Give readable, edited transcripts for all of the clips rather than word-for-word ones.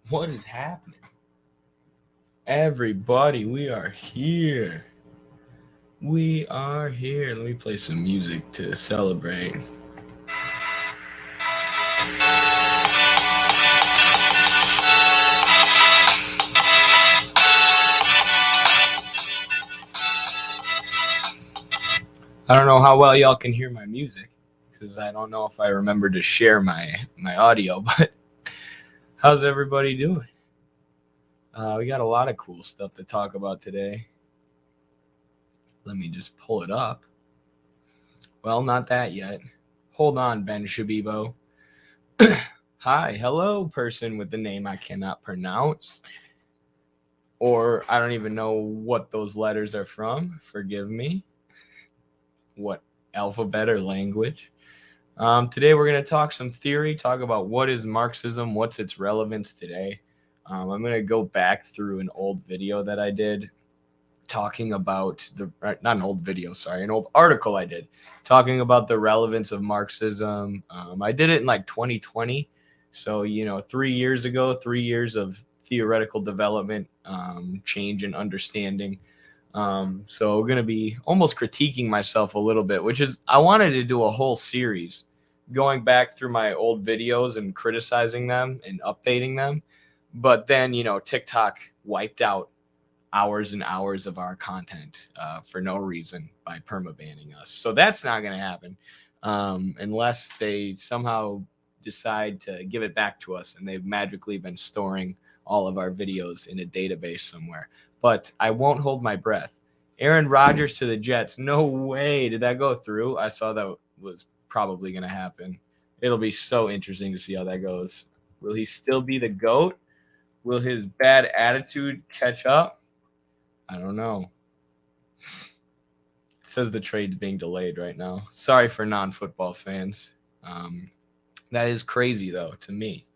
What is happening? Everybody, we are here. We are here. Let me play some music to celebrate. I don't know how well y'all can hear my music because I don't know if I remember to share my audio, but how's everybody doing? We got a lot of cool stuff to talk about today. Let me just pull it up. Well, not that yet. Hold on, Ben Shabibo. Hi, hello, person with the name I cannot pronounce. Or I don't even know what those letters are from. Forgive me. What alphabet or language? Today we're going to talk some theory, talk about what is Marxism, what's its relevance today. I'm going to go back through an old video that I did talking about not an old video, sorry, an old article I did talking about the relevance of Marxism. I did it in like 2020. So, 3 years ago, 3 years of theoretical development, change and understanding. So we're going to be almost critiquing myself a little bit, which is I wanted to do a whole series going back through my old videos and criticizing them and updating them. But then, TikTok wiped out hours and hours of our content for no reason by permabanning us. So that's not going to happen unless they somehow decide to give it back to us and they've magically been storing all of our videos in a database somewhere. But I won't hold my breath. Aaron Rodgers to the Jets. No way. Did that go through? I saw that was probably going to happen. It'll be so interesting to see how that goes. Will he still be the GOAT? Will his bad attitude catch up? I don't know. It says the trade's being delayed right now. Sorry for non-football fans. That is crazy, though, to me.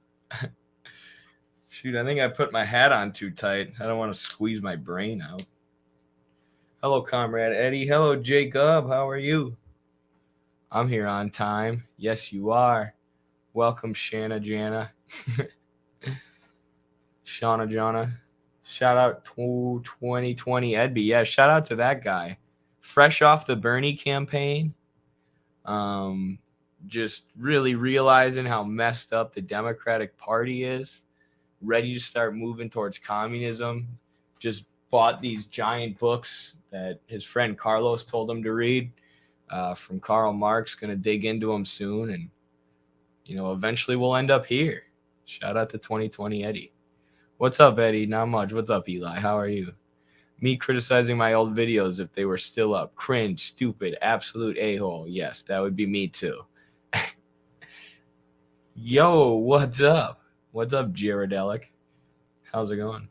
Shoot, I think I put my hat on too tight. I don't want to squeeze my brain out. Hello, Comrade Eddie. Hello, Jacob. How are you? I'm here on time. Yes, you are. Welcome, Shanna Jana. Shauna Jana. Shout out to 2020 Edby. Yeah, shout out to that guy. Fresh off the Bernie campaign. Just really realizing how messed up the Democratic Party is. Ready to start moving towards communism. Just bought these giant books that his friend Carlos told him to read from Karl Marx. Going to dig into them soon. And, eventually we'll end up here. Shout out to 2020 Eddie. What's up, Eddie? Not much. What's up, Eli? How are you? Me criticizing my old videos if they were still up. Cringe, stupid, absolute a-hole. Yes, that would be me too. Yo, what's up? What's up, Jaredelic? How's it going?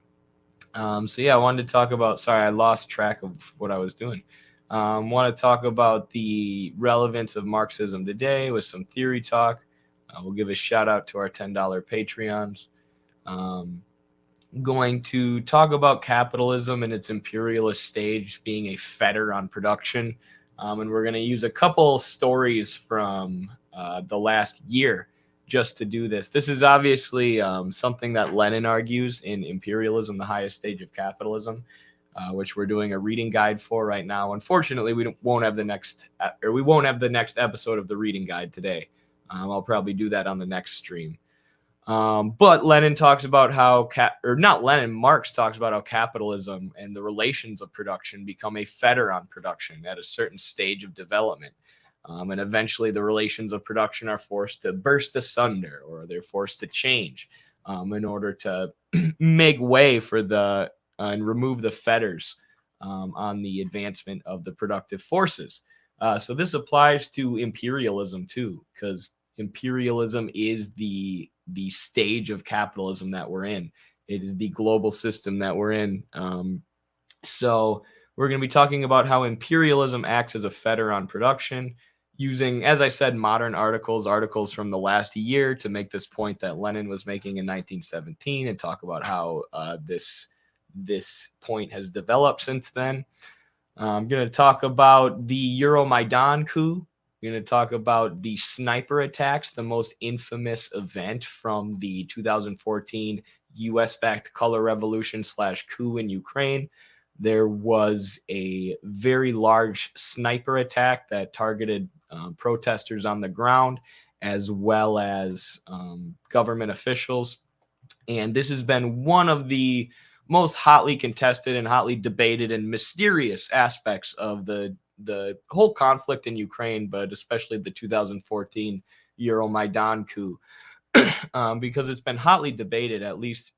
I wanted to talk about, sorry, I lost track of what I was doing. Want to talk about the relevance of Marxism today with some theory talk. We'll give a shout out to our $10 Patreons. Going to talk about capitalism and its imperialist stage being a fetter on production. And we're going to use a couple stories from the last year just to do this. This is obviously something that Lenin argues in Imperialism, the Highest Stage of Capitalism, which we're doing a reading guide for right now. Unfortunately, we won't have the next episode of the reading guide today. I'll probably do that on the next stream. But Lenin talks about how, Marx talks about how capitalism and the relations of production become a fetter on production at a certain stage of development. And eventually the relations of production are forced to burst asunder, or they're forced to change in order to make way for and remove the fetters on the advancement of the productive forces. So this applies to imperialism too, because imperialism is the stage of capitalism that we're in. It is the global system that we're in. So we're going to be talking about how imperialism acts as a fetter on production, using, as I said, modern articles from the last year to make this point that Lenin was making in 1917, and talk about how this point has developed since then. I'm going to talk about the Euromaidan coup. We're going to talk about the sniper attacks, the most infamous event from the 2014 US-backed color revolution / coup in Ukraine, there was a very large sniper attack that targeted protesters on the ground, as well as government officials. And this has been one of the most hotly contested and hotly debated and mysterious aspects of the whole conflict in Ukraine, but especially the 2014 Euromaidan coup, because it's been hotly debated, at least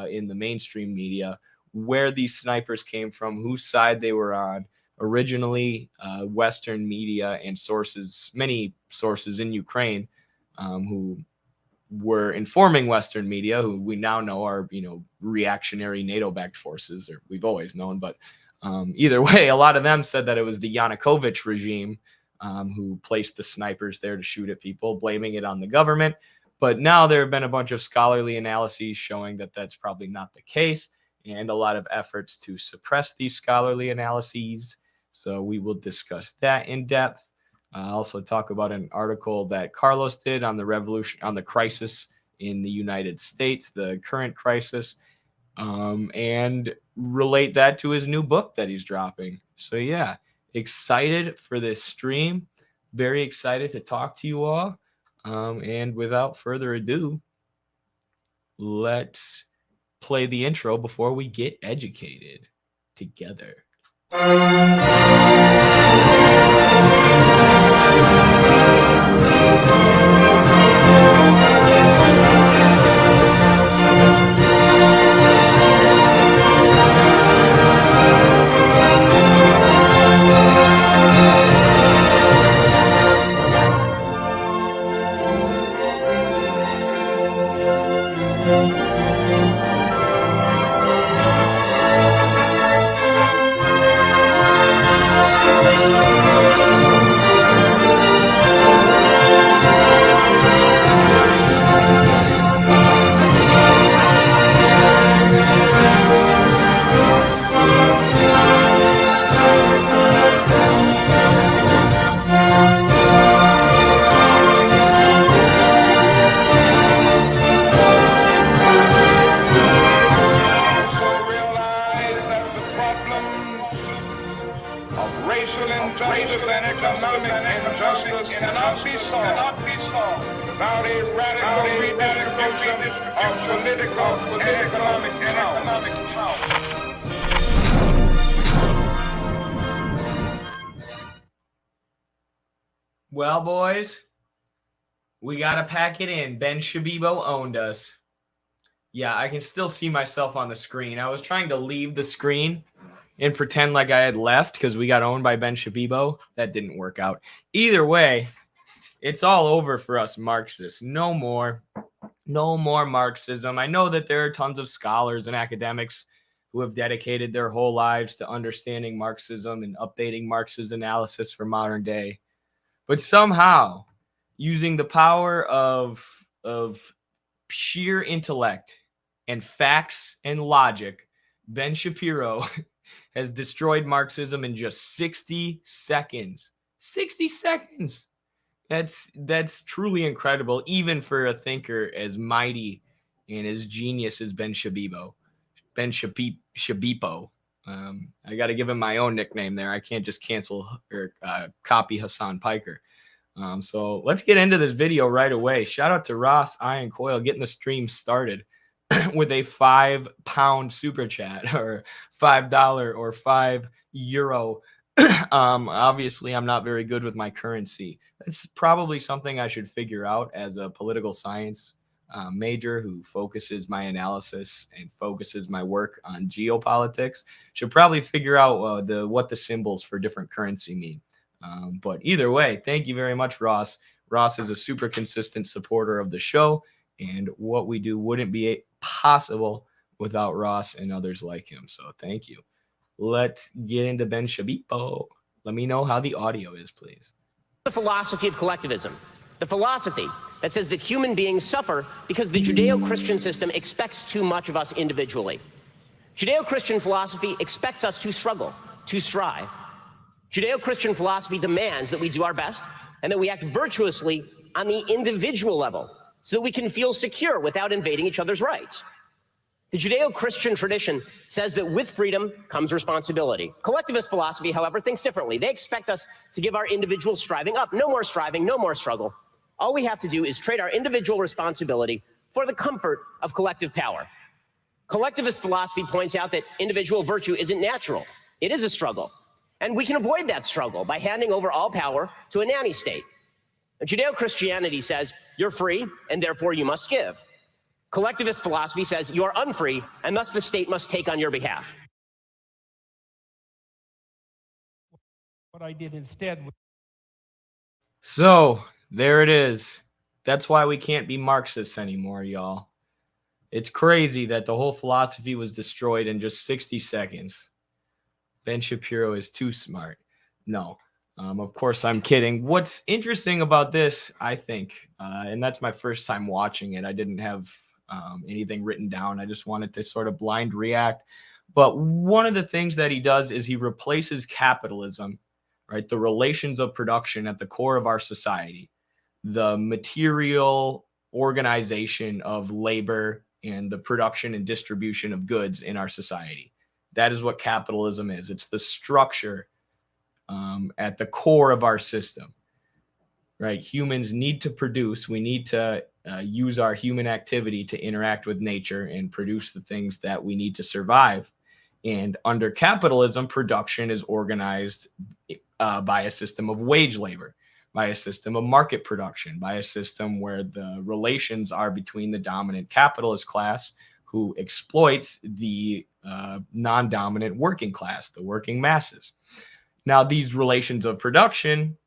in the mainstream media, where these snipers came from, whose side they were on. Originally, Western media and sources, many sources in Ukraine, who were informing Western media, who we now know are, reactionary NATO-backed forces, or we've always known. But either way, a lot of them said that it was the Yanukovych regime who placed the snipers there to shoot at people, blaming it on the government. But now there have been a bunch of scholarly analyses showing that that's probably not the case, and a lot of efforts to suppress these scholarly analyses. So we will discuss that in depth. Also talk about an article that Carlos did on the revolution, on the crisis in the United States, the current crisis, and relate that to his new book that he's dropping. So yeah, excited for this stream. Very excited to talk to you all. And without further ado, let's play the intro before we get educated together. Well, boys, we got to pack it in. Ben Shapiro owned us. Yeah, I can still see myself on the screen. I was trying to leave the screen and pretend like I had left because we got owned by Ben Shapiro. That didn't work out. Either way, it's all over for us Marxists. No more Marxism. I know that there are tons of scholars and academics who have dedicated their whole lives to understanding Marxism and updating Marx's analysis for modern day. But somehow, using the power of sheer intellect and facts and logic, Ben Shapiro has destroyed Marxism in just 60 seconds. 60 seconds. That's truly incredible, even for a thinker as mighty and as genius as Ben Shapiro. Ben Shapiro. I got to give him my own nickname there. I can't just cancel or copy Hassan Piker. So let's get into this video right away. Shout out to Ross Iron Coil getting the stream started with a £5 super chat, or $5 or €5. Obviously, I'm not very good with my currency. That's probably something I should figure out as a political science major who focuses my analysis and focuses my work on geopolitics. Should probably figure out what the symbols for different currency mean. But either way, thank you very much, Ross. Ross is a super consistent supporter of the show, and what we do wouldn't be possible without Ross and others like him. So thank you. Let's get into Ben Shapiro. Let me know how the audio is, please. The philosophy of collectivism, the philosophy that says that human beings suffer because the Judeo-Christian system expects too much of us individually. Judeo-Christian philosophy expects us to struggle, to strive. Judeo-Christian philosophy demands that we do our best and that we act virtuously on the individual level so that we can feel secure without invading each other's rights. The Judeo-Christian tradition says that with freedom comes responsibility. Collectivist philosophy, however, thinks differently. They expect us to give our individual striving up. No more striving, no more struggle. All we have to do is trade our individual responsibility for the comfort of collective power. Collectivist philosophy points out that individual virtue isn't natural. It is a struggle. And we can avoid that struggle by handing over all power to a nanny state. Judeo-Christianity says you're free and therefore you must give. Collectivist philosophy says you are unfree and thus the state must take on your behalf. What I did instead was So there it is. That's why we can't be Marxists anymore, y'all. It's crazy that the whole philosophy was destroyed in just 60 seconds. Ben Shapiro is too smart. No, of course I'm kidding. What's interesting about this, I think, and that's my first time watching it. I didn't have anything written down. I just wanted to sort of blind react. But one of the things that he does is he replaces capitalism, right? The relations of production at the core of our society, the material organization of labor and the production and distribution of goods in our society. That is what capitalism is. It's the structure at the core of our system, right? Humans need to produce. We need to use our human activity to interact with nature and produce the things that we need to survive. And under capitalism, production is organized by a system of wage labor, by a system of market production, by a system where the relations are between the dominant capitalist class who exploits the non-dominant working class, the working masses. Now, these relations of production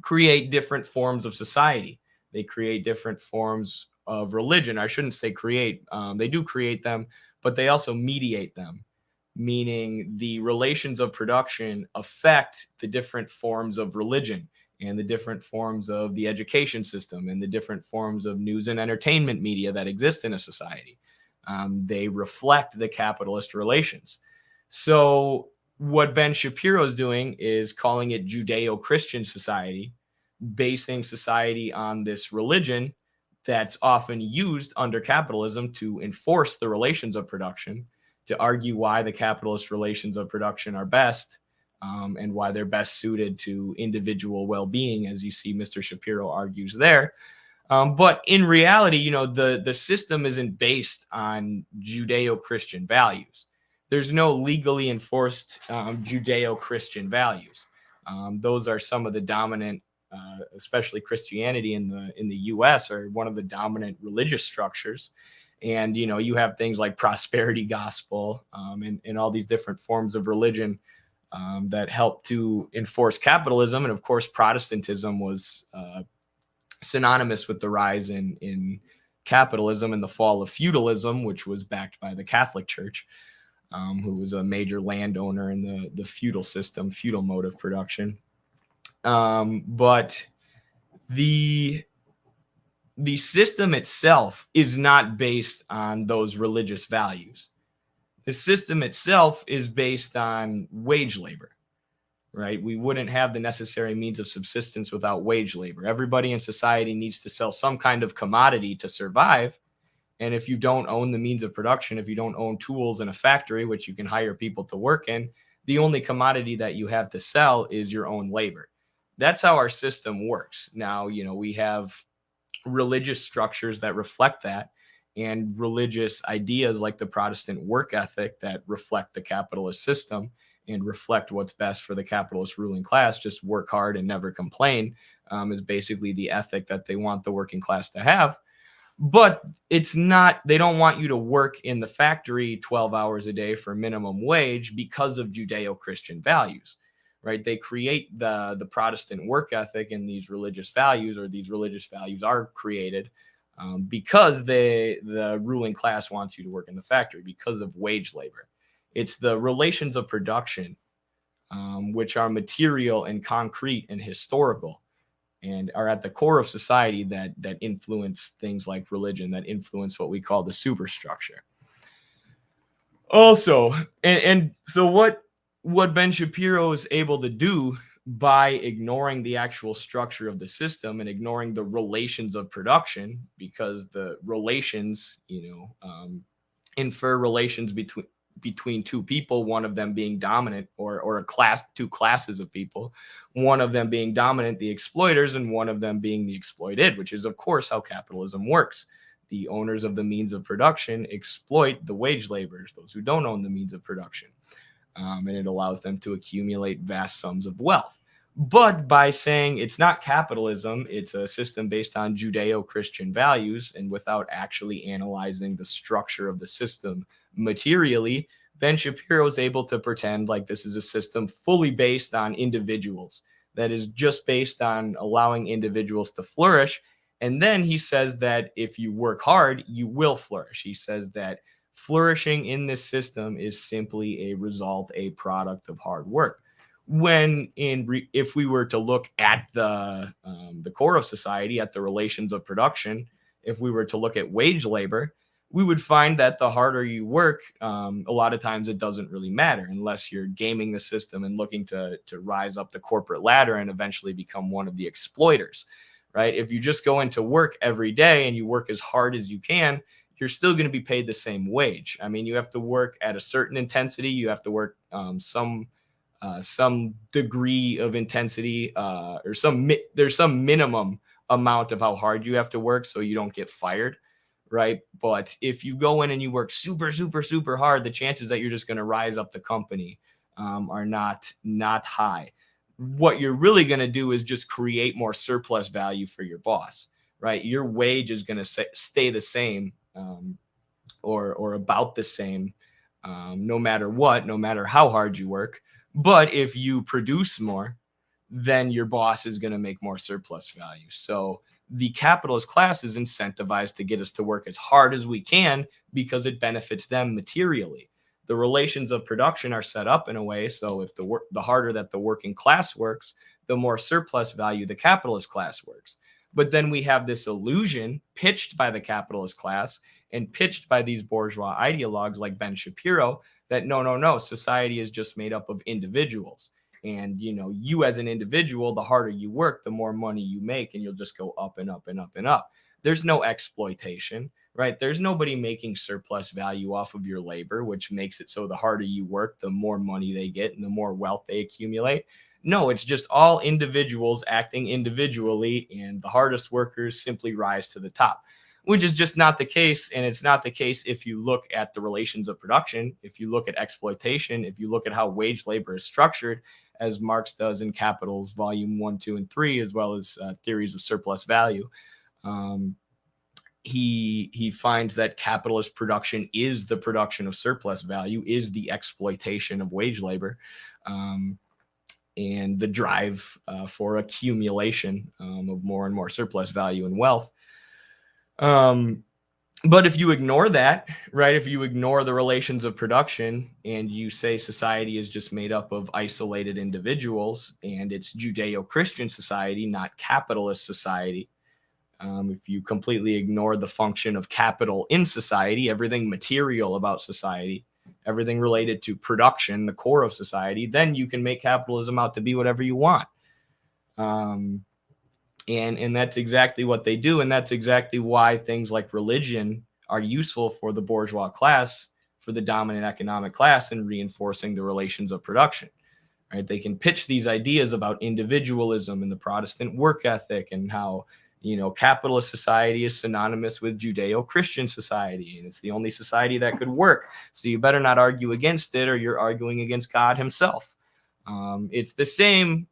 create different forms of society. They create different forms of religion. I shouldn't say create. They do create them, but they also mediate them, meaning the relations of production affect the different forms of religion and the different forms of the education system and the different forms of news and entertainment media that exist in a society. They reflect the capitalist relations. So what Ben Shapiro is doing is calling it Judeo-Christian society, basing society on this religion that's often used under capitalism to enforce the relations of production, to argue why the capitalist relations of production are best, and why they're best suited to individual well-being, as you see Mr. Shapiro argues there. But in reality, you know, the system isn't based on Judeo-Christian values. There's no legally enforced Judeo-Christian values. Those are some of the dominant, especially Christianity in the U.S. are one of the dominant religious structures. And, you know, you have things like prosperity gospel and all these different forms of religion that help to enforce capitalism. And of course, Protestantism was synonymous with the rise in capitalism and the fall of feudalism, which was backed by the Catholic Church, who was a major landowner in the feudal system, feudal mode of production. But the system itself is not based on those religious values. The system itself is based on wage labor, right? We wouldn't have the necessary means of subsistence without wage labor. Everybody in society needs to sell some kind of commodity to survive. And if you don't own the means of production, if you don't own tools in a factory, which you can hire people to work in, the only commodity that you have to sell is your own labor. That's how our system works. Now, you know, we have religious structures that reflect that, and religious ideas like the Protestant work ethic that reflect the capitalist system and reflect what's best for the capitalist ruling class. Just work hard and never complain is basically the ethic that they want the working class to have. But it's not, they don't want you to work in the factory 12 hours a day for minimum wage because of Judeo-Christian values, right? They create the Protestant work ethic and these religious values, or these religious values are created because the ruling class wants you to work in the factory because of wage labor. It's the relations of production, which are material and concrete and historical, and are at the core of society that influence things like religion, that influence what we call the superstructure. Also, and so what Ben Shapiro is able to do by ignoring the actual structure of the system and ignoring the relations of production, because the relations, infer relations between two people, one of them being dominant, or a class, two classes of people, one of them being dominant, the exploiters, and one of them being the exploited, which is, of course, how capitalism works. The owners of the means of production exploit the wage laborers, those who don't own the means of production. And it allows them to accumulate vast sums of wealth. But by saying it's not capitalism, it's a system based on Judeo-Christian values, and without actually analyzing the structure of the system materially, Ben Shapiro is able to pretend like this is a system fully based on individuals, that is just based on allowing individuals to flourish. And then he says that if you work hard, you will flourish. He says that flourishing in this system is simply a result, a product of hard work. When if we were to look at the core of society, at the relations of production, if we were to look at wage labor, we would find that the harder you work, a lot of times it doesn't really matter unless you're gaming the system and looking to rise up the corporate ladder and eventually become one of the exploiters, right? If you just go into work every day and you work as hard as you can, you're still going to be paid the same wage. I mean, you have to work at a certain intensity. You have to work some degree of intensity, or there's some minimum amount of how hard you have to work so you don't get fired, right? But if you go in and you work super, super, super hard, the chances that you're just going to rise up the company are not high. What you're really going to do is just create more surplus value for your boss, right? Your wage is going to stay the same, or about the same, no matter what, no matter how hard you work. But if you produce more, then your boss is going to make more surplus value. So the capitalist class is incentivized to get us to work as hard as we can because it benefits them materially. The relations of production are set up in a way so if the harder that the working class works, the more surplus value the capitalist class works. But then we have this illusion pitched by the capitalist class and pitched by these bourgeois ideologues like Ben Shapiro that no, society is just made up of individuals. And, you as an individual, the harder you work, the more money you make, and you'll just go up and up and up and up. There's no exploitation, right? There's nobody making surplus value off of your labor, which makes it so the harder you work, the more money they get and the more wealth they accumulate. No, it's just all individuals acting individually, and the hardest workers simply rise to the top, which is just not the case. And it's not the case if you look at the relations of production, if you look at exploitation, if you look at how wage labor is structured, as Marx does in Capitals Volume 1, 2, and 3, as well as Theories of Surplus Value. He finds that capitalist production is the production of surplus value, is the exploitation of wage labor, and the drive for accumulation of more and more surplus value and wealth. But if you ignore that, right, if you ignore the relations of production and you say society is just made up of isolated individuals and it's Judeo-Christian society, not capitalist society, if you completely ignore the function of capital in society, everything material about society, everything related to production, the core of society, then you can make capitalism out to be whatever you want. And that's exactly what they do. And that's exactly why things like religion are useful for the bourgeois class, for the dominant economic class, in reinforcing the relations of production, right? They can pitch these ideas about individualism and the Protestant work ethic and how, capitalist society is synonymous with Judeo-Christian society. And it's the only society that could work. So you better not argue against it or you're arguing against God himself. It's the same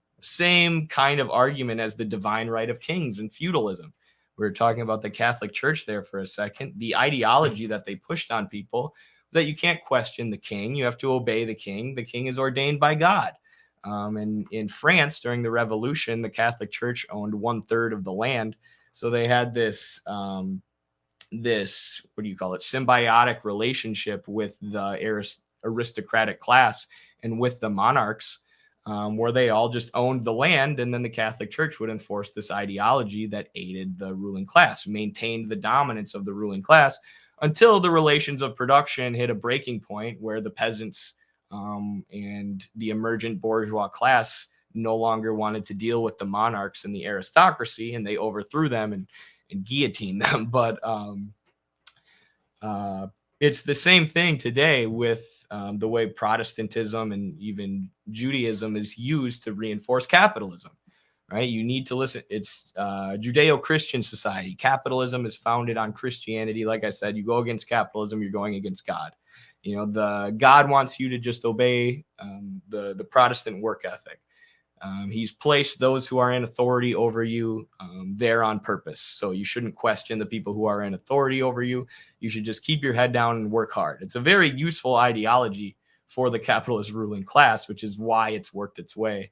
kind of argument as the divine right of kings and feudalism. We were talking about the Catholic Church there for a second. The ideology that they pushed on people that you can't question the king. You have to obey the king. The king is ordained by God. And in France during the Revolution, the Catholic Church owned 1/3 of the land. So they had this symbiotic relationship with the aristocratic class and with the monarchs, where they all just owned the land, and then the Catholic Church would enforce this ideology that aided the ruling class, maintained the dominance of the ruling class until the relations of production hit a breaking point where the peasants and the emergent bourgeois class no longer wanted to deal with the monarchs and the aristocracy, and they overthrew them and guillotined them. But it's the same thing today with the way Protestantism and even Judaism is used to reinforce capitalism, right? You need to listen. It's Judeo-Christian society. Capitalism is founded on Christianity. Like I said, you go against capitalism, you're going against God. You know, the God wants you to just obey the Protestant work ethic. He's placed those who are in authority over you there on purpose. So you shouldn't question the people who are in authority over you. You should just keep your head down and work hard. It's a very useful ideology for the capitalist ruling class, which is why it's worked its way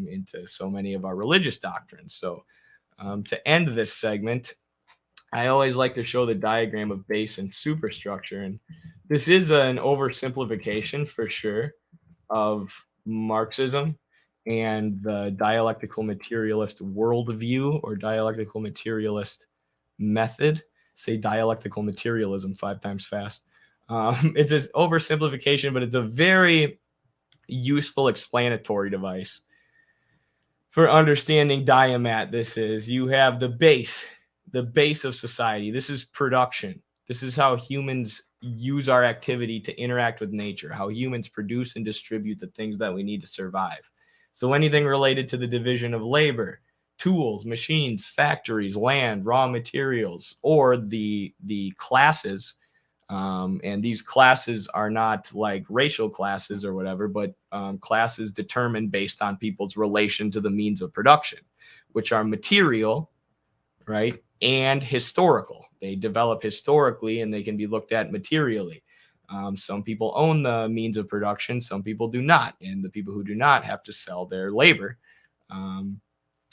into so many of our religious doctrines. So to end this segment, I always like to show the diagram of base and superstructure. And this is an oversimplification for sure of Marxism and the dialectical materialist worldview or dialectical materialist method. Say dialectical materialism 5 times fast. It's an oversimplification, but it's a very useful explanatory device for understanding diamat. This is, you have the base of society. This is production. This is how humans use our activity to interact with nature, how humans produce and distribute the things that we need to survive. So anything related to the division of labor, tools, machines, factories, land, raw materials, or the classes. And these classes are not like racial classes or whatever, but classes determined based on people's relation to the means of production, which are material, right, and historical. They develop historically and they can be looked at materially. Some people own the means of production, some people do not. And the people who do not have to sell their labor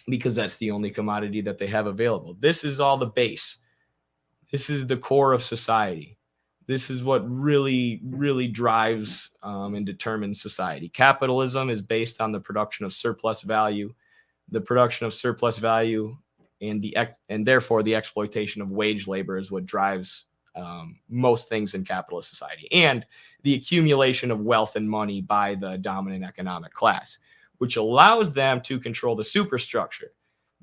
because that's the only commodity that they have available. This is all the base. This is the core of society. This is what really, really drives and determines society. Capitalism is based on the production of surplus value. The production of surplus value and therefore the exploitation of wage labor is what drives most things in capitalist society, and the accumulation of wealth and money by the dominant economic class, which allows them to control the superstructure,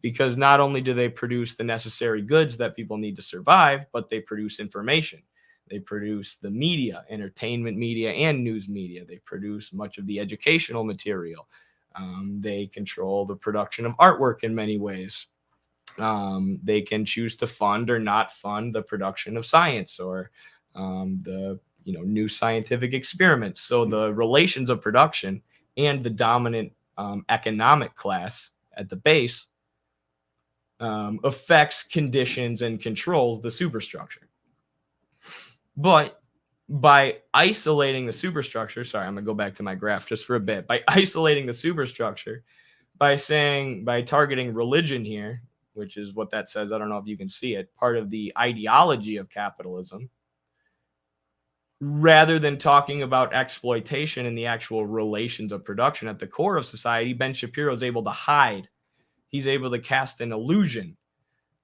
because not only do they produce the necessary goods that people need to survive, but they produce information. They produce the media, entertainment media, and news media. They produce much of the educational material. They control the production of artwork in many ways. They can choose to fund or not fund the production of science or the new scientific experiments. So the relations of production and the dominant economic class at the base affects, conditions, and controls the superstructure. But by isolating the superstructure, sorry, I'm going to go back to my graph just for a bit. By isolating the superstructure, by targeting religion here, which is what that says, I don't know if you can see it, part of the ideology of capitalism, rather than talking about exploitation and the actual relations of production at the core of society, Ben Shapiro is able to hide. He's able to cast an illusion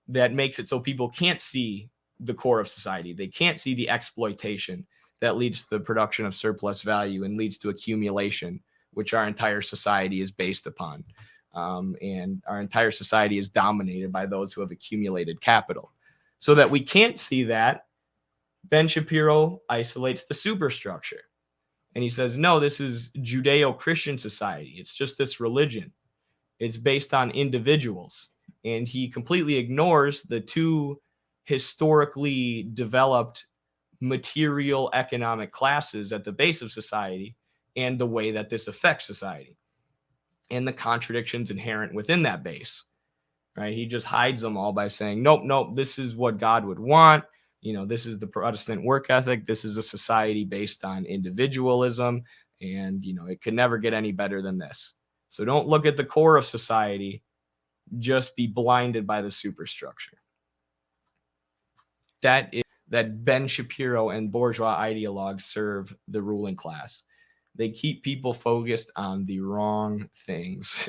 that makes it so people can't see the core of society. They can't see the exploitation that leads to the production of surplus value and leads to accumulation, which our entire society is based upon. And our entire society is dominated by those who have accumulated capital. So that we can't see that, Ben Shapiro isolates the superstructure. And he says, no, this is Judeo-Christian society. It's just this religion. It's based on individuals. And he completely ignores the two historically developed material economic classes at the base of society and the way that this affects society and the contradictions inherent within that base, right? He just hides them all by saying, nope, this is what God would want. This is the Protestant work ethic. This is a society based on individualism. And, it could never get any better than this. So don't look at the core of society. Just be blinded by the superstructure. That Ben Shapiro and bourgeois ideologues serve the ruling class. They keep people focused on the wrong things.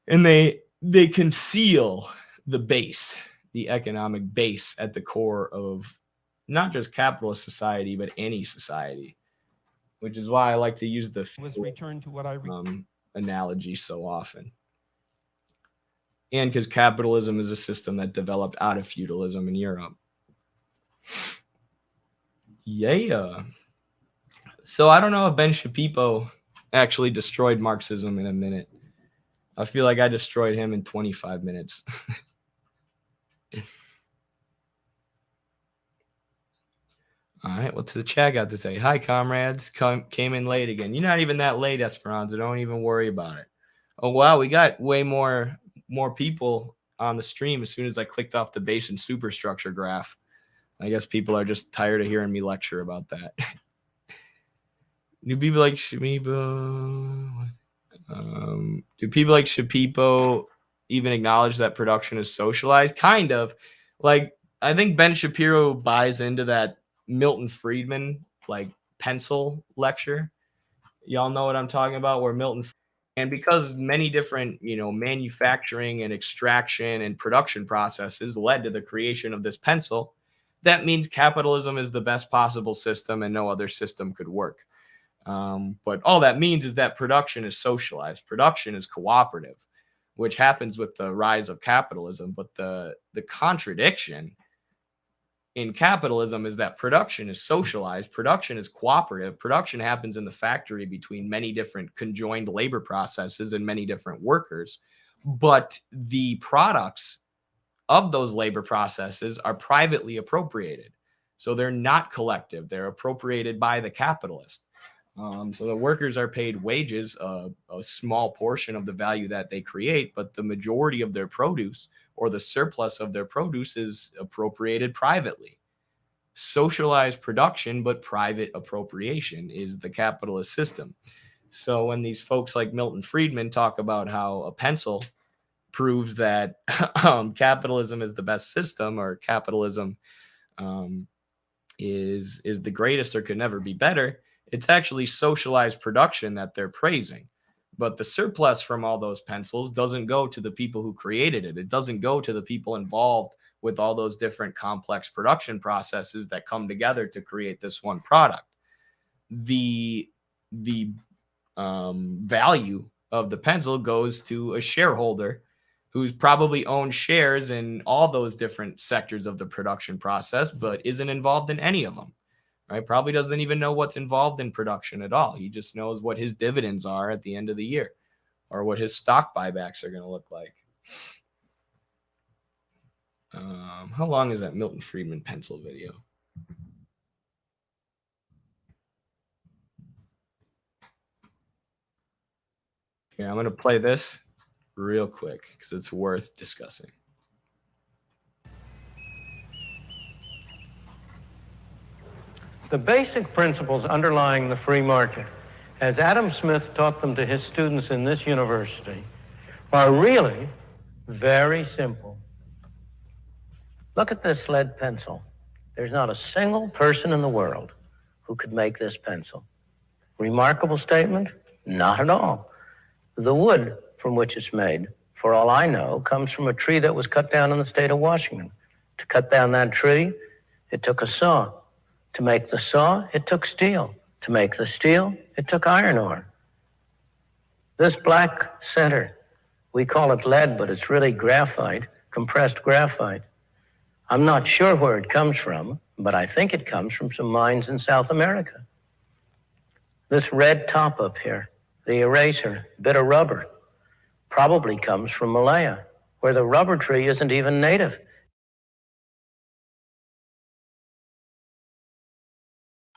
And they conceal the base, the economic base at the core of not just capitalist society, but any society, which is why I like to use the returned to what I analogy so often. And because capitalism is a system that developed out of feudalism in Europe. Yeah. So I don't know if Ben Shapiro actually destroyed Marxism in a minute. I feel like I destroyed him in 25 minutes. All right, what's the chat got to say? Hi, comrades. Came in late again. You're not even that late, Esperanza. Don't even worry about it. Oh, wow, we got way more people on the stream as soon as I clicked off the base and superstructure graph. I guess people are just tired of hearing me lecture about that. Do people like Shapiro? Do people like Shapiro even acknowledge that production is socialized? Kind of. Like, I think Ben Shapiro buys into that Milton Friedman like pencil lecture. Y'all know what I'm talking about, where Milton, and because many different, manufacturing and extraction and production processes led to the creation of this pencil, that means capitalism is the best possible system and no other system could work. But all that means is that production is socialized, production is cooperative, which happens with the rise of capitalism. But the contradiction in capitalism is that production is socialized, production is cooperative, production happens in the factory between many different conjoined labor processes and many different workers. But the products of those labor processes are privately appropriated. So they're not collective, they're appropriated by the capitalist. So the workers are paid wages, a small portion of the value that they create, but the majority of their produce or the surplus of their produce is appropriated privately. Socialized production, but private appropriation is the capitalist system. So when these folks like Milton Friedman talk about how a pencil proves that capitalism is the best system, or capitalism is the greatest or could never be better, it's actually socialized production that they're praising. But the surplus from all those pencils doesn't go to the people who created it. It doesn't go to the people involved with all those different complex production processes that come together to create this one product. The value of the pencil goes to a shareholder who's probably owned shares in all those different sectors of the production process, but isn't involved in any of them. Right? Probably doesn't even know what's involved in production at all. He just knows what his dividends are at the end of the year, or what his stock buybacks are going to look like. How long is that Milton Friedman pencil video? Here, I'm going to play this real quick because it's worth discussing. The basic principles underlying the free market, as Adam Smith taught them to his students in this university, are really very simple. Look at this lead pencil. There's not a single person in the world who could make this pencil. Remarkable statement? Not at all. The wood from which it's made, for all I know, comes from a tree that was cut down in the state of Washington. To cut down that tree, it took a saw. To make the saw, it took steel. To make the steel, it took iron ore. This black center, we call it lead, but it's really graphite, compressed graphite. I'm not sure where it comes from, but I think it comes from some mines in South America. This red top up here, the eraser, bit of rubber, probably comes from Malaya, where the rubber tree isn't even native.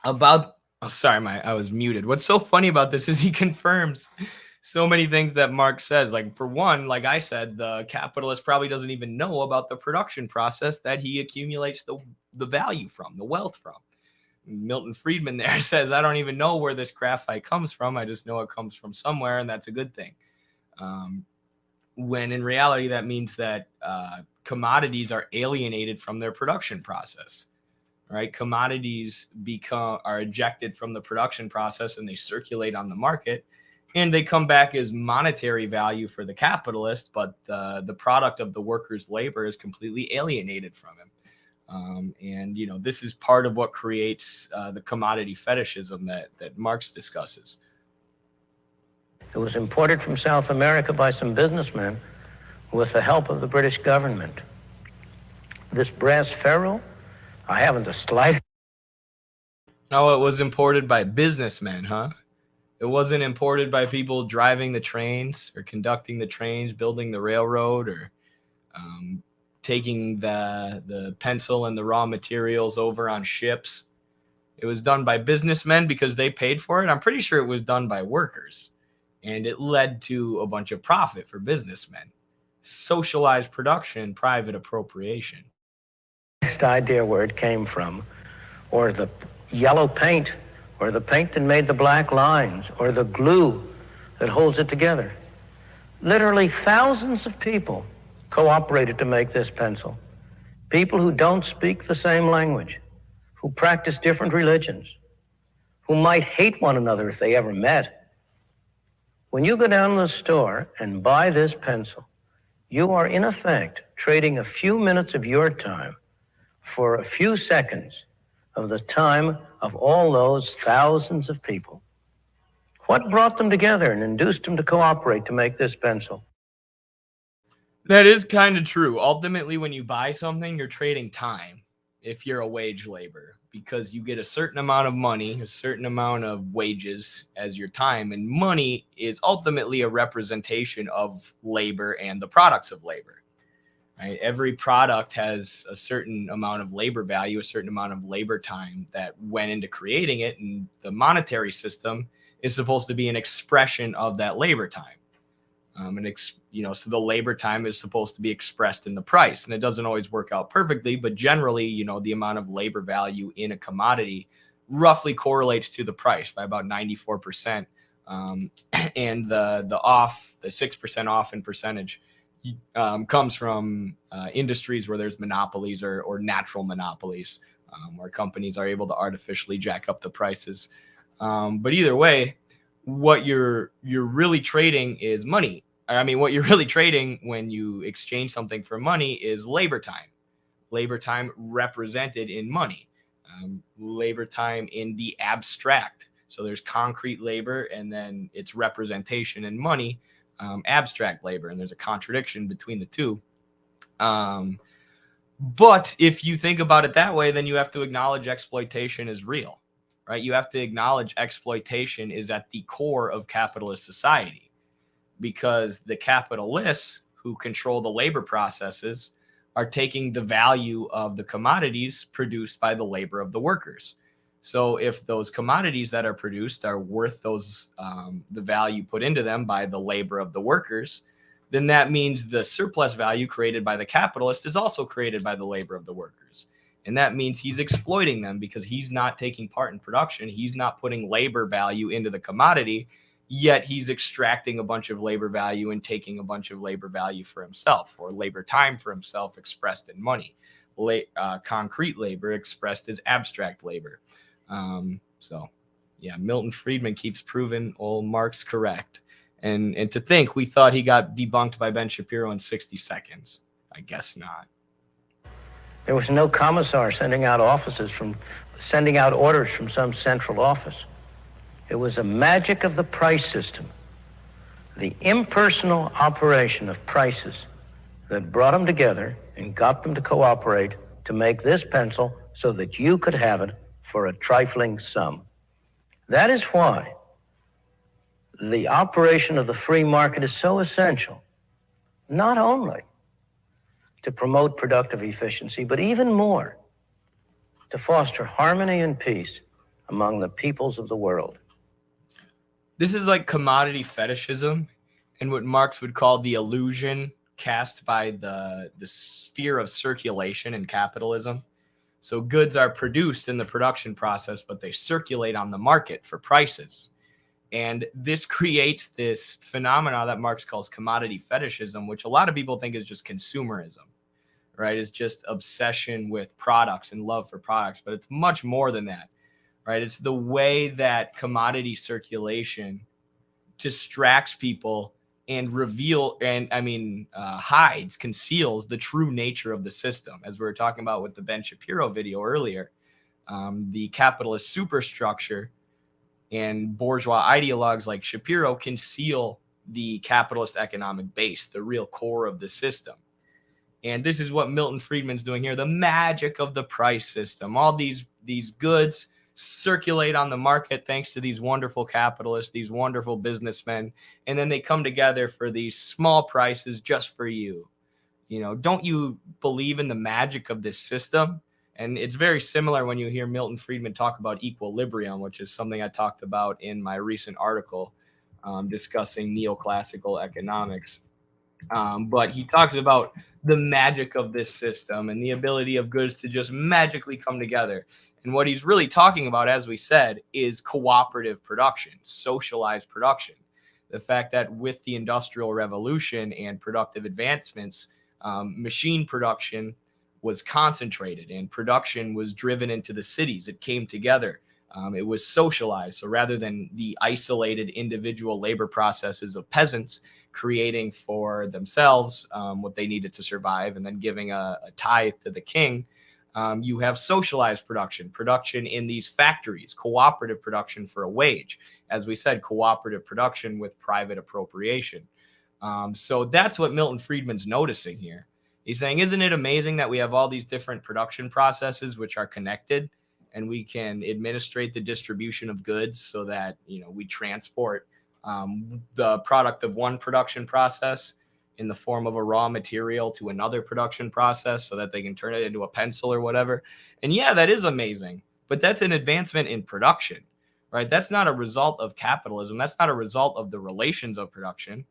I was muted. What's so funny about this is he confirms so many things that Marx says. Like, for one, like I said, the capitalist probably doesn't even know about the production process that he accumulates the value from, the wealth from. Milton Friedman there says, I don't even know where this graphite comes from. I just know it comes from somewhere, and that's a good thing. When in reality, that means that commodities are alienated from their production process. Right? Commodities are ejected from the production process and they circulate on the market, and they come back as monetary value for the capitalist, but the product of the worker's labor is completely alienated from him. And this is part of what creates the commodity fetishism that Marx discusses. It was imported from South America by some businessmen with the help of the British government. This brass ferrule, I haven't the slightest. Oh, it was imported by businessmen, huh? It wasn't imported by people driving the trains or conducting the trains, building the railroad, or um, taking the pencil and the raw materials over on ships. It was done by businessmen because they paid for it. I'm pretty sure it was done by workers, and it led to a bunch of profit for businessmen. Socialized production, private appropriation. Idea where it came from, or the yellow paint, or the paint that made the black lines, or the glue that holds it together. Literally thousands of people cooperated to make this pencil. People who don't speak the same language, who practice different religions, who might hate one another if they ever met. When you go down to the store and buy this pencil, you are in effect trading a few minutes of your time for a few seconds of the time of all those thousands of people. What brought them together and induced them to cooperate to make this pencil? That is kind of true. Ultimately, when you buy something, you're trading time if you're a wage labor, because you get a certain amount of money, a certain amount of wages as your time. And money is ultimately a representation of labor and the products of labor. Right? Every product has a certain amount of labor value, a certain amount of labor time that went into creating it. And the monetary system is supposed to be an expression of that labor time. So the labor time is supposed to be expressed in the price, and it doesn't always work out perfectly, but generally, the amount of labor value in a commodity roughly correlates to the price by about 94%. And the 6% off in percentage comes from industries where there's monopolies or natural monopolies, where companies are able to artificially jack up the prices. But either way, what you're really trading is money. What you're really trading when you exchange something for money is labor time represented in money, labor time in the abstract. So there's concrete labor, and then its representation in money, abstract labor, and there's a contradiction between the two. But if you think about it that way, then you have to acknowledge exploitation is real, right? You have to acknowledge exploitation is at the core of capitalist society, because the capitalists who control the labor processes are taking the value of the commodities produced by the labor of the workers. So if those commodities that are produced are worth the value put into them by the labor of the workers, then that means the surplus value created by the capitalist is also created by the labor of the workers. And that means he's exploiting them because he's not taking part in production. He's not putting labor value into the commodity, yet he's extracting a bunch of labor value and taking a bunch of labor value for himself, or labor time for himself expressed in money. Concrete labor expressed as abstract labor. Milton Friedman keeps proving old Marx correct. And to think we thought he got debunked by Ben Shapiro in 60 seconds. I guess not. There was no commissar sending out orders from some central office. It was a magic of the price system, the impersonal operation of prices, that brought them together and got them to cooperate to make this pencil so that you could have it for a trifling sum. That is why the operation of the free market is so essential, not only to promote productive efficiency, but even more, to foster harmony and peace among the peoples of the world. This is like commodity fetishism, and what Marx would call the illusion cast by the sphere of circulation in capitalism. So goods are produced in the production process, but they circulate on the market for prices. And this creates this phenomena that Marx calls commodity fetishism, which a lot of people think is just consumerism, right? It's just obsession with products and love for products, but it's much more than that. Right? It's the way that commodity circulation distracts people and conceals the true nature of the system. As we were talking about with the Ben Shapiro video earlier, the capitalist superstructure and bourgeois ideologues like Shapiro conceal the capitalist economic base, the real core of the system. And this is what Milton Friedman's doing here. The magic of the price system. All these goods circulate on the market thanks to these wonderful capitalists, these wonderful businessmen, and then they come together for these small prices just for you. You know, don't you believe in the magic of this system? And it's very similar when you hear Milton Friedman talk about equilibrium, which is something I talked about in my recent article discussing neoclassical economics. But he talks about the magic of this system and the ability of goods to just magically come together. And what he's really talking about, as we said, is cooperative production, socialized production. The fact that with the Industrial Revolution and productive advancements, machine production was concentrated and production was driven into the cities. It came together. It was socialized. So rather than the isolated individual labor processes of peasants creating for themselves what they needed to survive and then giving a tithe to the king, you have socialized production in these factories, cooperative production for a wage. As we said, cooperative production with private appropriation. So that's what Milton Friedman's noticing here. He's saying, isn't it amazing that we have all these different production processes which are connected, and we can administrate the distribution of goods so that, you know, we transport the product of one production process in the form of a raw material to another production process so that they can turn it into a pencil or whatever. And yeah, that is amazing, but that's an advancement in production, right? That's not a result of capitalism. That's not a result of the relations of production.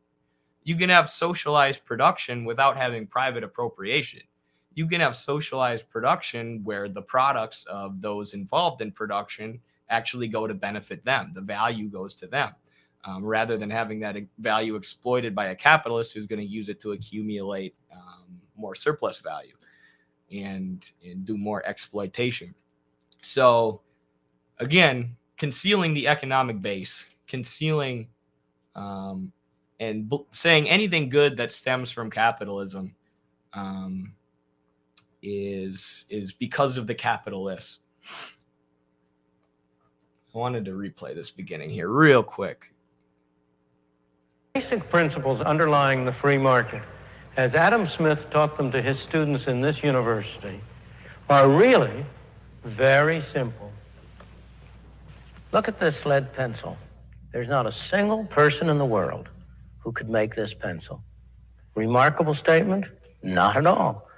You can have socialized production without having private appropriation. You can have socialized production where the products of those involved in production actually go to benefit them. The value goes to them, rather than having that value exploited by a capitalist who's going to use it to accumulate more surplus value and do more exploitation. So again, concealing the economic base, concealing and saying anything good that stems from capitalism is because of the capitalists. I wanted to replay this beginning here real quick. Basic principles underlying the free market, as Adam Smith taught them to his students in this university, are really very simple. Look at this lead pencil. There's not a single person in the world who could make this pencil. Remarkable statement? Not at all.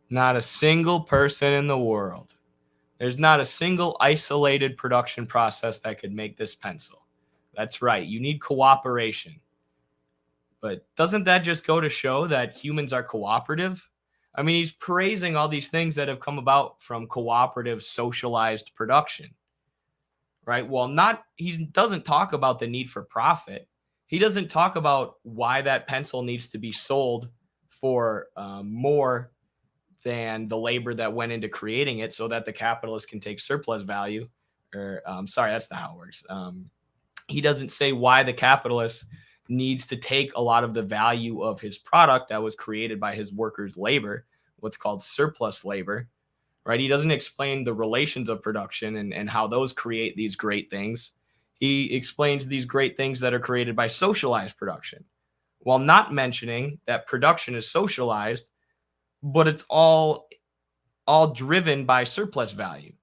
Not a single person in the world. There's not a single isolated production process that could make this pencil. That's right. You need cooperation. But doesn't that just go to show that humans are cooperative? I mean, he's praising all these things that have come about from cooperative, socialized production, right? Well, he doesn't talk about the need for profit. He doesn't talk about why that pencil needs to be sold for more than the labor that went into creating it so that the capitalist can take surplus value. Or sorry, that's not how it works. He doesn't say why the capitalist needs to take a lot of the value of his product that was created by his workers' labor, what's called surplus labor, right? He doesn't explain the relations of production and how those create these great things. He explains these great things that are created by socialized production, while not mentioning that production is socialized, but it's all driven by surplus value,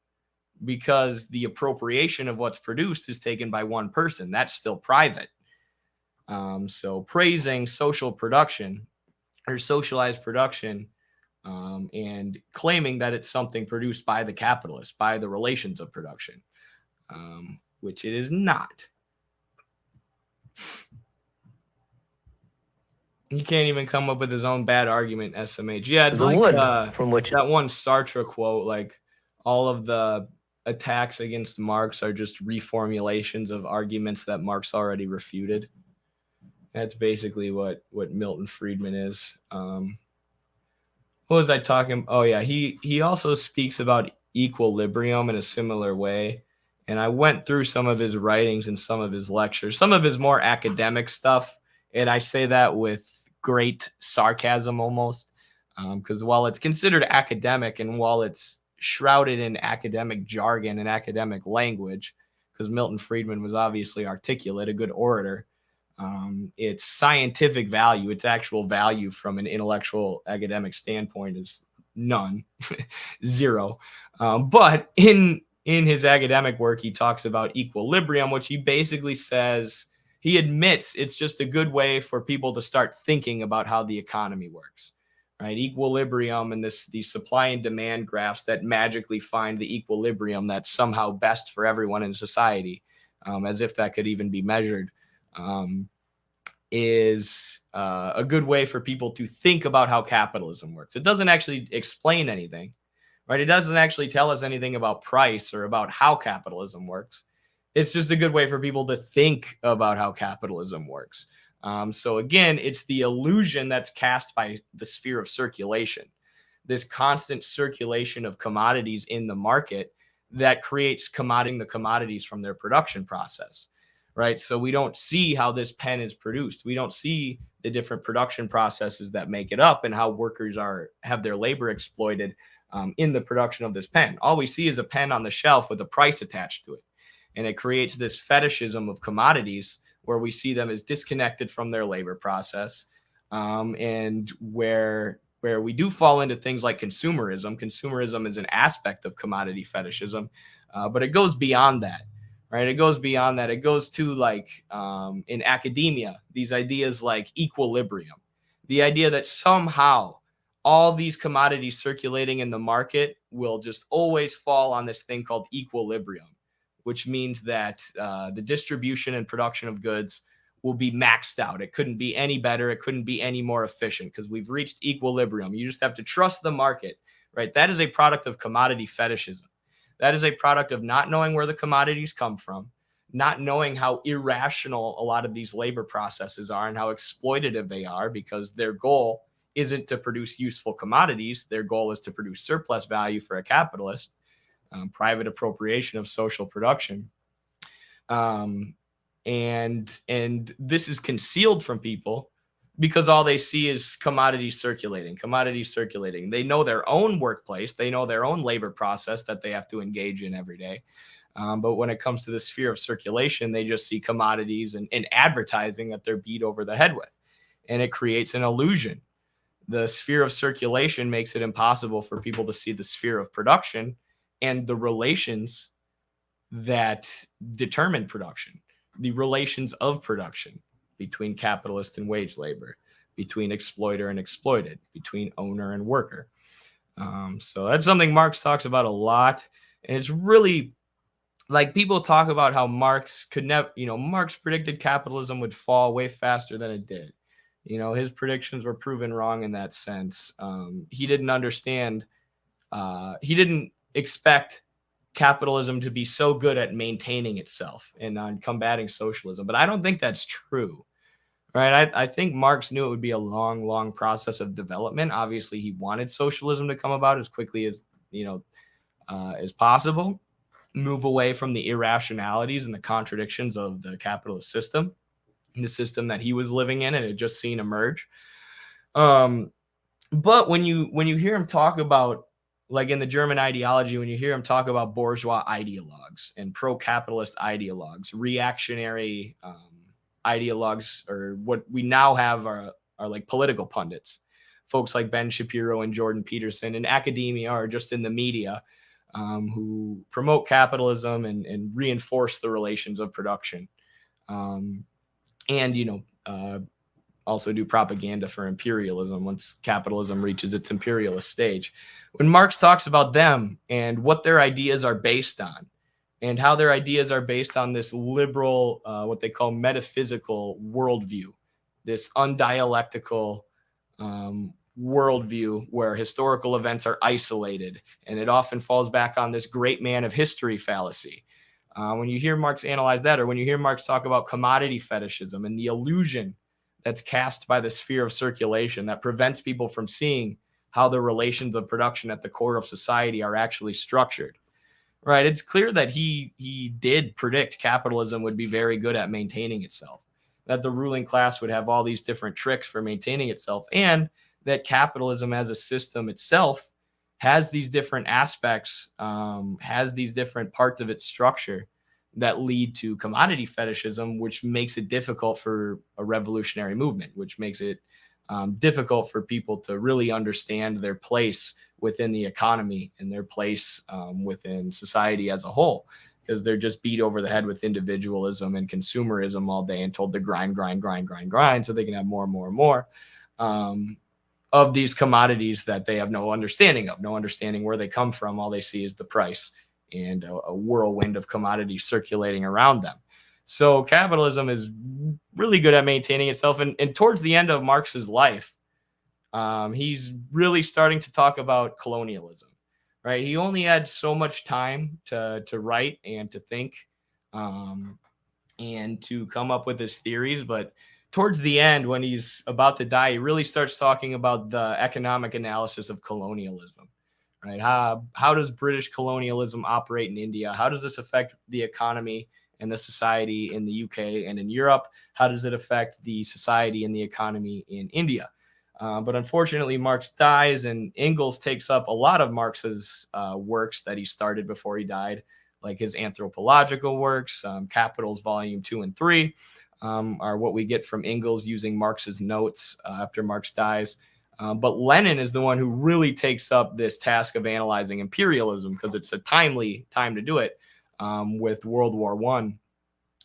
because the appropriation of what's produced is taken by one person. That's still private. So praising social production or socialized production and claiming that it's something produced by the capitalist, by the relations of production, which it is not. He can't even come up with his own bad argument, SMH. Yeah, it's like from which that one Sartre quote, like all of the attacks against Marx are just reformulations of arguments that Marx already refuted. That's basically what Milton Friedman is. What was I talking? Oh yeah, he also speaks about equilibrium in a similar way. And I went through some of his writings and some of his lectures, some of his more academic stuff. And I say that with great sarcasm almost, because while it's considered academic and while it's shrouded in academic jargon and academic language, because Milton Friedman was obviously articulate, a good orator, Its scientific value, its actual value from an intellectual academic standpoint is none, zero. But in his academic work, he talks about equilibrium, which he basically says, he admits it's just a good way for people to start thinking about how the economy works, right? Equilibrium and these supply and demand graphs that magically find the equilibrium that's somehow best for everyone in society, as if that could even be measured, is a good way for people to think about how capitalism works. It doesn't actually explain anything, right? It doesn't actually tell us anything about price or about how capitalism works. It's just a good way for people to think about how capitalism works. So again, it's the illusion that's cast by the sphere of circulation, this constant circulation of commodities in the market that creates the commodities from their production process, right? So we don't see how this pen is produced. We don't see the different production processes that make it up and how workers have their labor exploited in the production of this pen. All we see is a pen on the shelf with a price attached to it. And it creates this fetishism of commodities where we see them as disconnected from their labor process, and where we do fall into things like consumerism. Consumerism is an aspect of commodity fetishism, but it goes beyond that, right? It goes beyond that. It goes to, like, in academia, these ideas like equilibrium, the idea that somehow all these commodities circulating in the market will just always fall on this thing called equilibrium, which means that the distribution and production of goods will be maxed out. It couldn't be any better. It couldn't be any more efficient because we've reached equilibrium. You just have to trust the market, right? That is a product of commodity fetishism. That is a product of not knowing where the commodities come from, not knowing how irrational a lot of these labor processes are and how exploitative they are, because their goal isn't to produce useful commodities. Their goal is to produce surplus value for a capitalist, private appropriation of social production. And this is concealed from people because all they see is commodities circulating. They know their own workplace. They know their own labor process that they have to engage in every day. But when it comes to the sphere of circulation, they just see commodities and advertising that they're beat over the head with. And it creates an illusion. The sphere of circulation makes it impossible for people to see the sphere of production and the relations that determine production, the relations of production between capitalist and wage labor, between exploiter and exploited, between owner and worker. So that's something Marx talks about a lot. And it's really, like, people talk about how Marx could never, Marx predicted capitalism would fall way faster than it did. His predictions were proven wrong in that sense. He didn't understand, he didn't expect capitalism to be so good at maintaining itself and on combating socialism. But I don't think that's true, right? I think Marx knew it would be a long, long process of development. Obviously, he wanted socialism to come about as quickly as possible, move away from the irrationalities and the contradictions of the capitalist system, the system that he was living in and had just seen emerge. But when you hear him talk about, like in the German ideology, when you hear him talk about bourgeois ideologues and pro-capitalist ideologues, reactionary ideologues, or what we now have are like political pundits, folks like Ben Shapiro and Jordan Peterson in academia or just in the media, who promote capitalism and reinforce the relations of production. And also do propaganda for imperialism once capitalism reaches its imperialist stage. When Marx talks about them and what their ideas are based on, and how their ideas are based on this liberal, what they call metaphysical worldview, this undialectical worldview where historical events are isolated, and it often falls back on this great man of history fallacy. When you hear Marx analyze that, or when you hear Marx talk about commodity fetishism and the illusion that's cast by the sphere of circulation that prevents people from seeing how the relations of production at the core of society are actually structured, right? It's clear that he did predict capitalism would be very good at maintaining itself, that the ruling class would have all these different tricks for maintaining itself, and that capitalism as a system itself has these different aspects, has these different parts of its structure that lead to commodity fetishism, which makes it difficult for a revolutionary movement, which makes it difficult for people to really understand their place within the economy and their place within society as a whole, because they're just beat over the head with individualism and consumerism all day and told to grind so they can have more and more and more of these commodities that they have no understanding where they come from. All they see is the price and a whirlwind of commodities circulating around them. So capitalism is really good at maintaining itself. And towards the end of Marx's life, he's really starting to talk about colonialism, right? He only had so much time to write and to think and to come up with his theories. But towards the end, when he's about to die, he really starts talking about the economic analysis of colonialism, right? How does British colonialism operate in India? How does this affect the economy and the society in the UK and in Europe? How does it affect the society and the economy in India? But unfortunately, Marx dies, and Engels takes up a lot of Marx's works that he started before he died, like his anthropological works. Capitals Volume 2 and 3 are what we get from Engels using Marx's notes after Marx dies. But Lenin is the one who really takes up this task of analyzing imperialism, because it's a timely time to do it with World War I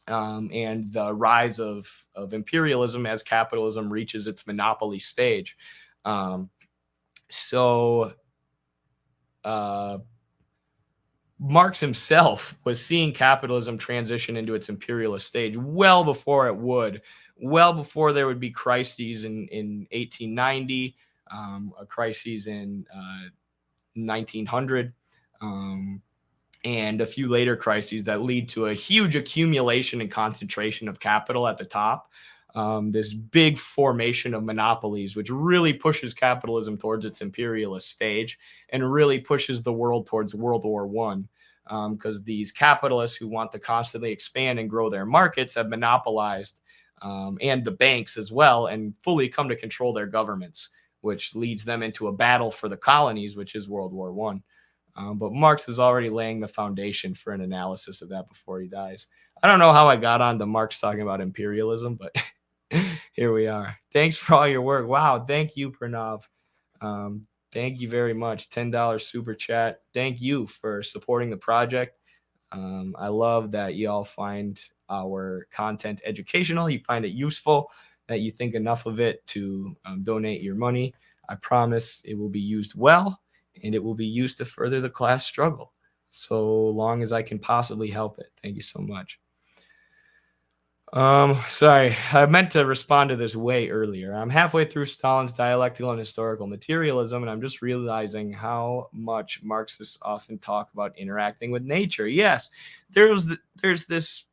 and the rise of imperialism as capitalism reaches its monopoly stage. Marx himself was seeing capitalism transition into its imperialist stage well before it would, well before there would be crises in 1890, a crisis in 1900, and a few later crises that lead to a huge accumulation and concentration of capital at the top. This big formation of monopolies, which really pushes capitalism towards its imperialist stage and really pushes the world towards World War I, because these capitalists who want to constantly expand and grow their markets have monopolized, and the banks as well, and fully come to control their governments, which leads them into a battle for the colonies, which is World War I. But Marx is already laying the foundation for an analysis of that before he dies. I don't know how I got on to Marx talking about imperialism, but here we are. Thanks for all your work. Wow. Thank you, Pranav. Thank you very much. $10 super chat. Thank you for supporting the project. I love that y'all find our content educational. You find it useful, that you think enough of it to donate your money. I promise it will be used well, and it will be used to further the class struggle, so long as I can possibly help it. Thank you so much. Sorry, I meant to respond to this way earlier. I'm halfway through Stalin's Dialectical and Historical Materialism, and I'm just realizing how much Marxists often talk about interacting with nature. Yes, there's this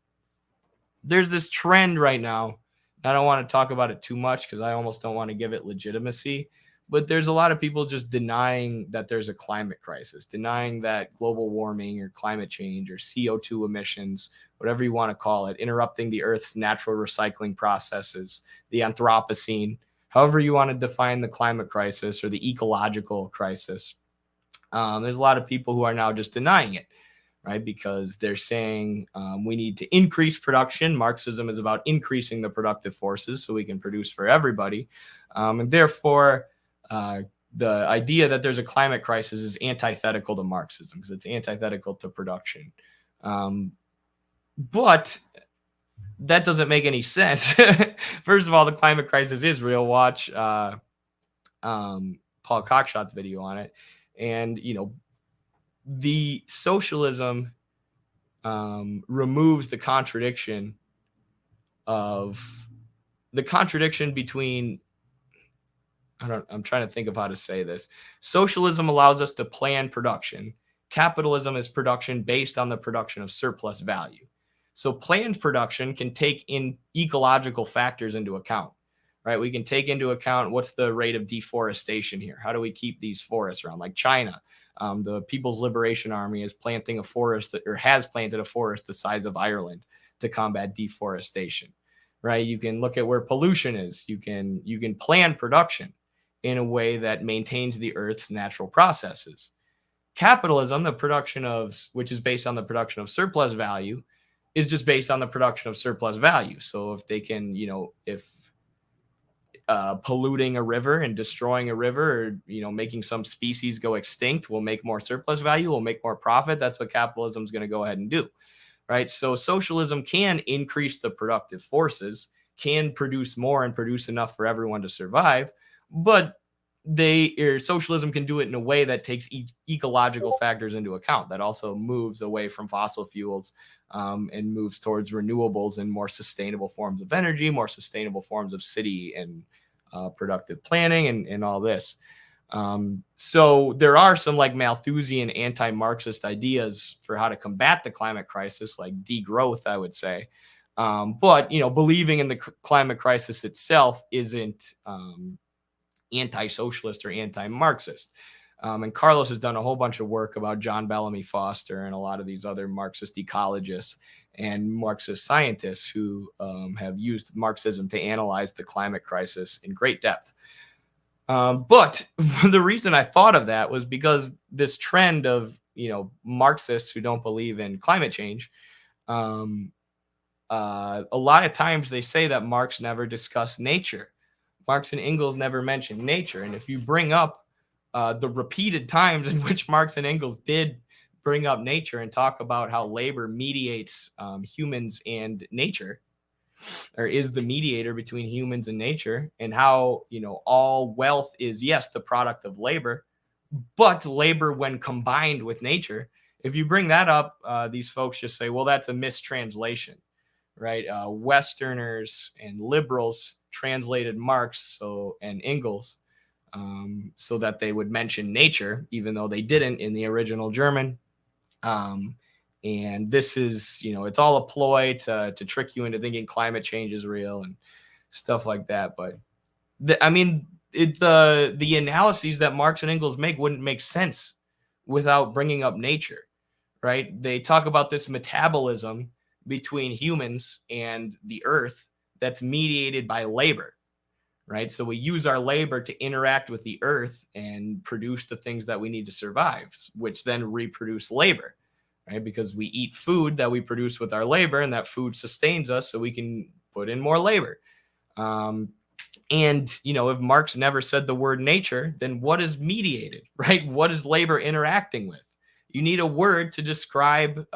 trend right now. I don't want to talk about it too much because I almost don't want to give it legitimacy. But there's a lot of people just denying that there's a climate crisis, denying that global warming or climate change or CO2 emissions, whatever you want to call it, interrupting the Earth's natural recycling processes, the Anthropocene, however you want to define the climate crisis or the ecological crisis. There's a lot of people who are now just denying it, right? Because they're saying we need to increase production. Marxism is about increasing the productive forces so we can produce for everybody. And therefore, the idea that there's a climate crisis is antithetical to Marxism because it's antithetical to production. But that doesn't make any sense. First of all, the climate crisis is real. Watch Paul Cockshot's video on it. And, you know, the socialism removes the contradiction between, I'm trying to think of how to say this. Socialism allows us to plan production. Capitalism is production based on the production of surplus value. So planned production can take in ecological factors into account, right? We can take into account what's the rate of deforestation here. How do we keep these forests around? Like China, the People's Liberation Army is planting a forest has planted a forest the size of Ireland to combat deforestation, right? You can look at where pollution is. You can plan production in a way that maintains the Earth's natural processes. Capitalism, which is based on the production of surplus value, is just based on the production of surplus value. So if they can, if polluting a river and destroying a river, or making some species go extinct will make more surplus value, will make more profit, that's what capitalism is going to go ahead and do, right? So socialism can increase the productive forces, can produce more and produce enough for everyone to survive, but socialism can do it in a way that takes ecological factors into account, that also moves away from fossil fuels, and moves towards renewables and more sustainable forms of energy, more sustainable forms of city and productive planning, and all this. So there are some like Malthusian anti-Marxist ideas for how to combat the climate crisis, like degrowth, I would say. But believing in the climate crisis itself isn't anti-socialist or anti-Marxist. And Carlos has done a whole bunch of work about John Bellamy Foster and a lot of these other Marxist ecologists and Marxist scientists who have used Marxism to analyze the climate crisis in great depth. But the reason I thought of that was because this trend of, Marxists who don't believe in climate change, a lot of times they say that Marx never discussed nature. Marx and Engels never mentioned nature. And if you bring up the repeated times in which Marx and Engels did bring up nature and talk about how labor mediates humans and nature, or is the mediator between humans and nature, and how, all wealth is, yes, the product of labor, but labor when combined with nature. If you bring that up, these folks just say, well, that's a mistranslation, right? Westerners and liberals translated Marx and Engels so that they would mention nature, even though they didn't in the original German. And this is, it's all a ploy to trick you into thinking climate change is real and stuff like that. But the analyses that Marx and Engels make wouldn't make sense without bringing up nature, right? They talk about this metabolism between humans and the earth that's mediated by labor, right? So we use our labor to interact with the earth and produce the things that we need to survive, which then reproduce labor, right? Because we eat food that we produce with our labor, and that food sustains us so we can put in more labor. And, if Marx never said the word nature, then what is mediated, right? What is labor interacting with? You need a word to describe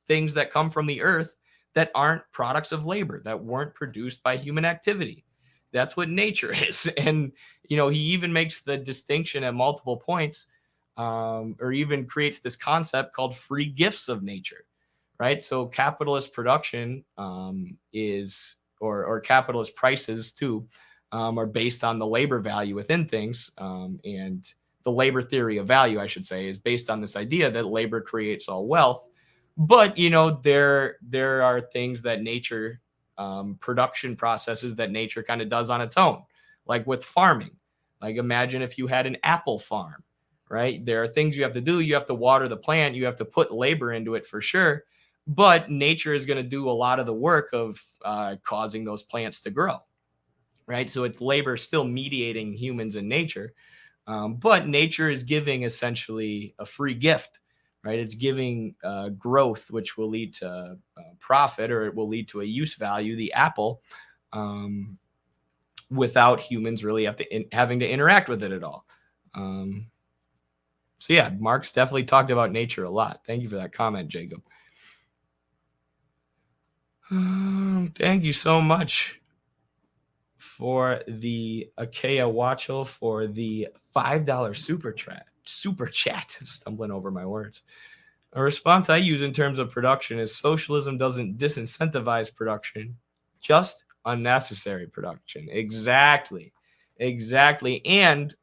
things that come from the earth that aren't products of labor, that weren't produced by human activity. That's what nature is. And, he even makes the distinction at multiple points, or even creates this concept called free gifts of nature, right? So capitalist production or capitalist prices too, are based on the labor value within things. And the labor theory of value, I should say, is based on this idea that labor creates all wealth. But, there are things that nature, production processes that nature kind of does on its own, like with farming. Like imagine if you had an apple farm, right? There are things you have to do. You have to water the plant. You have to put labor into it for sure. But nature is going to do a lot of the work of causing those plants to grow, right? So it's labor still mediating humans and nature. But nature is giving essentially a free gift, right? It's giving growth, which will lead to profit, or it will lead to a use value, the apple, without humans really having to interact with it at all. So yeah, Marx definitely talked about nature a lot. Thank you for that comment, Jacob. Thank you so much for the Akea Watchel for the $5 super chat. Stumbling over my words. A response I use in terms of production is socialism doesn't disincentivize production, just unnecessary production. Exactly. And,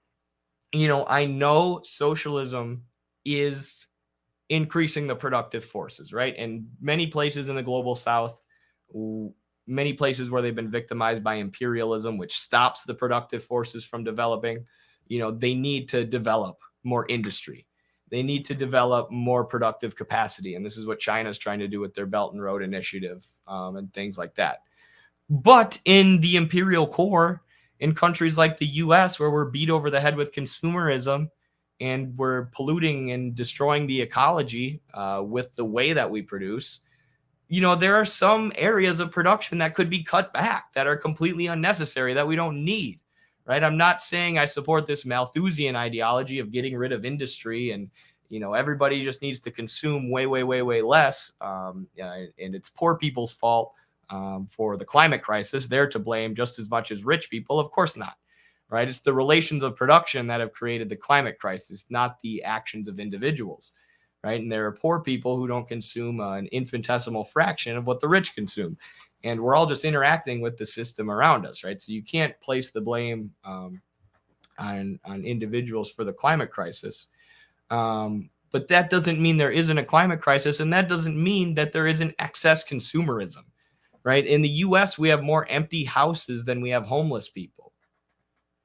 I know socialism is increasing the productive forces, right? And many places in the global South, many places where they've been victimized by imperialism, which stops the productive forces from developing, they need to develop more industry. They need to develop more productive capacity. And this is what China's trying to do with their Belt and Road Initiative, and things like that. But in the imperial core, in countries like the US, where we're beat over the head with consumerism and we're polluting and destroying the ecology with the way that we produce, there are some areas of production that could be cut back that are completely unnecessary that we don't need, right? I'm not saying I support this Malthusian ideology of getting rid of industry and, everybody just needs to consume way, way, way, way less. And it's poor people's fault for the climate crisis. They're to blame just as much as rich people. Of course not, right? It's the relations of production that have created the climate crisis, not the actions of individuals. Right. And there are poor people who don't consume an infinitesimal fraction of what the rich consume. And we're all just interacting with the system around us. Right. So you can't place the blame on individuals for the climate crisis. But that doesn't mean there isn't a climate crisis. And that doesn't mean that there isn't excess consumerism. Right. In the U.S., we have more empty houses than we have homeless people.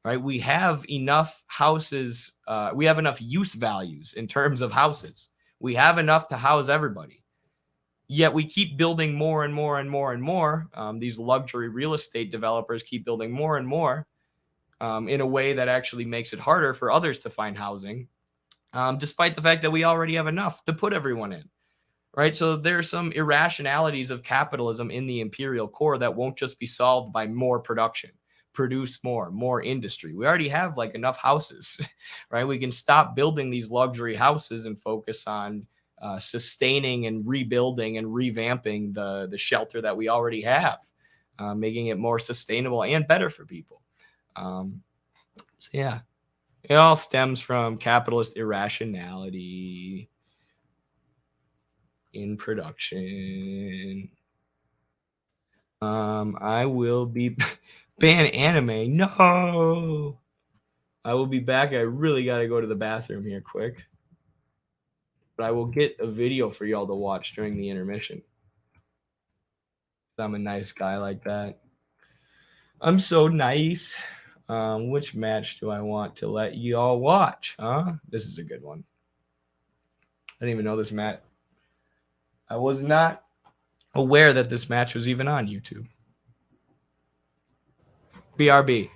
Right. We have enough houses. We have enough use values in terms of houses. We have enough to house everybody. Yet we keep building more and more and more and more. These luxury real estate developers keep building more and more in a way that actually makes it harder for others to find housing, despite the fact that we already have enough to put everyone in. Right. So there's some irrationalities of capitalism in the imperial core that won't just be solved by more production. Produce more industry. We already have enough houses, right? We can stop building these luxury houses and focus on sustaining and rebuilding and revamping the shelter that we already have, making it more sustainable and better for people. So yeah, it all stems from capitalist irrationality in production. I will be ban anime. No, I will be back. I really got to go to the bathroom here quick, but I will get a video for y'all to watch during the intermission. I'm a nice guy like that. I'm so nice. Which match do I want to let y'all watch? This is a good one. I didn't even know this match. I was not aware that this match was even on YouTube. BRB.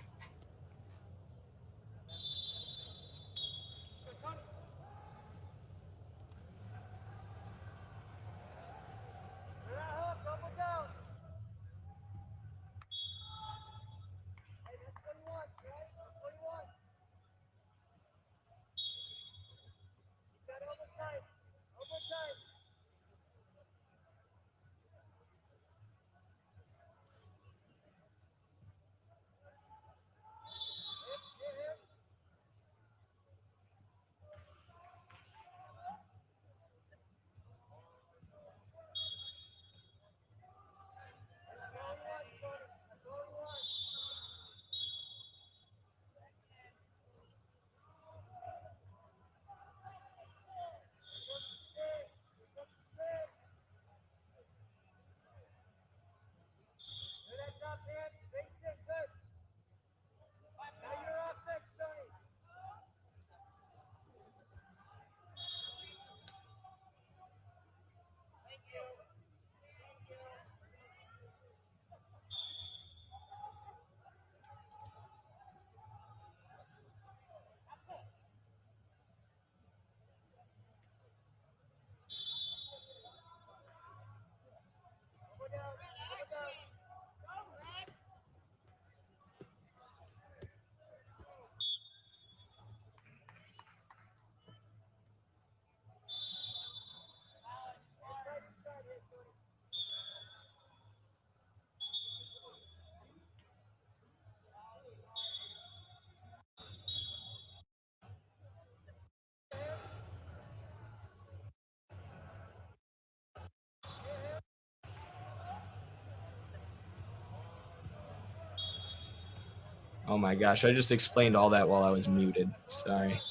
Oh my gosh, I just explained all that while I was muted. Sorry.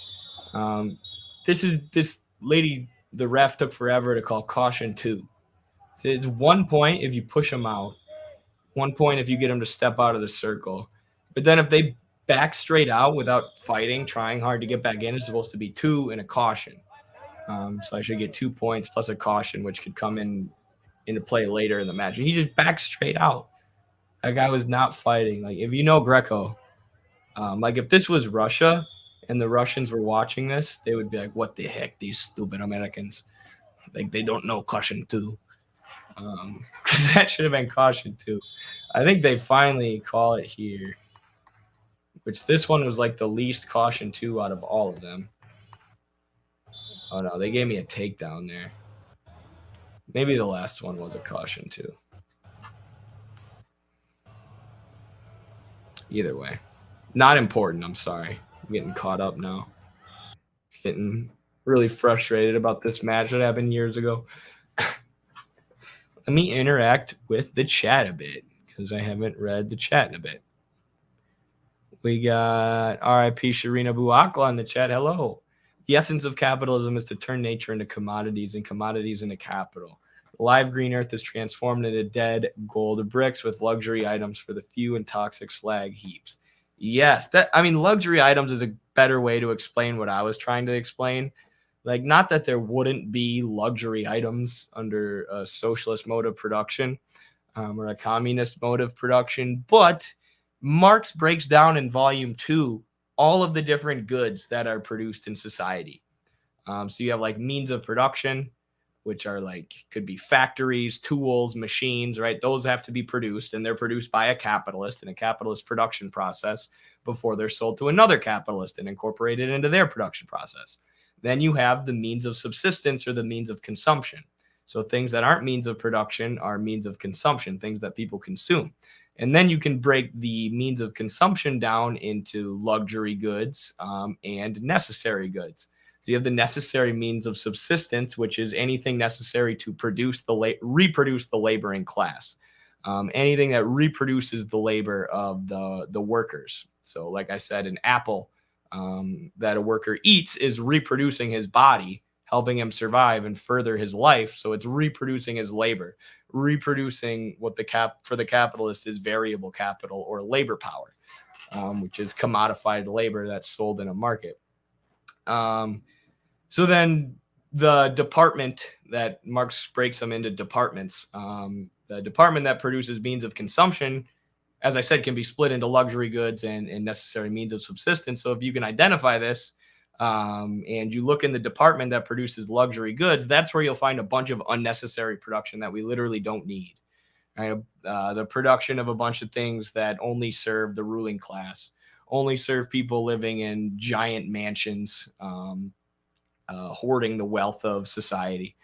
This lady, the ref took forever to call caution 2. So it's 1 point if you push them out, 1 point if you get them to step out of the circle. But then if they back straight out without fighting, trying hard to get back in, it's supposed to be 2 and a caution. So I should get 2 points plus a caution, which could come into play later in the match. And he just backed straight out. That guy was not fighting. If you know Greco, if this was Russia and the Russians were watching this, they would be like, what the heck, these stupid Americans. They don't know caution 2. Because that should have been caution 2. I think they finally call it here, which this one was like the least caution 2 out of all of them. Oh no, they gave me a takedown there. Maybe the last one was a caution 2. Either way, not important. I'm sorry. I'm getting caught up now. Getting really frustrated about this match that happened years ago. Let me interact with the chat a bit because I haven't read the chat in a bit. We got RIP Sharina Buakla in the chat. Hello. The essence of capitalism is to turn nature into commodities and commodities into capital. The live green earth is transformed into dead gold bricks with luxury items for the few and toxic slag heaps. Yes, luxury items is a better way to explain what I was trying to explain. Like, not that there wouldn't be luxury items under a socialist mode of production or a communist mode of production, but Marx breaks down in volume 2 all of the different goods that are produced in society. So you have like means of production, which are like, could be factories, tools, machines, right? Those have to be produced, and they're produced by a capitalist in a capitalist production process before they're sold to another capitalist and incorporated into their production process. Then you have the means of subsistence or the means of consumption. So things that aren't means of production are means of consumption, things that people consume. And then you can break the means of consumption down into luxury goods and necessary goods. So you have the necessary means of subsistence, which is anything necessary to reproduce the laboring class. Anything that reproduces the labor of the workers. So like I said, an apple that a worker eats is reproducing his body, helping him survive and further his life. So it's reproducing his labor, reproducing what for the capitalist is variable capital or labor power, which is commodified labor that's sold in a market. So then the department that Marx breaks them into departments, the department that produces means of consumption, as I said, can be split into luxury goods and necessary means of subsistence. So if you can identify this and you look in the department that produces luxury goods, that's where you'll find a bunch of unnecessary production that we literally don't need. Right? The production of a bunch of things that only serve the ruling class, only serve people living in giant mansions, hoarding the wealth of society.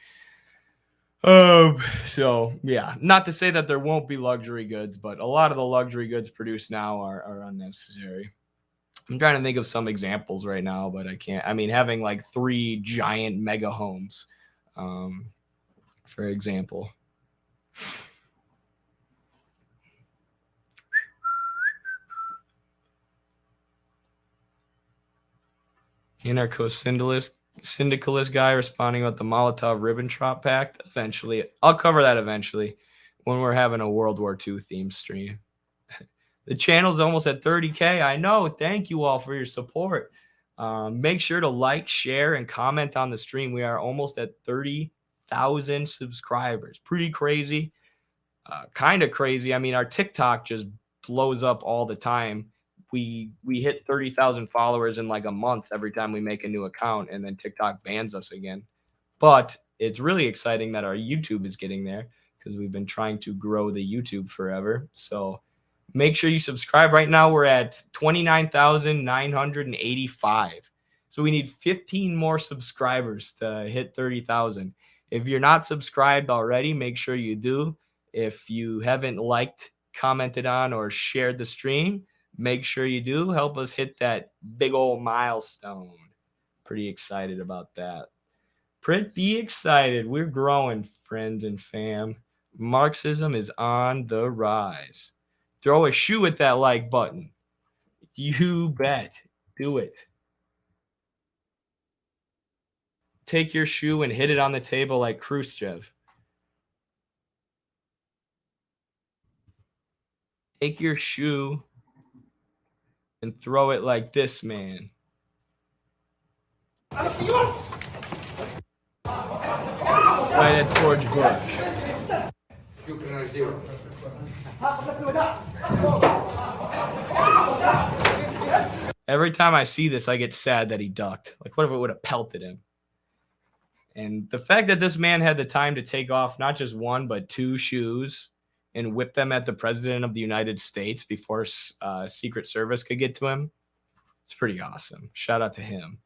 So yeah, not to say that there won't be luxury goods, but a lot of the luxury goods produced now are unnecessary. I'm trying to think of some examples right now, but I can't. I mean, having like 3 giant mega homes, for example. Anarcho-syndicalist guy responding about the Molotov-Ribbentrop Pact. Eventually, I'll cover that eventually when we're having a World War II theme stream. The channel's almost at 30K. I know. Thank you all for your support. Make sure to like, share, and comment on the stream. We are almost at 30,000 subscribers. Pretty crazy. Kind of crazy. I mean, our TikTok just blows up all the time. We hit 30,000 followers in like a month every time we make a new account, and then TikTok bans us again. But it's really exciting that our YouTube is getting there because we've been trying to grow the YouTube forever. So make sure you subscribe. Right now we're at 29,985. So we need 15 more subscribers to hit 30,000. If you're not subscribed already, make sure you do. If you haven't liked, commented on, or shared the stream, make sure you do. Help us hit that big old milestone. Pretty excited about that. Pretty excited. We're growing, friends and fam. Marxism is on the rise. Throw a shoe at that like button. You bet. Do it. Take your shoe and hit it on the table like Khrushchev. Take your shoe and throw it like this man. Right at George Bush. Every time I see this, I get sad that he ducked. Like, what if it would have pelted him? And the fact that this man had the time to take off not just one, but two shoes and whip them at the president of the United States before Secret Service could get to him, it's pretty awesome. Shout out to him.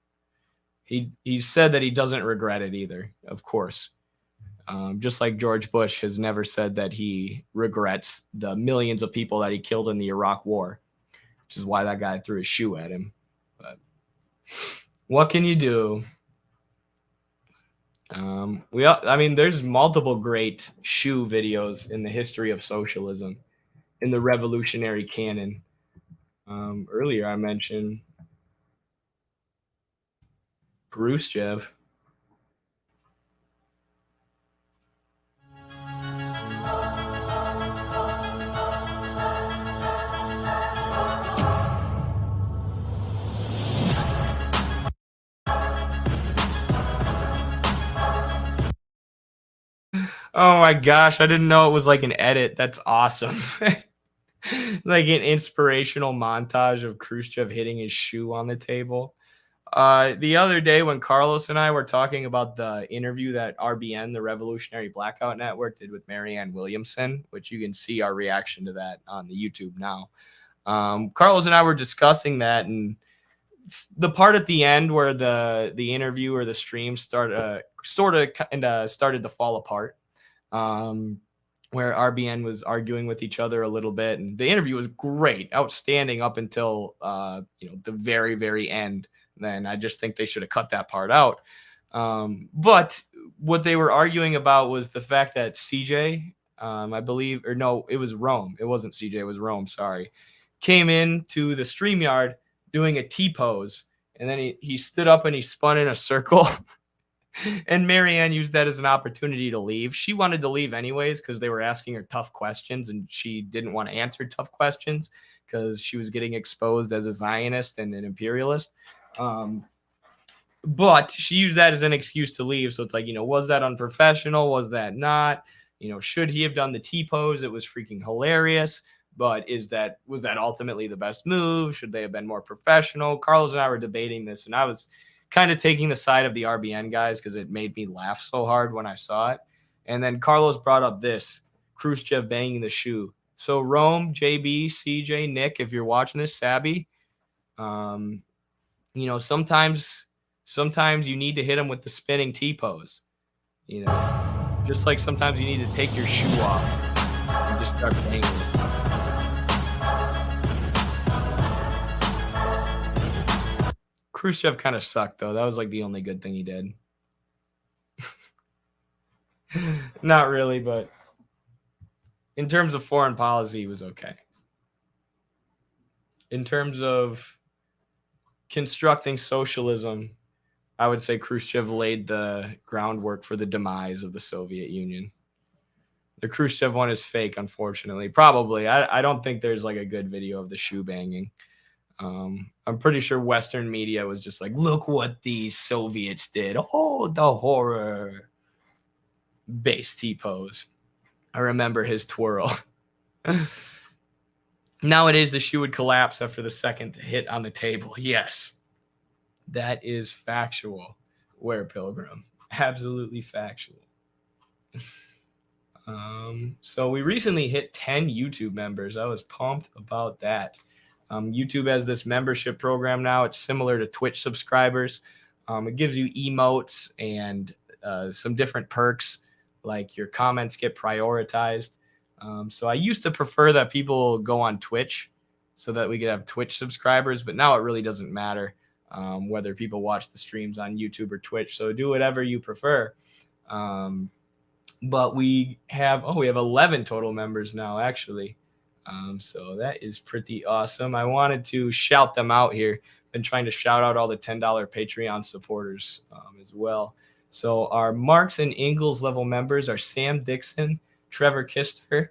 He said that he doesn't regret it either, of course. Just like George Bush has never said that he regrets the millions of people that he killed in the Iraq War, which is why that guy threw his shoe at him. But what can you do? I mean, there's multiple great shoe videos in the history of socialism, in the revolutionary canon. Earlier I mentioned Khrushchev. Oh my gosh, I didn't know it was like an edit. That's awesome. Like an inspirational montage of Khrushchev hitting his shoe on the table. The other day when Carlos and I were talking about the interview that RBN, the Revolutionary Blackout Network, did with Marianne Williamson, which you can see our reaction to that on the YouTube now. Carlos and I were discussing that, and the part at the end where the interview or the stream started to fall apart, where RBN was arguing with each other a little bit, and the interview was great, outstanding up until the very, very end. Then I just think they should have cut that part out. But what they were arguing about was the fact that CJ, I believe, or no, it was Rome. It wasn't CJ, it was Rome. Sorry, came into the StreamYard doing a T-pose, and then he stood up and he spun in a circle. And Marianne used that as an opportunity to leave. She wanted to leave anyways because they were asking her tough questions, and she didn't want to answer tough questions because she was getting exposed as a Zionist and an imperialist. But she used that as an excuse to leave. So it's like, was that unprofessional? Was that not? Should he have done the T-pose? It was freaking hilarious. But was that ultimately the best move? Should they have been more professional? Carlos and I were debating this, and I was kind of taking the side of the RBN guys because it made me laugh so hard when I saw it. And then Carlos brought up this, Khrushchev banging the shoe. So Rome, JB, CJ, Nick, if you're watching this, Sabby, sometimes you need to hit him with the spinning T-pose. Just like sometimes you need to take your shoe off and just start banging it. Khrushchev kind of sucked, though. That was like the only good thing he did. Not really, but in terms of foreign policy, he was okay. In terms of constructing socialism, I would say Khrushchev laid the groundwork for the demise of the Soviet Union. The Khrushchev one is fake, unfortunately. Probably. I don't think there's like a good video of the shoe banging. I'm pretty sure Western media was just like, look what these Soviets did. Oh, the horror. Base T-pose. I remember his twirl. Nowadays, the shoe would collapse after the second hit on the table. Yes. That is factual. Where Pilgrim. Absolutely factual. So we recently hit 10 YouTube members. I was pumped about that. YouTube has this membership program now. It's similar to Twitch subscribers. It gives you emotes and some different perks, like your comments get prioritized. So I used to prefer that people go on Twitch so that we could have Twitch subscribers, but now it really doesn't matter whether people watch the streams on YouTube or Twitch. So do whatever you prefer. But we have 11 total members now, actually. So that is pretty awesome. I wanted to shout them out here. Been trying to shout out all the $10 Patreon supporters as well. So our Marx and Engels level members are Sam Dixon, Trevor Kister,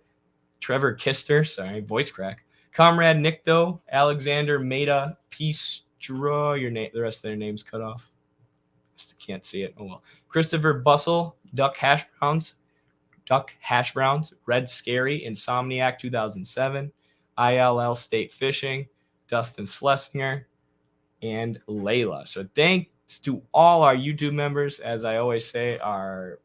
sorry, voice crack, Comrade Nickdo, Alexander Meta, Pistra, the rest of their names cut off. Just can't see it. Oh well. Christopher Bustle, Duck Hash Browns, Red Scary, Insomniac 2007, ILL State Fishing, Dustin Schlesinger, and Layla. So thanks to all our YouTube members. As I always say, our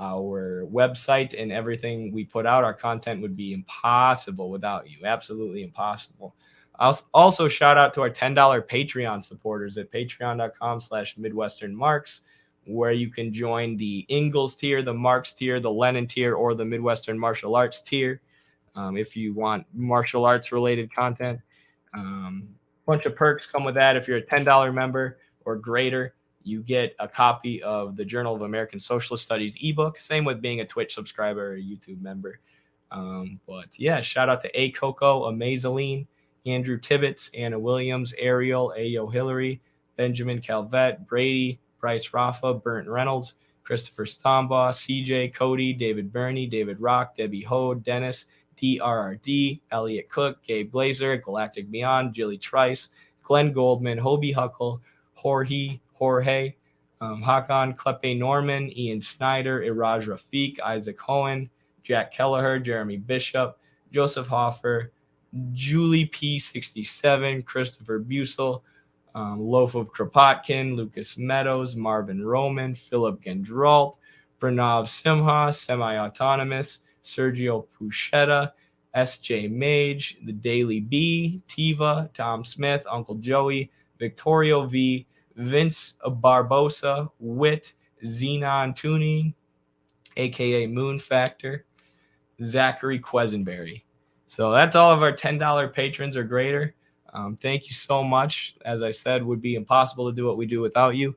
website and everything we put out, our content would be impossible without you. Absolutely impossible. I'll also shout out to our $10 Patreon supporters at patreon.com/MidwesternMarx, where you can join the Ingalls tier, the Marx tier, the Lenin tier, or the Midwestern Martial Arts tier. If you want martial arts related content, bunch of perks come with that. If you're a $10 member or greater, you get a copy of the Journal of American Socialist Studies ebook. Same with being a Twitch subscriber or a YouTube member. But yeah, shout out to A. Coco, Amazaline, Andrew Tibbetts, Anna Williams, Ariel, Ayo Hillary, Benjamin Calvet, Brady, Bryce Rafa, Burnt Reynolds, Christopher Stombaugh, CJ, Cody, David Burney, David Rock, Debbie Ho, Dennis, DRRD, Elliot Cook, Gabe Glazer, Galactic Beyond, Jilly Trice, Glenn Goldman, Hobie Huckle, Jorge, Hakan, Klepe Norman, Ian Snyder, Iraj Rafiq, Isaac Hohen, Jack Kelleher, Jeremy Bishop, Joseph Hoffer, Julie P67, Christopher Busel, Loaf of Kropotkin, Lucas Meadows, Marvin Roman, Philip Gendralt, Pranav Simha, Semi-Autonomous, Sergio Puchetta, S.J. Mage, The Daily Bee, Tiva, Tom Smith, Uncle Joey, Victorio V, Vince Barbosa, Wit, Xenon Tuning, a.k.a. Moon Factor, Zachary Quesenberry. So that's all of our $10 patrons or greater. Thank you so much. As I said, would be impossible to do what we do without you.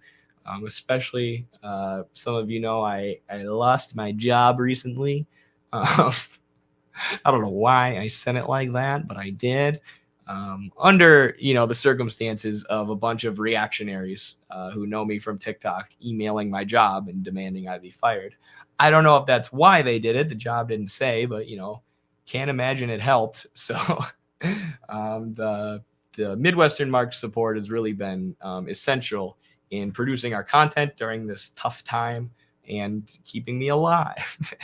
Especially some of you know I lost my job recently. I don't know why I said it like that, but I did. Under the circumstances of a bunch of reactionaries who know me from TikTok emailing my job and demanding I be fired. I don't know if that's why they did it. The job didn't say, but can't imagine it helped. So the Midwestern Marx support has really been essential in producing our content during this tough time and keeping me alive.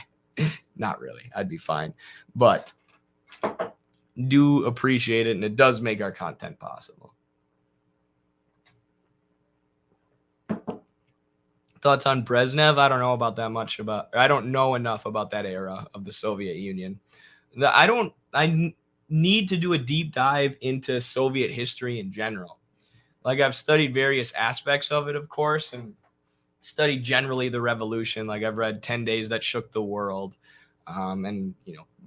Not really. I'd be fine. But do appreciate it, and it does make our content possible. Thoughts on Brezhnev? I don't know about that much I don't know enough about that era of the Soviet Union. I need to do a deep dive into Soviet history in general. Like, I've studied various aspects of it, of course, and studied generally the revolution. Like, I've read 10 Days That Shook the World, and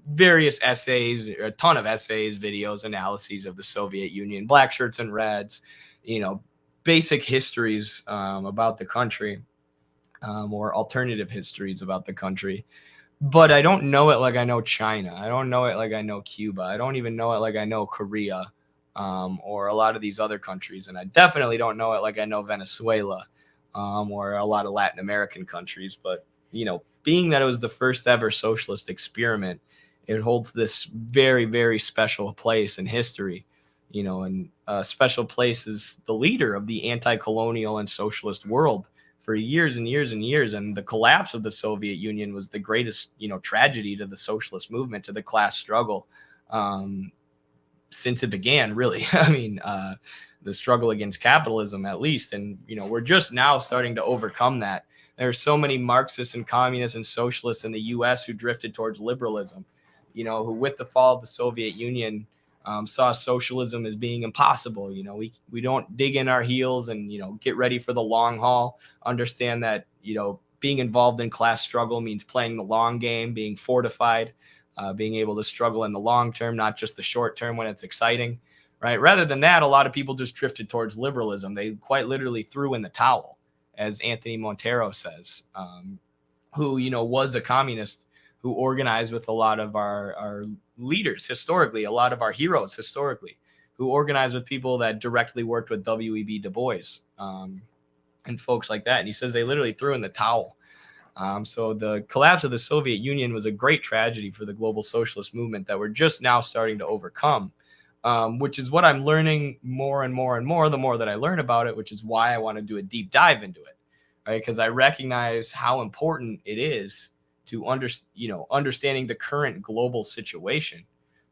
various essays, a ton of essays, videos, analyses of the Soviet Union, black shirts and reds, basic histories about the country, or alternative histories about the country. But I don't know it like I know China. I don't know it like I know Cuba. I don't even know it like I know Korea, or a lot of these other countries. And I definitely don't know it like I know Venezuela, or a lot of Latin American countries. But, being that it was the first ever socialist experiment, it holds this very, very special place in history, and a special place as the leader of the anti-colonial and socialist world for years and years and years. And the collapse of the Soviet Union was the greatest, tragedy to the socialist movement, to the class struggle, since it began, really. I mean, the struggle against capitalism, at least. And, we're just now starting to overcome that. There are so many Marxists and communists and socialists in the U.S. who drifted towards liberalism, who with the fall of the Soviet Union saw socialism as being impossible. We don't dig in our heels and, get ready for the long haul, understand that, being involved in class struggle means playing the long game, being fortified, being able to struggle in the long term, not just the short term when it's exciting, right? Rather than that, a lot of people just drifted towards liberalism. They quite literally threw in the towel, as Anthony Montero says, who, was a communist, who organized with a lot of our leaders historically, a lot of our heroes historically, who organized with people that directly worked with W.E.B. Du Bois, and folks like that. And he says they literally threw in the towel. So the collapse of the Soviet Union was a great tragedy for the global socialist movement that we're just now starting to overcome, which is what I'm learning more and more and more the more that I learn about it, which is why I want to do a deep dive into it, right? Because I recognize how important it is to understanding the current global situation,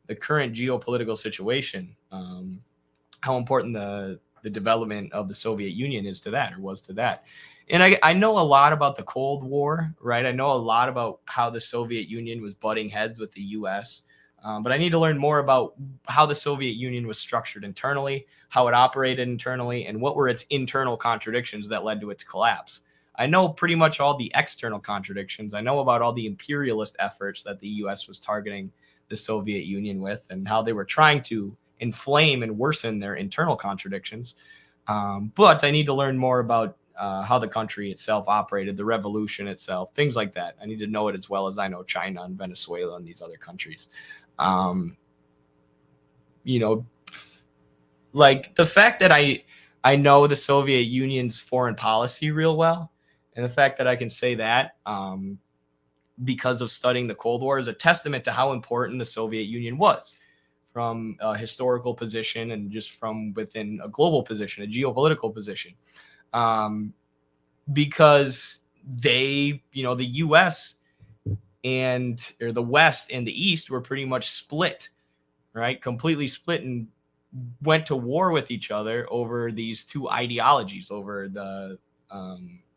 the current geopolitical situation, how important the development of the Soviet Union is to that, or was to that. And I know a lot about the Cold War, right? I know a lot about how the Soviet Union was butting heads with the U.S., but I need to learn more about how the Soviet Union was structured internally, how it operated internally, and what were its internal contradictions that led to its collapse. I know pretty much all the external contradictions. I know about all the imperialist efforts that the U.S. was targeting the Soviet Union with, and how they were trying to inflame and worsen their internal contradictions. But I need to learn more about how the country itself operated, the revolution itself, things like that. I need to know it as well as I know China and Venezuela and these other countries. You know, like the fact that I know the Soviet Union's foreign policy real well, and the fact that I can say that because of studying the Cold War is a testament to how important the Soviet Union was from a historical position and just from within a global position, a geopolitical position. Because they, the U.S. or the West and the East were pretty much split, right? Completely split, and went to war with each other over these two ideologies, over the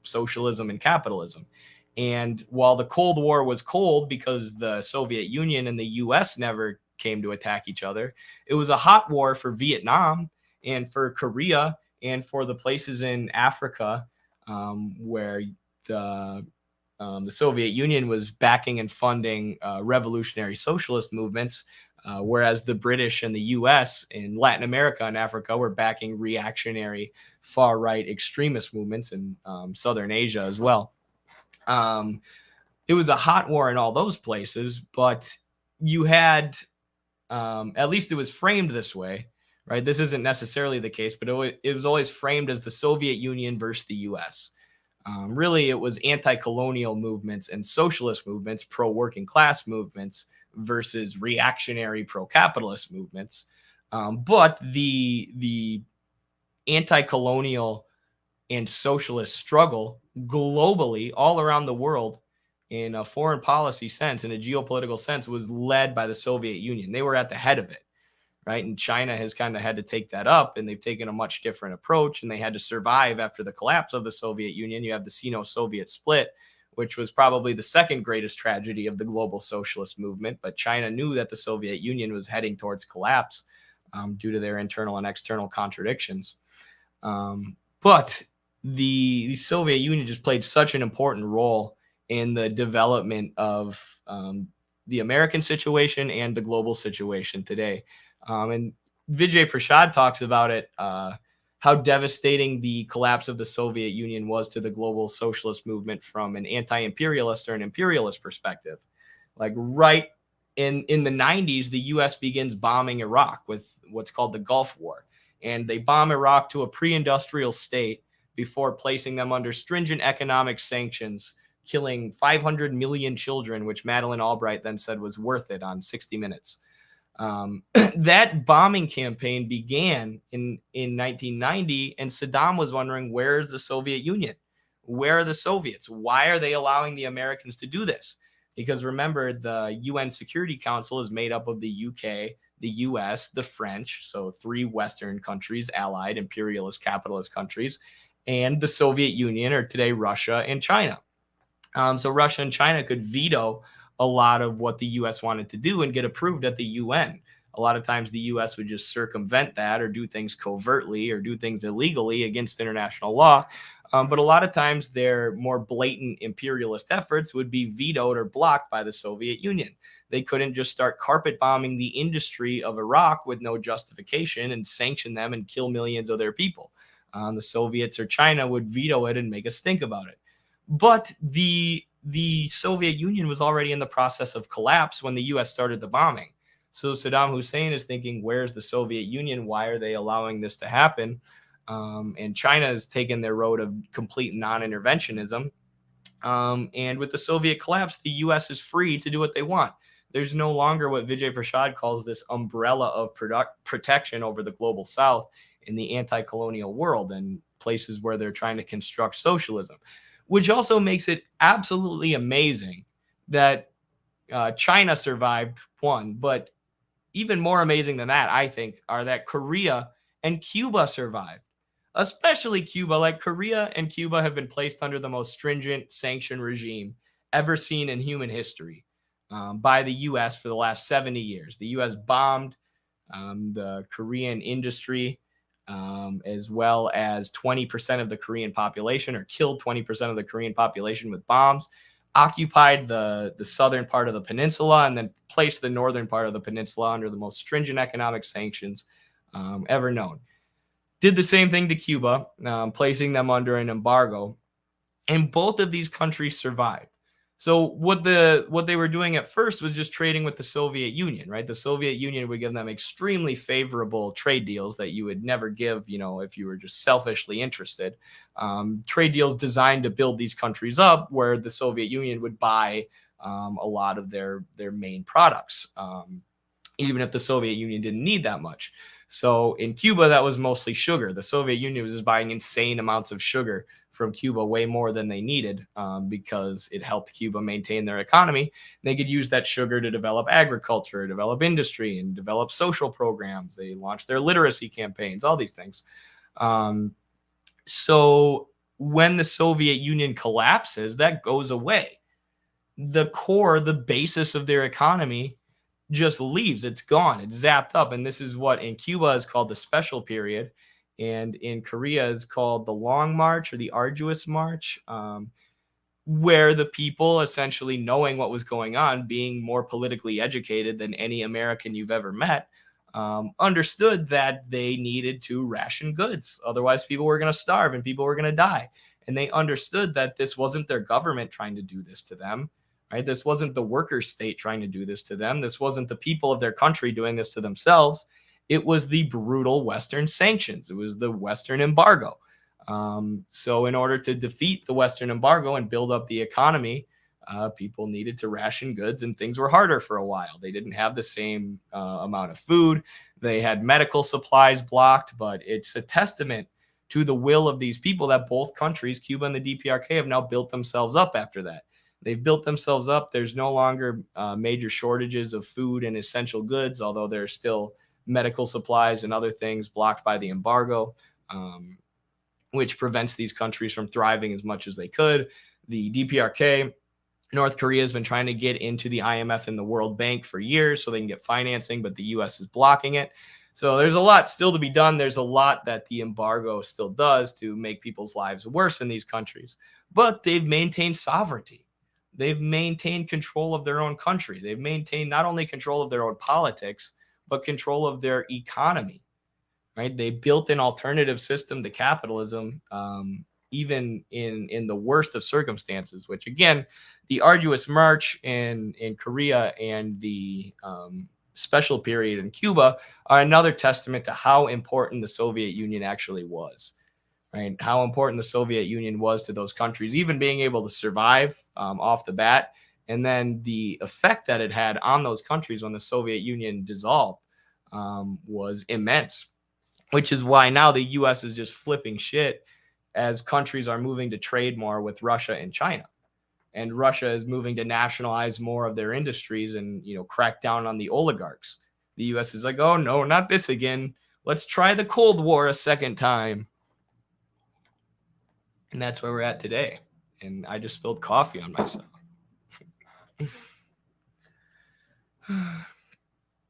socialism and capitalism. And while the Cold War was cold because the Soviet Union and the U.S. never came to attack each other, it was a hot war for Vietnam and for Korea and for the places in Africa where the Soviet Union was backing and funding revolutionary socialist movements, whereas the British and the U.S. in Latin America and Africa were backing reactionary far-right extremist movements in Southern Asia as well. It was a hot war in all those places, but you had, at least it was framed this way, right? This isn't necessarily the case, but it was always framed as the Soviet Union versus the U.S. Really, it was anti-colonial movements and socialist movements, pro-working class movements versus reactionary pro-capitalist movements. But the anti-colonial and socialist struggle globally, all around the world, in a foreign policy sense, in a geopolitical sense, was led by the Soviet Union. They were at the head of it, right? And China has kind of had to take that up, and they've taken a much different approach, and they had to survive after the collapse of the Soviet Union. You have the Sino-Soviet split, which was probably the second greatest tragedy of the global socialist movement. But China knew that the Soviet Union was heading towards collapse due to their internal and external contradictions. But the Soviet Union just played such an important role in the development of the American situation and the global situation today. And Vijay Prashad talks about it, how devastating the collapse of the Soviet Union was to the global socialist movement from an anti-imperialist or an imperialist perspective. Like right in the 90s, the U.S. begins bombing Iraq with what's called the Gulf War. And they bomb Iraq to a pre-industrial state before placing them under stringent economic sanctions, killing 500 million children, which Madeleine Albright then said was worth it on 60 Minutes. That bombing campaign began in 1990, and Saddam was wondering, where is the Soviet Union? Where are the Soviets? Why are they allowing the Americans to do this? Because remember, the UN Security Council is made up of the UK, the US, the French, so three Western countries, allied imperialist capitalist countries, and the Soviet Union, or today Russia and China. So Russia and China could veto a lot of what the U.S. wanted to do and get approved at the UN. A lot of times the U.S. would just circumvent that or do things covertly or do things illegally against international law. But a lot of times their more blatant imperialist efforts would be vetoed or blocked by the Soviet Union. They couldn't just start carpet bombing the industry of Iraq with no justification and sanction them and kill millions of their people. The Soviets or China would veto it and make a stink about it. But the Soviet Union was already in the process of collapse when the U.S. started the bombing. So Saddam Hussein is thinking, where's the Soviet Union? Why are they allowing this to happen? And China has taken their road of complete non-interventionism. And with the Soviet collapse, the U.S. is free to do what they want. There's no longer what Vijay Prashad calls this umbrella of protection over the global South in the anti-colonial world and places where they're trying to construct socialism, which also makes it absolutely amazing that China survived, one, but even more amazing than that, I think, are that Korea and Cuba survived. Especially Cuba, like Korea and Cuba have been placed under the most stringent sanction regime ever seen in human history by the U.S. for the last 70 years. The U.S. bombed the Korean industry, as well as 20% of the Korean population, or killed 20% of the Korean population with bombs, occupied the southern part of the peninsula, and then placed the northern part of the peninsula under the most stringent economic sanctions ever known. Did the same thing to Cuba, placing them under an embargo, and both of these countries survived. So what they were doing at first was just trading with the Soviet Union, right? The Soviet Union would give them extremely favorable trade deals that you would never give, if you were just selfishly interested. Trade deals designed to build these countries up, where the Soviet Union would buy a lot of their main products, even if the Soviet Union didn't need that much. So in Cuba, that was mostly sugar. The Soviet Union was just buying insane amounts of sugar from Cuba, way more than they needed, because it helped Cuba maintain their economy. They could use that sugar to develop agriculture, develop industry, and develop social programs. They launched their literacy campaigns, all these things. So when the Soviet Union collapses, that goes away. The core, the basis of their economy just leaves. It's gone. It's zapped up. And this is what in Cuba is called the special period, and in Korea is called the long march, or the arduous march, where the people, essentially knowing what was going on, being more politically educated than any American you've ever met, understood that they needed to ration goods. Otherwise, people were going to starve and people were going to die. And they understood that this wasn't their government trying to do this to them. Right? This wasn't the worker state trying to do this to them. This wasn't the people of their country doing this to themselves. It was the brutal Western sanctions. It was the Western embargo. So in order to defeat the Western embargo and build up the economy, people needed to ration goods, and things were harder for a while. They didn't have the same amount of food. They had medical supplies blocked, but it's a testament to the will of these people that both countries, Cuba and the DPRK, have now built themselves up after that. They've built themselves up. There's no longer major shortages of food and essential goods, although there's still medical supplies and other things blocked by the embargo, which prevents these countries from thriving as much as they could. The DPRK, North Korea, has been trying to get into the IMF and the World Bank for years so they can get financing, but the U.S. is blocking it. So there's a lot still to be done. There's a lot that the embargo still does to make people's lives worse in these countries, but they've maintained sovereignty. They've maintained control of their own country. They've maintained not only control of their own politics, but control of their economy, right? They built an alternative system to capitalism, even in the worst of circumstances, which, again, the arduous march in Korea and the special period in Cuba are another testament to how important the Soviet Union actually was. Right? How important the Soviet Union was to those countries, even being able to survive off the bat, and then the effect that it had on those countries when the Soviet Union dissolved was immense, which is why now the U.S. is just flipping shit as countries are moving to trade more with Russia and China. And Russia is moving to nationalize more of their industries and, crack down on the oligarchs. The U.S. is like, oh, no, not this again. Let's try the Cold War a second time. And that's where we're at today. And I just spilled coffee on myself.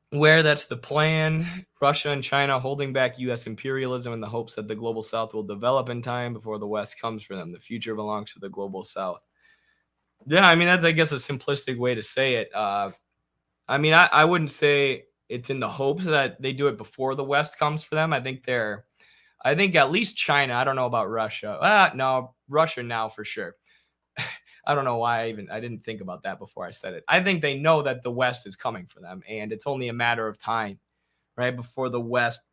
Where that's the plan. Russia and China holding back U.S. imperialism in the hopes that the global South will develop in time before the West comes for them. The future belongs to the global South. Yeah, I mean, that's, I guess, a simplistic way to say it. I wouldn't say it's in the hopes that they do it before the West comes for them. I think at least China. I don't know about Russia. No, Russia now for sure. I don't know why I didn't think about that before I said it. I think they know that the West is coming for them, and it's only a matter of time, right, before the West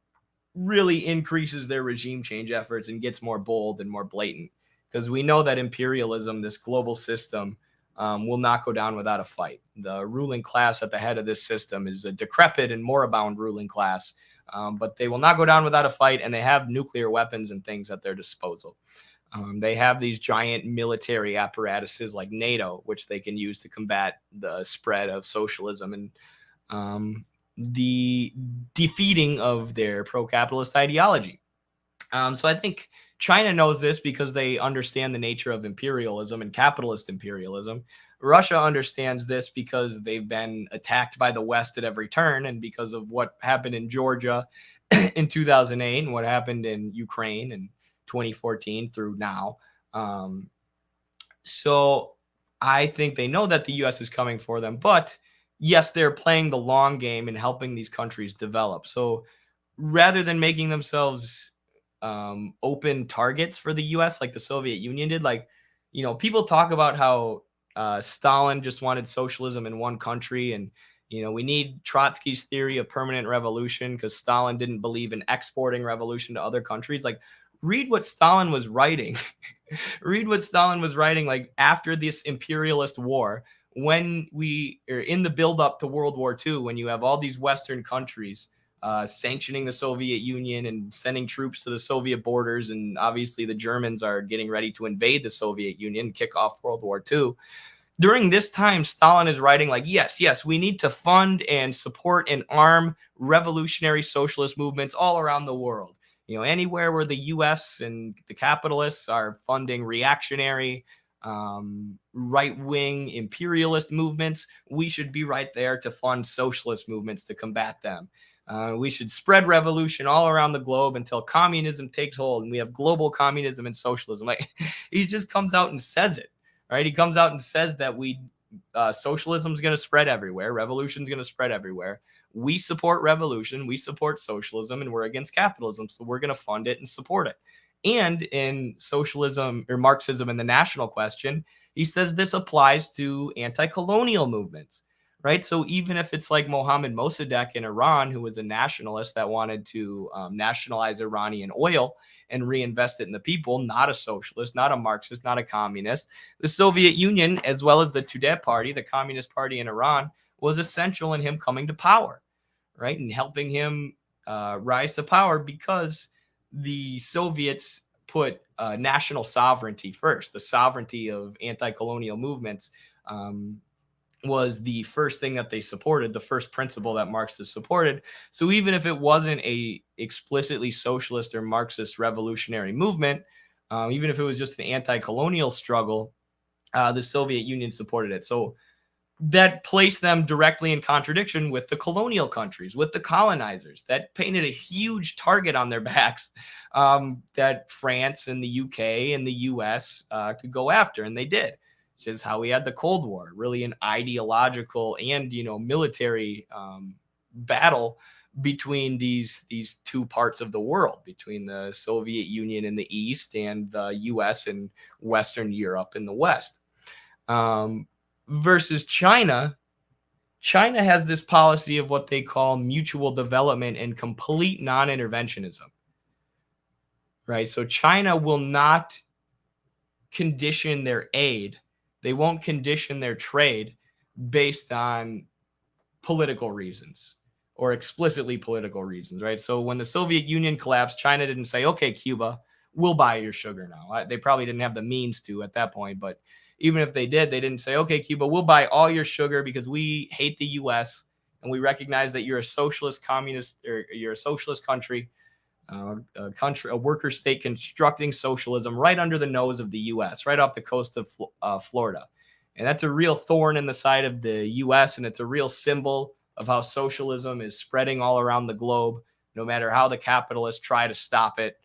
really increases their regime change efforts and gets more bold and more blatant. Because we know that imperialism, this global system, will not go down without a fight. The ruling class at the head of this system is a decrepit and moribund ruling class. But they will not go down without a fight, and they have nuclear weapons and things at their disposal. They have these giant military apparatuses like NATO, which they can use to combat the spread of socialism. And the defeating of their pro-capitalist ideology. So I think China knows this because they understand the nature of imperialism and capitalist imperialism. Russia understands this because they've been attacked by the West at every turn, and because of what happened in Georgia in 2008 and what happened in Ukraine in 2014 through now. So I think they know that the U.S. is coming for them, but yes, they're playing the long game and helping these countries develop. So rather than making themselves open targets for the U.S. like the Soviet Union did, like, people talk about how Stalin just wanted socialism in one country, and we need Trotsky's theory of permanent revolution because Stalin didn't believe in exporting revolution to other countries. Like, read what Stalin was writing. Read what Stalin was writing, like, after this imperialist war, when we are in the buildup to World War II, when you have all these Western countries sanctioning the Soviet Union and sending troops to the Soviet borders. And obviously the Germans are getting ready to invade the Soviet Union, kick off World War II. During this time, Stalin is writing like, yes, we need to fund and support and arm revolutionary socialist movements all around the world. Anywhere where the U.S. and the capitalists are funding reactionary, right-wing imperialist movements, we should be right there to fund socialist movements to combat them. We should spread revolution all around the globe until communism takes hold and we have global communism and socialism. Like, he just comes out and says it, right? He comes out and says that socialism is going to spread everywhere. Revolution is going to spread everywhere. We support revolution. We support socialism, and we're against capitalism. So we're going to fund it and support it. And in socialism or Marxism and the national question, he says this applies to anti-colonial movements. Right. So even if it's like Mohammad Mossadegh in Iran, who was a nationalist that wanted to nationalize Iranian oil and reinvest it in the people, not a socialist, not a Marxist, not a communist, the Soviet Union, as well as the Tudeh party, the Communist Party in Iran, was essential in him coming to power. Right. And helping him rise to power, because the Soviets put national sovereignty first. The sovereignty of anti-colonial movements was the first thing that they supported, the first principle that Marxists supported. So even if it wasn't a explicitly socialist or Marxist revolutionary movement, even if it was just an anti-colonial struggle, the Soviet Union supported it. So that placed them directly in contradiction with the colonial countries, with the colonizers. That painted a huge target on their backs that France and the UK and the US could go after, and they did. Which is how we had the Cold War, really an ideological and military battle between these two parts of the world, between the Soviet Union in the East and the US and Western Europe in the West. Versus China. China has this policy of what they call mutual development and complete non-interventionism. Right? So China will not condition their aid. They won't condition their trade based on political reasons or explicitly political reasons, right? So when the Soviet Union collapsed, China didn't say, okay, Cuba, we'll buy your sugar now. They probably didn't have the means to at that point, but even if they did, they didn't say, okay, Cuba, we'll buy all your sugar because we hate the U.S. and we recognize that you're a socialist communist, or you're a socialist country. A worker state constructing socialism right under the nose of the U.S., right off the coast of Florida. And that's a real thorn in the side of the U.S., and it's a real symbol of how socialism is spreading all around the globe, no matter how the capitalists try to stop it.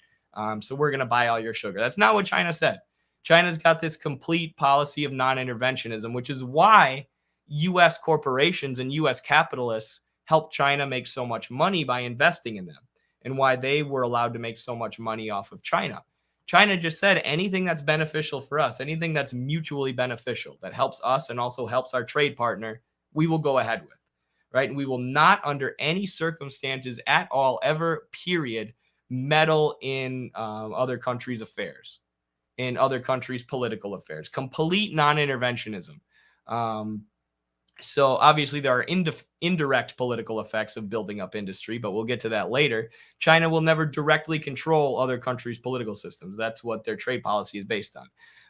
So we're going to buy all your sugar. That's not what China said. China's got this complete policy of non-interventionism, which is why U.S. corporations and U.S. capitalists helped China make so much money by investing in them, and why they were allowed to make so much money off of China. China just said anything that's beneficial for us, anything that's mutually beneficial, that helps us and also helps our trade partner, we will go ahead with, right? And we will not, under any circumstances at all, ever, period, meddle in other countries' affairs, in other countries' political affairs. Complete non-interventionism. So obviously there are indirect political effects of building up industry, but we'll get to that later. China will never directly control other countries' political systems. That's what their trade policy is based on.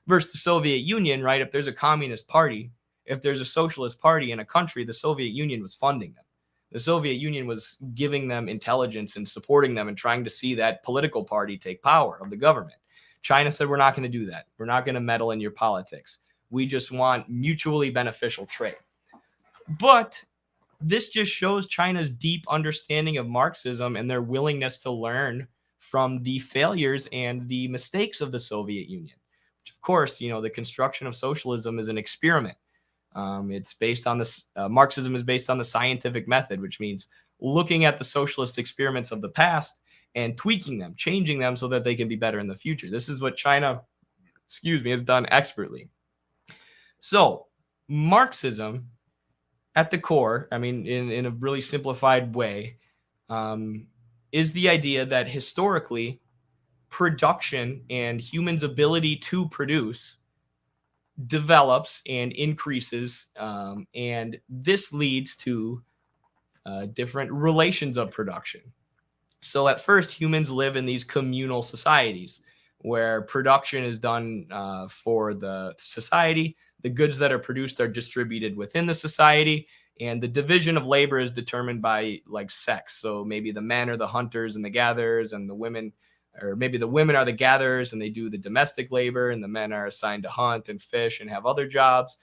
Versus the Soviet Union, right? If there's a communist party, if there's a socialist party in a country, the Soviet Union was funding them. The Soviet Union was giving them intelligence and supporting them and trying to see that political party take power of the government. China said, we're not going to do that. We're not going to meddle in your politics. We just want mutually beneficial trade. But this just shows China's deep understanding of Marxism and their willingness to learn from the failures and the mistakes of the Soviet Union. Which, of course, the construction of socialism is an experiment. It's based on this. Marxism is based on the scientific method, which means looking at the socialist experiments of the past and tweaking them, changing them so that they can be better in the future. This is what China, has done expertly. So Marxism, at the core, in a really simplified way, is the idea that historically production and humans' ability to produce develops and increases, and this leads to different relations of production. So at first, humans live in these communal societies where production is done for the society. The goods that are produced are distributed within the society, and the division of labor is determined by like sex. So maybe the men are the hunters and the gatherers, and the women, or maybe the women are the gatherers and they do the domestic labor, and the men are assigned to hunt and fish and have other jobs.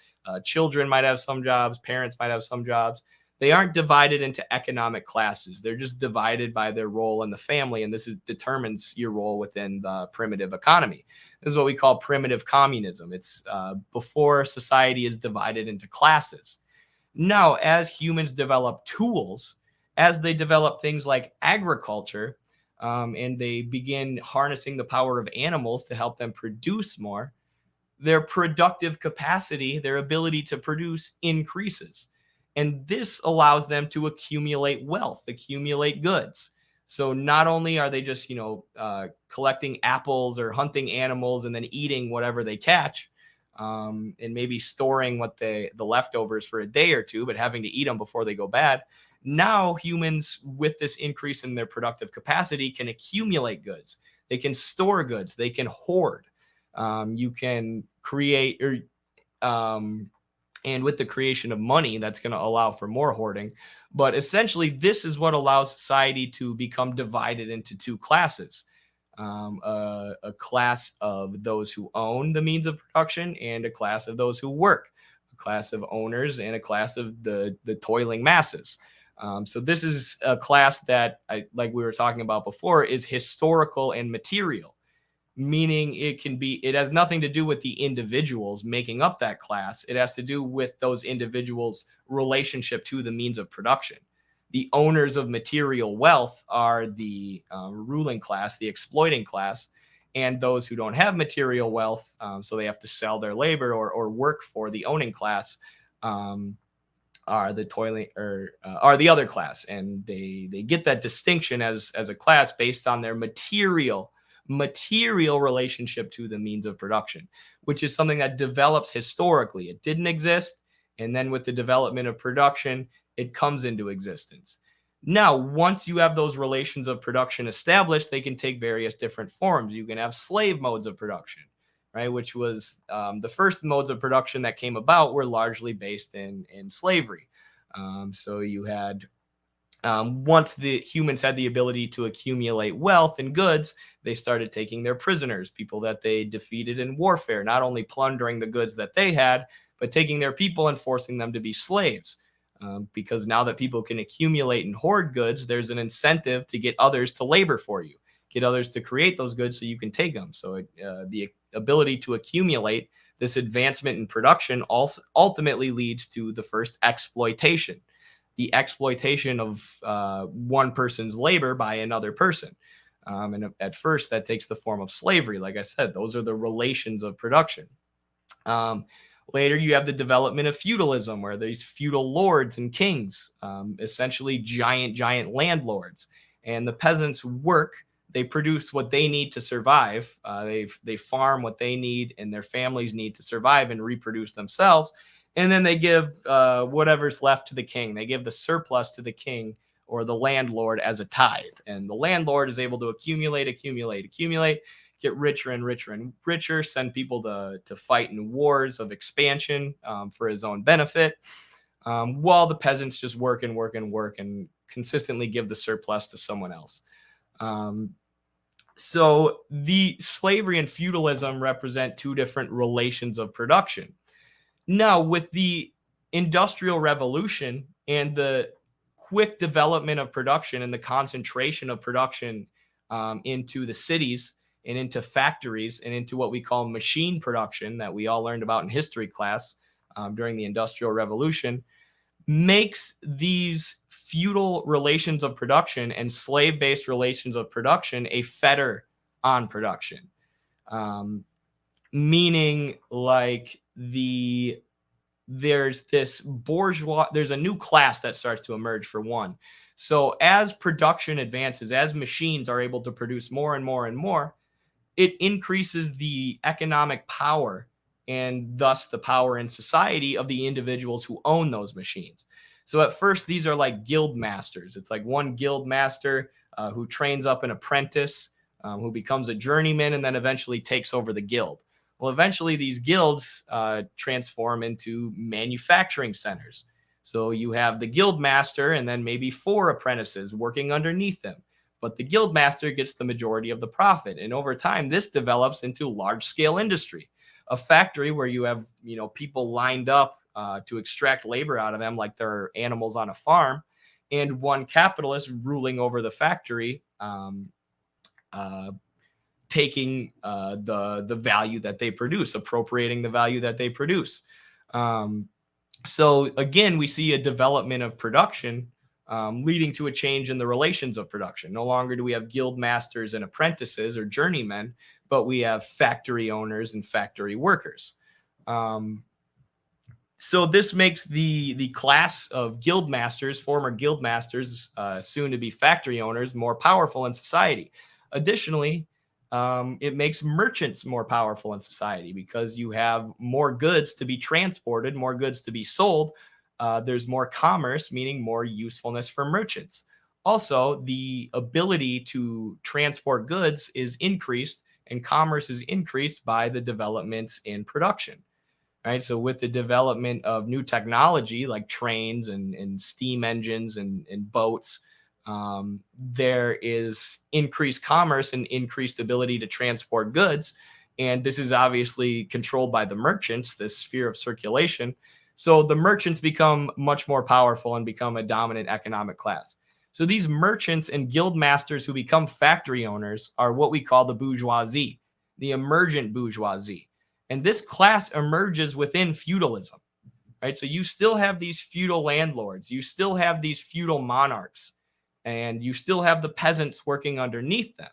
Children might have some jobs, parents might have some jobs. They aren't divided into economic classes. They're just divided by their role in the family, and this determines your role within the primitive economy. This is what we call primitive communism. It's before society is divided into classes. Now, as humans develop tools, as they develop things like agriculture, and they begin harnessing the power of animals to help them produce more, their productive capacity, their ability to produce, increases. And this allows them to accumulate wealth, accumulate goods. So not only are they just, collecting apples or hunting animals and then eating whatever they catch, and maybe storing the leftovers for a day or two, but having to eat them before they go bad. Now humans, with this increase in their productive capacity, can accumulate goods. They can store goods. They can hoard. You can create, and with the creation of money, that's going to allow for more hoarding. But essentially, this is what allows society to become divided into two classes. A class of those who own the means of production and a class of those who work, a class of owners and a class of the toiling masses. So this is a class that, like we were talking about before, is historical and material, meaning it has nothing to do with the individuals making up that class. It has to do with those individuals' relationship to the means of production. The owners of material wealth are the ruling class, the exploiting class, and those who don't have material wealth, so they have to sell their labor or work for the owning class, are the toiling, or are the other class, and they get that distinction as a class based on their material relationship to the means of production, which is something that develops historically. It didn't exist, and then with the development of production, it comes into existence. Now, once you have those relations of production established, they can take various different forms. You can have slave modes of production, right? Which was the first modes of production that came about were largely based in slavery. So you had, once the humans had the ability to accumulate wealth and goods, they started taking their prisoners, people that they defeated in warfare, not only plundering the goods that they had, but taking their people and forcing them to be slaves. Because now that people can accumulate and hoard goods, there's an incentive to get others to labor for you, get others to create those goods so you can take them. So the ability to accumulate, this advancement in production, also ultimately leads to the first exploitation, the exploitation of one person's labor by another person. And at first, that takes the form of slavery. Like I said, those are the relations of production. Later, you have the development of feudalism, where these feudal lords and kings, essentially giant landlords, and the peasants work. They produce what they need to survive. They farm what they need and their families need to survive and reproduce themselves. And then they give whatever's left to the king. They give the surplus to the king or the landlord as a tithe. And the landlord is able to accumulate, get richer and richer, send people to fight in wars of expansion for his own benefit. while the peasants just work and work and work and consistently give the surplus to someone else. So the slavery and feudalism represent two different relations of production. Now, with the Industrial Revolution and the quick development of production and the concentration of production into the cities and into factories and into what we call machine production that we all learned about in history class during the Industrial Revolution, makes these feudal relations of production and slave-based relations of production a fetter on production. Meaning like there's this bourgeois, there's a new class that starts to emerge for one. So as production advances, as machines are able to produce more and more and more, it increases the economic power and thus the power in society of the individuals who own those machines. So at first, these are like guild masters. It's like one guild master who trains up an apprentice who becomes a journeyman and then eventually takes over the guild. Well, eventually these guilds transform into manufacturing centers. So you have the guild master and then maybe 4 apprentices working underneath him. But the guild master gets the majority of the profit. And over time, this develops into large-scale industry, a factory where you have, people lined up to extract labor out of them like they're animals on a farm, and one capitalist ruling over the factory, taking the value that they produce, appropriating the value that they produce. So again, we see a development of production leading to a change in the relations of production. No longer do we have guild masters and apprentices or journeymen, but we have factory owners and factory workers. So this makes the class of guild masters, former guild masters, soon to be factory owners, more powerful in society. Additionally, it makes merchants more powerful in society because you have more goods to be transported, more goods to be sold. There's more commerce, meaning more usefulness for merchants. Also, the ability to transport goods is increased and commerce is increased by the developments in production, right? So with the development of new technology like trains and steam engines and boats, there is increased commerce and increased ability to transport goods. And this is obviously controlled by the merchants, this sphere of circulation. So the merchants become much more powerful and become a dominant economic class. So these merchants and guild masters who become factory owners are what we call the bourgeoisie, the emergent bourgeoisie. And this class emerges within feudalism, right? So you still have these feudal landlords, you still have these feudal monarchs, and you still have the peasants working underneath them.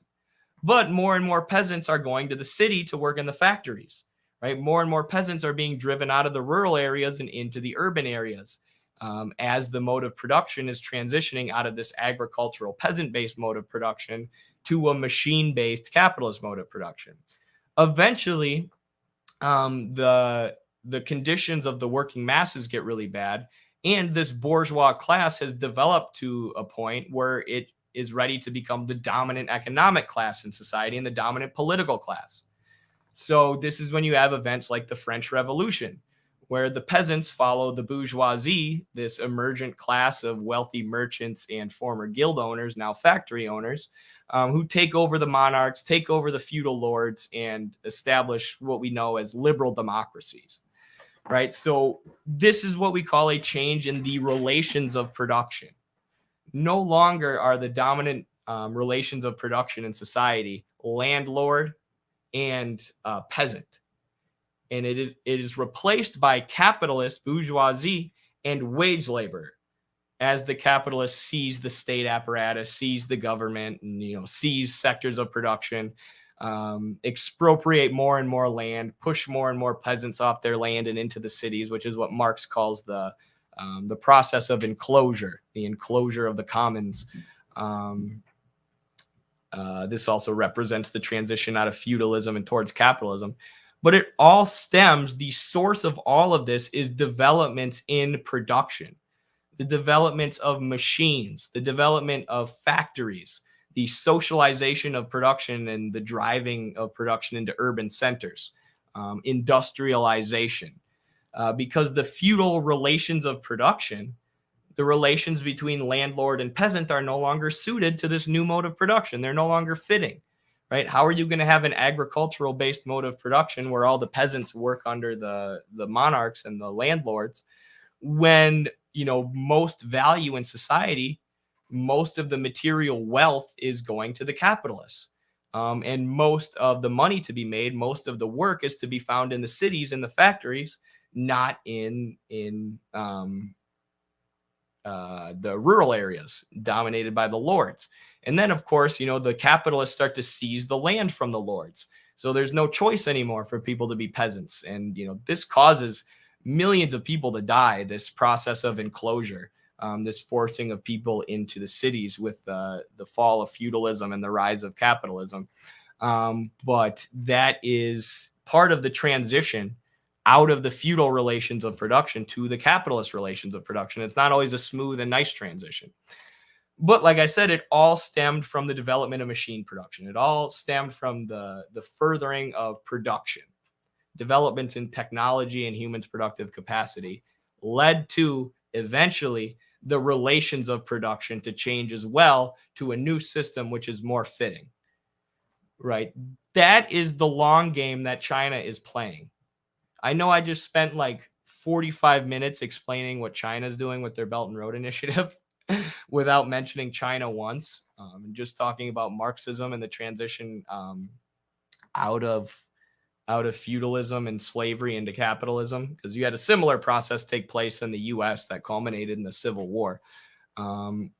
But more and more peasants are going to the city to work in the factories, right? More and more peasants are being driven out of the rural areas and into the urban areas as the mode of production is transitioning out of this agricultural peasant-based mode of production to a machine-based capitalist mode of production. Eventually, the conditions of the working masses get really bad, and this bourgeois class has developed to a point where it is ready to become the dominant economic class in society and the dominant political class. So this is when you have events like the French Revolution, where the peasants follow the bourgeoisie, this emergent class of wealthy merchants and former guild owners, now factory owners, who take over the monarchs, take over the feudal lords, and establish what we know as liberal democracies, right? So this is what we call a change in the relations of production. No longer are the dominant relations of production in society landlord and peasant. And it is replaced by capitalist, bourgeoisie, and wage labor as the capitalists seize the state apparatus, seize the government, and seize sectors of production, expropriate more and more land, push more and more peasants off their land and into the cities, which is what Marx calls the process of enclosure, the enclosure of the commons. This also represents the transition out of feudalism and towards capitalism. But it all stems, the source of all of this is developments in production, the developments of machines, the development of factories, the socialization of production and the driving of production into urban centers, industrialization. because the feudal relations of production, the relations between landlord and peasant, are no longer suited to this new mode of production. They're no longer fitting, right? How are you going to have an agricultural based mode of production where all the peasants work under the monarchs and the landlords when, most value in society, most of the material wealth is going to the capitalists? And most of the money to be made, most of the work is to be found in the cities, in the factories, not in the rural areas dominated by the lords. And then, of course, the capitalists start to seize the land from the lords. So there's no choice anymore for people to be peasants. And, this causes millions of people to die, this process of enclosure, this forcing of people into the cities with the fall of feudalism and the rise of capitalism. But that is part of the transition out of the feudal relations of production to the capitalist relations of production. It's not always a smooth and nice transition. But like I said, it all stemmed from the development of machine production. It all stemmed from the furthering of production. Developments in technology and humans' productive capacity led to eventually the relations of production to change as well to a new system which is more fitting. Right? That is the long game that China is playing. I know I just spent like 45 minutes explaining what China's doing with their Belt and Road Initiative without mentioning China once, just talking about Marxism and the transition out of feudalism and slavery into capitalism, because you had a similar process take place in the U.S. that culminated in the Civil War,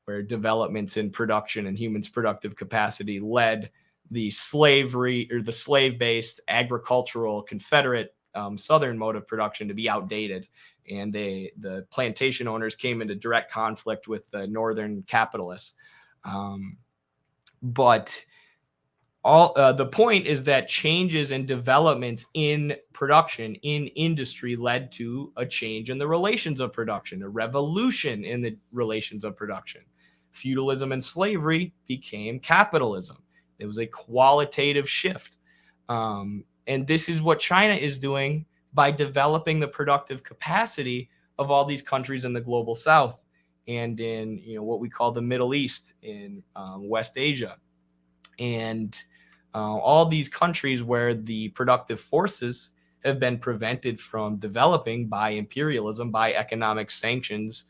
where developments in production and humans' productive capacity led the slavery or the slave-based agricultural Confederate Southern mode of production to be outdated, and the plantation owners came into direct conflict with the Northern capitalists. But the point is that changes and developments in production, in industry, led to a change in the relations of production, a revolution in the relations of production. Feudalism and slavery became capitalism. It was a qualitative shift. And this is what China is doing by developing the productive capacity of all these countries in the global south and in what we call the Middle East, in West Asia, and all these countries where the productive forces have been prevented from developing by imperialism, by economic sanctions,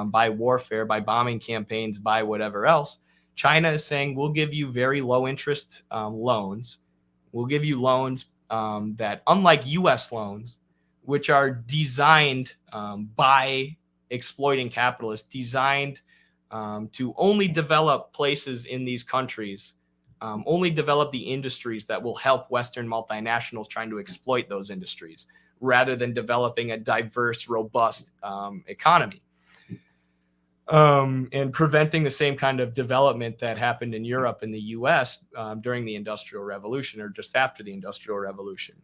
by warfare, by bombing campaigns, by whatever else. China is saying, we'll give you very low interest loans. We'll give you loans that, unlike U.S. loans, which are designed by exploiting capitalists, designed to only develop places in these countries, only develop the industries that will help Western multinationals trying to exploit those industries, rather than developing a diverse, robust economy. And preventing the same kind of development that happened in Europe and the US during the Industrial Revolution, or just after the Industrial Revolution.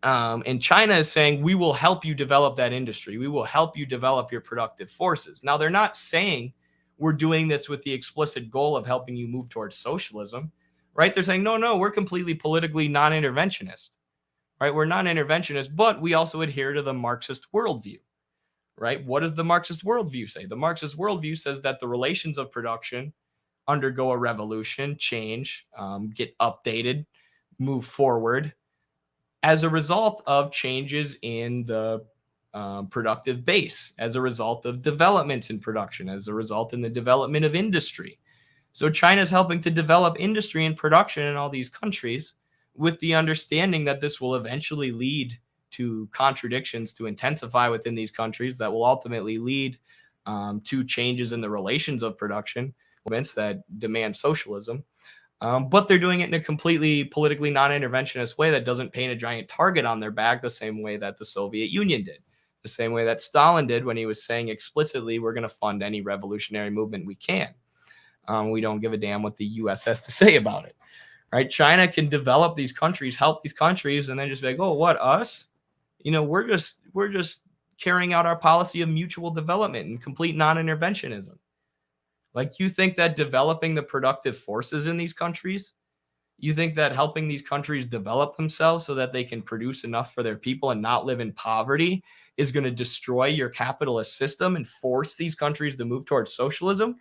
And China is saying, we will help you develop that industry. We will help you develop your productive forces. Now, they're not saying we're doing this with the explicit goal of helping you move towards socialism, right? They're saying, no, we're completely politically non-interventionist, right? We're non-interventionist, but we also adhere to the Marxist worldview. Right? What does the Marxist worldview say? The Marxist worldview says that the relations of production undergo a revolution, change, get updated, move forward as a result of changes in the productive base, as a result of developments in production, as a result in the development of industry. So China is helping to develop industry and production in all these countries with the understanding that this will eventually lead to contradictions to intensify within these countries that will ultimately lead to changes in the relations of production, events that demand socialism. But they're doing it in a completely politically non-interventionist way that doesn't paint a giant target on their back the same way that the Soviet Union did, the same way that Stalin did when he was saying explicitly, we're going to fund any revolutionary movement we can. We don't give a damn what the U.S. has to say about it. Right? China can develop these countries, help these countries, and then just be like, oh, what, us? We're just carrying out our policy of mutual development and complete non-interventionism. Like, you think that developing the productive forces in these countries, You think that helping these countries develop themselves so that they can produce enough for their people and not live in poverty is going to destroy your capitalist system and force these countries to move towards socialism?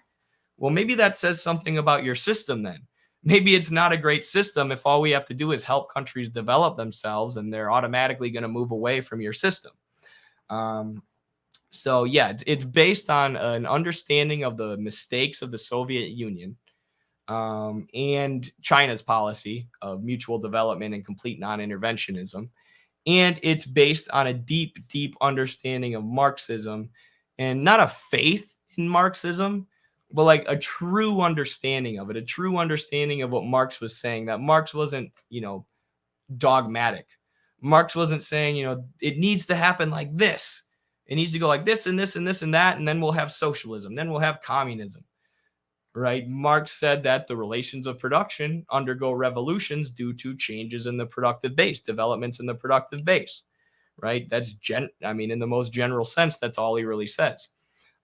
Well, maybe that says something about your system then. Maybe it's not a great system if all we have to do is help countries develop themselves and they're automatically going to move away from your system. So yeah, it's based on an understanding of the mistakes of the Soviet Union and China's policy of mutual development and complete non-interventionism. And it's based on a deep, deep understanding of Marxism, and not a faith in Marxism, but like a true understanding of it, a true understanding of what Marx was saying, that Marx wasn't, dogmatic. Marx wasn't saying, it needs to happen like this. It needs to go like this and this and this and that, and then we'll have socialism, then we'll have communism. Right? Marx said that the relations of production undergo revolutions due to changes in the productive base, developments in the productive base. Right? That's in the most general sense, that's all he really says.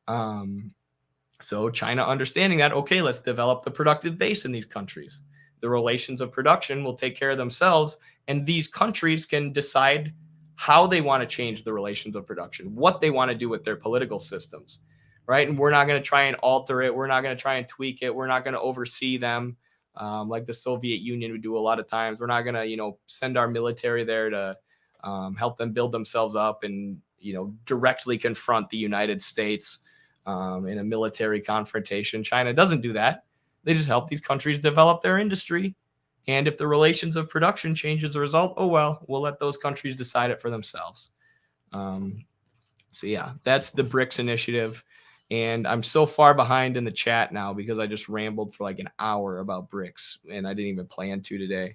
So China understanding that, okay, let's develop the productive base in these countries. The relations of production will take care of themselves, and these countries can decide how they want to change the relations of production, what they want to do with their political systems. Right. And we're not going to try and alter it. We're not going to try and tweak it. We're not going to oversee them like the Soviet Union would do a lot of times. We're not going to, send our military there to help them build themselves up and, directly confront the United States in a military confrontation. China doesn't do that. They just help these countries develop their industry. And if the relations of production change as a result, oh, well, we'll let those countries decide it for themselves. So, yeah, that's the BRICS initiative. And I'm so far behind in the chat now because I just rambled for like an hour about BRICS and I didn't even plan to today.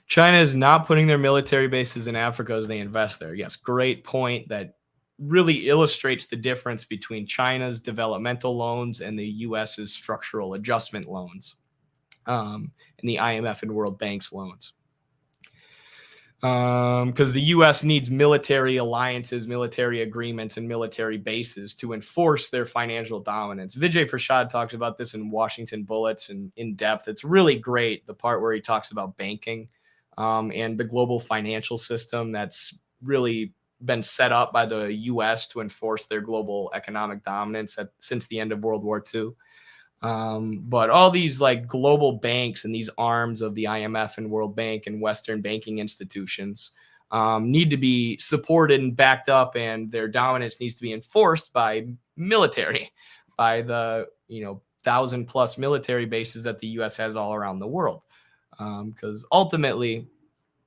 China is not putting their military bases in Africa as they invest there. Yes, great point. That really illustrates the difference between China's developmental loans and the U.S.'s structural adjustment loans and the IMF and World Bank's loans. Because the U.S. needs military alliances, military agreements, and military bases to enforce their financial dominance. Vijay Prashad talks about this in Washington Bullets and in depth. It's really great, the part where he talks about banking and the global financial system that's really been set up by the U.S. to enforce their global economic dominance since the end of World War II. But all these like global banks and these arms of the IMF and World Bank and Western banking institutions need to be supported and backed up, and their dominance needs to be enforced by military, by the 1,000+ military bases that the U.S. has all around the world. Because ultimately,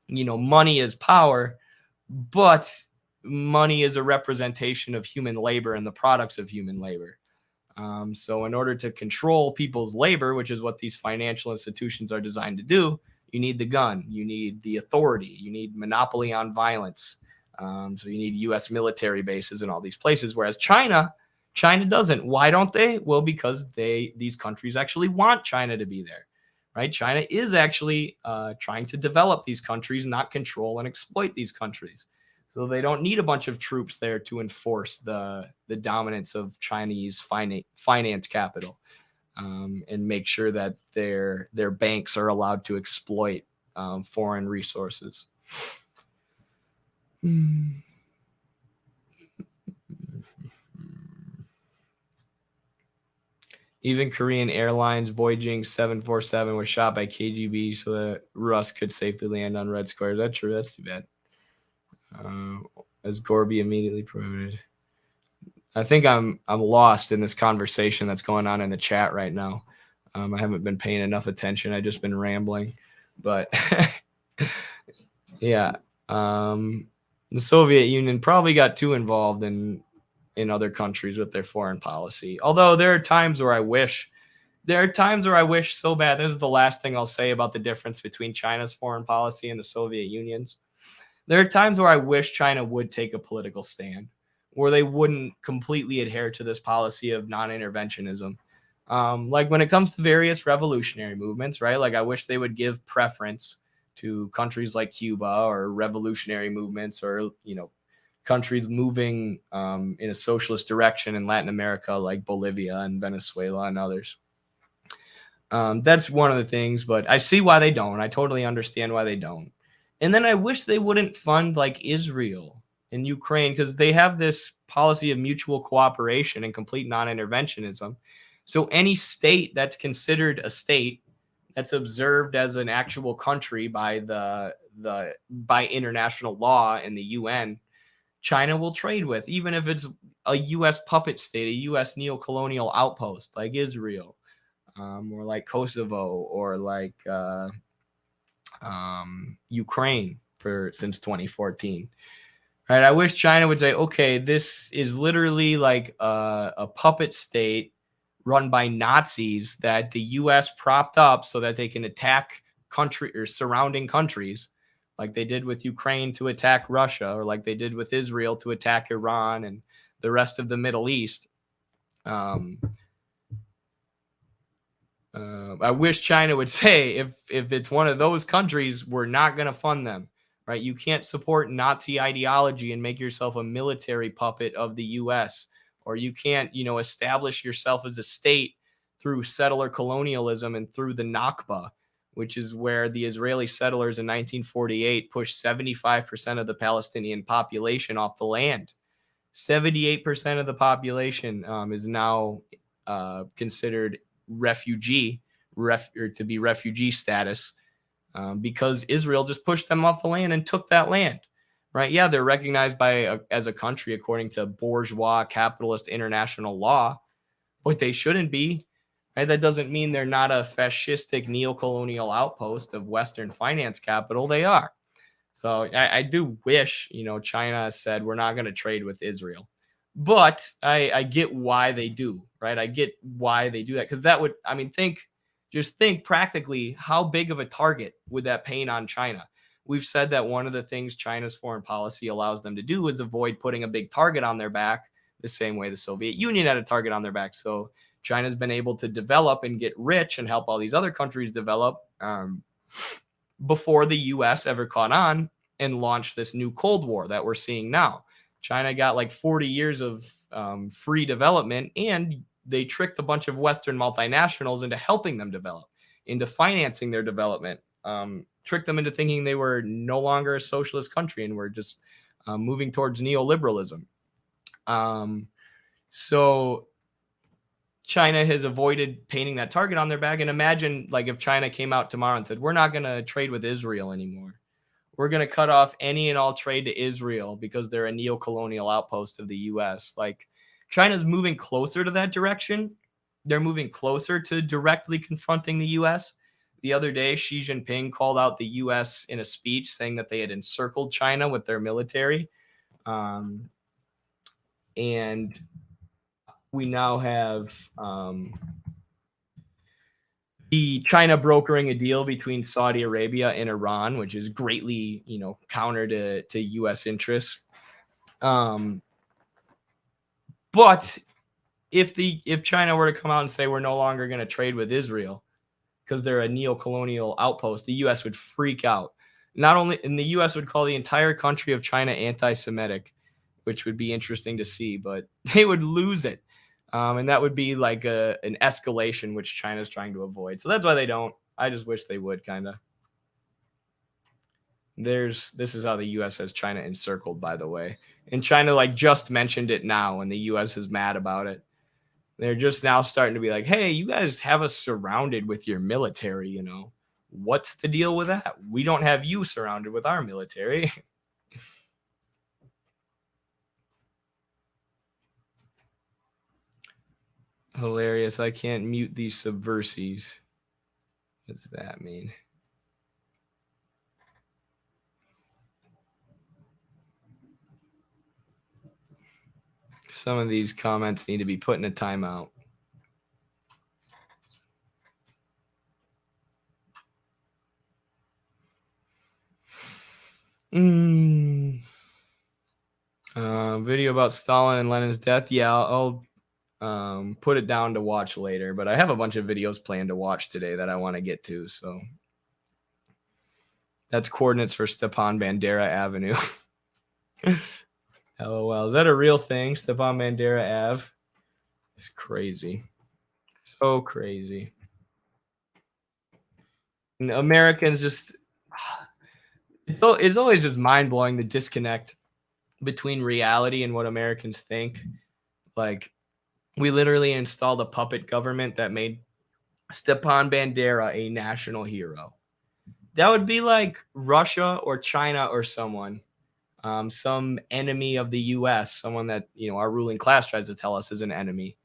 money is power, but money is a representation of human labor and the products of human labor. So in order to control people's labor, which is what these financial institutions are designed to do, you need the gun, you need the authority, you need monopoly on violence. So you need U.S. military bases in all these places, whereas China doesn't. Why don't they? Well, because these countries actually want China to be there, right? China is actually trying to develop these countries, not control and exploit these countries. So they don't need a bunch of troops there to enforce the dominance of Chinese finance capital and make sure that their banks are allowed to exploit foreign resources. Even Korean Airlines Boeing 747 was shot by KGB so that Russ could safely land on Red Square. Is that true? That's too bad. As Gorby immediately prohibited. I think I'm lost in this conversation that's going on in the chat right now. I haven't been paying enough attention. I've just been rambling. But yeah, the Soviet Union probably got too involved in other countries with their foreign policy. Although there are times where I wish so bad. This is the last thing I'll say about the difference between China's foreign policy and the Soviet Union's. There are times where I wish China would take a political stand, where they wouldn't completely adhere to this policy of non-interventionism. Like when it comes to various revolutionary movements, right? Like I wish they would give preference to countries like Cuba or revolutionary movements or, countries moving in a socialist direction in Latin America, like Bolivia and Venezuela and others. That's one of the things, but I see why they don't. I totally understand why they don't. And then I wish they wouldn't fund like Israel and Ukraine, because they have this policy of mutual cooperation and complete non-interventionism. So any state that's considered a state, that's observed as an actual country by by international law and the UN, China will trade with, even if it's a US puppet state, a US neocolonial outpost like Israel, or like Kosovo, or like Ukraine since 2014. Right? I wish China would say, okay, this is literally like a puppet state run by Nazis that the U.S. propped up so that they can attack country or surrounding countries, like they did with Ukraine to attack Russia, or like they did with Israel to attack Iran and the rest of the Middle East. I wish China would say, if it's one of those countries, we're not going to fund them, right? You can't support Nazi ideology and make yourself a military puppet of the U.S., or you can't, establish yourself as a state through settler colonialism and through the Nakba, which is where the Israeli settlers in 1948 pushed 75% of the Palestinian population off the land. 78% of the population is now considered refugee or to be refugee status, because Israel just pushed them off the land and took that land, right? Yeah, they're recognized as a country according to bourgeois capitalist international law, but they shouldn't be, right? That doesn't mean they're not a fascistic neocolonial outpost of Western finance capital. They are. So I do wish, China said, we're not going to trade with Israel. But I get why they do, right? I get why they do that, because that would, think practically, how big of a target would that paint on China? We've said that one of the things China's foreign policy allows them to do is avoid putting a big target on their back, the same way the Soviet Union had a target on their back. So China's been able to develop and get rich and help all these other countries develop before the U.S. ever caught on and launched this new Cold War that we're seeing now. China got like 40 years of free development, and they tricked a bunch of Western multinationals into helping them develop, into financing their development, tricked them into thinking they were no longer a socialist country and were just moving towards neoliberalism. So China has avoided painting that target on their back. And imagine, like, if China came out tomorrow and said, we're not going to trade with Israel anymore. We're going to cut off any and all trade to Israel because they're a neocolonial outpost of the U.S. Like, China's moving closer to that direction. They're moving closer to directly confronting the U.S. The other day, Xi Jinping called out the U.S. in a speech saying that they had encircled China with their military. And we now have the China brokering a deal between Saudi Arabia and Iran, which is greatly, counter to U.S. interests. But if China were to come out and say we're no longer going to trade with Israel because they're a neocolonial outpost, the U.S. would freak out. Not only, and the U.S. would call the entire country of China anti-Semitic, which would be interesting to see, but they would lose it. And that would be like an escalation, which China's trying to avoid. So that's why they don't. I just wish they would, kind of. This is how the U.S. has China encircled, by the way. And China just mentioned it now, and the U.S. is mad about it. They're just now starting to be like, hey, you guys have us surrounded with your military, What's the deal with that? We don't have you surrounded with our military. Hilarious. I can't mute these subversives. What does that mean? Some of these comments need to be put in a timeout. Video about Stalin and Lenin's death. Yeah, I'll put it down to watch later, but I have a bunch of videos planned to watch today that I want to get to. So that's coordinates for Stepan Bandera Avenue. LOL. Is that a real thing? Stepan Bandera Ave? It's crazy. So crazy. And Americans just, it's always just mind blowing the disconnect between reality and what Americans think. Like, we literally installed a puppet government that made Stepan Bandera a national hero. That would be like Russia or China or someone, some enemy of the U.S., someone that, you know, our ruling class tries to tell us is an enemy,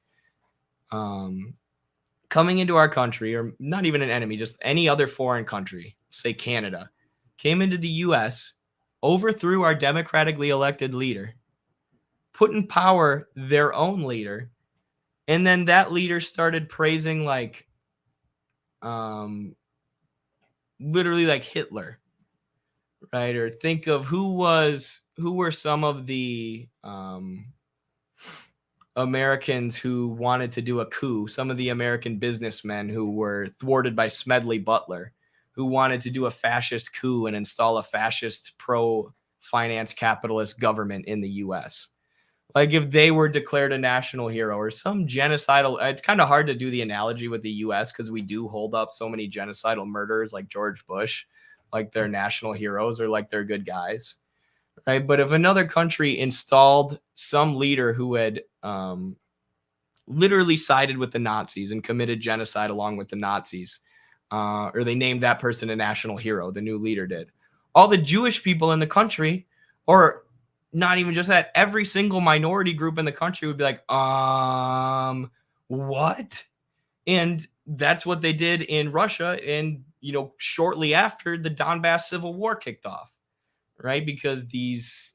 coming into our country, or not even an enemy, just any other foreign country, say Canada, came into the U.S., overthrew our democratically elected leader, put in power their own leader, and then that leader started praising like literally like Hitler, right? Or think of who were some of the Americans who wanted to do a coup, some of the American businessmen who were thwarted by Smedley Butler, who wanted to do a fascist coup and install a fascist pro-finance capitalist government in the U.S. Like if they were declared a national hero or some genocidal, it's kind of hard to do the analogy with the U.S. because we do hold up so many genocidal murderers like George Bush, like they're national heroes or like they're good guys, right? But if another country installed some leader who had literally sided with the Nazis and committed genocide along with the Nazis, or they named that person a national hero, the new leader did, all the Jewish people in the country, or not even just that, every single minority group in the country would be like, what? And that's what they did in Russia. And, you know, shortly after the Donbass Civil War kicked off, right? Because these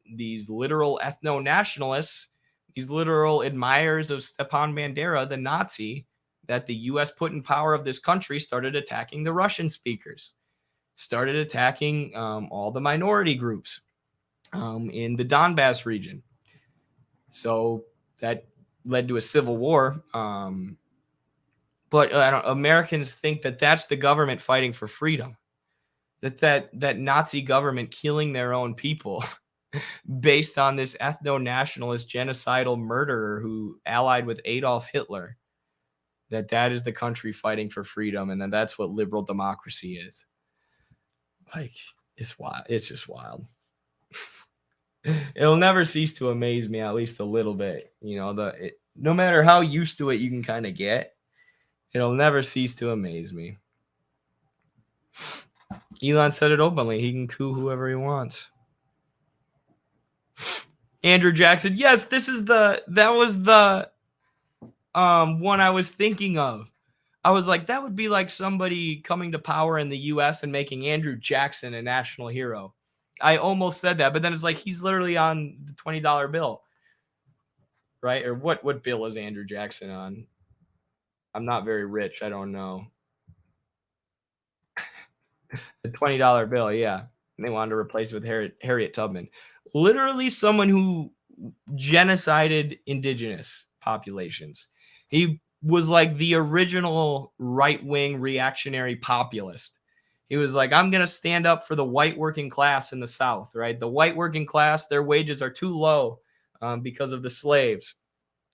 literal ethno-nationalists, these literal admirers of Stepan Bandera, the Nazi that the U.S. put in power of this country, started attacking the Russian speakers, started attacking all the minority groups in the Donbass region. So that led to a civil war. But Americans think that that's the government fighting for freedom, that Nazi government killing their own people based on this ethno-nationalist genocidal murderer who allied with Adolf Hitler, that is the country fighting for freedom, and then that's what liberal democracy is. Like, it's wild. It's just wild. It'll never cease to amaze me, at least a little bit. You know, no matter how used to it you can kind of get, it'll never cease to amaze me. Elon said it openly. He can coup whoever he wants. Andrew Jackson. Yes, that was the one I was thinking of. I was like, that would be like somebody coming to power in the U.S. and making Andrew Jackson a national hero. I almost said that, but then it's like he's literally on the $20 bill, right? Or what bill is Andrew Jackson on? I'm not very rich. I don't know. The $20 bill, yeah. And they wanted to replace it with Harriet Tubman. Literally someone who genocided indigenous populations. He was like the original right-wing reactionary populist. He was like, I'm going to stand up for the white working class in the South, right? The white working class, their wages are too low because of the slaves.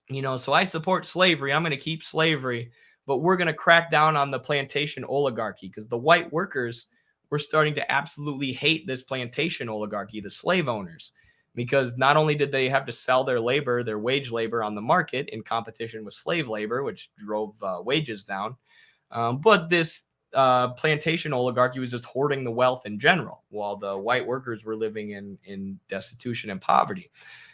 You know, so I support slavery. I'm going to keep slavery, but we're going to crack down on the plantation oligarchy because the white workers were starting to absolutely hate this plantation oligarchy, the slave owners, because not only did they have to sell their labor, their wage labor on the market in competition with slave labor, which drove wages down, but this plantation oligarchy was just hoarding the wealth in general, while the white workers were living in destitution and poverty.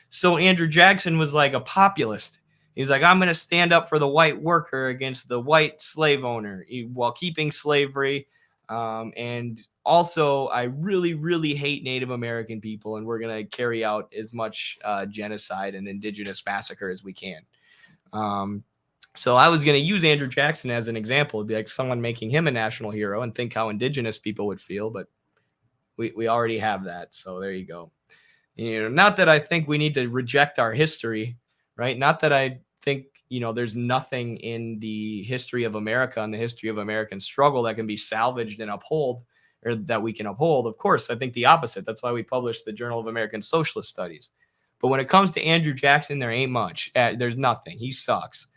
So Andrew Jackson was like a populist. He's like, I'm going to stand up for the white worker against the white slave owner while keeping slavery. And also, I really, really hate Native American people, and we're going to carry out as much genocide and indigenous massacre as we can. So I was going to use Andrew Jackson as an example. It'd be like someone making him a national hero and think how indigenous people would feel, but we already have that. So there you go. You know, not that I think we need to reject our history, right? Not that I think, you know, there's nothing in the history of America and the history of American struggle that can be salvaged and uphold, or that we can uphold. Of course, I think the opposite. That's why we published the Journal of American Socialist Studies. But when it comes to Andrew Jackson, there ain't much. There's nothing. He sucks.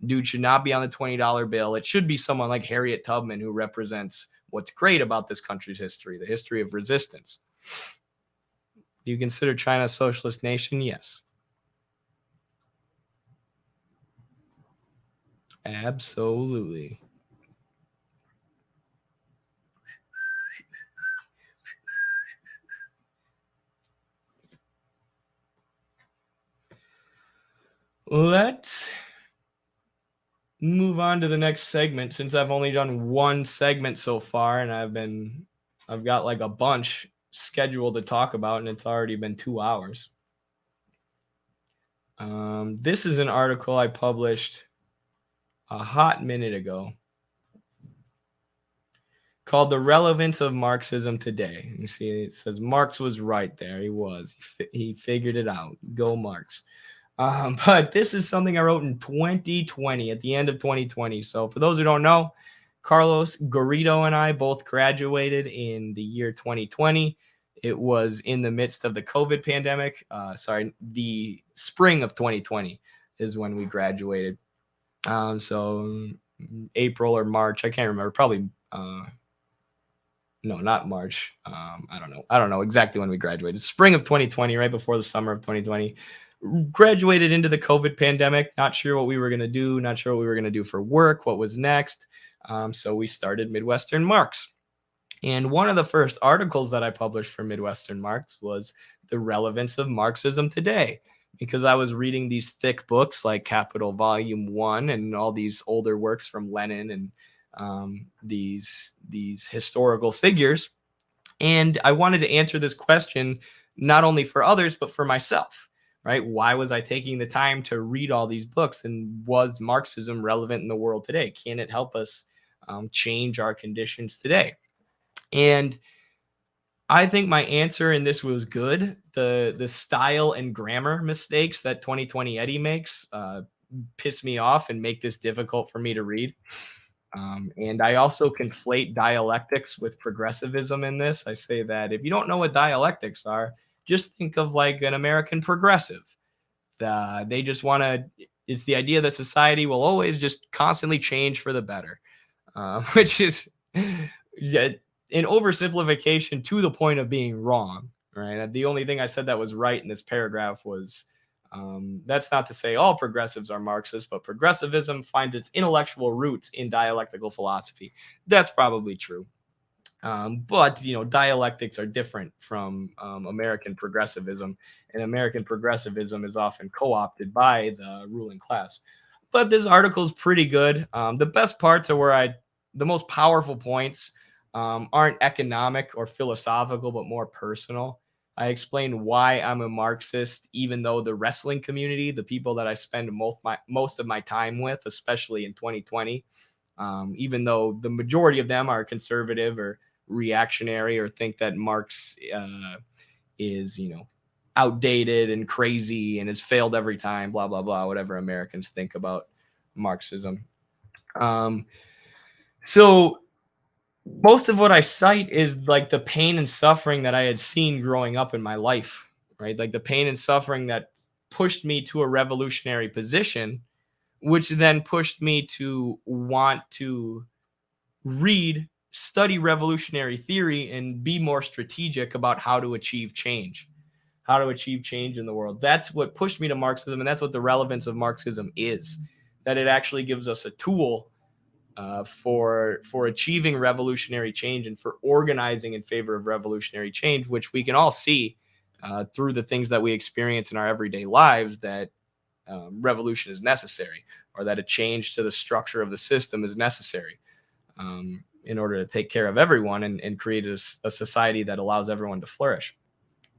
Dude should not be on the $20 bill. It should be someone like Harriet Tubman, who represents what's great about this country's history, the history of resistance. Do you consider China a socialist nation? Yes. Absolutely. Let's move on to the next segment, since I've only done one segment so far, and I've got like a bunch scheduled to talk about, and it's already been 2 hours. This is an article I published a hot minute ago called "The Relevance of Marxism Today." You see, it says Marx was right there. He was. He figured it out. Go Marx. But this is something I wrote in 2020, at the end of 2020. So for those who don't know, Carlos Garrido and I both graduated in the year 2020. It was in the midst of the COVID pandemic. The spring of 2020 is when we graduated. So April or March, I can't remember. Probably, no, not March. I don't know exactly when we graduated. Spring of 2020, right before the summer of 2020. Graduated into the COVID pandemic, not sure what we were going to do, not sure what we were going to do for work, what was next. So we started Midwestern Marx. And one of the first articles that I published for Midwestern Marx was "The Relevance of Marxism Today," because I was reading these thick books like Capital Volume 1 and all these older works from Lenin and these historical figures. And I wanted to answer this question not only for others, but for myself. Right? Why was I taking the time to read all these books? And was Marxism relevant in the world today? Can it help us change our conditions today? And I think my answer in this was good. The style and grammar mistakes that 2020 Eddie makes piss me off and make this difficult for me to read. And I also conflate dialectics with progressivism in this. I say that if you don't know what dialectics are, just think of like an American progressive. They just want to, it's the idea that society will always just constantly change for the better, which is an oversimplification to the point of being wrong, right? The only thing I said that was right in this paragraph was, that's not to say all progressives are Marxists, but progressivism finds its intellectual roots in dialectical philosophy. That's probably true. But, dialectics are different from American progressivism, and American progressivism is often co-opted by the ruling class. But this article is pretty good. The best parts are the most powerful points aren't economic or philosophical, but more personal. I explain why I'm a Marxist, even though the wrestling community, the people that I spend most of my time with, especially in 2020, even though the majority of them are conservative or reactionary or think that Marx is, outdated and crazy and has failed every time, blah, blah, blah, whatever Americans think about Marxism. So most of what I cite is like the pain and suffering that I had seen growing up in my life, right? Like the pain and suffering that pushed me to a revolutionary position, which then pushed me to want to study revolutionary theory and be more strategic about how to achieve change in the world. That's what pushed me to Marxism, and that's what the relevance of Marxism is, that it actually gives us a tool for achieving revolutionary change and for organizing in favor of revolutionary change, which we can all see through the things that we experience in our everyday lives, that revolution is necessary, or that a change to the structure of the system is necessary in order to take care of everyone and create a society that allows everyone to flourish.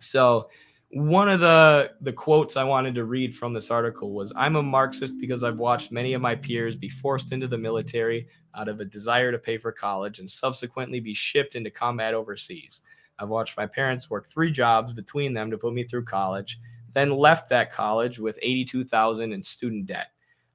So one of the quotes I wanted to read from this article was, "I'm a Marxist because I've watched many of my peers be forced into the military out of a desire to pay for college and subsequently be shipped into combat overseas. I've watched my parents work 3 jobs between them to put me through college, then left that college with $82,000 in student debt.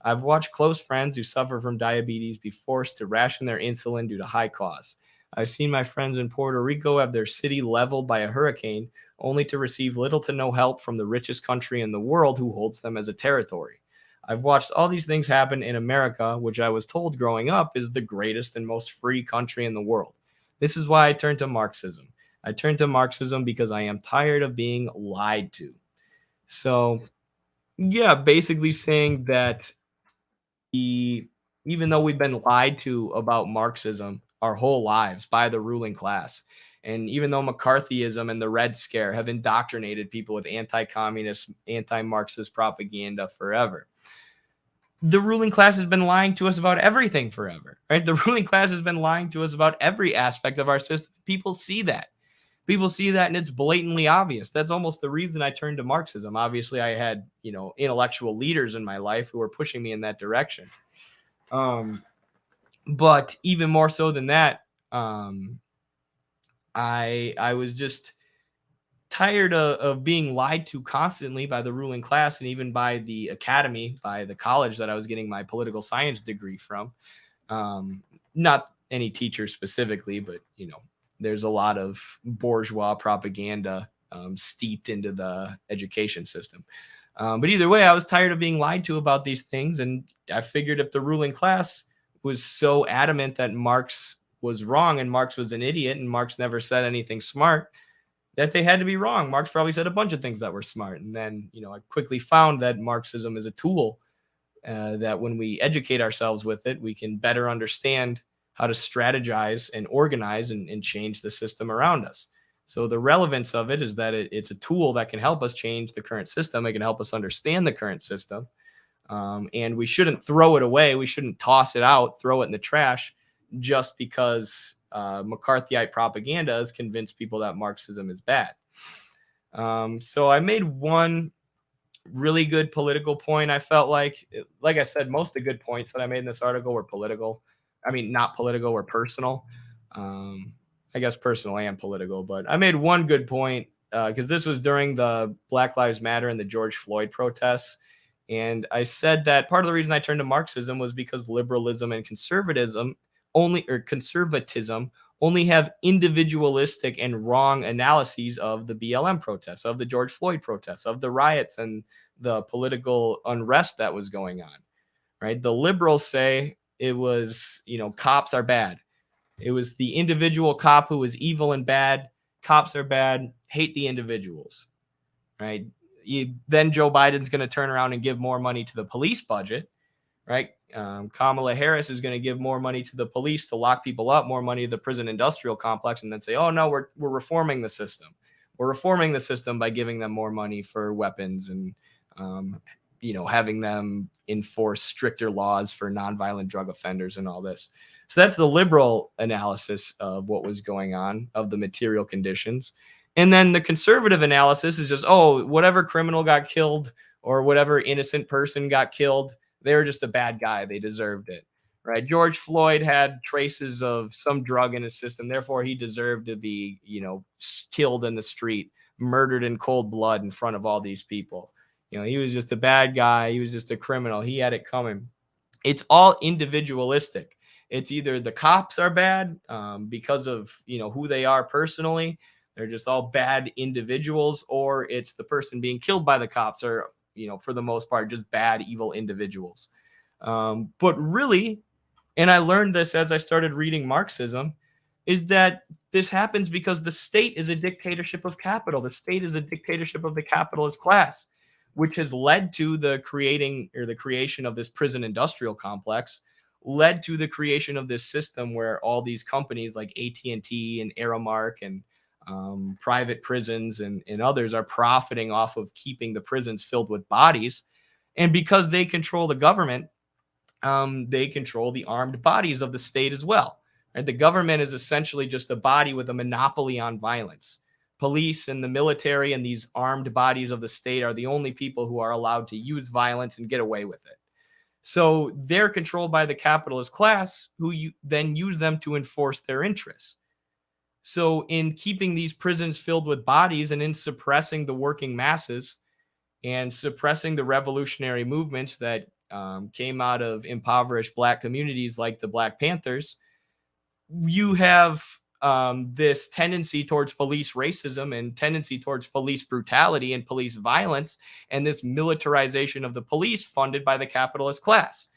I've watched close friends who suffer from diabetes be forced to ration their insulin due to high costs. I've seen my friends in Puerto Rico have their city leveled by a hurricane, only to receive little to no help from the richest country in the world who holds them as a territory. I've watched all these things happen in America, which I was told growing up is the greatest and most free country in the world. This is why I turned to Marxism. I turned to Marxism because I am tired of being lied to. So, yeah, basically saying that even though we've been lied to about Marxism our whole lives by the ruling class, and even though McCarthyism and the Red Scare have indoctrinated people with anti-communist, anti-Marxist propaganda forever, the ruling class has been lying to us about everything forever, right? The ruling class has been lying to us about every aspect of our system. People see that. People see that, and it's blatantly obvious. That's almost the reason I turned to Marxism. Obviously, I had, intellectual leaders in my life who were pushing me in that direction. But even more so than that, I was just tired of being lied to constantly by the ruling class, and even by the academy, by the college that I was getting my political science degree from. Not any teacher specifically, but there's a lot of bourgeois propaganda steeped into the education system. But either way, I was tired of being lied to about these things, and I figured if the ruling class was so adamant that Marx was wrong and Marx was an idiot and Marx never said anything smart, that they had to be wrong. Marx probably said a bunch of things that were smart. And then, I quickly found that Marxism is a tool that when we educate ourselves with it, we can better understand how to strategize and organize and change the system around us. So the relevance of it is that it's a tool that can help us change the current system. It can help us understand the current system. And we shouldn't throw it away. We shouldn't toss it out, throw it in the trash, just because McCarthyite propaganda has convinced people that Marxism is bad. So I made one really good political point. I felt like I said, most of the good points that I made in this article were political. I mean, not political, or personal. I guess personal and political, but I made one good point because this was during the Black Lives Matter and the George Floyd protests. And I said that part of the reason I turned to Marxism was because liberalism and conservatism only have individualistic and wrong analyses of the BLM protests, of the George Floyd protests, of the riots and the political unrest that was going on, right? The liberals say it was, cops are bad. It was the individual cop who was evil and bad. Cops are bad, hate the individuals, right? Then Joe Biden's going to turn around and give more money to the police budget, right? Kamala Harris is going to give more money to the police to lock people up, more money to the prison industrial complex, and then say, oh, no, we're reforming the system. We're reforming the system by giving them more money for weapons and, having them enforce stricter laws for nonviolent drug offenders and all this. So that's the liberal analysis of what was going on, of the material conditions. And then the conservative analysis is just, oh, whatever criminal got killed or whatever innocent person got killed, they were just a bad guy. They deserved it, right? George Floyd had traces of some drug in his system. Therefore, he deserved to be, killed in the street, murdered in cold blood in front of all these people. He was just a bad guy. He was just a criminal. He had it coming. It's all individualistic. It's either the cops are bad because of, who they are personally. They're just all bad individuals, or it's the person being killed by the cops are, for the most part, just bad, evil individuals. But really, and I learned this as I started reading Marxism, is that this happens because the state is a dictatorship of capital. The state is a dictatorship of the capitalist class, which has led to the creation of this prison industrial complex, led to the creation of this system where all these companies like AT&T and Aramark and private prisons and others are profiting off of keeping the prisons filled with bodies. And because they control the government, they control the armed bodies of the state as well. Right? The government is essentially just a body with a monopoly on violence. Police and the military and these armed bodies of the state are the only people who are allowed to use violence and get away with it. So they're controlled by the capitalist class, who then use them to enforce their interests. So in keeping these prisons filled with bodies and in suppressing the working masses and suppressing the revolutionary movements that came out of impoverished Black communities like the Black Panthers, you have this tendency towards police racism and tendency towards police brutality and police violence, and this militarization of the police funded by the capitalist class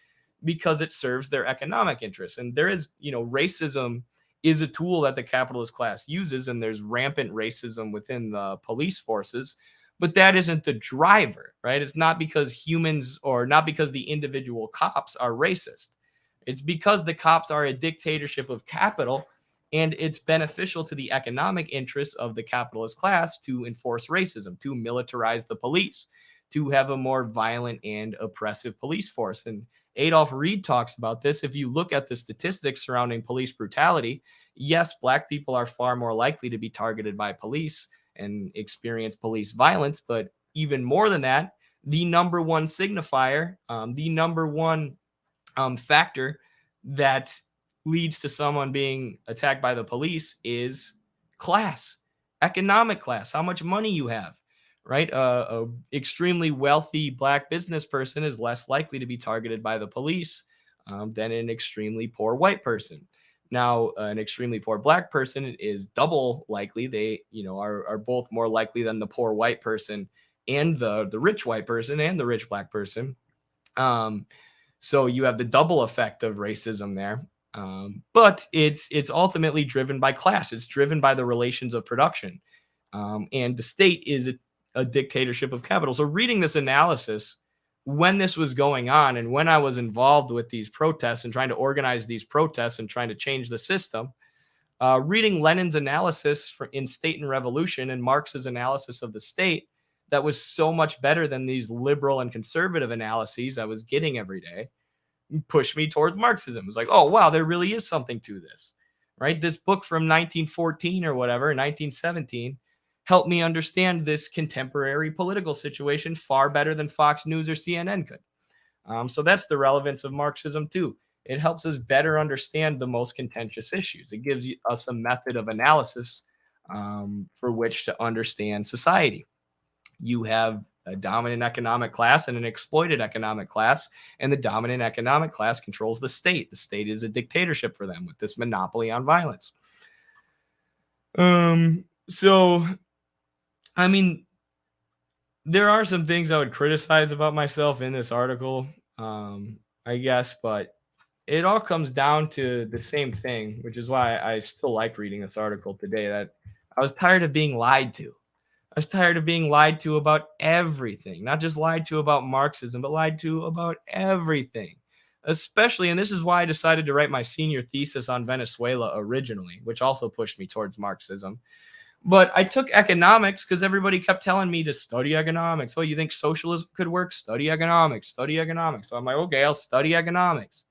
because it serves their economic interests. And there is, racism is a tool that the capitalist class uses, and there's rampant racism within the police forces, but that isn't the driver, right? It's not because humans, or not because the individual cops are racist. It's because the cops are a dictatorship of capital, and it's beneficial to the economic interests of the capitalist class to enforce racism, to militarize the police, to have a more violent and oppressive police force. And Adolf Reed talks about this. If you look at the statistics surrounding police brutality, yes, Black people are far more likely to be targeted by police and experience police violence. But even more than that, the number one signifier, the number one factor that leads to someone being attacked by the police is class, economic class, how much money you have, right? A extremely wealthy Black business person is less likely to be targeted by the police than an extremely poor white person. Now, an extremely poor Black person is double likely. They, are both more likely than the poor white person and the rich white person and the rich Black person. So you have the double effect of racism there. But it's ultimately driven by class. It's driven by the relations of production. And the state is a dictatorship of capital. So reading this analysis, when this was going on and when I was involved with these protests and trying to organize these protests and trying to change the system, reading Lenin's analysis in State and Revolution and Marx's analysis of the state, that was so much better than these liberal and conservative analyses I was getting every day, pushed me towards Marxism. It was like, oh, wow, there really is something to this, right? This book from 1914 or whatever, 1917, helped me understand this contemporary political situation far better than Fox News or CNN could. So that's the relevance of Marxism too. It helps us better understand the most contentious issues. It gives us a method of analysis for which to understand society. You have a dominant economic class and an exploited economic class, and the dominant economic class controls the state. The state is a dictatorship for them with this monopoly on violence. So, I mean, there are some things I would criticize about myself in this article, I guess, but it all comes down to the same thing, which is why I still like reading this article today, that I was tired of being lied to. I was tired of being lied to about everything, not just lied to about Marxism, but lied to about everything. Especially, and this is why I decided to write my senior thesis on Venezuela originally, which also pushed me towards Marxism. But I took economics because everybody kept telling me to study economics. Oh, you think socialism could work? Study economics, study economics. So I'm like, okay, I'll study economics.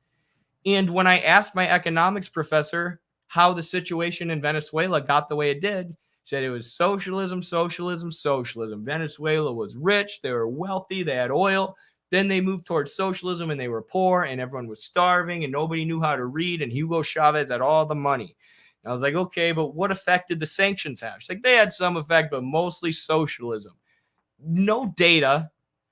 And when I asked my economics professor how the situation in Venezuela got the way it did, said it was socialism, socialism, socialism. Venezuela was rich, they were wealthy, they had oil. Then they moved towards socialism and they were poor and everyone was starving and nobody knew how to read and Hugo Chavez had all the money. And I was like, okay, but what effect did the sanctions have? She's like, they had some effect, but mostly socialism. No data,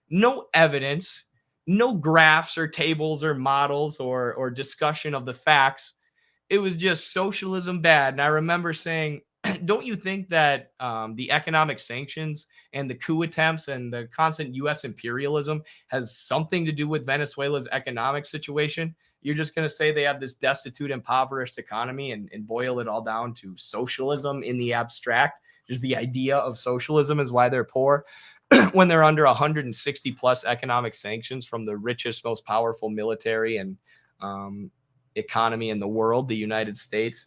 no evidence, no graphs or tables or models or discussion of the facts. It was just socialism bad. And I remember saying, don't you think that the economic sanctions and the coup attempts and the constant U.S. imperialism has something to do with Venezuela's economic situation? You're just going to say they have this destitute, impoverished economy and boil it all down to socialism in the abstract. Just the idea of socialism is why they're poor when they're under 160 plus economic sanctions from the richest, most powerful military and economy in the world, the United States.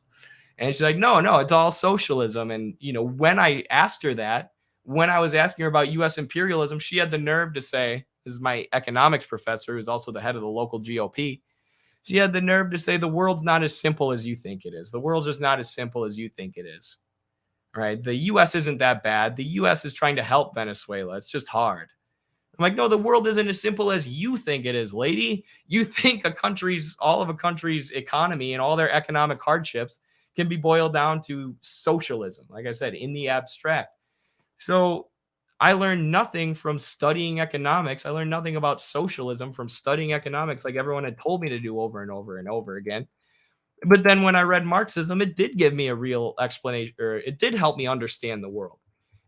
And she's like, no, it's all socialism. And, when I asked her that, when I was asking her about U.S. imperialism, she had the nerve to say, this is my economics professor, who's also the head of the local GOP. She had the nerve to say, the world's not as simple as you think it is. The world's just not as simple as you think it is. Right? The U.S. isn't that bad. The U.S. is trying to help Venezuela. It's just hard. I'm like, no, the world isn't as simple as you think it is, lady. You think all of a country's economy and all their economic hardships can be boiled down to socialism, like I said, in the abstract. So I learned nothing from studying economics. I learned nothing about socialism from studying economics like everyone had told me to do over and over and over again. But then when I read Marxism, it did give me a real explanation, or it did help me understand the world.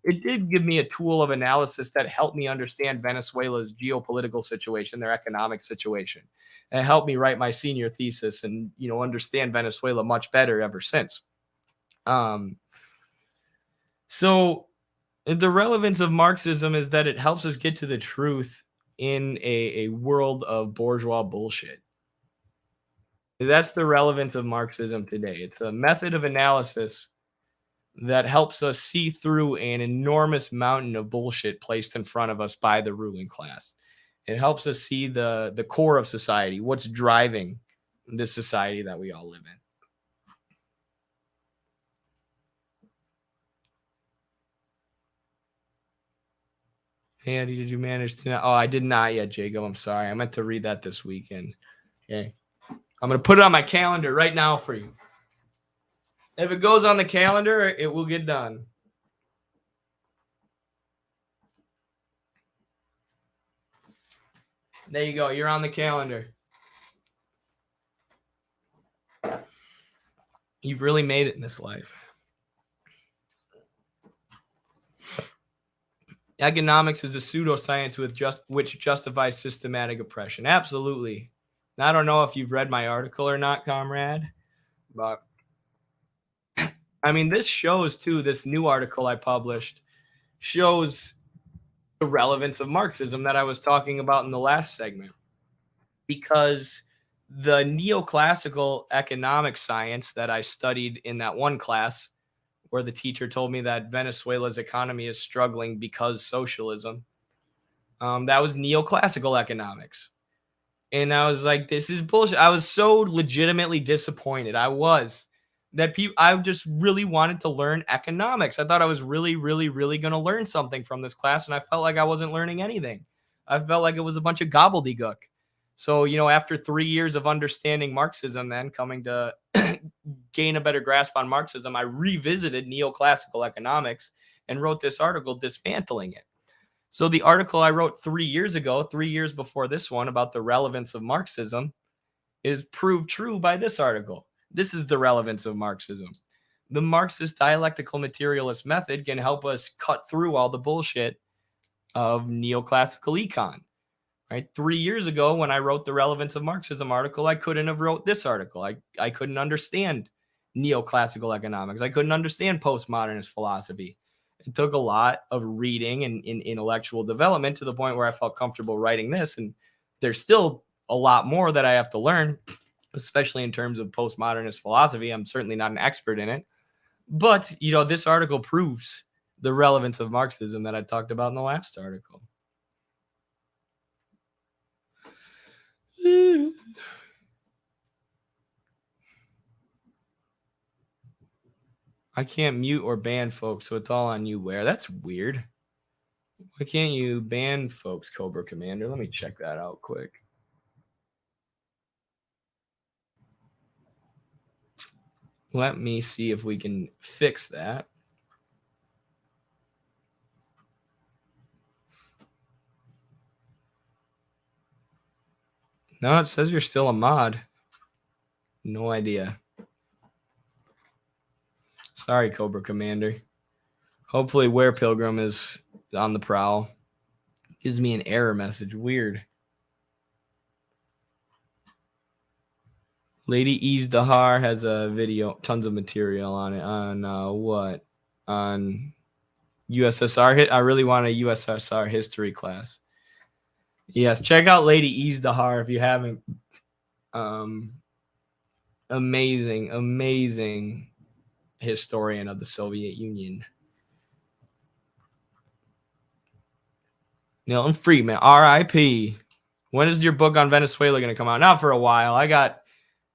it did give me a tool of analysis that helped me understand Venezuela's geopolitical situation, their economic situation. And it helped me write my senior thesis and, understand Venezuela much better ever since. So the relevance of Marxism is that it helps us get to the truth in a world of bourgeois bullshit. That's the relevance of Marxism today. It's a method of analysis that helps us see through an enormous mountain of bullshit placed in front of us by the ruling class. It helps us see the core of society, what's driving this society that we all live in. Hey, Andy, did you manage to? Oh, I did not yet, Jacob. I'm sorry. I meant to read that this weekend. Okay. I'm going to put it on my calendar right now for you. If it goes on the calendar, it will get done. There you go. You're on the calendar. You've really made it in this life. Economics is a pseudoscience which justifies systematic oppression. Absolutely. Now, I don't know if you've read my article or not, comrade, but I mean, this shows too, this new article I published shows the relevance of Marxism that I was talking about in the last segment. Because the neoclassical economic science that I studied in that one class, where the teacher told me that Venezuela's economy is struggling because socialism, that was neoclassical economics. And I was like, this is bullshit. I was so legitimately disappointed. I just really wanted to learn economics. I thought I was really, really, really going to learn something from this class. And I felt like I wasn't learning anything. I felt like it was a bunch of gobbledygook. So, after 3 years of understanding Marxism, then coming to gain a better grasp on Marxism, I revisited neoclassical economics and wrote this article dismantling it. So the article I wrote 3 years ago, 3 years before this one, about the relevance of Marxism is proved true by this article. This is the relevance of Marxism. The Marxist dialectical materialist method can help us cut through all the bullshit of neoclassical econ. Right? 3 years ago, when I wrote the relevance of Marxism article, I couldn't have wrote this article. I couldn't understand neoclassical economics. I couldn't understand postmodernist philosophy. It took a lot of reading and intellectual development to the point where I felt comfortable writing this. And there's still a lot more that I have to learn, especially in terms of postmodernist philosophy. I'm certainly not an expert in it. But, this article proves the relevance of Marxism that I talked about in the last article. I can't mute or ban folks, so it's all on you, Where. That's weird. Why can't you ban folks, Cobra Commander? Let me check that out quick. Let me see if we can fix that. No, it says you're still a mod. No idea. Sorry, Cobra Commander. Hopefully Were Pilgrim is on the prowl. Gives me an error message. Weird. Lady Ease Dahar has a video, tons of material on it. On what? On USSR. I really want a USSR history class. Yes, check out Lady Ease Dahar if you haven't. Amazing historian of the Soviet Union. Milton Friedman, R.I.P. When is your book on Venezuela going to come out? Not for a while. I got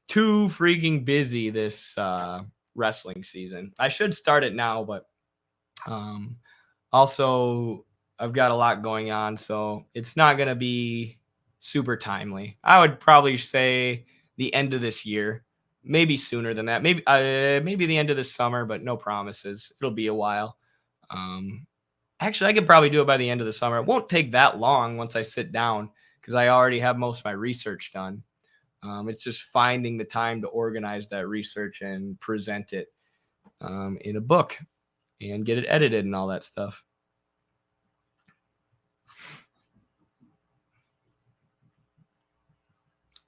too freaking busy this wrestling season. I should start it now, but also I've got a lot going on, so it's not going to be super timely. I would probably say the end of this year, maybe sooner than that. Maybe the end of this summer, but no promises. It'll be a while. Actually, I could probably do it by the end of the summer. It won't take that long once I sit down because I already have most of my research done. It's just finding the time to organize that research and present it in a book. and get it edited and all that stuff.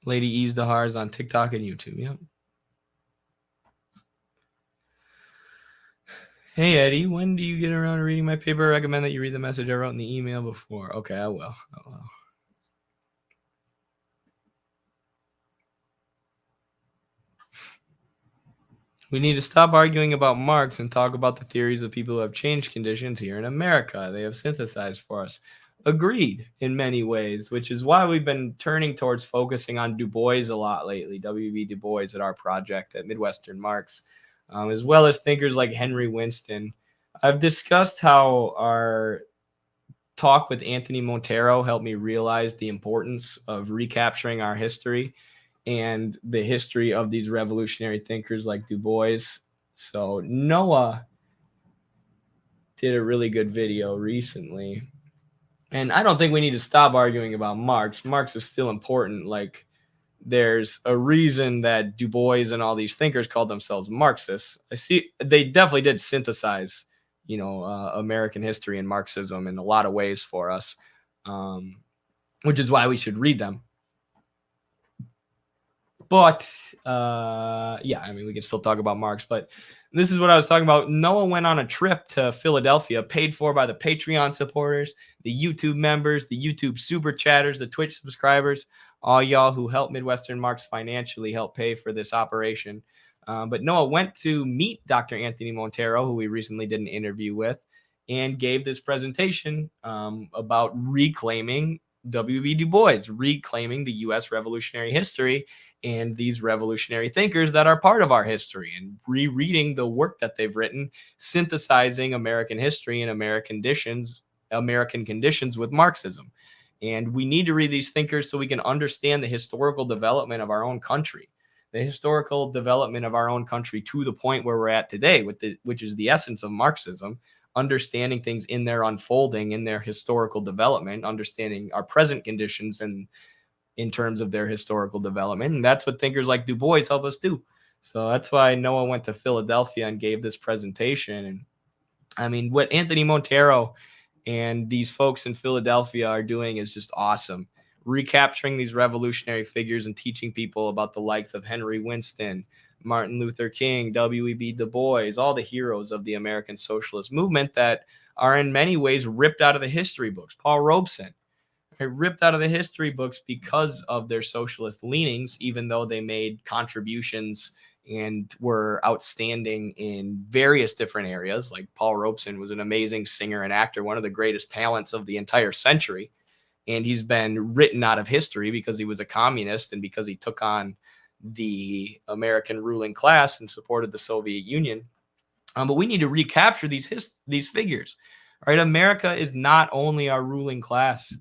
Lady Ease the Hars on TikTok and YouTube. Yep. Hey, Eddie, when do you get around to reading my paper? I recommend that you read the message I wrote in the email before. Okay, I will. We need to stop arguing about Marx and talk about the theories of people who have changed conditions here in America. They have synthesized for us. Agreed in many ways, which is why we've been turning towards focusing on Du Bois a lot lately, W.B. Du Bois at our project at Midwestern Marx, as well as thinkers like Henry Winston. I've discussed how our talk with Anthony Montero helped me realize the importance of recapturing our history and the history of these revolutionary thinkers like Du Bois. So Noah did a really good video recently. And I don't think we need to stop arguing about Marx. Marx is still important. Like, there's a reason that Du Bois and all these thinkers called themselves Marxists. I see they definitely did synthesize, American history and Marxism in a lot of ways for us, which is why we should read them. But yeah, I mean, we can still talk about Marx, but this is what I was talking about. Noah went on a trip to Philadelphia, paid for by the Patreon supporters, the YouTube members, the YouTube super chatters, the Twitch subscribers, all y'all who helped Midwestern Marx financially help pay for this operation. But Noah went to meet Dr. Anthony Montero, who we recently did an interview with, and gave this presentation about reclaiming W.B. Du Bois, reclaiming the U.S. revolutionary history and these revolutionary thinkers that are part of our history, and rereading the work that they've written, synthesizing American history and American conditions with Marxism. And we need to read these thinkers so we can understand the historical development of our own country, the historical development of our own country to the point where we're at today, which is the essence of Marxism, understanding things in their unfolding, in their historical development, understanding our present conditions and in terms of their historical development. And that's what thinkers like Du Bois help us do. So that's why Noah went to Philadelphia and gave this presentation. And I mean, what Anthony Montero and these folks in Philadelphia are doing is just awesome. Recapturing these revolutionary figures and teaching people about the likes of Henry Winston, Martin Luther King, W.E.B. Du Bois, all the heroes of the American socialist movement that are in many ways ripped out of the history books. Paul Robeson, ripped out of the history books because of their socialist leanings, even though they made contributions and were outstanding in various different areas. Like Paul Robeson was an amazing singer and actor, one of the greatest talents of the entire century. And he's been written out of history because he was a communist and because he took on the American ruling class and supported the Soviet Union. But we need to recapture these figures, right? America is not only our ruling class.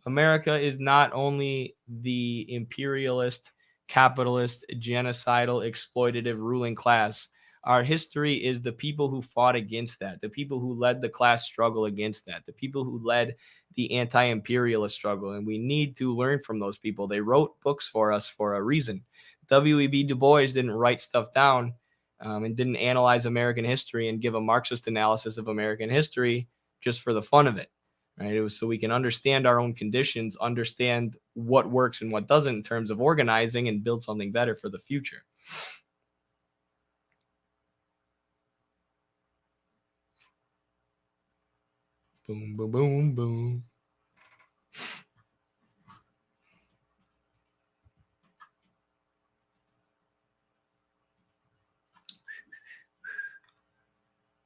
America is not only the imperialist, capitalist, genocidal, exploitative ruling class. Our history is the people who fought against that, the people who led the class struggle against that, the people who led the anti-imperialist struggle. And we need to learn from those people. They wrote books for us for a reason. W.E.B. Du Bois didn't write stuff down and didn't analyze American history and give a Marxist analysis of American history just for the fun of it. Right? It was so we can understand our own conditions, understand what works and what doesn't in terms of organizing, and build something better for the future. Boom, boom, boom, boom.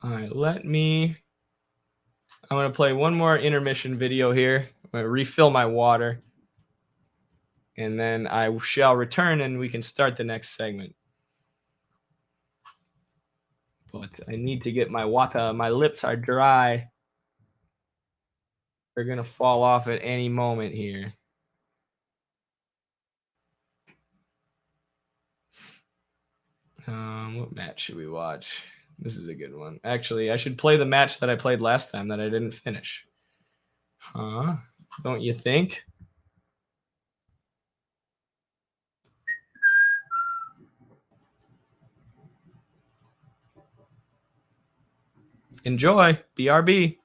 All right, I'm going to play one more intermission video here. I'm going to refill my water. And then I shall return and we can start the next segment. But I need to get my water. My lips are dry. They're going to fall off at any moment here. What match should we watch? This is a good one. Actually, I should play the match that I played last time that I didn't finish. Huh? Don't you think? Enjoy. BRB.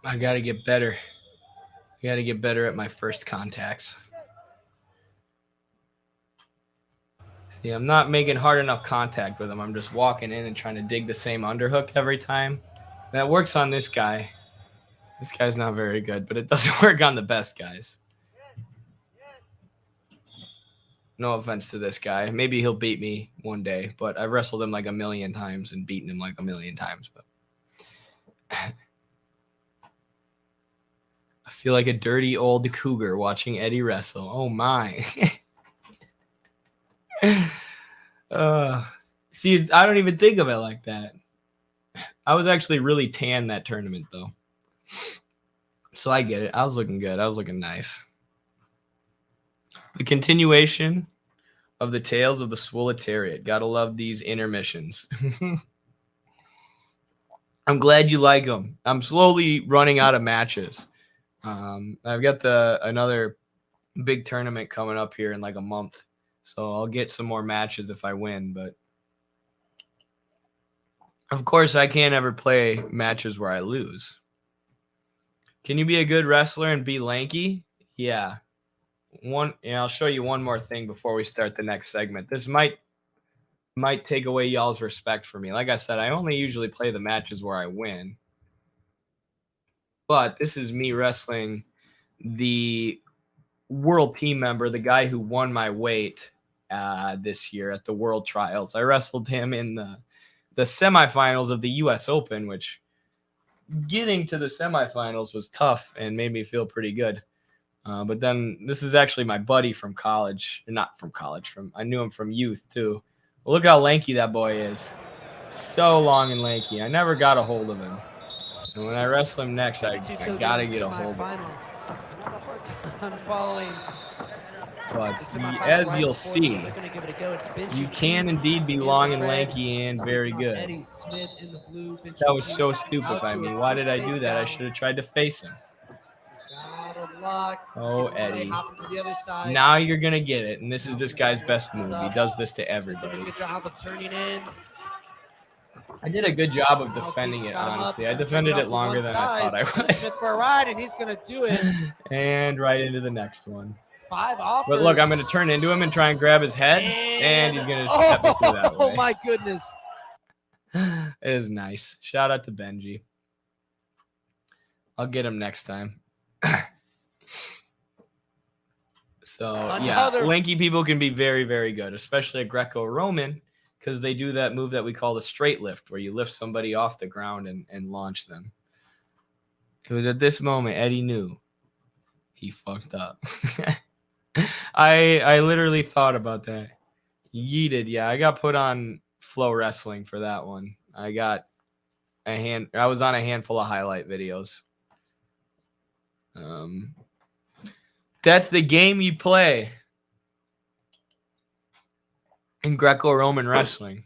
I got to get better. I got to get better at my first contacts. See, I'm not making hard enough contact with him. I'm just walking in and trying to dig the same underhook every time. That works on this guy. This guy's not very good, but it doesn't work on the best guys. No offense to this guy. Maybe he'll beat me one day, but I wrestled him like a million times and beaten him like a million times. But I feel like a dirty old cougar watching Eddie wrestle. Oh my. See, I don't even think of it like that. I was actually really tan that tournament though. So I get it. I was looking good. I was looking nice. The continuation of the Tales of the Swoletariat. Gotta love these intermissions. I'm glad you like them. I'm slowly running out of matches. I've got another big tournament coming up here in like a month. So I'll get some more matches if I win. But of course, I can't ever play matches where I lose. Can you be a good wrestler and be lanky? Yeah. I'll show you one more thing before we start the next segment. This might take away y'all's respect for me. Like I said, I only usually play the matches where I win. But this is me wrestling the world team member, the guy who won my weight this year at the World Trials. I wrestled him in the semifinals of the U.S. Open, which getting to the semifinals was tough and made me feel pretty good. But then this is actually my buddy from college. Not from college. I knew him from youth, too. Well, look how lanky that boy is. So long and lanky. I never got a hold of him. And when I wrestle him next, I got to get a hold of him. I'm following. But as you'll see, you can indeed be long and lanky and very good. That was so stupid by me. Why did I do that? I should have tried to face him. Oh, Eddie. Now you're going to get it. And this is this guy's best move. He does this to everybody. Good job of turning in. I did a good job of defending it, honestly. I defended it longer than I thought I would. Smith for a ride, and he's going to do it. And right into the next one. 5 off. But look, I'm going to turn into him and try and grab his head, and he's going to step me through that way. Oh, my goodness. It is nice. Shout out to Benji. I'll get him next time. So, yeah, lanky people can be very, very good, especially at Greco-Roman, because they do that move that we call the straight lift, where you lift somebody off the ground and launch them. It was at this moment Eddie knew he fucked up. I literally thought about that. Yeeted. Yeah, I got put on Flow Wrestling for that one. I was on a handful of highlight videos. That's the game you play in Greco-Roman wrestling.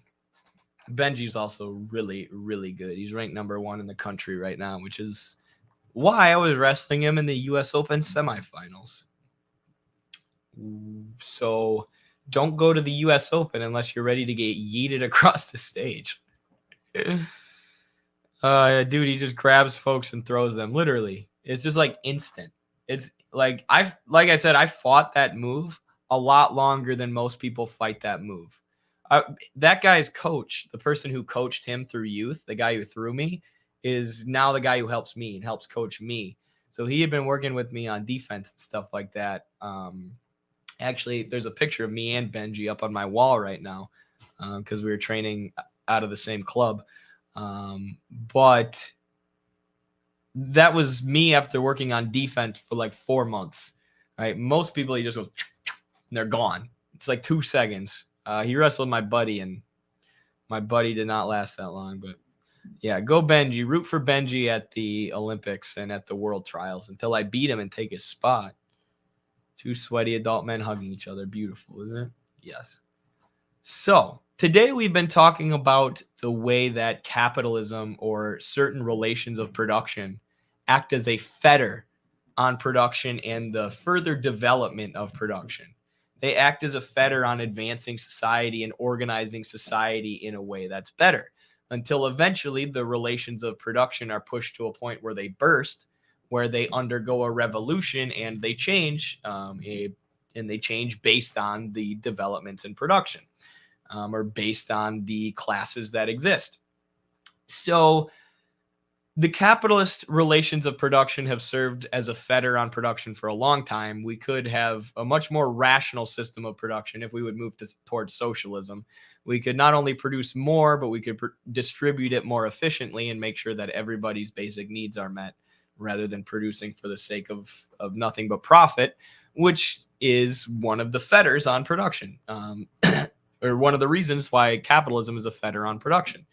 Benji's also really, really good. He's ranked #1 in the country right now, which is why I was wrestling him in the U.S. Open semifinals. So don't go to the U.S. Open unless you're ready to get yeeted across the stage. Dude, he just grabs folks and throws them. Literally, it's just like instant. It's like I said, I fought that move a lot longer than most people fight that move. That guy's coach, the person who coached him through youth, the guy who threw me, is now the guy who helps me and helps coach me. So he had been working with me on defense and stuff like that. Actually, there's a picture of me and Benji up on my wall right now because we were training out of the same club. But that was me after working on defense for like 4 months, right? Most people, he just goes, and they're gone. It's like 2 seconds. He wrestled my buddy, and my buddy did not last that long. But yeah, go Benji. Root for Benji at the Olympics and at the World Trials until I beat him and take his spot. 2 sweaty adult men hugging each other. Beautiful, isn't it? Yes. So today we've been talking about the way that capitalism or certain relations of production act as a fetter on production and the further development of production. They act as a fetter on advancing society and organizing society in a way that's better until eventually the relations of production are pushed to a point where they burst, where they undergo a revolution and they change, and they change based on the developments in production. Or based on the classes that exist. So the capitalist relations of production have served as a fetter on production for a long time. We could have a much more rational system of production if we would move towards socialism. We could not only produce more, but we could distribute it more efficiently and make sure that everybody's basic needs are met rather than producing for the sake of nothing but profit, which is one of the fetters on production. Or one of the reasons why capitalism is a fetter on production.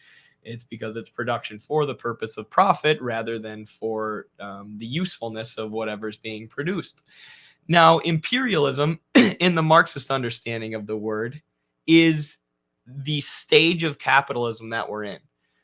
It's because it's production for the purpose of profit rather than for the usefulness of whatever's being produced. Now, imperialism, in the Marxist understanding of the word, is the stage of capitalism that we're in.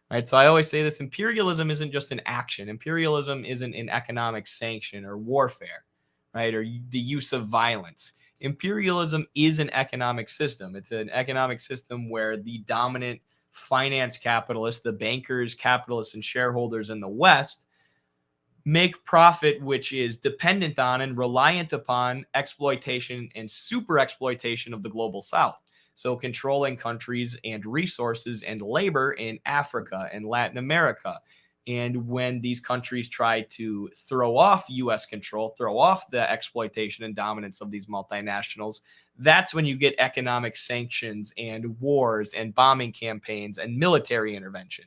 Right? So I always say this: imperialism isn't just an action. Imperialism isn't an economic sanction or warfare, right? Or the use of violence. Imperialism is an economic system. It's an economic system where the dominant finance capitalists, the bankers, capitalists, and shareholders in the West make profit, which is dependent on and reliant upon exploitation and super exploitation of the global South. So controlling countries and resources and labor in Africa and Latin America. And when these countries try to throw off U.S. control, throw off the exploitation and dominance of these multinationals, that's when you get economic sanctions and wars and bombing campaigns and military intervention,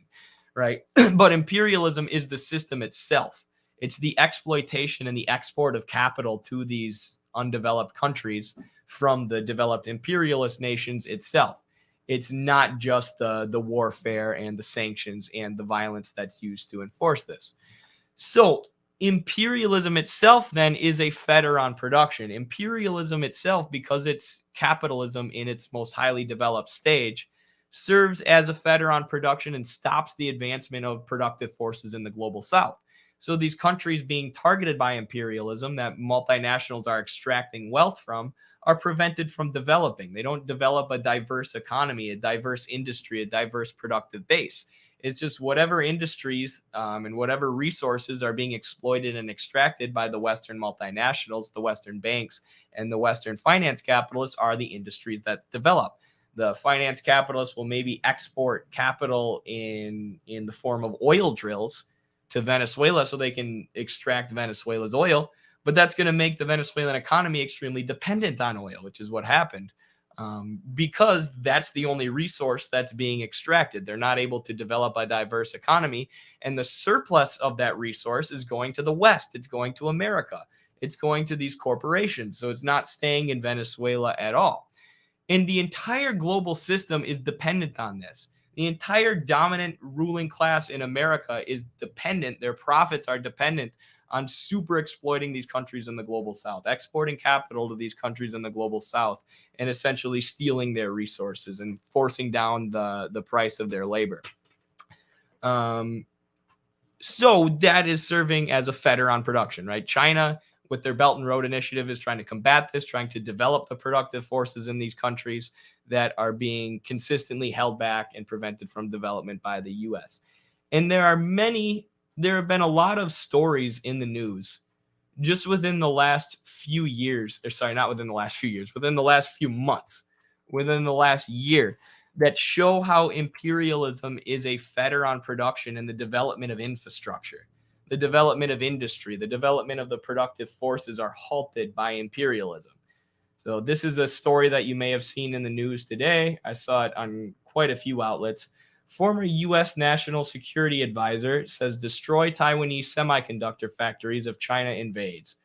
right? But imperialism is the system itself. It's the exploitation and the export of capital to these undeveloped countries from the developed imperialist nations itself. It's not just the warfare and the sanctions and the violence that's used to enforce this. So imperialism itself then is a fetter on production. Imperialism itself, because it's capitalism in its most highly developed stage, serves as a fetter on production and stops the advancement of productive forces in the global South. So these countries being targeted by imperialism that multinationals are extracting wealth from are prevented from developing. They don't develop a diverse economy, a diverse industry, a diverse productive base. It's just whatever industries and whatever resources are being exploited and extracted by the Western multinationals, the Western banks, and the Western finance capitalists are the industries that develop. The finance capitalists will maybe export capital in the form of oil drills to Venezuela so they can extract Venezuela's oil. But that's going to make the Venezuelan economy extremely dependent on oil, which is what happened, because that's the only resource that's being extracted. They're not able to develop a diverse economy, and the surplus of that resource is going to the West. It's going to America. It's going to these corporations, so it's not staying in Venezuela at all. And the entire global system is dependent on this. The entire dominant ruling class in America is dependent, their profits are dependent on super exploiting these countries in the global south, exporting capital to these countries in the global south, and essentially stealing their resources and forcing down the price of their labor. So that is serving as a fetter on production, right? China, with their Belt and Road Initiative, is trying to combat this, trying to develop the productive forces in these countries that are being consistently held back and prevented from development by the U.S. And there have been a lot of stories in the news just within the last few years, or sorry, not within the last few years, within the last few months, within the last year, that show how imperialism is a fetter on production and the development of infrastructure. The development of industry, the development of the productive forces are halted by imperialism. So this is a story that you may have seen in the news today. I saw it on quite a few outlets. Former U.S. National Security Advisor says destroy Taiwanese semiconductor factories if China invades.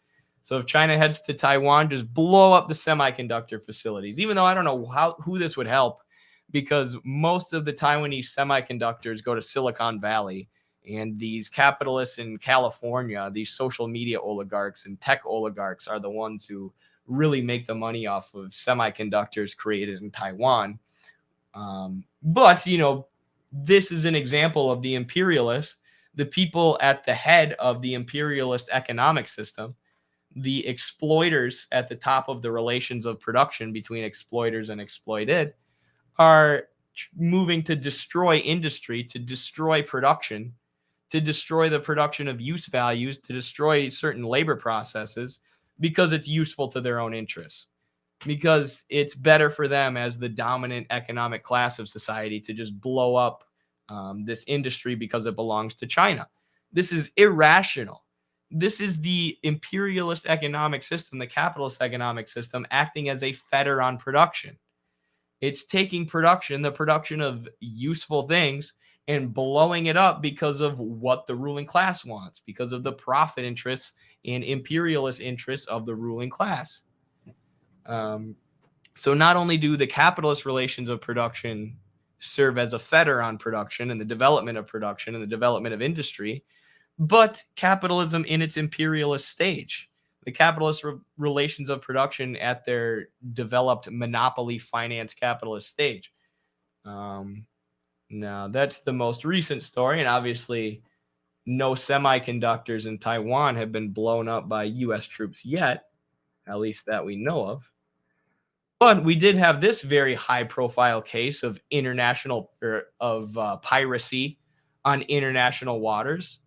So if China heads to Taiwan, just blow up the semiconductor facilities, even though I don't know who this would help, because most of the Taiwanese semiconductors go to Silicon Valley, and these capitalists in California, these social media oligarchs and tech oligarchs, are the ones who really make the money off of semiconductors created in Taiwan. But, this is an example of the imperialists, the people at the head of the imperialist economic system, the exploiters at the top of the relations of production between exploiters and exploited, are moving to destroy industry, to destroy production, to destroy the production of use values, to destroy certain labor processes because it's useful to their own interests, because it's better for them as the dominant economic class of society to just blow up this industry because it belongs to China. This is irrational. This is the imperialist economic system, the capitalist economic system, acting as a fetter on production. It's taking production, the production of useful things, and blowing it up because of what the ruling class wants, because of the profit interests and imperialist interests of the ruling class. So not only do the capitalist relations of production serve as a fetter on production and the development of production and the development of industry, but capitalism in its imperialist stage, the capitalist relations of production at their developed monopoly finance capitalist stage. Now, that's the most recent story, and obviously no semiconductors in Taiwan have been blown up by U.S. troops yet, at least that we know of. But we did have this very high-profile case of piracy on international waters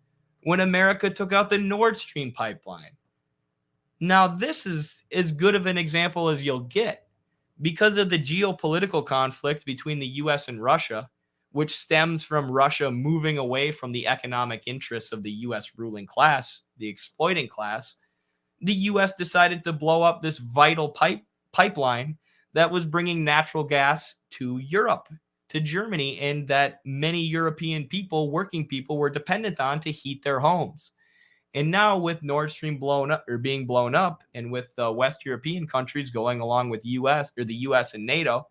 when America took out the Nord Stream pipeline. Now, this is as good of an example as you'll get because of the geopolitical conflict between the U.S. and Russia, which stems from Russia moving away from the economic interests of the U.S. ruling class, the exploiting class. The U.S. decided to blow up this vital pipeline that was bringing natural gas to Europe, to Germany, and that many European people, working people, were dependent on to heat their homes. And now with Nord Stream being blown up, and with West European countries going along with the U.S. and NATO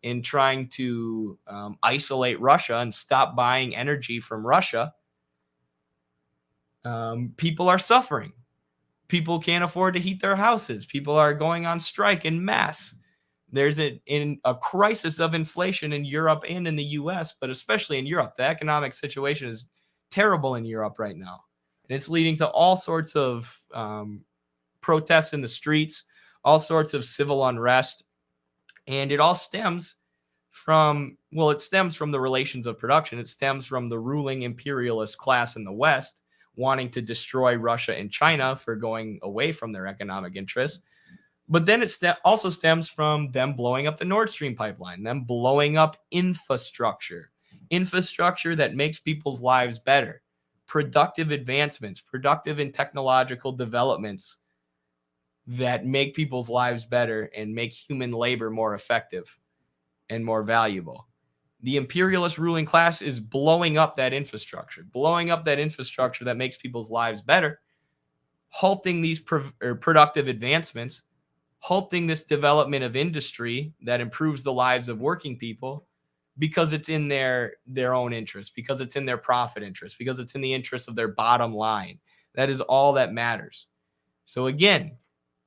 in trying to isolate Russia and stop buying energy from Russia, people are suffering. People can't afford to heat their houses. People are going on strike en masse. There's a crisis of inflation in Europe and in the U.S., but especially in Europe. The economic situation is terrible in Europe right now. And it's leading to all sorts of protests in the streets, all sorts of civil unrest. And it all stems from the relations of production. It stems from the ruling imperialist class in the West wanting to destroy Russia and China for going away from their economic interests. But then it also stems from them blowing up the Nord Stream pipeline, them blowing up infrastructure that makes people's lives better, productive advancements, productive and technological developments that make people's lives better and make human labor more effective and more valuable. The imperialist ruling class is blowing up that infrastructure that makes people's lives better, halting these productive advancements, halting this development of industry that improves the lives of working people because it's in their own interest, because it's in their profit interest, because it's in the interest of their bottom line. That is all that matters. So again,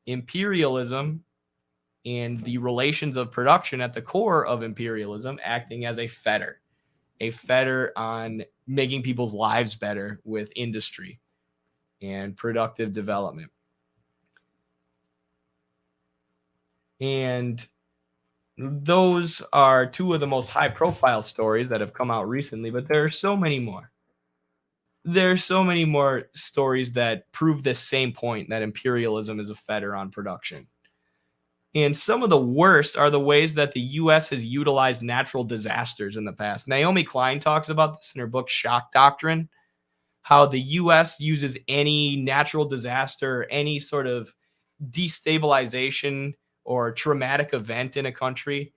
imperialism and the relations of production at the core of imperialism acting as a fetter on making people's lives better with industry and productive development. And those are two of the most high-profile stories that have come out recently, but there are so many more. There are so many more stories that prove this same point, that imperialism is a fetter on production. And some of the worst are the ways that the U.S. has utilized natural disasters in the past. Naomi Klein talks about this in her book, Shock Doctrine, how the U.S. uses any natural disaster, or any sort of destabilization or traumatic event in a country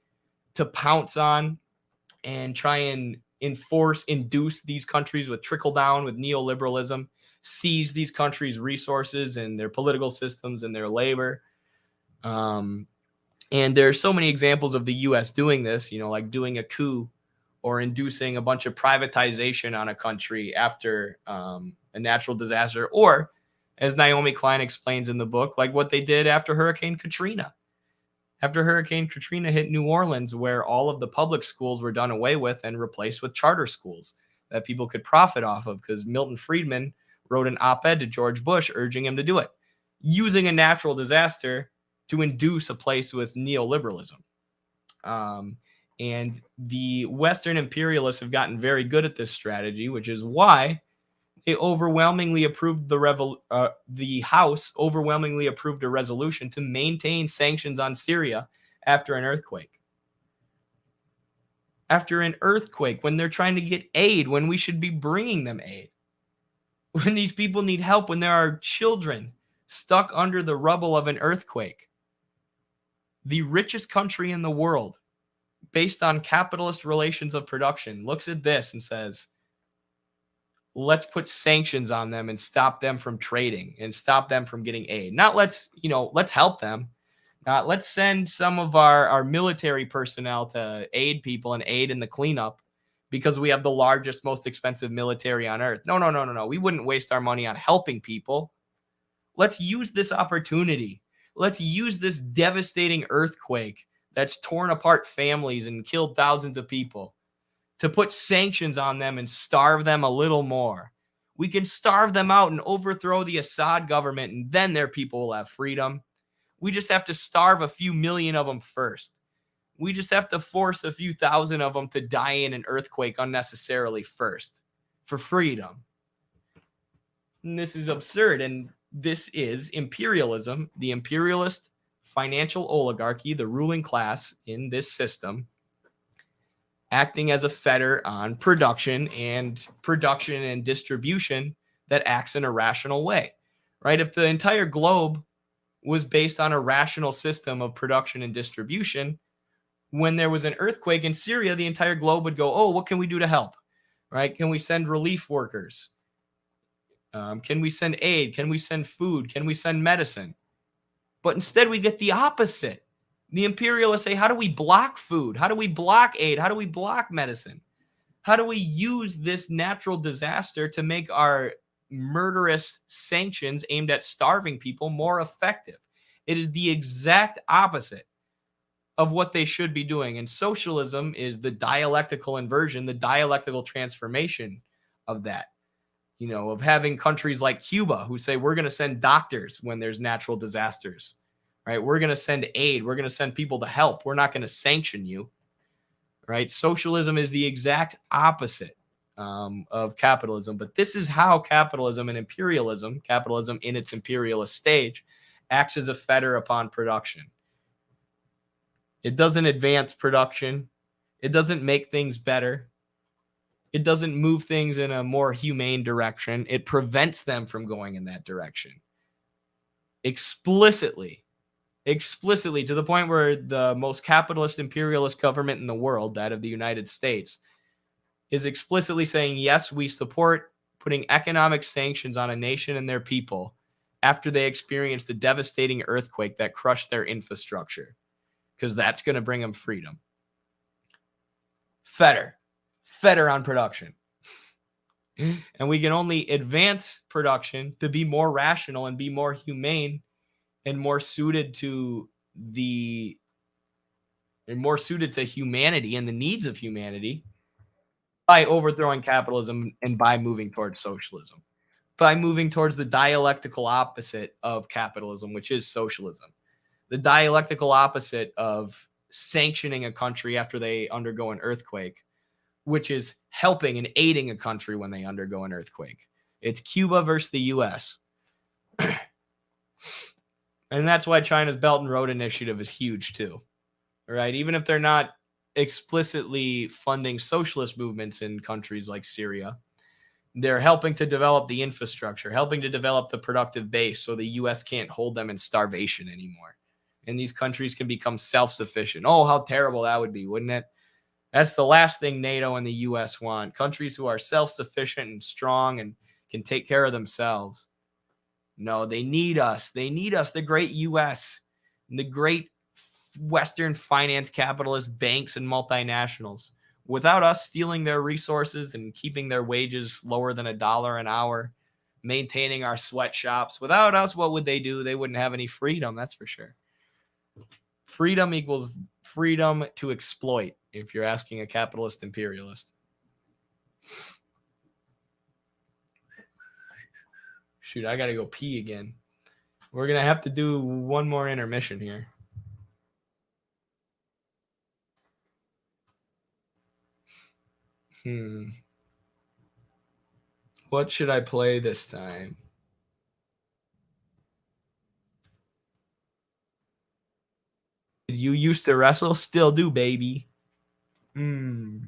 to pounce on and try and induce these countries with trickle down, with neoliberalism, seize these countries' resources and their political systems and their labor. And there are so many examples of the U.S. doing this, like doing a coup or inducing a bunch of privatization on a country after a natural disaster, or, as Naomi Klein explains in the book, like what they did after Hurricane Katrina. After Hurricane Katrina hit New Orleans, where all of the public schools were done away with and replaced with charter schools that people could profit off of, because Milton Friedman wrote an op-ed to George Bush urging him to do it, using a natural disaster to induce a place with neoliberalism. And the Western imperialists have gotten very good at this strategy, which is why they overwhelmingly approved the House overwhelmingly approved a resolution to maintain sanctions on Syria after an earthquake. After an earthquake, when they're trying to get aid, when we should be bringing them aid. When these people need help, when there are children stuck under the rubble of an earthquake. The richest country in the world, based on capitalist relations of production, looks at this and says, let's put sanctions on them and stop them from trading and stop them from getting aid. Not let's help them. Not let's send some of our military personnel to aid people and aid in the cleanup because we have the largest, most expensive military on earth. No. We wouldn't waste our money on helping people. Let's use this opportunity. Let's use this devastating earthquake that's torn apart families and killed thousands of people to put sanctions on them and starve them a little more. We can starve them out and overthrow the Assad government, and then their people will have freedom. We just have to starve a few million of them first. We just have to force a few thousand of them to die in an earthquake unnecessarily first for freedom. And this is absurd, and this is imperialism, the imperialist financial oligarchy, the ruling class in this system, acting as a fetter on production and distribution that acts in a rational way, right? If the entire globe was based on a rational system of production and distribution, when there was an earthquake in Syria, the entire globe would go, oh, what can we do to help, right? Can we send relief workers? Can we send aid? Can we send food? Can we send medicine? But instead we get the opposite. The imperialists say, how do we block food? How do we block aid? How do we block medicine? How do we use this natural disaster to make our murderous sanctions aimed at starving people more effective? It is the exact opposite of what they should be doing. And socialism is the dialectical inversion, the dialectical transformation of that. Of having countries like Cuba who say, we're going to send doctors when there's natural disasters, right? We're going to send aid. We're going to send people to help. We're not going to sanction you, right? Socialism is the exact opposite of capitalism. But this is how capitalism and imperialism, capitalism in its imperialist stage, acts as a fetter upon production. It doesn't advance production. It doesn't make things better. It doesn't move things in a more humane direction. It prevents them from going in that direction. Explicitly to the point where the most capitalist imperialist government in the world, that of the United States, is explicitly saying, yes, we support putting economic sanctions on a nation and their people after they experienced the devastating earthquake that crushed their infrastructure, because that's going to bring them freedom. Fetter on production. And we can only advance production to be more rational and be more humane and more suited to humanity and the needs of humanity by overthrowing capitalism and by moving towards socialism, by moving towards the dialectical opposite of capitalism, which is socialism, the dialectical opposite of sanctioning a country after they undergo an earthquake, which is helping and aiding a country when they undergo an earthquake. It's Cuba versus the U.S. And that's why China's Belt and Road Initiative is huge too, right? Even if they're not explicitly funding socialist movements in countries like Syria, they're helping to develop the infrastructure, helping to develop the productive base so the U.S. can't hold them in starvation anymore. And these countries can become self-sufficient. Oh, how terrible that would be, wouldn't it? That's the last thing NATO and the U.S. want. Countries who are self-sufficient and strong and can take care of themselves. No, they need us. They need us, the great U.S., and the great Western finance capitalist banks and multinationals. Without us stealing their resources and keeping their wages lower than $1 an hour, maintaining our sweatshops, without us, what would they do? They wouldn't have any freedom, that's for sure. Freedom equals freedom to exploit, if you're asking a capitalist imperialist. Shoot, I got to go pee again. We're going to have to do one more intermission here. What should I play this time? You used to wrestle? Still do, baby. Here's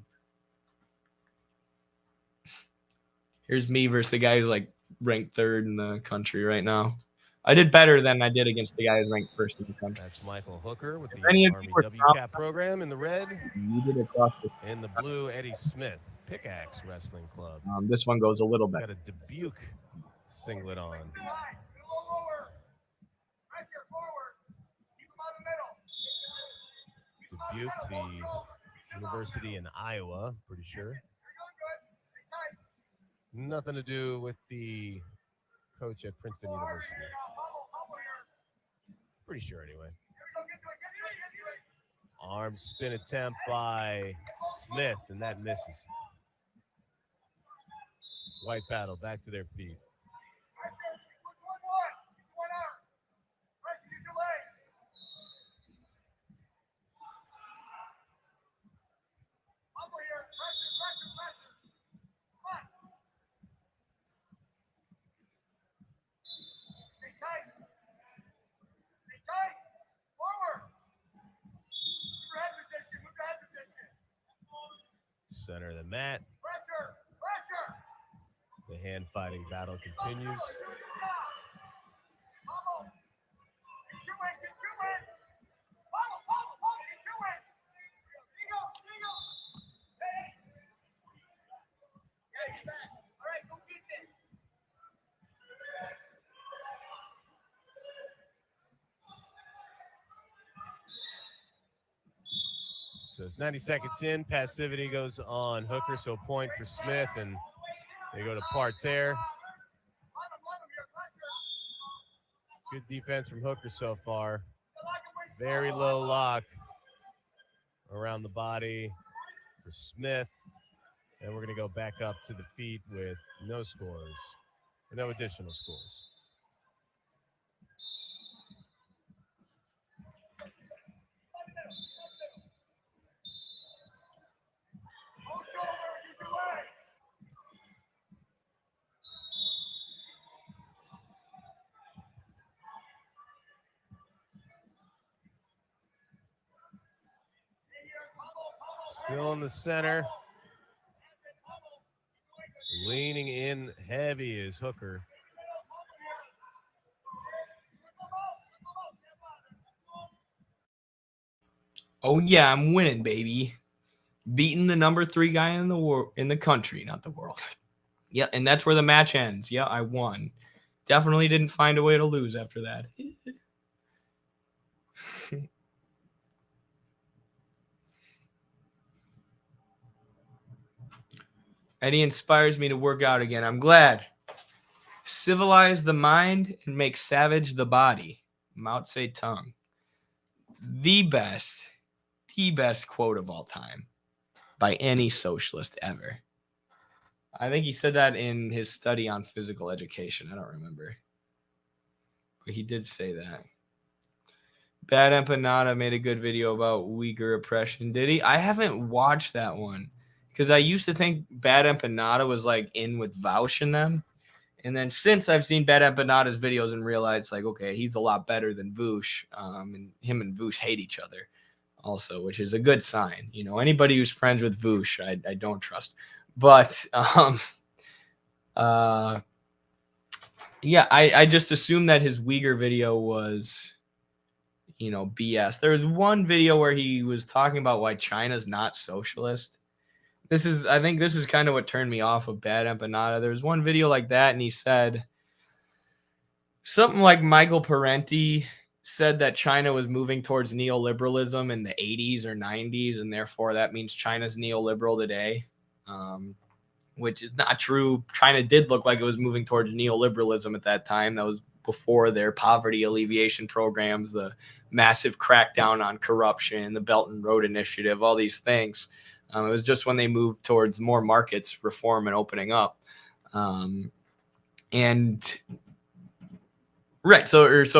me versus the guy who's like ranked 3rd in the country right now. I did better than I did against the guy who's ranked 1st in the country. That's Michael Hooker with the Army WCAP program in the red. You did across the in the blue, Eddie Smith, Pickaxe Wrestling Club. This one goes a little better. Got a Dubuque singlet on. Dubuque, the university in Iowa, pretty sure. Nothing to do with the coach at Princeton University. Pretty sure, anyway. Arm spin attempt by Smith, and that misses. White battle back to their feet. Center of the mat. The hand fighting battle continues. So it's 90 seconds in, passivity goes on Hooker, so point for Smith, and they go to parterre. Good defense from Hooker so far. Very low lock around the body for Smith. And we're going to go back up to the feet with no scores, or no additional scores. Still in the center. Leaning in heavy is Hooker. Oh yeah, I'm winning, baby. Beating the number 3 guy in the country, not the world. Yeah, and that's where the match ends. Yeah, I won. Definitely didn't find a way to lose after that. Eddie inspires me to work out again. I'm glad. Civilize the mind and make savage the body. Mao Zedong. The best quote of all time by any socialist ever. I think he said that in his study on physical education. I don't remember. But he did say that. Bad Empanada made a good video about Uyghur oppression. Did he? I haven't watched that one because I used to think Bad Empanada was like in with Vaush and them. And then since I've seen Bad Empanada's videos and realized, like, okay, he's a lot better than Vaush. And him and Vaush hate each other also, which is a good sign. You know, anybody who's friends with Vaush, I don't trust. But yeah, I just assumed that his Uyghur video was, you know, BS. There was one video where he was talking about why China's not socialist. I think this is kind of what turned me off of Bad Empanada. There was one video like that, and he said something like Michael Parenti said that China was moving towards neoliberalism in the 80s or 90s, and therefore that means China's neoliberal today, which is not true. China did look like it was moving towards neoliberalism at that time. That was before their poverty alleviation programs, the massive crackdown on corruption, the Belt and Road Initiative, all these things. It was just when they moved towards more markets, reform, and opening up. So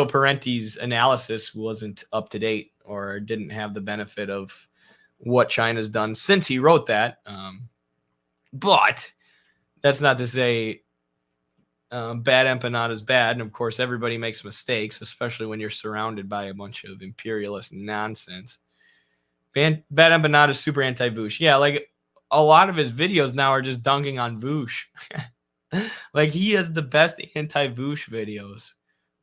Parenti's analysis wasn't up to date or didn't have the benefit of what China's done since he wrote that. But that's not to say Bad Empanada is bad. And of course, everybody makes mistakes, especially when you're surrounded by a bunch of imperialist nonsense. Bad Empanada is super anti-Vaush. Yeah, like a lot of his videos now are just dunking on Vaush. Like he has the best anti-Vaush videos,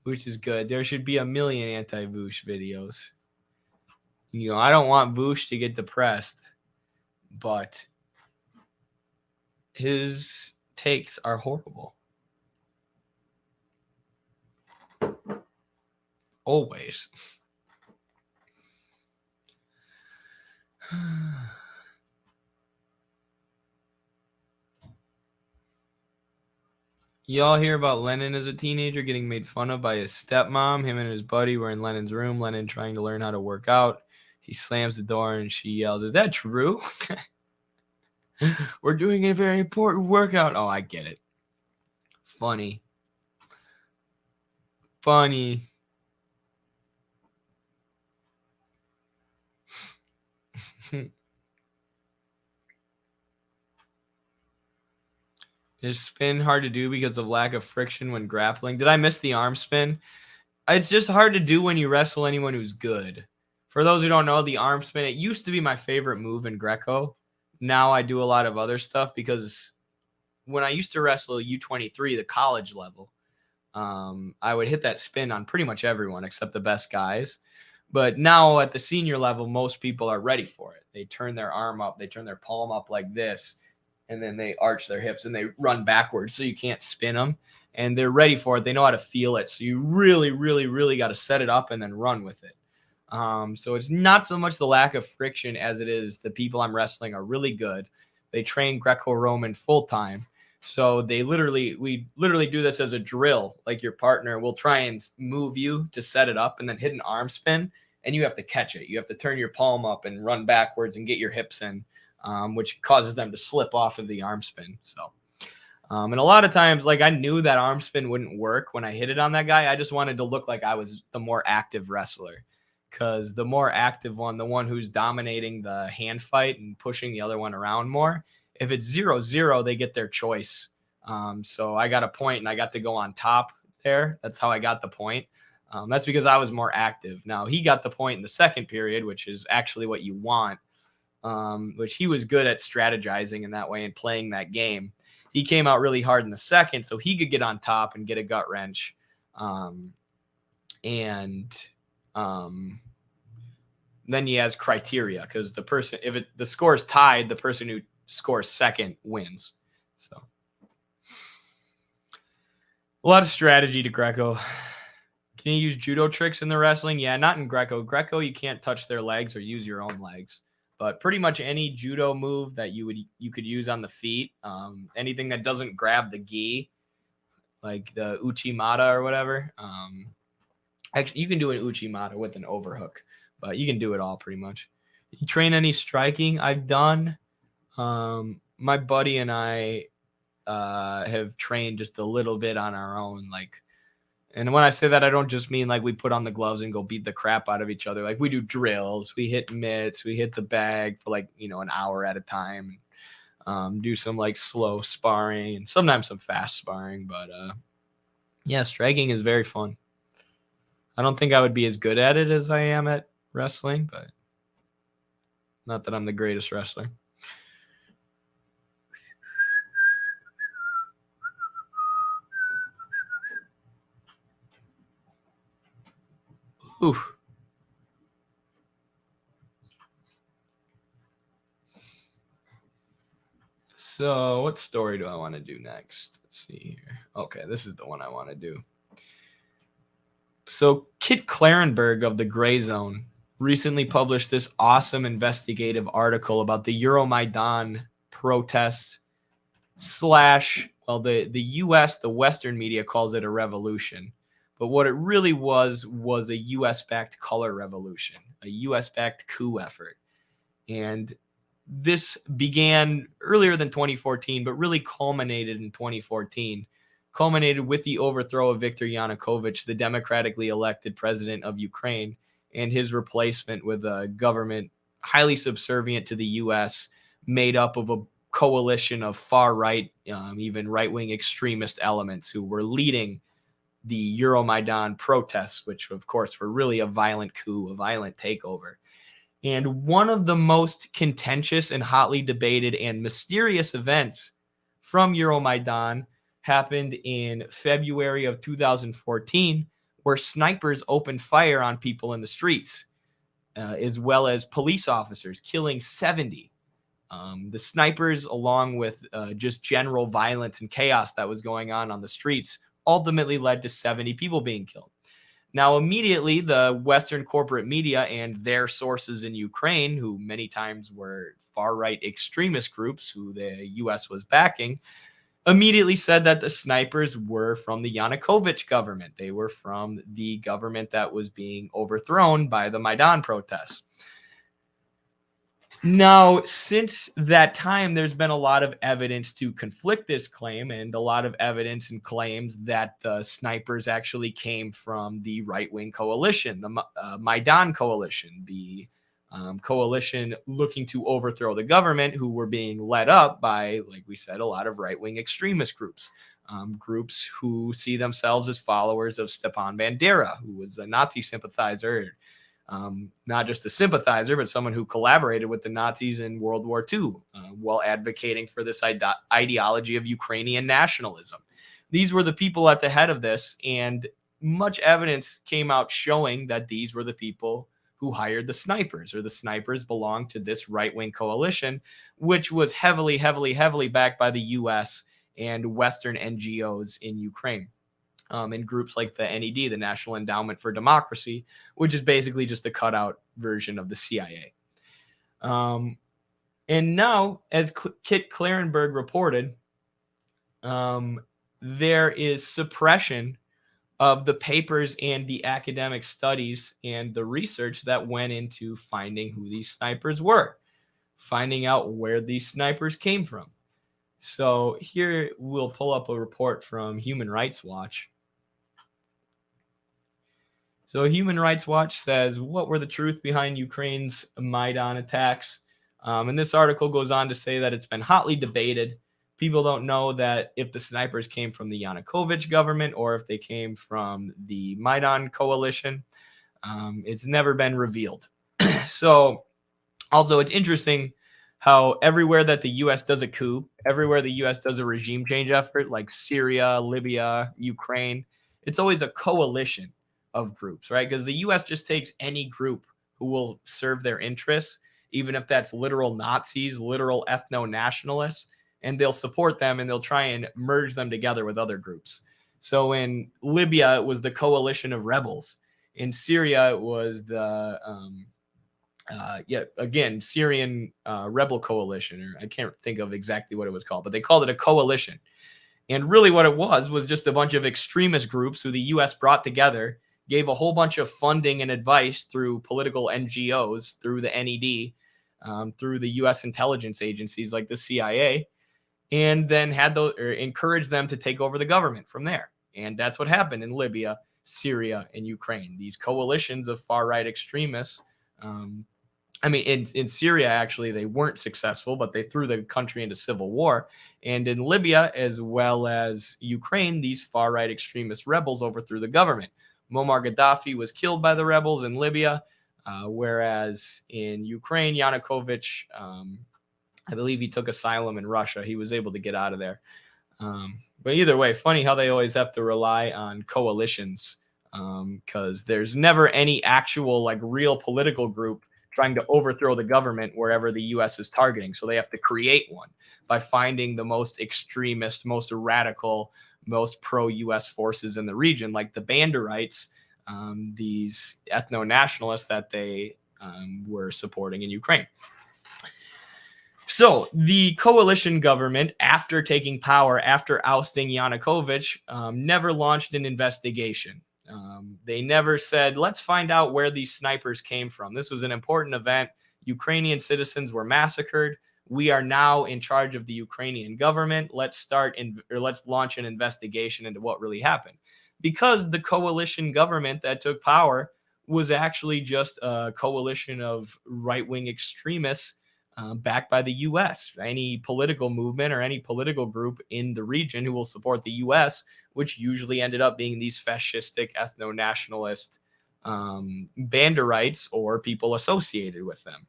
which is good. There should be a million anti-Vaush videos. You know, I don't want Vaush to get depressed, but his takes are horrible. Always. Y'all hear about Lenin as a teenager getting made fun of by his stepmom? Him and his buddy were in Lenin's room. Lenin trying to learn how to work out. He slams the door and she yells, "Is that true?" "We're doing a very important workout." Oh, I get it. Funny. Is spin hard to do because of lack of friction when grappling? Did I miss the arm spin? It's just hard to do when you wrestle anyone who's good. For those who don't know, the arm spin, it used to be my favorite move in Greco. Now I do a lot of other stuff because when I used to wrestle U23, the college level, I would hit that spin on pretty much everyone except the best guys. But now at the senior level, most people are ready for it. They turn their arm up, they turn their palm up like this, and then they arch their hips and they run backwards so you can't spin them. And they're ready for it. They know how to feel it. So you really, really, really got to set it up and then run with it. So it's not so much the lack of friction as it is the people I'm wrestling are really good. They train Greco-Roman full time. So we literally do this as a drill. Like your partner will try and move you to set it up and then hit an arm spin, and you have to catch it. You have to turn your palm up and run backwards and get your hips in, which causes them to slip off of the arm spin. So, and a lot of times, like I knew that arm spin wouldn't work when I hit it on that guy. I just wanted to look like I was the more active wrestler, because the more active one, the one who's dominating the hand fight and pushing the other one around more, if it's 0-0, they get their choice. So I got a point and I got to go on top there. That's how I got the point. That's because I was more active. Now he got the point in the second period, which is actually what you want, which he was good at strategizing in that way and playing that game. He came out really hard in the second, so he could get on top and get a gut wrench. Then he has criteria, because the person, if the score is tied, the person who scores second wins. So A lot of strategy to Greco. Can you use judo tricks in the wrestling? Yeah, not in Greco. Greco, you can't touch their legs or use your own legs. But pretty much any judo move that you could use on the feet, anything that doesn't grab the gi, like the uchimata or whatever. Actually, you can do an uchimata with an overhook, but you can do it all pretty much. You train any striking? I've done. My buddy and I have trained just a little bit on our own, like. And when I say that, I don't just mean like we put on the gloves and go beat the crap out of each other. Like we do drills, we hit mitts, we hit the bag for like, an hour at a time. Do some like slow sparring and sometimes some fast sparring. But yeah, striking is very fun. I don't think I would be as good at it as I am at wrestling, but not that I'm the greatest wrestler. Oof. So what story do I want to do next? Let's see here. Okay, this is the one I want to do. So Kit Clarenberg of the Gray Zone recently published this awesome investigative article about the Euromaidan protests the U.S., the Western media calls it a revolution. But what it really was a U.S.-backed color revolution, a U.S.-backed coup effort. And this began earlier than 2014, but really culminated in 2014, culminated with the overthrow of Viktor Yanukovych, the democratically elected president of Ukraine, and his replacement with a government highly subservient to the U.S., made up of a coalition of far-right, even right-wing extremist elements who were leading the Euromaidan protests, which, of course, were really a violent coup, a violent takeover. And one of the most contentious and hotly debated and mysterious events from Euromaidan happened in February of 2014, where snipers opened fire on people in the streets, as well as police officers, killing 70. The snipers, along with just general violence and chaos that was going on the streets, ultimately led to 70 people being killed. Now, immediately, the Western corporate media and their sources in Ukraine, who many times were far-right extremist groups who the U.S. was backing, immediately said that the snipers were from the Yanukovych government. They were from the government that was being overthrown by the Maidan protests. Now, since that time, there's been a lot of evidence to conflict this claim, and a lot of evidence and claims that the snipers actually came from the right-wing coalition, the Maidan coalition, the coalition looking to overthrow the government, who were being led up by, like we said, a lot of right-wing extremist groups, groups who see themselves as followers of Stepan Bandera, who was a Nazi sympathizer. Not just a sympathizer, but someone who collaborated with the Nazis in World War II while advocating for this ideology of Ukrainian nationalism. These were the people at the head of this, and much evidence came out showing that these were the people who hired the snipers, or the snipers belonged to this right-wing coalition, which was heavily, heavily, heavily backed by the U.S. and Western NGOs in Ukraine. In groups like the NED, the National Endowment for Democracy, which is basically just a cutout version of the CIA. And now, as Kit Clarenberg reported, there is suppression of the papers and the academic studies and the research that went into finding who these snipers were, finding out where these snipers came from. So here we'll pull up a report from Human Rights Watch. So Human Rights Watch says, what were the truth behind Ukraine's Maidan attacks? And this article goes on to say that it's been hotly debated. People don't know that if the snipers came from the Yanukovych government or if they came from the Maidan coalition. It's never been revealed. So also, it's interesting how everywhere that the U.S. does a coup, everywhere the U.S. does a regime change effort, like Syria, Libya, Ukraine, it's always a coalition of groups, right? Because the U.S. just takes any group who will serve their interests, even if that's literal Nazis, literal ethno-nationalists, and they'll support them and they'll try and merge them together with other groups. So in Libya, it was the coalition of rebels. In Syria, it was the Syrian rebel coalition, or I can't think of exactly what it was called, but they called it a coalition. And really what it was just a bunch of extremist groups who the U.S. brought together, gave a whole bunch of funding and advice through political NGOs, through the NED, through the U.S. intelligence agencies like the CIA, and then encouraged them to take over the government from there. And that's what happened in Libya, Syria, and Ukraine. These coalitions of far-right extremists. In Syria, actually, they weren't successful, but they threw the country into civil war. And in Libya, as well as Ukraine, these far-right extremist rebels overthrew the government. Muammar Gaddafi was killed by the rebels in Libya, whereas in Ukraine, Yanukovych, I believe he took asylum in Russia. He was able to get out of there. But either way, funny how they always have to rely on coalitions, because there's never any actual, like, real political group trying to overthrow the government wherever the U.S. is targeting. So they have to create one by finding the most extremist, most radical, most pro-U.S. forces in the region, like the Banderites, these ethno-nationalists that they were supporting in Ukraine. So the coalition government, after taking power, after ousting Yanukovych, never launched an investigation. They never said, let's find out where these snipers came from. This was an important event. Ukrainian citizens were massacred. We are now in charge of the Ukrainian government. Let's launch an investigation into what really happened. Because the coalition government that took power was actually just a coalition of right-wing extremists backed by the U.S. Any political movement or any political group in the region who will support the U.S., which usually ended up being these fascistic, ethno-nationalist Banderites or people associated with them.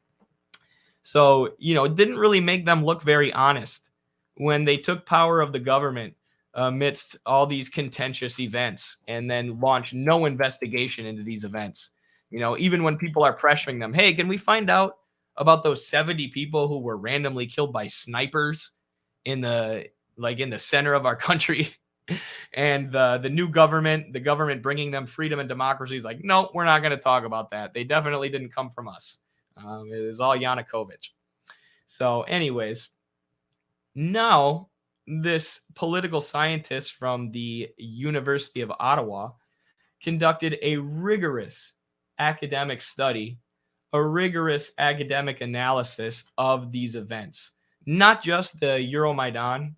So, it didn't really make them look very honest when they took power of the government amidst all these contentious events and then launched no investigation into these events. Even when people are pressuring them, hey, can we find out about those 70 people who were randomly killed by snipers in the center of our country? And the new government, the government bringing them freedom and democracy, is like, no, we're not going to talk about that. They definitely didn't come from us. It is all Yanukovych. So anyways, now this political scientist from the University of Ottawa conducted a rigorous academic study, a rigorous academic analysis of these events, not just the Euromaidan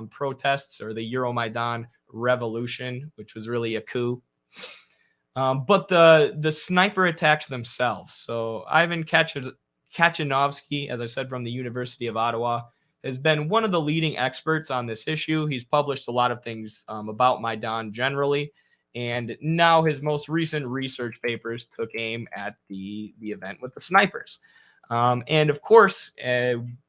protests or the Euromaidan revolution, which was really a coup, but the sniper attacks themselves. So Ivan Kachinovsky, as I said, from the University of Ottawa, has been one of the leading experts on this issue. He's published a lot of things about Maidan generally, and now his most recent research papers took aim at the event with the snipers. And of course,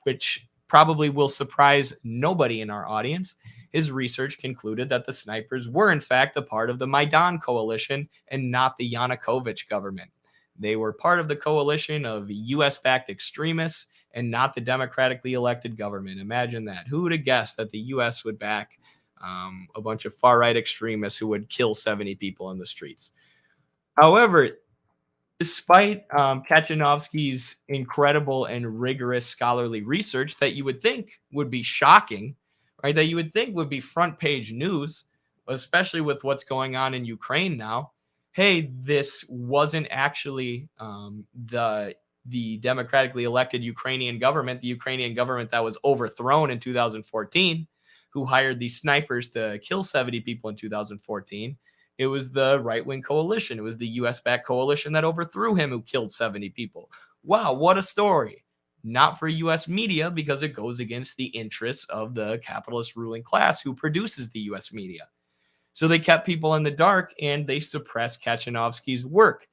which probably will surprise nobody in our audience, his research concluded that the snipers were in fact a part of the Maidan coalition and not the Yanukovych government. They were part of the coalition of U.S.-backed extremists and not the democratically elected government. Imagine that. Who would have guessed that the U.S. would back a bunch of far-right extremists who would kill 70 people in the streets? However, despite Kachinovsky's incredible and rigorous scholarly research that you would think would be shocking, right, that you would think would be front-page news, especially with what's going on in Ukraine now, hey, this wasn't actually the democratically elected Ukrainian government, the Ukrainian government that was overthrown in 2014, who hired these snipers to kill 70 people in 2014. It was the right-wing coalition. It was the U.S.-backed coalition that overthrew him who killed 70 people. Wow, what a story. Not for U.S. media, because it goes against the interests of the capitalist ruling class who produces the U.S. media. So they kept people in the dark and they suppressed Kachinovsky's work.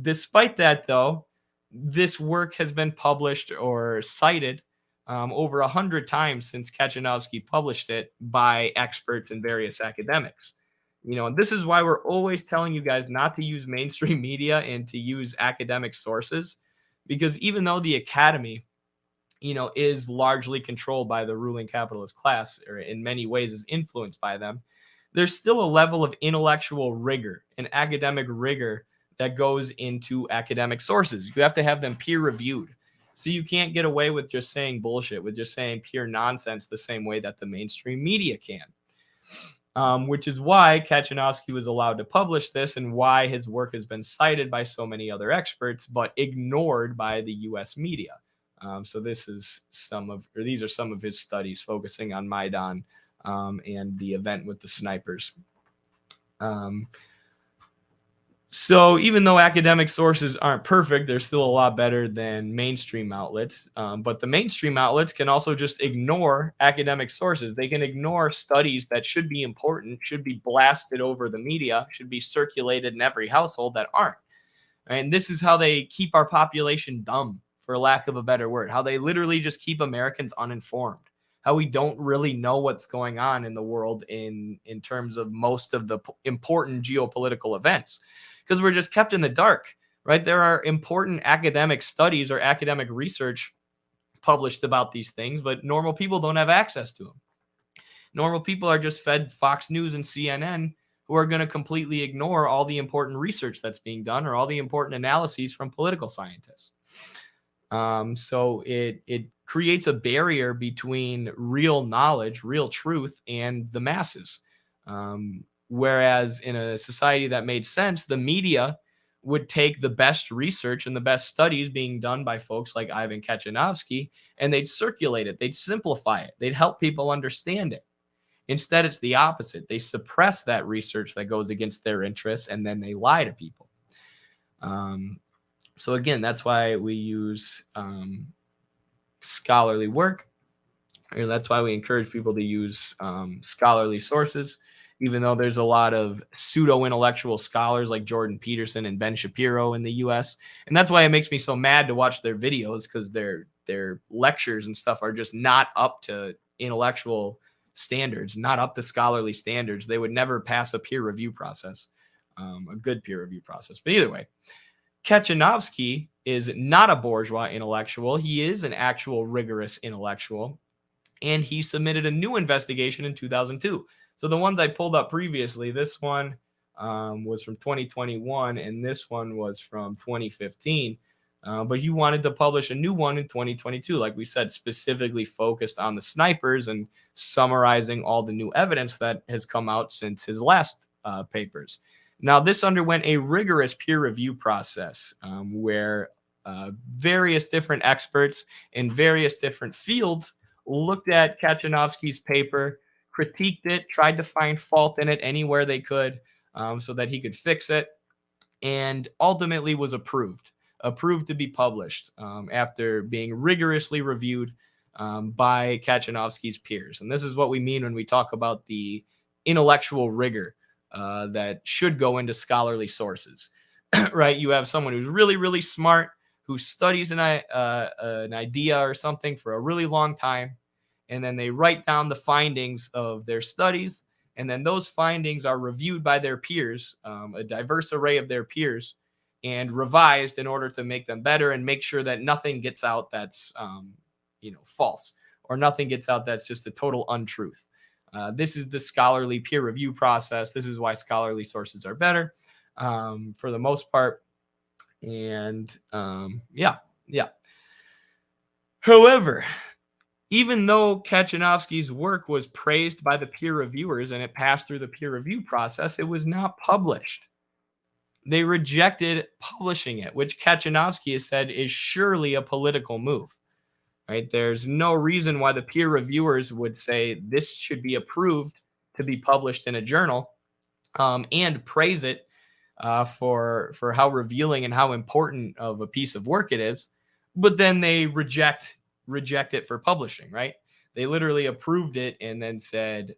Despite that, though, this work has been published or cited over 100 times since Kachinovsky published it by experts and various academics. And this is why we're always telling you guys not to use mainstream media and to use academic sources, because even though the academy, is largely controlled by the ruling capitalist class, or in many ways is influenced by them, there's still a level of intellectual rigor and academic rigor that goes into academic sources. You have to have them peer reviewed. So you can't get away with just saying bullshit, with just saying pure nonsense the same way that the mainstream media can. Which is why Kaczynowski was allowed to publish this and why his work has been cited by so many other experts, but ignored by the US media. So these are some of his studies focusing on Maidan and the event with the snipers. So even though academic sources aren't perfect, they're still a lot better than mainstream outlets. But the mainstream outlets can also just ignore academic sources. They can ignore studies that should be important, should be blasted over the media, should be circulated in every household that aren't. And this is how they keep our population dumb, for lack of a better word, how they literally just keep Americans uninformed, how we don't really know what's going on in the world in terms of most of the important geopolitical events, because we're just kept in the dark, right? There are important academic studies or academic research published about these things, but normal people don't have access to them. Normal people are just fed Fox News and CNN, who are going to completely ignore all the important research that's being done or all the important analyses from political scientists. So it creates a barrier between real knowledge, real truth, and the masses. Whereas in a society that made sense, the media would take the best research and the best studies being done by folks like Ivan Kaczynowski, and they'd circulate it, they'd simplify it, they'd help people understand it. Instead, it's the opposite. They suppress that research that goes against their interests, and then they lie to people. So again, that's why we use scholarly work. And that's why we encourage people to use scholarly sources, even though there's a lot of pseudo-intellectual scholars like Jordan Peterson and Ben Shapiro in the US. And that's why it makes me so mad to watch their videos, because their lectures and stuff are just not up to intellectual standards, not up to scholarly standards. They would never pass a peer review process, a good peer review process. But either way, Kaczynowski is not a bourgeois intellectual. He is an actual rigorous intellectual. And he submitted a new investigation in 2002. So the ones I pulled up previously, this one was from 2021, and this one was from 2015. But he wanted to publish a new one in 2022, like we said, specifically focused on the snipers and summarizing all the new evidence that has come out since his last papers. Now, this underwent a rigorous peer review process where various different experts in various different fields looked at Kaczynowski's paper, critiqued it, tried to find fault in it anywhere they could so that he could fix it, and ultimately was approved to be published after being rigorously reviewed by Kaczynowski's peers. And this is what we mean when we talk about the intellectual rigor that should go into scholarly sources, right? You have someone who's really, really smart, who studies an idea or something for a really long time, and then they write down the findings of their studies, and then those findings are reviewed by their peers, a diverse array of their peers, and revised in order to make them better and make sure that nothing gets out that's false, or nothing gets out that's just a total untruth. This is the scholarly peer review process. This is why scholarly sources are better for the most part. And However, even though Kaczynowski's work was praised by the peer reviewers and it passed through the peer review process, it was not published. They rejected publishing it, which Kaczynowski has said is surely a political move. Right? There's no reason why the peer reviewers would say this should be approved to be published in a journal and praise it for how revealing and how important of a piece of work it is, but then they reject it for publishing, right? They literally approved it and then said,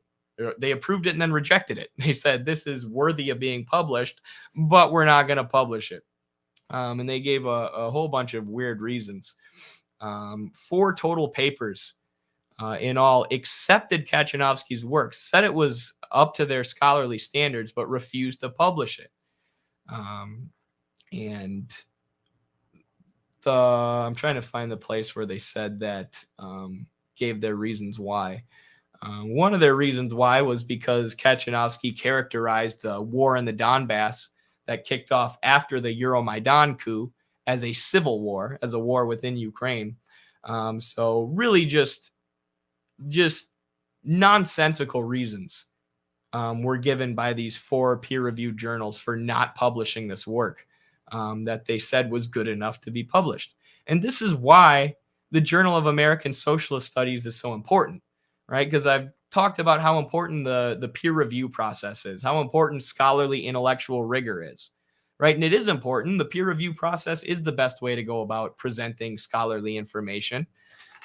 they approved it and then rejected it. They said, this is worthy of being published, but we're not going to publish it. And they gave a whole bunch of weird reasons. 4 total papers in all accepted Kaczynowski's work, said it was up to their scholarly standards, but refused to publish it. I'm trying to find the place where they said that, gave their reasons why. One of their reasons why was because Kaczynowski characterized the war in the Donbass that kicked off after the Euromaidan coup as a civil war, as a war within Ukraine. So really just nonsensical reasons were given by these 4 peer-reviewed journals for not publishing this work that they said was good enough to be published. And this is why the Journal of American Socialist Studies is so important, right? Because I've talked about how important the peer review process is, how important scholarly intellectual rigor is, right? And it is important. The peer review process is the best way to go about presenting scholarly information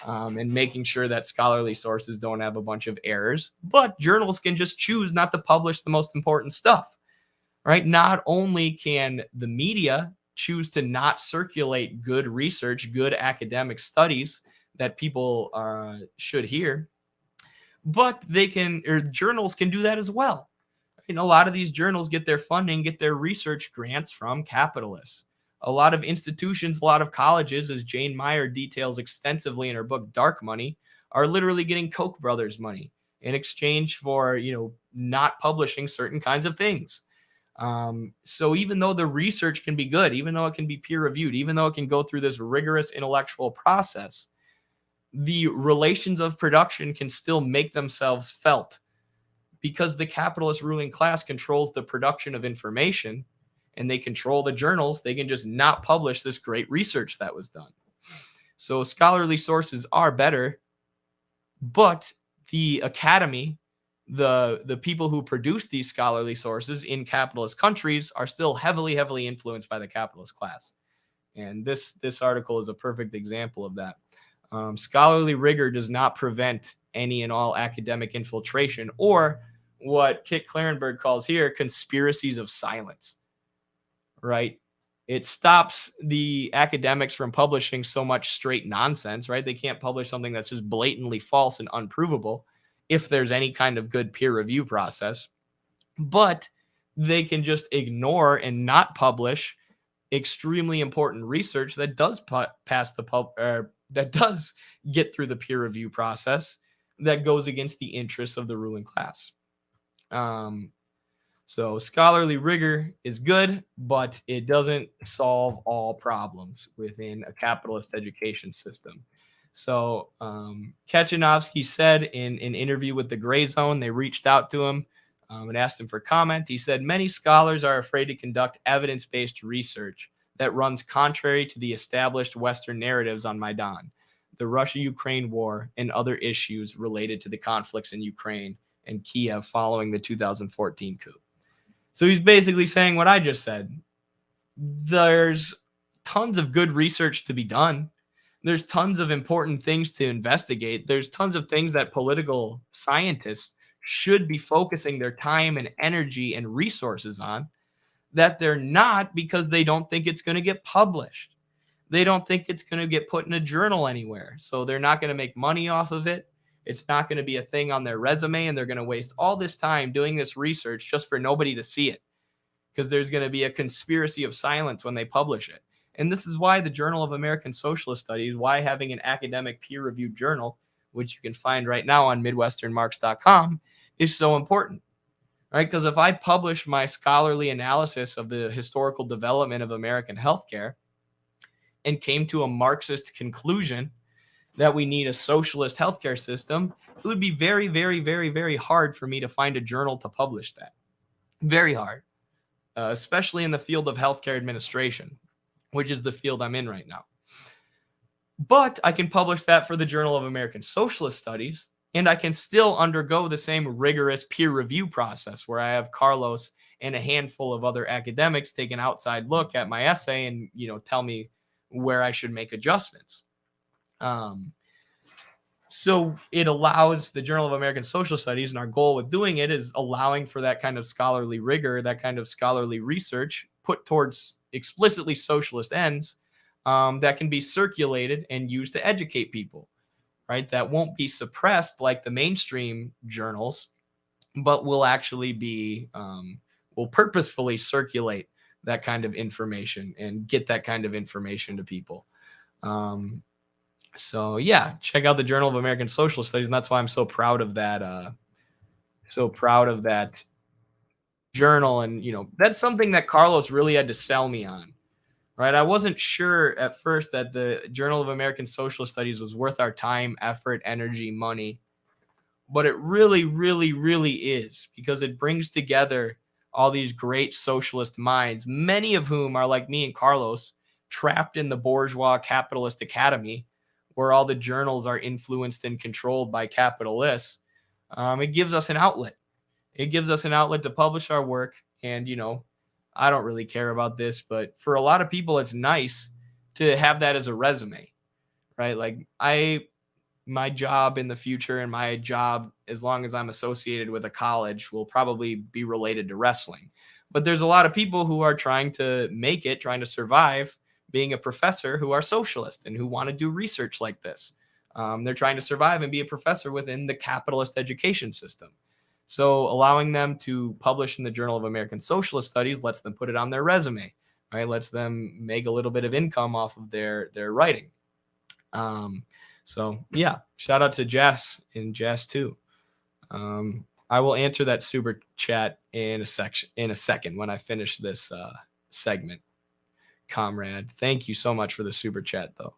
and making sure that scholarly sources don't have a bunch of errors. But journals can just choose not to publish the most important stuff, right? Not only can the media choose to not circulate good research, good academic studies that people should hear, but journals can do that as well. A lot of these journals get their funding, get their research grants from capitalists. A lot of institutions, a lot of colleges, as Jane Meyer details extensively in her book Dark Money, are literally getting Koch brothers money in exchange for, not publishing certain kinds of things. So even though the research can be good, even though it can be peer reviewed, even though it can go through this rigorous intellectual process, the relations of production can still make themselves felt because the capitalist ruling class controls the production of information and they control the journals. They can just not publish this great research that was done. So scholarly sources are better, but the academy, the people who produce these scholarly sources in capitalist countries are still heavily, heavily influenced by the capitalist class. And this article is a perfect example of that. Scholarly rigor does not prevent any and all academic infiltration or what Kit Clarenberg calls here conspiracies of silence, right? It stops the academics from publishing so much straight nonsense, right? They can't publish something that's just blatantly false and unprovable if there's any kind of good peer review process. But they can just ignore and not publish extremely important research that does pass that does get through the peer review process that goes against the interests of the ruling class. So scholarly rigor is good, but it doesn't solve all problems within a capitalist education system. So Kaczynowski said in an interview with the Gray Zone, they reached out to him and asked him for comment. He said, many scholars are afraid to conduct evidence-based research that runs contrary to the established Western narratives on Maidan, the Russia-Ukraine war, and other issues related to the conflicts in Ukraine and Kiev following the 2014 coup. So he's basically saying what I just said. There's tons of good research to be done. There's tons of important things to investigate. There's tons of things that political scientists should be focusing their time and energy and resources on that they're not because they don't think it's going to get published. They don't think it's going to get put in a journal anywhere. So they're not going to make money off of it. It's not going to be a thing on their resume, and they're going to waste all this time doing this research just for nobody to see it because there's going to be a conspiracy of silence when they publish it. And this is why the Journal of American Socialist Studies, why having an academic peer-reviewed journal, which you can find right now on MidwesternMarx.com, is so important, right? Because if I publish my scholarly analysis of the historical development of American healthcare and came to a Marxist conclusion that we need a socialist healthcare system, it would be very, very, very, very hard for me to find a journal to publish that. Very hard, especially in the field of healthcare administration, which is the field I'm in right now. But I can publish that for the Journal of American Socialist Studies, and I can still undergo the same rigorous peer review process where I have Carlos and a handful of other academics take an outside look at my essay and, tell me where I should make adjustments. So it allows the Journal of American Social Studies, and our goal with doing it is allowing for that kind of scholarly rigor, that kind of scholarly research put towards explicitly socialist ends that can be circulated and used to educate people, right? That won't be suppressed like the mainstream journals, but will actually be, will purposefully circulate that kind of information and get that kind of information to people. So yeah, check out the Journal of American Socialist Studies, and that's why I'm so proud of that. So proud of that journal, and that's something that Carlos really had to sell me on. Right, I wasn't sure at first that the Journal of American Socialist Studies was worth our time, effort, energy, money, but it really, really, really is, because it brings together all these great socialist minds, many of whom are like me and Carlos, trapped in the bourgeois capitalist academy, where all the journals are influenced and controlled by capitalists. It gives us an outlet. It gives us an outlet to publish our work. And, I don't really care about this, but for a lot of people, it's nice to have that as a resume, right? Like my job in the future, and my job, as long as I'm associated with a college, will probably be related to wrestling. But there's a lot of people who are trying to make it, trying to survive being a professor, who are socialists and who want to do research like this. They're trying to survive and be a professor within the capitalist education system. So allowing them to publish in the Journal of American Socialist Studies lets them put it on their resume, right? Lets them make a little bit of income off of their writing. So yeah, shout out to Jess and Jess too. I will answer that super chat in a second when I finish this segment, comrade. Thank you so much for the super chat though.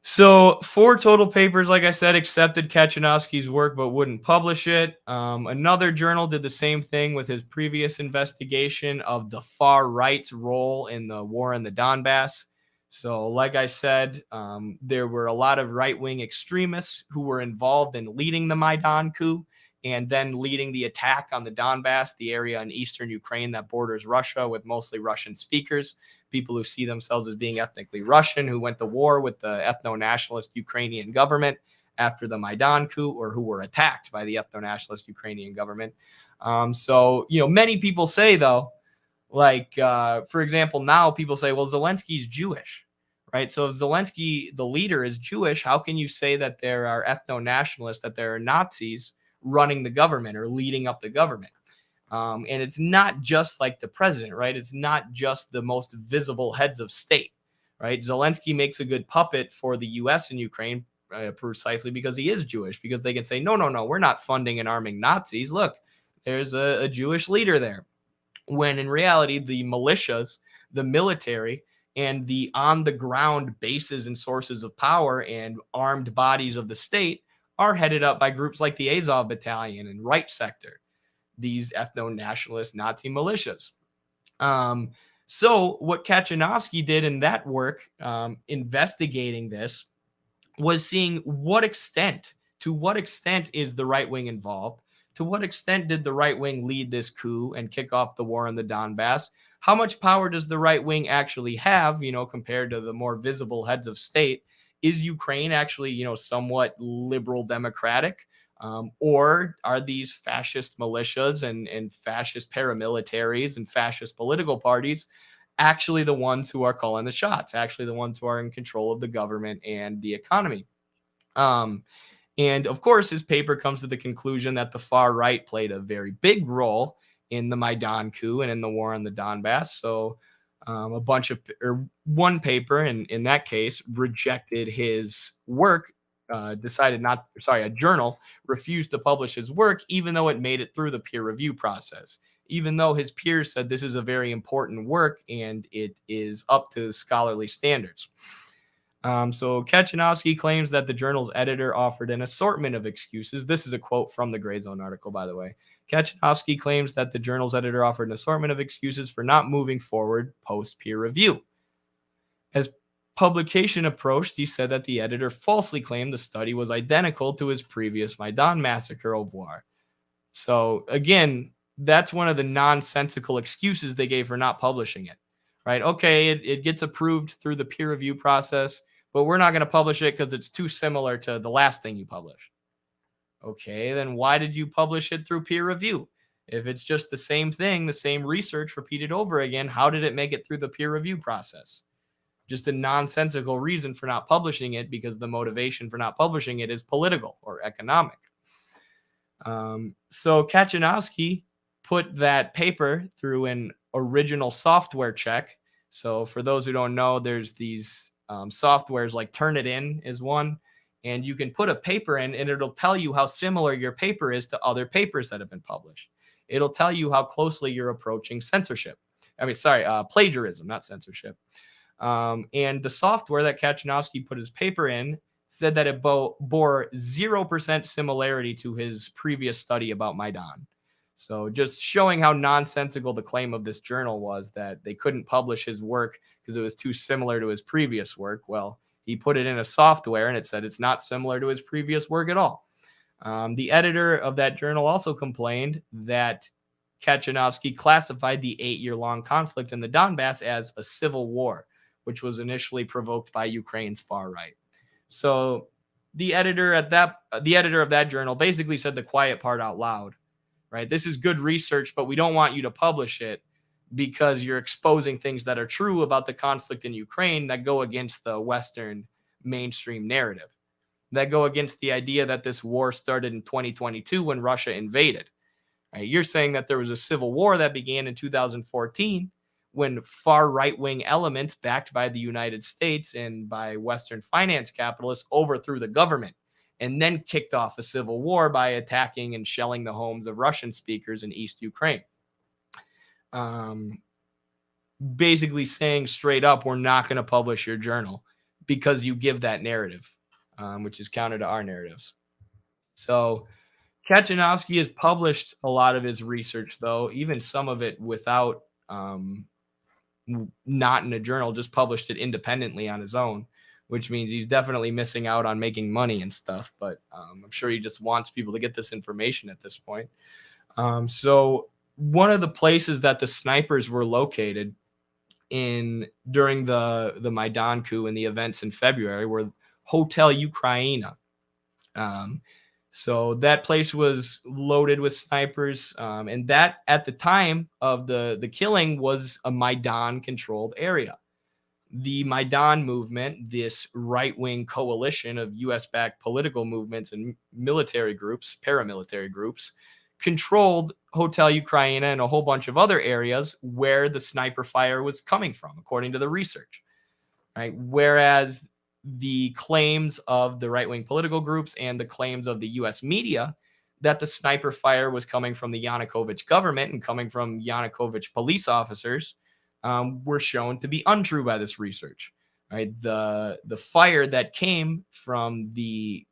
So 4 total papers, like I said, accepted Kaczynowski's work but wouldn't publish it. Another journal did the same thing with his previous investigation of the far right's role in the war in the Donbass. So like I said, there were a lot of right-wing extremists who were involved in leading the Maidan coup and then leading the attack on the Donbass, the area in eastern Ukraine that borders Russia, with mostly Russian speakers, people who see themselves as being ethnically Russian, who went to war with the ethno-nationalist Ukrainian government after the Maidan coup, or who were attacked by the ethno-nationalist Ukrainian government. So, many people say, though, like, for example, now people say, well, Zelensky's Jewish, right? So if Zelensky, the leader, is Jewish, how can you say that there are ethno-nationalists, that there are Nazis running the government or leading up the government? And it's not just like the president, right? It's not just the most visible heads of state, right? Zelensky makes a good puppet for the U.S. and Ukraine precisely because he is Jewish, because they can say, no, we're not funding and arming Nazis. Look, there's a Jewish leader there. When in reality, the militias, the military, and the on-the-ground bases and sources of power and armed bodies of the state are headed up by groups like the Azov Battalion and Right Sector, these ethno-nationalist Nazi militias. So what Kaczynowski did in that work, investigating this, was seeing to what extent is the right wing involved? To what extent did the right wing lead this coup and kick off the war in the Donbass? How much power does the right wing actually have, compared to the more visible heads of state? Is Ukraine actually, somewhat liberal democratic? Or are these fascist militias and fascist paramilitaries and fascist political parties actually the ones who are calling the shots, actually the ones who are in control of the government and the economy? And of course, his paper comes to the conclusion that the far right played a very big role in the Maidan coup and in the war on the Donbass. So one paper in that case rejected his work, a journal refused to publish his work, even though it made it through the peer review process, even though his peers said this is a very important work and it is up to scholarly standards. So Kaczynowski claims that the journal's editor offered an assortment of excuses. This is a quote from the Gray Zone article, by the way. Kaczynowski claims that the journal's editor offered an assortment of excuses for not moving forward post-peer review. As publication approached, he said that the editor falsely claimed the study was identical to his previous Maidan massacre au revoir. So again, that's one of the nonsensical excuses they gave for not publishing it, right? Okay, it gets approved through the peer review process, but we're not going to publish it because it's too similar to the last thing you published. Okay, then why did you publish it through peer review? If it's just the same thing, the same research repeated over again, how did it make it through the peer review process? Just a nonsensical reason for not publishing it, because the motivation for not publishing it is political or economic. So Kaczynowski put that paper through an original software check. So for those who don't know, there's these softwares like Turnitin is one, and you can put a paper in and it'll tell you how similar your paper is to other papers that have been published. It'll tell you how closely you're approaching censorship. Plagiarism, not censorship. And the software that Kachanovsky put his paper in said that it bore 0% similarity to his previous study about Maidan. So just showing how nonsensical the claim of this journal was, that they couldn't publish his work because it was too similar to his previous work. Well, he put it in a software and it said it's not similar to his previous work at all. The editor of that journal also complained that Kachanovsky classified the 8-year-long conflict in the Donbass as a civil war, which was initially provoked by Ukraine's far right. So the editor of that journal basically said the quiet part out loud, right? This is good research, but we don't want you to publish it because you're exposing things that are true about the conflict in Ukraine that go against the Western mainstream narrative, that go against the idea that this war started in 2022 when Russia invaded. Right? You're saying that there was a civil war that began in 2014 when far right-wing elements backed by the United States and by Western finance capitalists overthrew the government and then kicked off a civil war by attacking and shelling the homes of Russian speakers in East Ukraine. Basically saying straight up, we're not going to publish your journal because you give that narrative, which is counter to our narratives. So Kachanovsky has published a lot of his research, though, even some of it without not in a journal, just published it independently on his own, which means he's definitely missing out on making money and stuff. But I'm sure he just wants people to get this information at this point. So one of the places that the snipers were located in during the Maidan coup and the events in February were Hotel Ukraina. So that place was loaded with snipers, and that at the time of the killing was a Maidan-controlled area. The Maidan movement, this right-wing coalition of U.S.-backed political movements and military groups, paramilitary groups, controlled Hotel Ukraina and a whole bunch of other areas where the sniper fire was coming from, according to the research. Right? Whereas the claims of the right-wing political groups and the claims of the U.S. media that the sniper fire was coming from the Yanukovych government and coming from Yanukovych police officers were shown to be untrue by this research. Right? The fire that came from the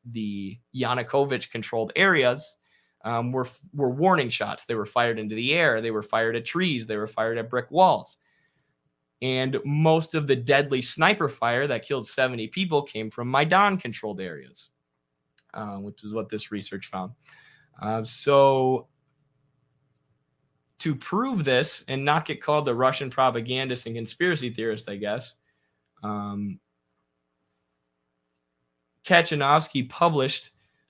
Yanukovych-controlled areas were warning shots. They were fired into the air. They were fired at trees. They were fired at brick walls. And most of the deadly sniper fire that killed 70 people came from Maidan-controlled areas, which is what this research found. So to prove this and not get called the Russian propagandist and conspiracy theorist, I guess, Kachanovsky published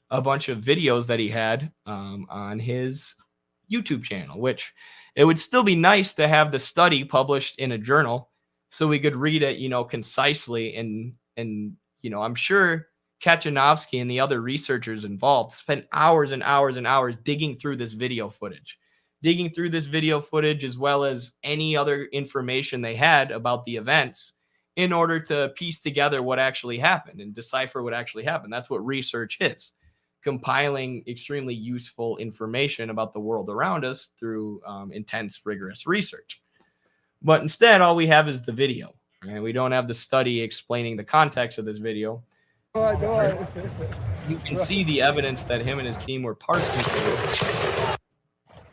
a bunch of videos that he had on his YouTube channel, which it would still be nice to have the study published in a journal so we could read it, concisely. And I'm sure Kachanovsky and the other researchers involved spent hours and hours and hours digging through this video footage, as well as any other information they had about the events in order to piece together what actually happened and decipher what actually happened. That's what research is. Compiling extremely useful information about the world around us through intense, rigorous research. But instead, all we have is the video. Right? We don't have the study explaining the context of this video. You can see the evidence that him and his team were parsing through.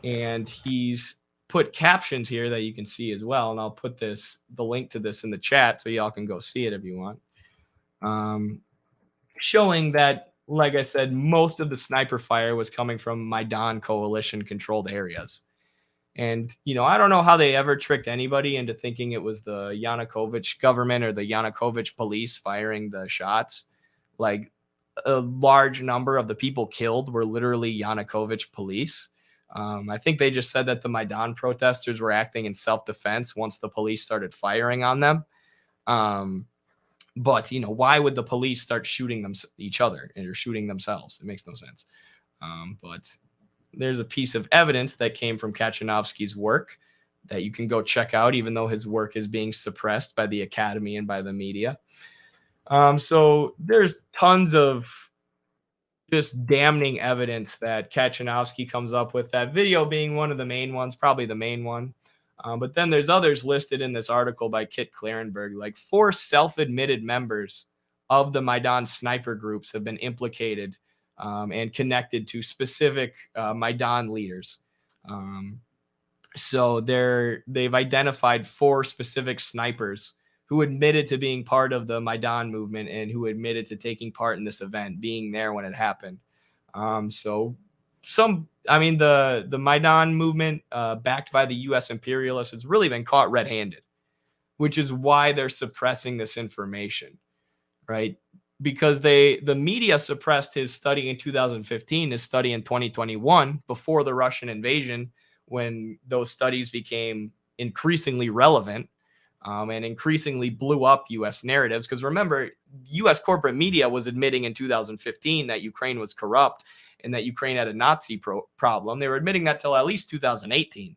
And he's put captions here that you can see as well. And I'll put the link to this in the chat so y'all can go see it if you want. Showing that, like I said, most of the sniper fire was coming from Maidan coalition-controlled areas. And, I don't know how they ever tricked anybody into thinking it was the Yanukovych government or the Yanukovych police firing the shots. Like, a large number of the people killed were literally Yanukovych police. I think they just said that the Maidan protesters were acting in self-defense once the police started firing on them. But, why would the police start shooting each other or shooting themselves? It makes no sense. But there's a piece of evidence that came from Kachanovsky's work that you can go check out, even though his work is being suppressed by the academy and by the media. So there's tons of just damning evidence that Kaczynowski comes up with, that video being one of the main ones, probably the main one. But then there's others listed in this article by Kit Klarenberg, like 4 self-admitted members of the Maidan sniper groups have been implicated and connected to specific Maidan leaders. So they've identified 4 specific snipers who admitted to being part of the Maidan movement and who admitted to taking part in this event, being there when it happened. The Maidan movement, backed by the U.S. imperialists, has really been caught red-handed, which is why they're suppressing this information, right? Because the media suppressed his study in 2015, his study in 2021, before the Russian invasion, when those studies became increasingly relevant and increasingly blew up U.S. narratives. Because remember, U.S. corporate media was admitting in 2015 that Ukraine was corrupt and that Ukraine had a Nazi problem. They were admitting that till at least 2018,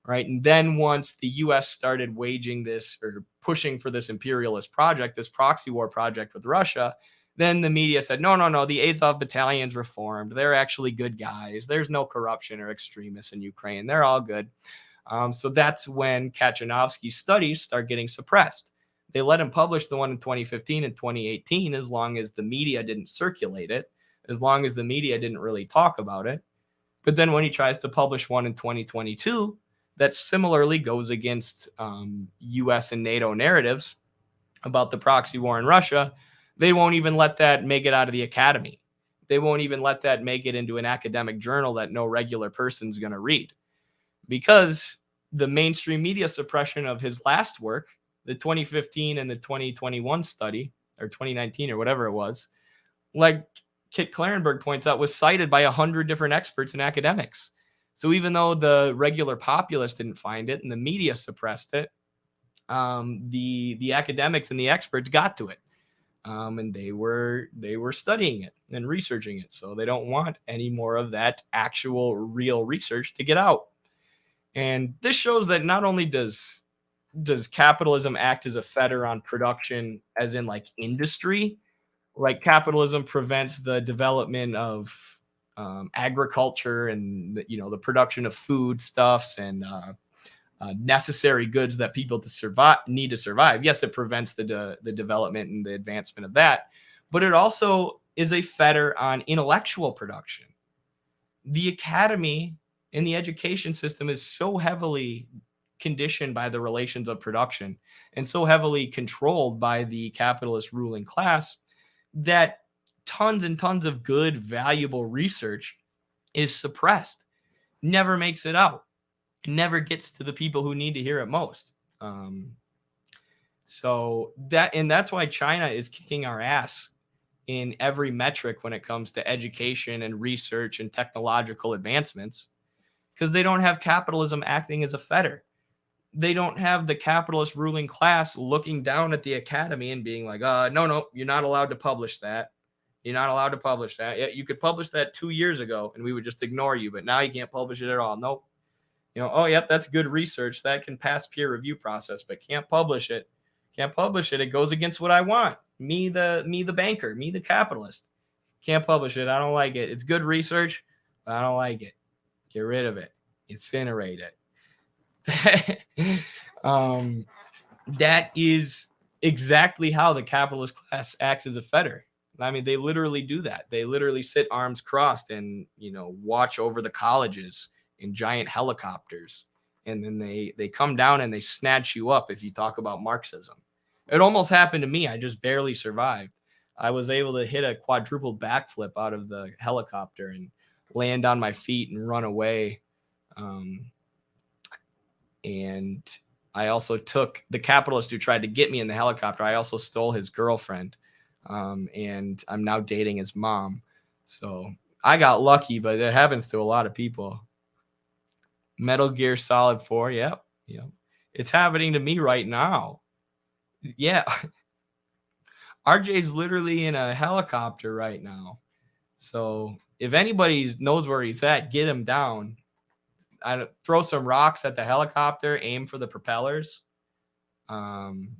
right? And then once the U.S. started waging this or pushing for this imperialist project, this proxy war project with Russia, then the media said, no, the Azov battalion's reformed. They're actually good guys. There's no corruption or extremists in Ukraine. They're all good. So that's when Kaczynowski's studies start getting suppressed. They let him publish the one in 2015 and 2018 as long as the media didn't circulate it, as long as the media didn't really talk about it. But then when he tries to publish one in 2022 that similarly goes against U.S. and NATO narratives about the proxy war in Russia, they won't even let that make it out of the academy. They won't even let that make it into an academic journal that no regular person's going to read. Because the mainstream media suppression of his last work, the 2015 and the 2021 study, or 2019 or whatever it was, like Kit Klarenberg points out, was cited by 100 different experts and academics. So even though the regular populace didn't find it and the media suppressed it, the academics and the experts got to it. And they were studying it and researching it. So they don't want any more of that actual real research to get out. And this shows that not only does capitalism act as a fetter on production, as in like industry, like capitalism prevents the development of agriculture and the production of foodstuffs and necessary goods that people need to survive. Yes, it prevents the development and the advancement of that, but it also is a fetter on intellectual production. The academy and the education system is so heavily conditioned by the relations of production and so heavily controlled by the capitalist ruling class that tons and tons of good, valuable research is suppressed, never makes it out, never gets to the people who need to hear it most. That's why China is kicking our ass in every metric when it comes to education and research and technological advancements, because they don't have capitalism acting as a fetter. They don't have the capitalist ruling class looking down at the academy and being like, no, you're not allowed to publish that. You're not allowed to publish that. Yeah, you could publish that 2 years ago and we would just ignore you, but now you can't publish it at all. Nope. That's good research. That can pass peer review process, but can't publish it. Can't publish it. It goes against what I want. Me, the banker, me, the capitalist. Can't publish it. I don't like it. It's good research, but I don't like it. Get rid of it. Incinerate it. That is exactly how the capitalist class acts as a fetter. I mean, they literally do that. They literally sit arms crossed and, watch over the colleges in giant helicopters. And then they come down and they snatch you up if you talk about Marxism. It almost happened to me. I just barely survived. I was able to hit a quadruple backflip out of the helicopter and land on my feet and run away. And I also took the capitalist who tried to get me in the helicopter. I also stole his girlfriend. And I'm now dating his mom. So I got lucky, but it happens to a lot of people. Metal Gear Solid 4. Yep. It's happening to me right now. Yeah. RJ's literally in a helicopter right now. So if anybody knows where he's at, get him down. I throw some rocks at the helicopter, aim for the propellers. And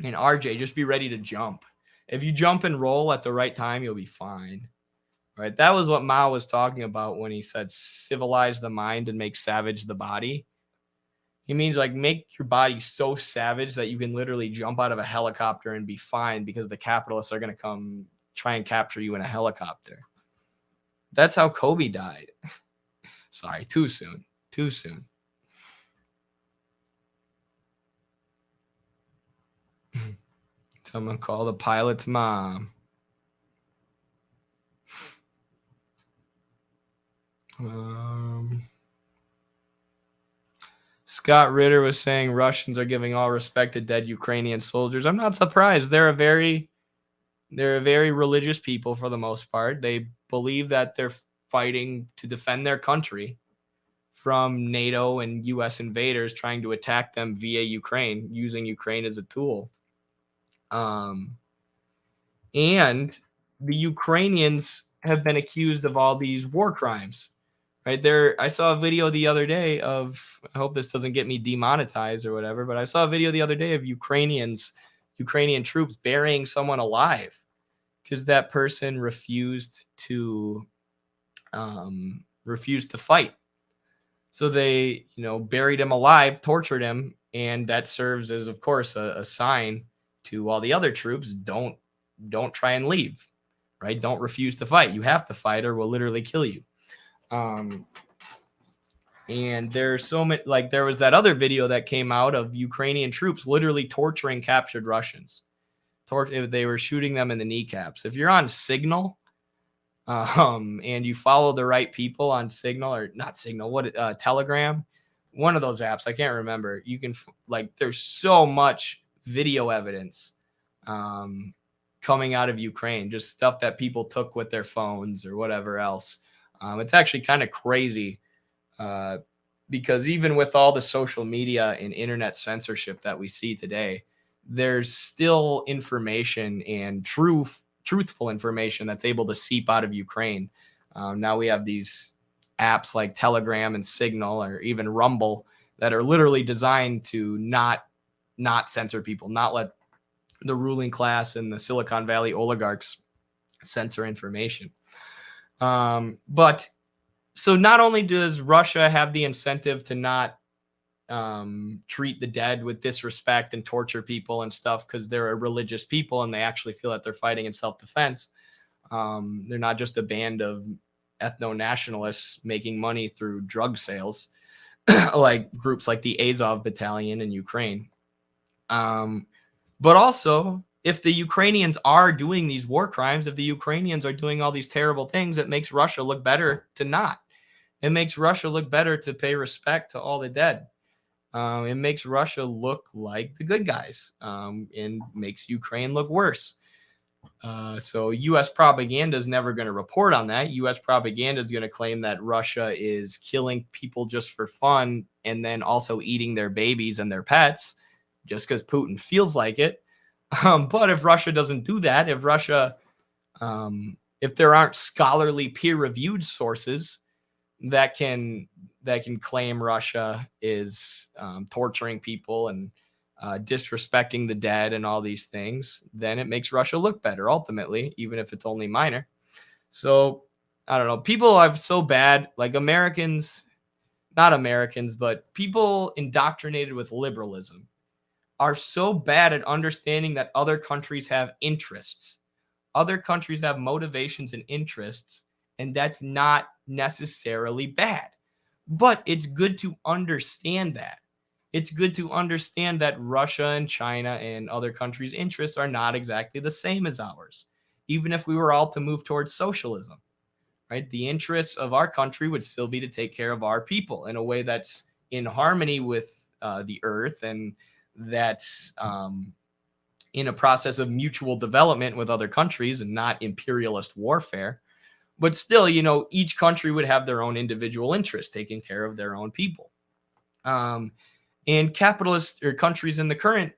RJ, just be ready to jump. If you jump and roll at the right time, you'll be fine. Right? That was what Mao was talking about when he said civilize the mind and make savage the body. He means like make your body so savage that you can literally jump out of a helicopter and be fine because the capitalists are going to come try and capture you in a helicopter. That's how Kobe died. Sorry, too soon. Too soon. Someone call the pilot's mom. Scott Ritter was saying Russians are giving all respect to dead Ukrainian soldiers. I'm not surprised. They're a very religious people for the most part. They believe that they're fighting to defend their country from NATO and US invaders trying to attack them via Ukraine, using Ukraine as a tool. And the Ukrainians have been accused of all these war crimes. Right there, I saw a video the other day of, I hope this doesn't get me demonetized or whatever, but I saw a video the other day of Ukrainian troops burying someone alive because that person refused to fight. So they, buried him alive, tortured him, and that serves as, of course, a sign to all the other troops: don't try and leave, right? Don't refuse to fight. You have to fight, or we'll literally kill you. And there's so many, like there was that other video that came out of Ukrainian troops literally torturing captured Russians. They were shooting them in the kneecaps. If you're on Signal, and you follow the right people on Signal, or not Signal, Telegram, one of those apps, I can't remember. You can there's so much video evidence, coming out of Ukraine, just stuff that people took with their phones or whatever else. It's actually kind of crazy, because even with all the social media and internet censorship that we see today, there's still information and truthful information that's able to seep out of Ukraine. Now we have these apps like Telegram and Signal, or even Rumble, that are literally designed to not censor people, not let the ruling class and the Silicon Valley oligarchs censor information. But so not only does Russia have the incentive to not treat the dead with disrespect and torture people and stuff, because they're a religious people and they actually feel that they're fighting in self-defense. They're not just a band of ethno-nationalists making money through drug sales, like groups like the Azov Battalion in Ukraine. But also, if the Ukrainians are doing these war crimes, if the Ukrainians are doing all these terrible things, it makes Russia look better to not. It makes Russia look better to pay respect to all the dead. It makes Russia look like the good guys, and makes Ukraine look worse. So U.S. propaganda is never going to report on that. U.S. propaganda is going to claim that Russia is killing people just for fun and then also eating their babies and their pets just because Putin feels like it. But if Russia doesn't do that, if there aren't scholarly peer-reviewed sources that can claim Russia is torturing people and disrespecting the dead and all these things, then it makes Russia look better ultimately, even if it's only minor. So I don't know. People are so bad, like not Americans, but people indoctrinated with liberalism are so bad at understanding that other countries have interests. Other countries have motivations and interests, and that's not necessarily bad. But it's good to understand that. It's good to understand that Russia and China and other countries' interests are not exactly the same as ours, even if we were all to move towards socialism, right? The interests of our country would still be to take care of our people in a way that's in harmony with the earth, and that's in a process of mutual development with other countries and not imperialist warfare. But still, each country would have their own individual interests, taking care of their own people. And capitalist or countries in the current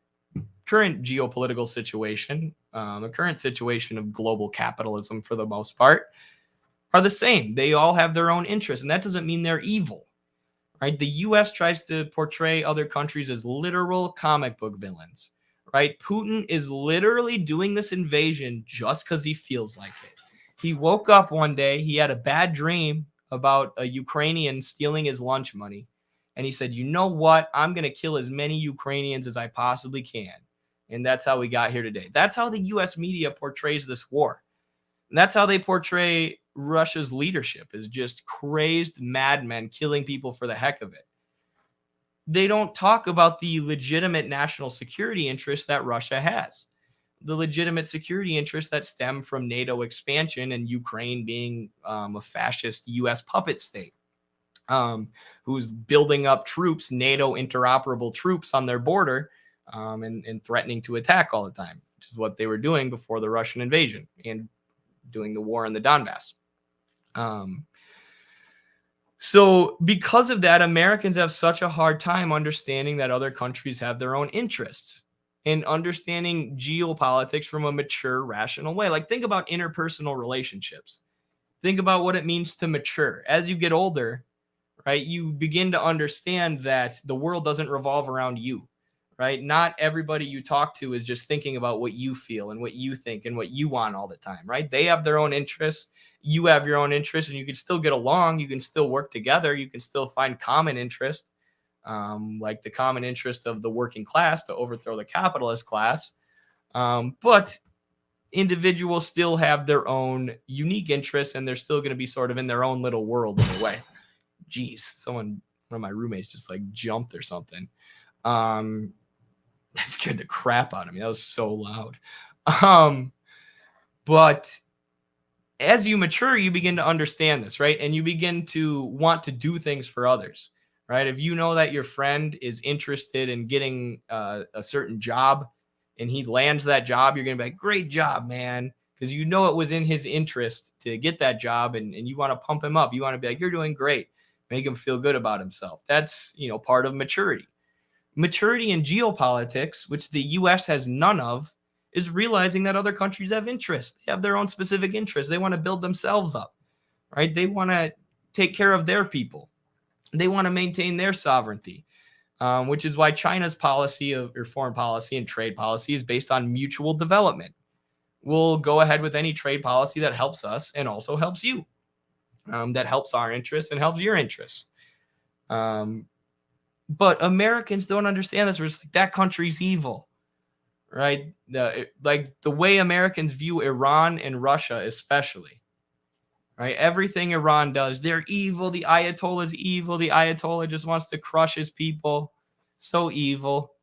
geopolitical situation, the current situation of global capitalism for the most part, are the same. They all have their own interests, and that doesn't mean they're evil, right? The U.S. tries to portray other countries as literal comic book villains. right? Putin is literally doing this invasion just because he feels like it. He woke up one day, he had a bad dream about a Ukrainian stealing his lunch money. And he said, you know what? I'm going to kill as many Ukrainians as I possibly can. And that's how we got here today. That's how the US media portrays this war. And that's how they portray Russia's leadership, is just crazed madmen killing people for the heck of it. They don't talk about the legitimate national security interests that Russia has, the legitimate security interests that stem from NATO expansion and Ukraine being a fascist U.S. puppet state, who's building up troops, NATO interoperable troops on their border, and threatening to attack all the time, which is what they were doing before the Russian invasion and doing the war in the Donbass. So because of that, Americans have such a hard time understanding that other countries have their own interests and understanding geopolitics from a mature, rational way. Like, think about interpersonal relationships. Think about what it means to mature. As you get older, right, you begin to understand that the world doesn't revolve around you, right? Not everybody you talk to is just thinking about what you feel and what you think and what you want all the time, right? They have their own interests. You have your own interests, and you can still get along. You can still work together. You can still find common interest, like the common interest of the working class to overthrow the capitalist class. But individuals still have their own unique interests, and they're still going to be sort of in their own little world in a way. Jeez, one of my roommates just like jumped or something. That scared the crap out of me. That was so loud. But as you mature, you begin to understand this, right? And you begin to want to do things for others, right? If you know that your friend is interested in getting a certain job and he lands that job, you're going to be like, great job, man. Because you know it was in his interest to get that job, and you want to pump him up. You want to be like, you're doing great. Make him feel good about himself. That's, part of maturity. Maturity in geopolitics, which the U.S. has none of, is realizing that other countries have interests. They have their own specific interests. They want to build themselves up, right? They want to take care of their people. They want to maintain their sovereignty, which is why China's policy or foreign policy and trade policy is based on mutual development. We'll go ahead with any trade policy that helps us and also helps you, that helps our interests and helps your interests. But Americans don't understand this. We're just like, that country's evil. Right? The way Americans view Iran and Russia, especially, right? Everything Iran does, they're evil. The Ayatollah is evil. The Ayatollah just wants to crush his people. So evil,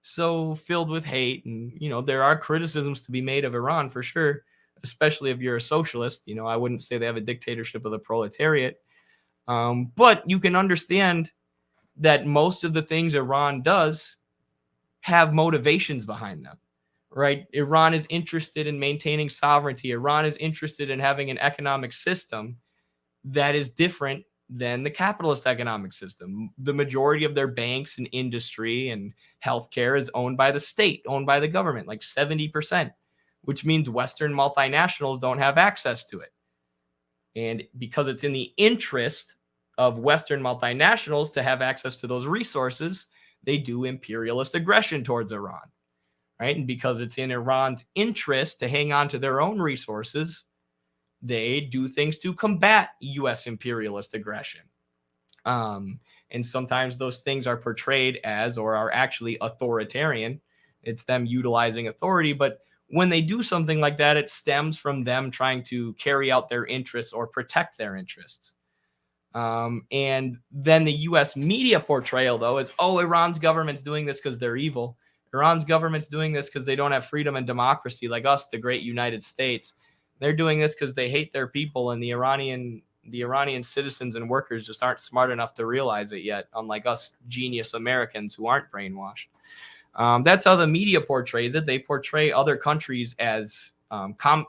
so filled with hate. And, there are criticisms to be made of Iran for sure, especially if you're a socialist. I wouldn't say they have a dictatorship of the proletariat. But you can understand that most of the things Iran does have motivations behind them, right? Iran is interested in maintaining sovereignty. Iran is interested in having an economic system that is different than the capitalist economic system. The majority of their banks and industry and healthcare is owned by the state, owned by the government, like 70%, which means Western multinationals don't have access to it. And because it's in the interest of Western multinationals to have access to those resources, they do imperialist aggression towards Iran, right? And because it's in Iran's interest to hang on to their own resources, they do things to combat U.S. imperialist aggression. And sometimes those things are portrayed as, or are actually authoritarian. It's them utilizing authority. But when they do something like that, it stems from them trying to carry out their interests or protect their interests. And then the U.S. media portrayal, though, is, Iran's government's doing this because they're evil. Iran's government's doing this because they don't have freedom and democracy like us, the great United States. They're doing this because they hate their people, and the Iranian citizens and workers just aren't smart enough to realize it yet, unlike us genius Americans who aren't brainwashed. That's how the media portrays it. They portray other countries as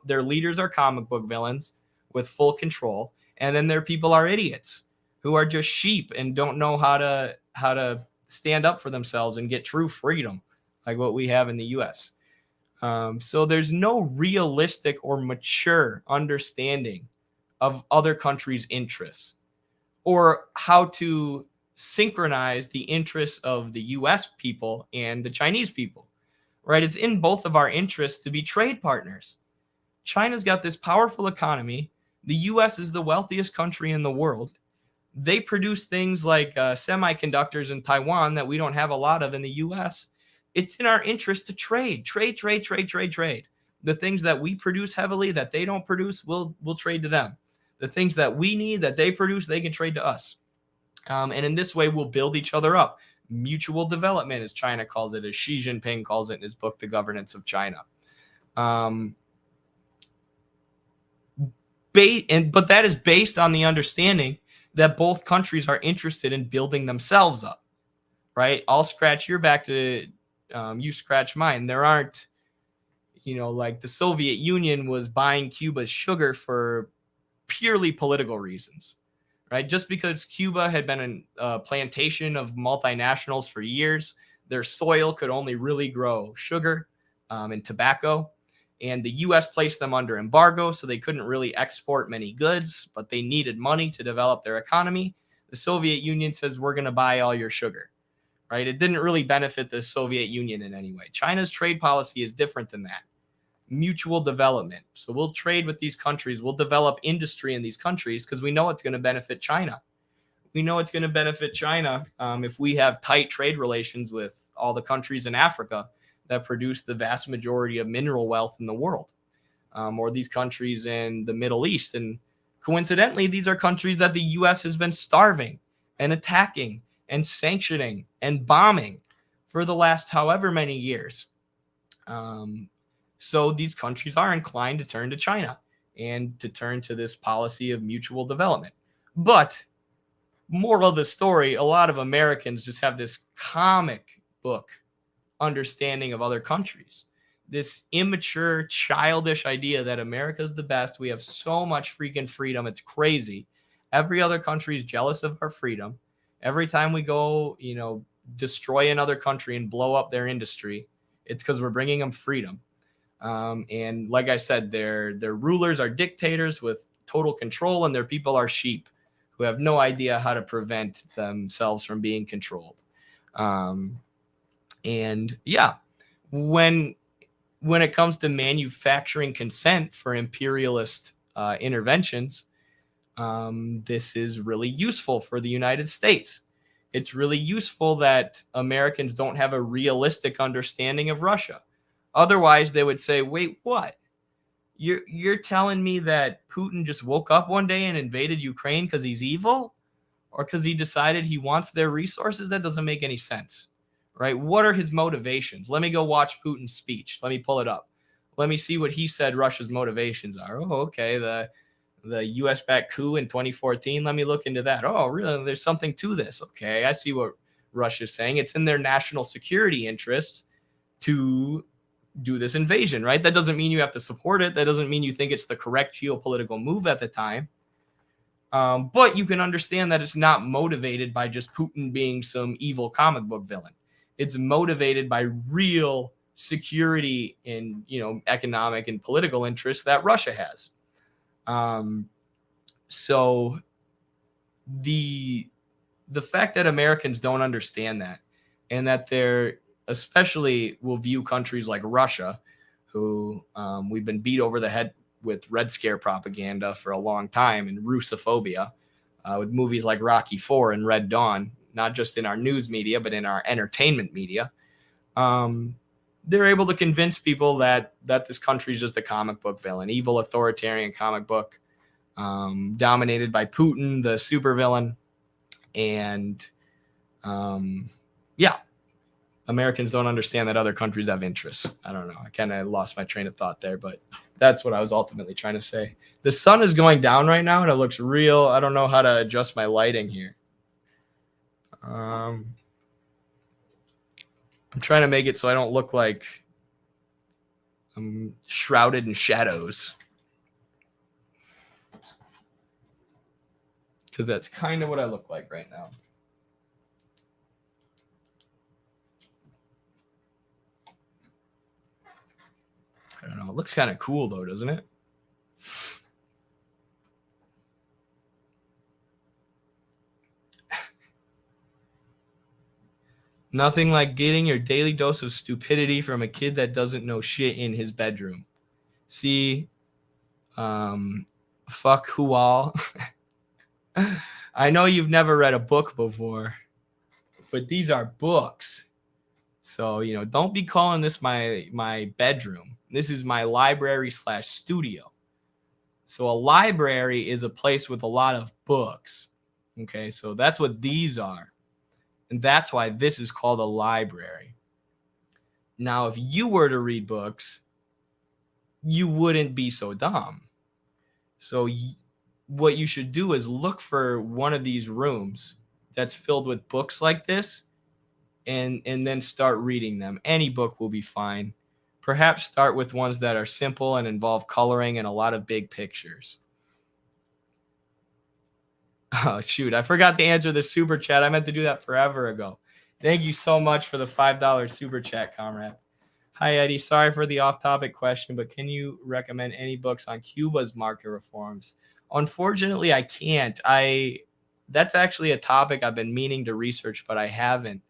their leaders are comic book villains with full control. And then their people are idiots who are just sheep and don't know how to stand up for themselves and get true freedom, like what we have in the U.S. So there's no realistic or mature understanding of other countries' interests or how to synchronize the interests of the U.S. people and the Chinese people, right? It's in both of our interests to be trade partners. China's got this powerful economy. The US is the wealthiest country in the world. They produce things like semiconductors in Taiwan that we don't have a lot of in the US. It's in our interest to trade. The things that we produce heavily that they don't produce, we'll trade to them. The things that we need that they produce, they can trade to us. And in this way, we'll build each other up. Mutual development, as China calls it, as Xi Jinping calls it in his book, The Governance of China. But that is based on the understanding that both countries are interested in building themselves up, right? I'll scratch your back to you scratch mine. There aren't, like the Soviet Union was buying Cuba's sugar for purely political reasons, right? Just because Cuba had been a plantation of multinationals for years, their soil could only really grow sugar and tobacco. And the U.S. placed them under embargo, so they couldn't really export many goods, but they needed money to develop their economy. The Soviet Union says, we're going to buy all your sugar, right? It didn't really benefit the Soviet Union in any way. China's trade policy is different than that. Mutual development. So we'll trade with these countries. We'll develop industry in these countries because we know it's going to benefit China. We know it's going to benefit China if we have tight trade relations with all the countries in Africa that produce the vast majority of mineral wealth in the world, or these countries in the Middle East. And coincidentally, these are countries that the U.S. has been starving and attacking and sanctioning and bombing for the last however many years. So these countries are inclined to turn to China and to turn to this policy of mutual development. But moral of the story, a lot of Americans just have this comic book understanding of other countries, this immature, childish idea that America's the best. We have so much freaking freedom. It's crazy. Every other country is jealous of our freedom. Every time we go, destroy another country and blow up their industry, it's because we're bringing them freedom. And like I said, their rulers are dictators with total control, and their people are sheep who have no idea how to prevent themselves from being controlled. And yeah, when it comes to manufacturing consent for imperialist interventions, this is really useful for the United States. It's really useful that Americans don't have a realistic understanding of Russia. Otherwise, they would say, wait, what? You're telling me that Putin just woke up one day and invaded Ukraine because he's evil? Or because he decided he wants their resources? That doesn't make any sense. Right? What are his motivations? Let me go watch Putin's speech. Let me pull it up. Let me see what he said Russia's motivations are. Oh, okay. The US-backed coup in 2014. Let me look into that. Oh, really? There's something to this. Okay, I see what Russia's saying. It's in their national security interests to do this invasion, right? That doesn't mean you have to support it. That doesn't mean you think it's the correct geopolitical move at the time. But you can understand that it's not motivated by just Putin being some evil comic book villain. It's motivated by real security and, economic and political interests that Russia has. So the fact that Americans don't understand that, and that they're especially will view countries like Russia, who we've been beat over the head with Red Scare propaganda for a long time, and Russophobia with movies like Rocky IV and Red Dawn, not just in our news media, but in our entertainment media. They're able to convince people that this country is just a comic book villain, evil authoritarian comic book, dominated by Putin, the supervillain. And Americans don't understand that other countries have interests. I don't know. I kind of lost my train of thought there, but that's what I was ultimately trying to say. The sun is going down right now, and it looks real. I don't know how to adjust my lighting here. I'm trying to make it so I don't look like I'm shrouded in shadows, because that's kind of what I look like right now. I don't know. It looks kind of cool, though, doesn't it? Nothing like getting your daily dose of stupidity from a kid that doesn't know shit in his bedroom. See, fuck who all. I know you've never read a book before, but these are books. So, don't be calling this my bedroom. This is my library/studio. So a library is a place with a lot of books. Okay, so that's what these are. And that's why this is called a library. Now, if you were to read books, you wouldn't be so dumb. So what you should do is look for one of these rooms that's filled with books like this, and then start reading them. Any book will be fine. Perhaps start with ones that are simple and involve coloring and a lot of big pictures. Oh, shoot. I forgot to answer the super chat. I meant to do that forever ago. Thank you so much for the $5 super chat, comrade. Hi, Eddie. Sorry for the off-topic question, but can you recommend any books on Cuba's market reforms? Unfortunately, I can't. That's actually a topic I've been meaning to research, but I haven't.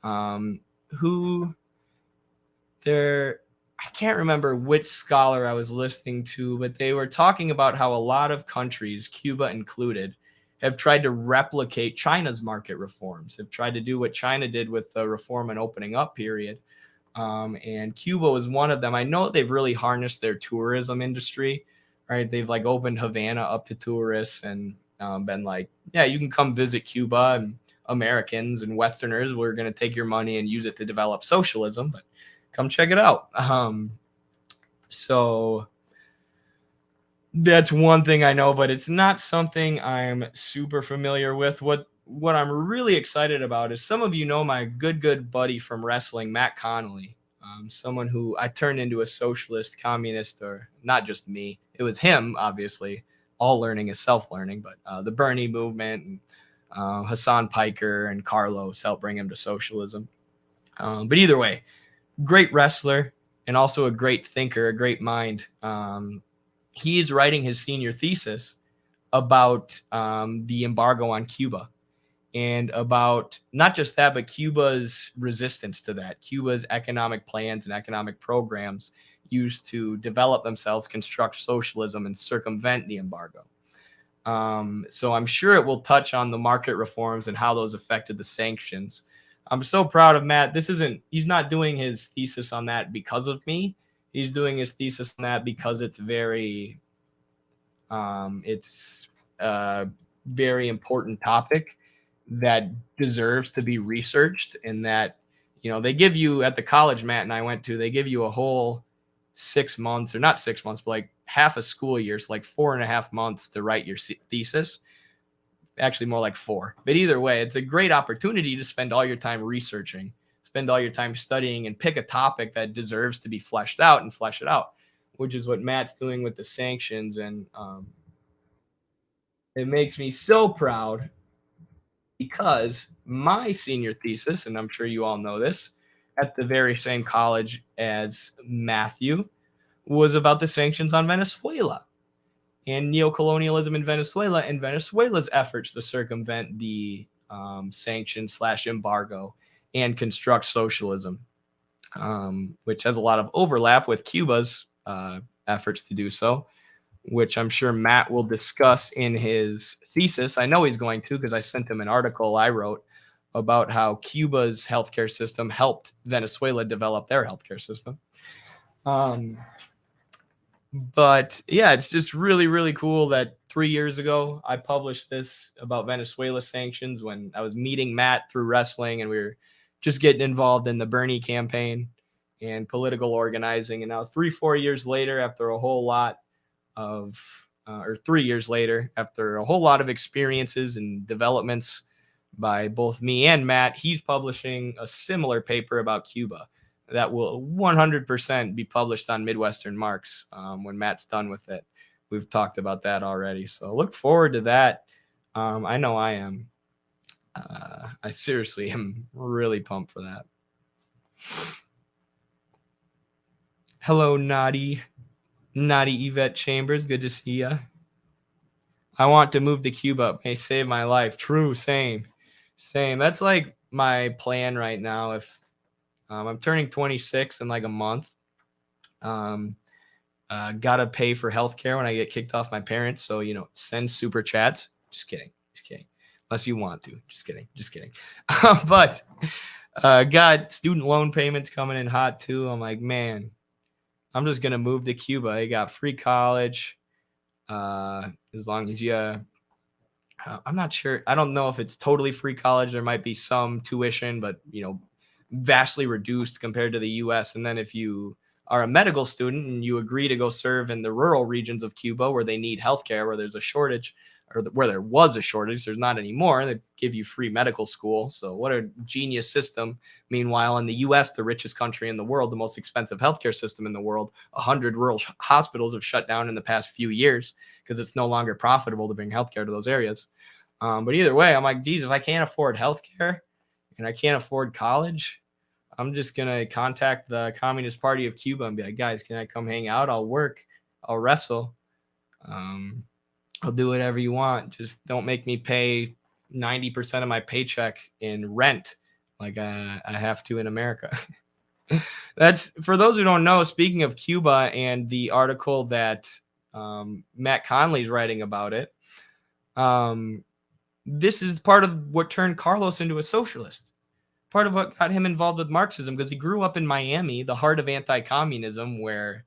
I can't remember which scholar I was listening to, but they were talking about how a lot of countries, Cuba included, have tried to replicate China's market reforms, have tried to do what China did with the reform and opening up period. And Cuba was one of them. I know they've really harnessed their tourism industry, right? They've like opened Havana up to tourists and been like, yeah, you can come visit Cuba, and Americans and Westerners, we're going to take your money and use it to develop socialism, but come check it out. So that's one thing I know, but it's not something I'm super familiar with. What I'm really excited about is some of you know my good buddy from wrestling, Matt Connolly, someone who I turned into a socialist, communist, or not just me. It was him, obviously. All learning is self-learning, but the Bernie movement and Hassan Piker and Carlos helped bring him to socialism. But either way, great wrestler and also a great thinker, a great mind. He is writing his senior thesis about the embargo on Cuba, and about not just that, but Cuba's resistance to that, Cuba's economic plans and economic programs used to develop themselves, construct socialism, and circumvent the embargo. So I'm sure it will touch on the market reforms and how those affected the sanctions. I'm so proud of Matt. He's not doing his thesis on that because of me. He's doing his thesis on that because it's a very important topic that deserves to be researched, and that, they give you at the college Matt and I went to, they give you a whole 6 months, or not 6 months, but like half a school year, so like 4.5 months to write your thesis. Actually more like 4, but either way, it's a great opportunity to spend all your time researching, spend all your time studying, and pick a topic that deserves to be fleshed out and flesh it out, which is what Matt's doing with the sanctions. And it makes me so proud, because my senior thesis, and I'm sure you all know this, at the very same college as Matthew, was about the sanctions on Venezuela and neocolonialism in Venezuela, and Venezuela's efforts to circumvent the sanction/embargo and construct socialism, which has a lot of overlap with Cuba's efforts to do so, which I'm sure Matt will discuss in his thesis. I know he's going to, because I sent him an article I wrote about how Cuba's healthcare system helped Venezuela develop their healthcare system. But yeah, it's just really, really cool that 3 years ago I published this about Venezuela sanctions when I was meeting Matt through wrestling, and we were just getting involved in the Bernie campaign and political organizing. And now 3-4 years later, after a whole lot of, or 3 years later, after a whole lot of experiences and developments by both me and Matt, he's publishing a similar paper about Cuba that will 100% be published on Midwestern Marx when Matt's done with it. We've talked about that already, so look forward to that. I know I am. I seriously am really pumped for that. Hello, Naughty Yvette Chambers. Good to see ya. I want to move to Cuba. It may save my life. True, same. That's like my plan right now. If I'm turning 26 in like a month, gotta pay for healthcare when I get kicked off my parents. So, send super chats. Just kidding. Unless you want to. Just kidding. But got student loan payments coming in hot too. I'm like, man, I'm just gonna move to Cuba. I got free college. As long as you, I'm not sure. I don't know if it's totally free college. There might be some tuition, but vastly reduced compared to the U.S. And then if you are a medical student and you agree to go serve in the rural regions of Cuba where they need healthcare, where there's a shortage, or where there was a shortage, there's not anymore. They give you free medical school. So what a genius system. Meanwhile, in the U.S., the richest country in the world, the most expensive healthcare system in the world, 100 rural hospitals have shut down in the past few years because it's no longer profitable to bring healthcare to those areas. But either way, I'm like, geez, if I can't afford healthcare and I can't afford college, I'm just going to contact the Communist Party of Cuba and be like, guys, can I come hang out? I'll work. I'll wrestle. I'll do whatever you want. Just don't make me pay 90% of my paycheck in rent like I have to in America. That's for those who don't know. Speaking of Cuba and the article that Matt Conley's writing about it, this is part of what turned Carlos into a socialist. Part of what got him involved with Marxism, because he grew up in Miami, the heart of anti-communism, where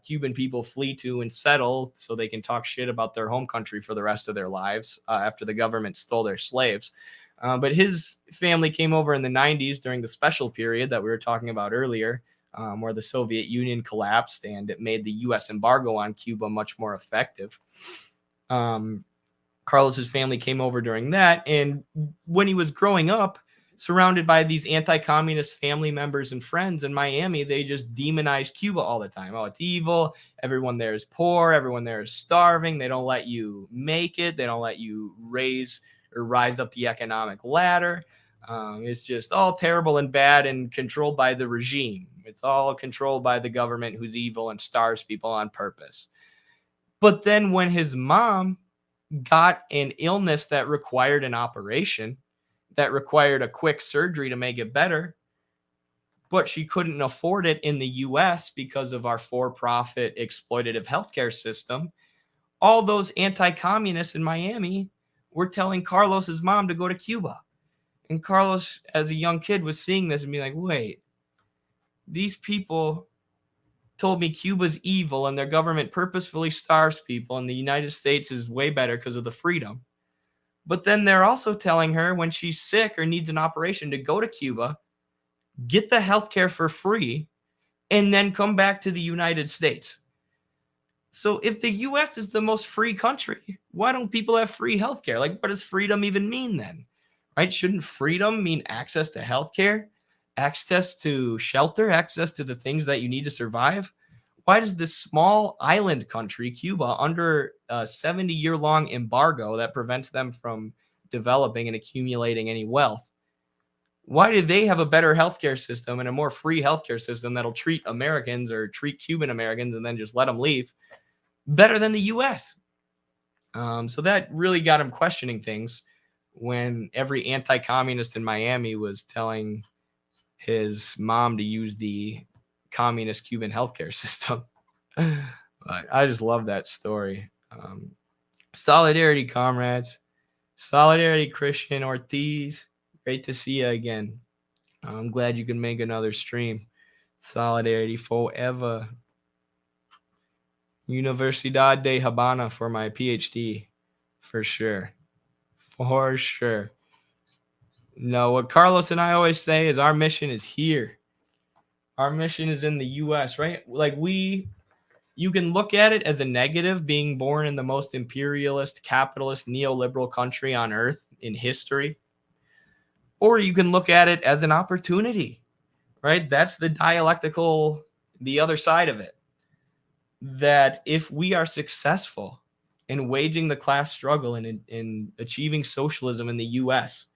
Cuban people flee to and settle so they can talk shit about their home country for the rest of their lives after the government stole their slaves. But his family came over in the 90s during the special period that we were talking about earlier, where the Soviet Union collapsed and it made the U.S. embargo on Cuba much more effective. Carlos's family came over during that. And when he was growing up, surrounded by these anti-communist family members and friends in Miami, they just demonized Cuba all the time. Oh, it's evil. Everyone there is poor. Everyone there is starving. They don't let you make it. They don't let you rise up the economic ladder. It's just all terrible and bad and controlled by the regime. It's all controlled by the government who's evil and starves people on purpose. But then when his mom got an illness that required an operation, that required a quick surgery to make it better, but she couldn't afford it in the U.S. because of our for-profit exploitative healthcare system, all those anti-communists in Miami were telling Carlos's mom to go to Cuba. And Carlos, as a young kid, was seeing this and being like, wait, these people told me Cuba's evil and their government purposefully starves people and the United States is way better because of the freedom. But then they're also telling her when she's sick or needs an operation to go to Cuba, get the healthcare for free, and then come back to the United States. So if the U.S. is the most free country, why don't people have free healthcare? Like, what does freedom even mean then? Right? Shouldn't freedom mean access to healthcare, access to shelter, access to the things that you need to survive? Why does this small island country, Cuba, under a 70-year-long embargo that prevents them from developing and accumulating any wealth, why do they have a better healthcare system and a more free healthcare system that'll treat Americans or treat Cuban Americans and then just let them leave better than the U.S.? So that really got him questioning things when every anti-communist in Miami was telling his mom to use the communist Cuban healthcare system. But I just love that story. Solidarity, comrades. Solidarity, Christian Ortiz. Great to see you again. I'm glad you can make another stream. Solidarity forever. Universidad de Habana for my PhD. For sure. For sure. No, what Carlos and I always say is our mission is here. Our mission is in the U.S., right? Like you can look at it as a negative, being born in the most imperialist, capitalist, neoliberal country on earth in history. Or you can look at it as an opportunity, right? That's the other side of it. That if we are successful in waging the class struggle and in achieving socialism in the U.S.,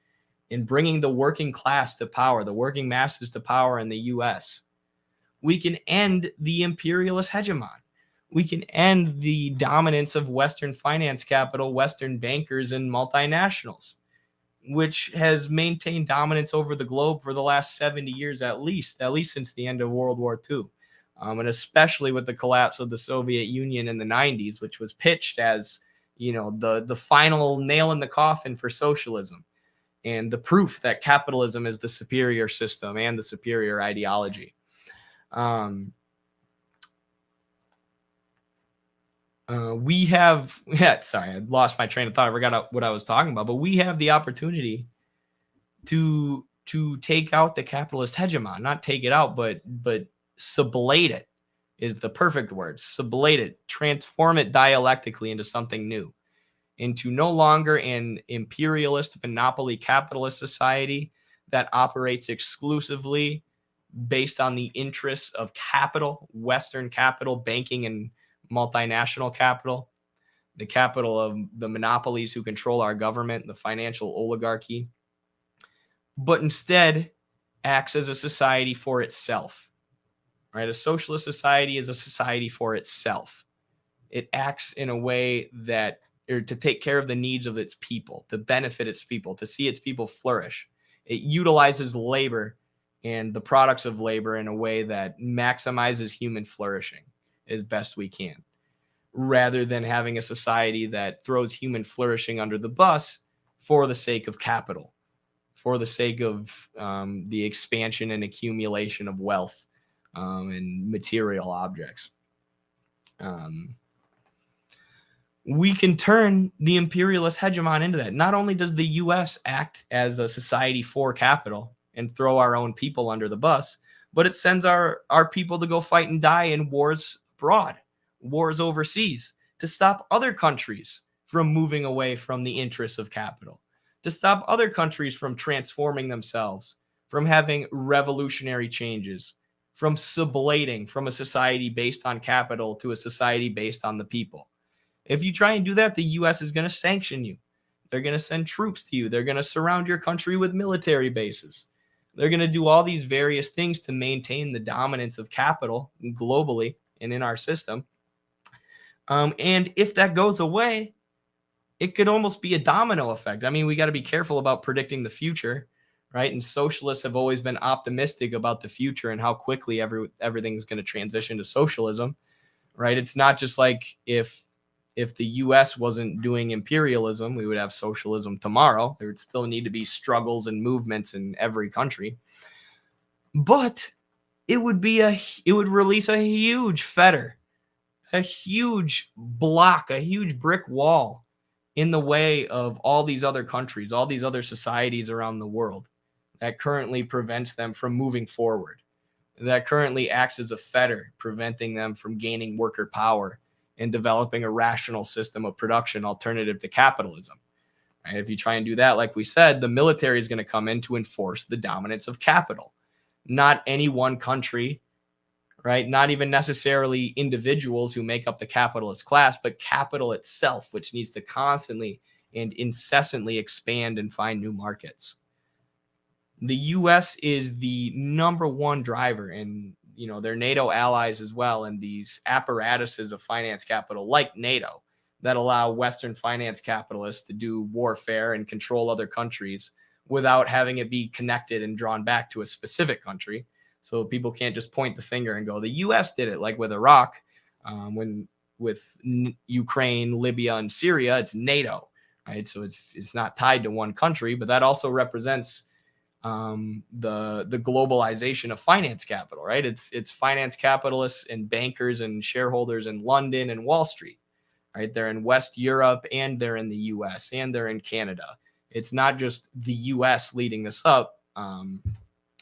in bringing the working class to power, the working masses to power in the U.S., we can end the imperialist hegemon. We can end the dominance of Western finance capital, Western bankers, and multinationals. which has maintained dominance over the globe for the last 70 years at least since the end of World War II. And especially with the collapse of the Soviet Union in the 90s, which was pitched as, the final nail in the coffin for socialism and the proof that capitalism is the superior system and the superior ideology. Sorry, I lost my train of thought. I forgot what I was talking about, but we have the opportunity to take out the capitalist hegemon, not take it out, but sublate it is the perfect word. Sublate it, transform it dialectically into something new, into no longer an imperialist monopoly capitalist society that operates exclusively based on the interests of capital, Western capital, banking and multinational capital, the capital of the monopolies who control our government, the financial oligarchy, but instead acts as a society for itself. Right? A socialist society is a society for itself. It acts in a way to take care of the needs of its people, to benefit its people, to see its people flourish. It utilizes labor and the products of labor in a way that maximizes human flourishing as best we can, rather than having a society that throws human flourishing under the bus for the sake of capital, for the sake of the expansion and accumulation of wealth and material objects. We can turn the imperialist hegemon into that. Not only does the U.S. act as a society for capital and throw our own people under the bus, but it sends our people to go fight and die in wars abroad, wars overseas, to stop other countries from moving away from the interests of capital, to stop other countries from transforming themselves, from having revolutionary changes, from sublating from a society based on capital to a society based on the people. If you try and do that, the U.S. is going to sanction you. They're going to send troops to you. They're going to surround your country with military bases. They're going to do all these various things to maintain the dominance of capital globally and in our system. And if that goes away, it could almost be a domino effect. I mean, we got to be careful about predicting the future, right? And socialists have always been optimistic about the future and how quickly everything's going to transition to socialism, right? It's not just like if the U.S. wasn't doing imperialism, we would have socialism tomorrow. There would still need to be struggles and movements in every country. But it would release a huge fetter, a huge block, a huge brick wall in the way of all these other countries, all these other societies around the world that currently prevents them from moving forward, that currently acts as a fetter, preventing them from gaining worker power and developing a rational system of production alternative to capitalism. Right? If you try and do that, like we said, the military is going to come in to enforce the dominance of capital. Not any one country, right? Not even necessarily individuals who make up the capitalist class, but capital itself, which needs to constantly and incessantly expand and find new markets. The U.S. is the number one driver, and they're NATO allies as well, and these apparatuses of finance capital like NATO that allow Western finance capitalists to do warfare and control other countries without having it be connected and drawn back to a specific country. So people can't just point the finger and go, the U.S. did it, like with Iraq, with Ukraine, Libya, and Syria, it's NATO, right? So it's not tied to one country, but that also represents the globalization of finance capital, right? It's finance capitalists and bankers and shareholders in London and Wall Street, right? They're in West Europe and they're in the U.S. and they're in Canada. It's not just the U.S. leading this up.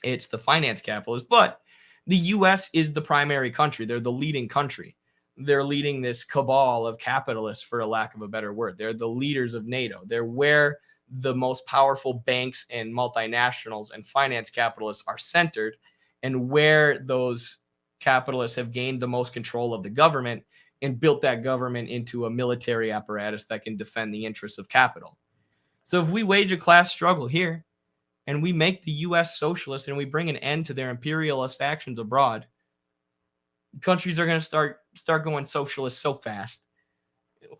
It's the finance capitalists, but the U.S. is the primary country. They're the leading country. They're leading this cabal of capitalists, for a lack of a better word. They're the leaders of NATO. They're where the most powerful banks and multinationals and finance capitalists are centered, and where those capitalists have gained the most control of the government and built that government into a military apparatus that can defend the interests of capital. So if we wage a class struggle here and we make the U.S. socialist and we bring an end to their imperialist actions abroad, countries are going to start going socialist so fast,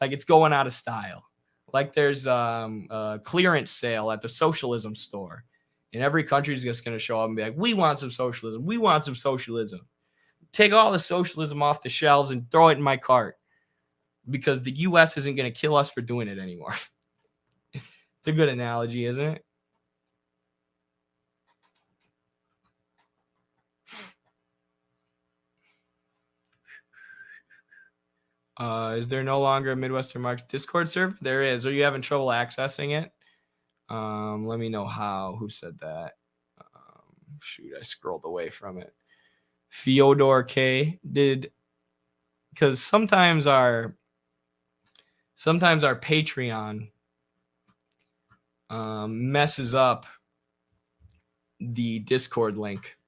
like it's going out of style. Like there's a clearance sale at the Socialism store. And every country is just going to show up and be like, we want some socialism. We want some socialism. Take all the socialism off the shelves and throw it in my cart. Because the U.S. isn't going to kill us for doing it anymore. It's a good analogy, isn't it? Is there no longer a Midwestern Marx Discord server? There is. Are you having trouble accessing it? Let me know how. Who said that? Shoot, I scrolled away from it. Fyodor K did, because sometimes our Patreon messes up the Discord link.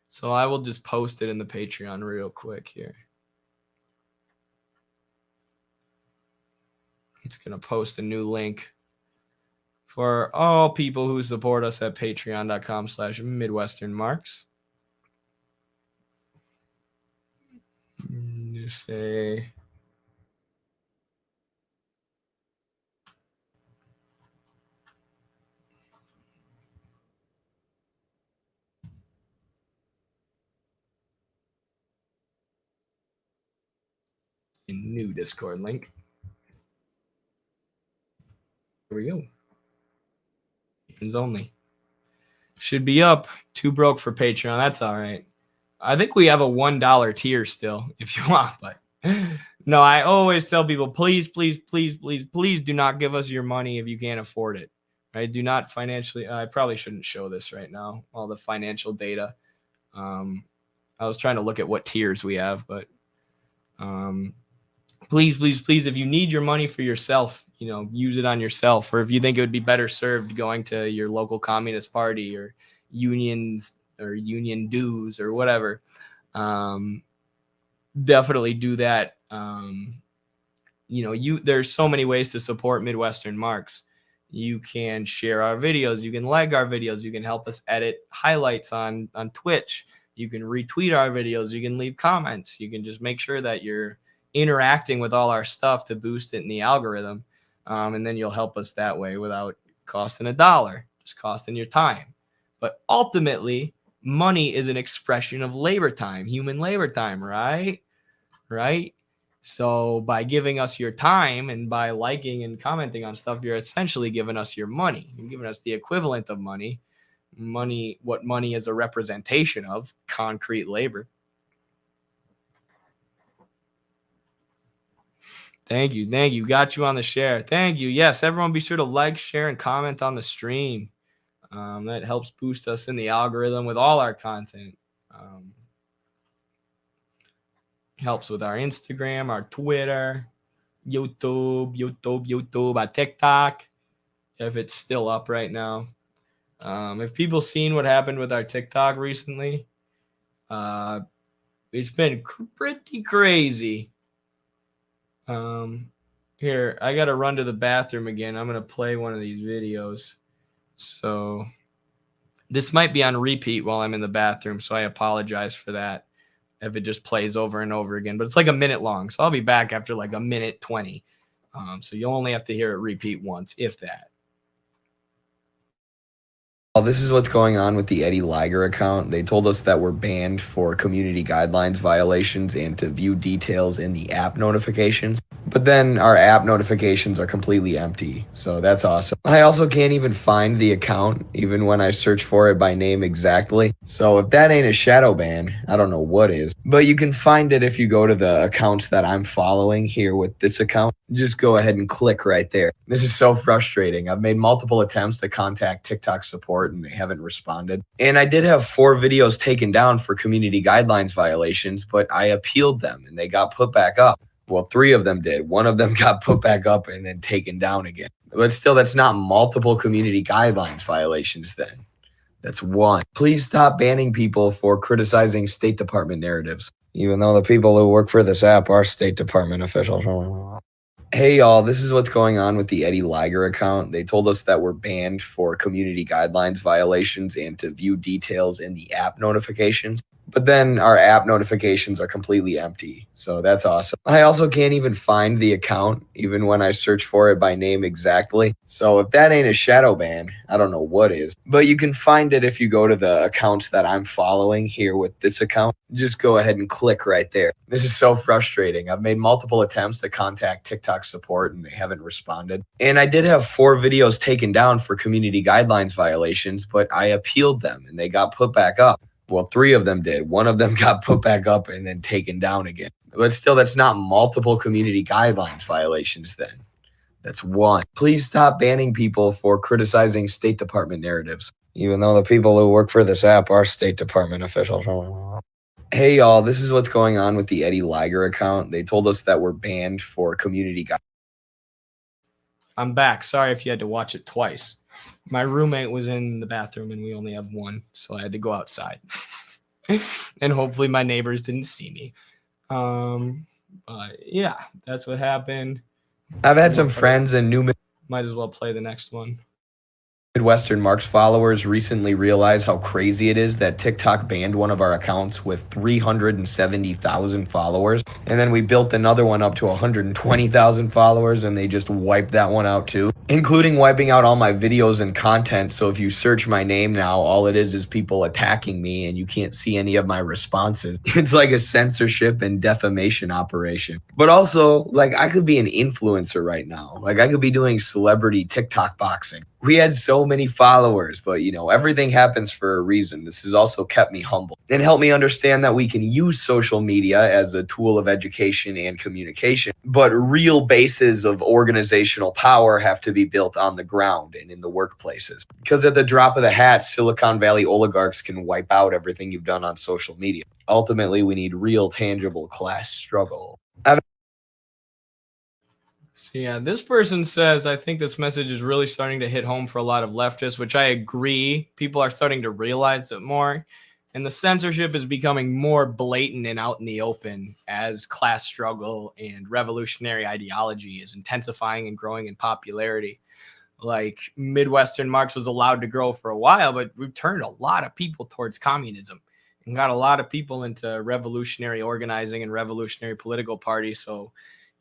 So I will just post it in the Patreon real quick here. I'm just going to post a new link for all people who support us at patreon.com/MidwesternMarx. Just say... a new Discord link. Here we go. Patrons only. Should be up. Too broke for Patreon. That's all right. I think we have a $1 tier still if you want, but no, I always tell people, please, please, please, please, please do not give us your money if you can't afford it. Right? Do not financially. I probably shouldn't show this right now. All the financial data. I was trying to look at what tiers we have, but please, please, please, if you need your money for yourself, use it on yourself. Or if you think it would be better served going to your local Communist Party or unions or union dues or whatever, definitely do that. There's so many ways to support Midwestern Marx. You can share our videos. You can like our videos. You can help us edit highlights on Twitch. You can retweet our videos. You can leave comments. You can just make sure that you're interacting with all our stuff to boost it in the algorithm. And then you'll help us that way without costing $1, just costing your time. But ultimately, money is an expression of labor time, human labor time, right? Right? So by giving us your time and by liking and commenting on stuff, you're essentially giving us your money. You're giving us the equivalent of money. Money, what money is a representation of, concrete labor. Thank you. Thank you. Got you on the share. Thank you. Yes, everyone be sure to like, share, and comment on the stream. That helps boost us in the algorithm with all our content. Helps with our Instagram, our Twitter, YouTube, our TikTok, if it's still up right now. If people seen what happened with our TikTok recently, it's been pretty crazy. Here, I got to run to the bathroom again. I'm going to play one of these videos. So this might be on repeat while I'm in the bathroom, so I apologize for that if it just plays over and over again. But it's like a minute long, so I'll be back after like a minute 20. So you'll only have to hear it repeat once, if that. Well, this is what's going on with the Eddie Liger account. They told us that we're banned for community guidelines violations and to view details in the app notifications. But then our app notifications are completely empty, so that's awesome. I also can't even find the account, even when I search for it by name exactly. So if that ain't a shadow ban, I don't know what is. But you can find it if you go to the accounts that I'm following here with this account. Just go ahead and click right there. This is so frustrating. I've made multiple attempts to contact TikTok support and they haven't responded. And I did have 4 videos taken down for community guidelines violations, but I appealed them and they got put back up. Well, 3 of them did. 1 of them got put back up and then taken down again. But still, that's not multiple community guidelines violations then. That's 1. Please stop banning people for criticizing State Department narratives, even though the people who work for this app are State Department officials. Hey, y'all, this is what's going on with the Eddie Liger account. They told us that we're banned for community guidelines violations and to view details in the app notifications. But then our app notifications are completely empty. So that's awesome. I also can't even find the account, even when I search for it by name exactly. So if that ain't a shadow ban, I don't know what is. But you can find it if you go to the accounts that I'm following here with this account. Just go ahead and click right there. This is so frustrating. I've made multiple attempts to contact TikTok support and they haven't responded. And I did have 4 videos taken down for community guidelines violations, but I appealed them and they got put back up. Well, 3 of them did. 1 of them got put back up and then taken down again. But still, that's not multiple community guidelines violations then. That's 1. Please stop banning people for criticizing State Department narratives, even though the people who work for this app are State Department officials. Hey, y'all, this is what's going on with the Eddie Liger account. They told us that we're banned for community guidelines. I'm back. Sorry if you had to watch it twice. My roommate was in the bathroom and we only have one, so I had to go outside. And hopefully my neighbors didn't see me. But yeah, that's what happened. I've had some friends in New might as well play the next one. Midwestern Marx followers recently realized how crazy it is that TikTok banned one of our accounts with 370,000 followers. And then we built another one up to 120,000 followers and they just wiped that one out too, including wiping out all my videos and content. So if you search my name now, all it is people attacking me and you can't see any of my responses. It's like a censorship and defamation operation. But also, like, I could be an influencer right now. Like, I could be doing celebrity TikTok boxing. We had so many followers, but you know, everything happens for a reason. This has also kept me humble and helped me understand that we can use social media as a tool of education and communication, but real bases of organizational power have to be built on the ground and in the workplaces. Because at the drop of the hat, Silicon Valley oligarchs can wipe out everything you've done on social media. Ultimately, we need real, tangible class struggle. So yeah, this person says, I think this message is really starting to hit home for a lot of leftists, which I agree. People are starting to realize it more. And the censorship is becoming more blatant and out in the open as class struggle and revolutionary ideology is intensifying and growing in popularity. Like Midwestern Marx was allowed to grow for a while, but we've turned a lot of people towards communism and got a lot of people into revolutionary organizing and revolutionary political parties. So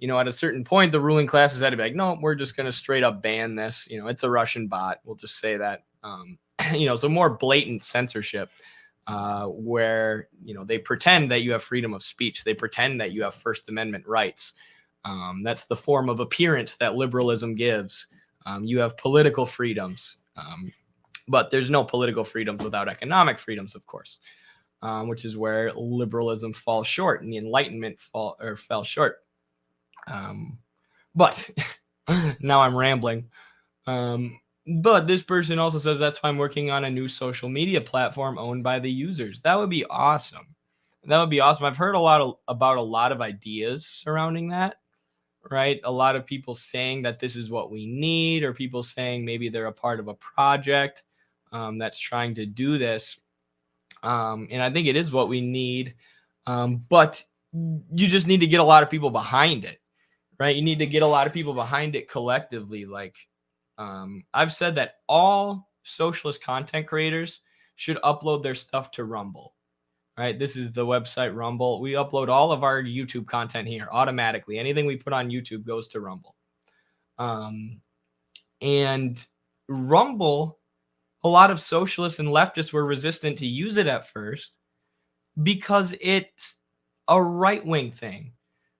you know, at a certain point, the ruling classes had to be like, no, we're just going to straight up ban this. You know, it's a Russian bot. We'll just say that, you know, so more blatant censorship where, you know, they pretend that you have freedom of speech. They pretend that you have First Amendment rights. That's the form of appearance that liberalism gives. You have political freedoms, but there's no political freedoms without economic freedoms, of course, which is where liberalism falls short and the Enlightenment fell short. But now I'm rambling. But this person also says that's why I'm working on a new social media platform owned by the users. That would be awesome. That would be awesome. I've heard about a lot of ideas surrounding that, right? A lot of people saying that this is what we need, or people saying maybe they're a part of a project that's trying to do this. And I think it is what we need. But you just need to get a lot of people behind it. Right. You need to get a lot of people behind it collectively. Like I've said that all socialist content creators should upload their stuff to Rumble. Right. This is the website Rumble. We upload all of our YouTube content here automatically. Anything we put on YouTube goes to Rumble. And Rumble, a lot of socialists and leftists were resistant to use it at first because it's a right-wing thing.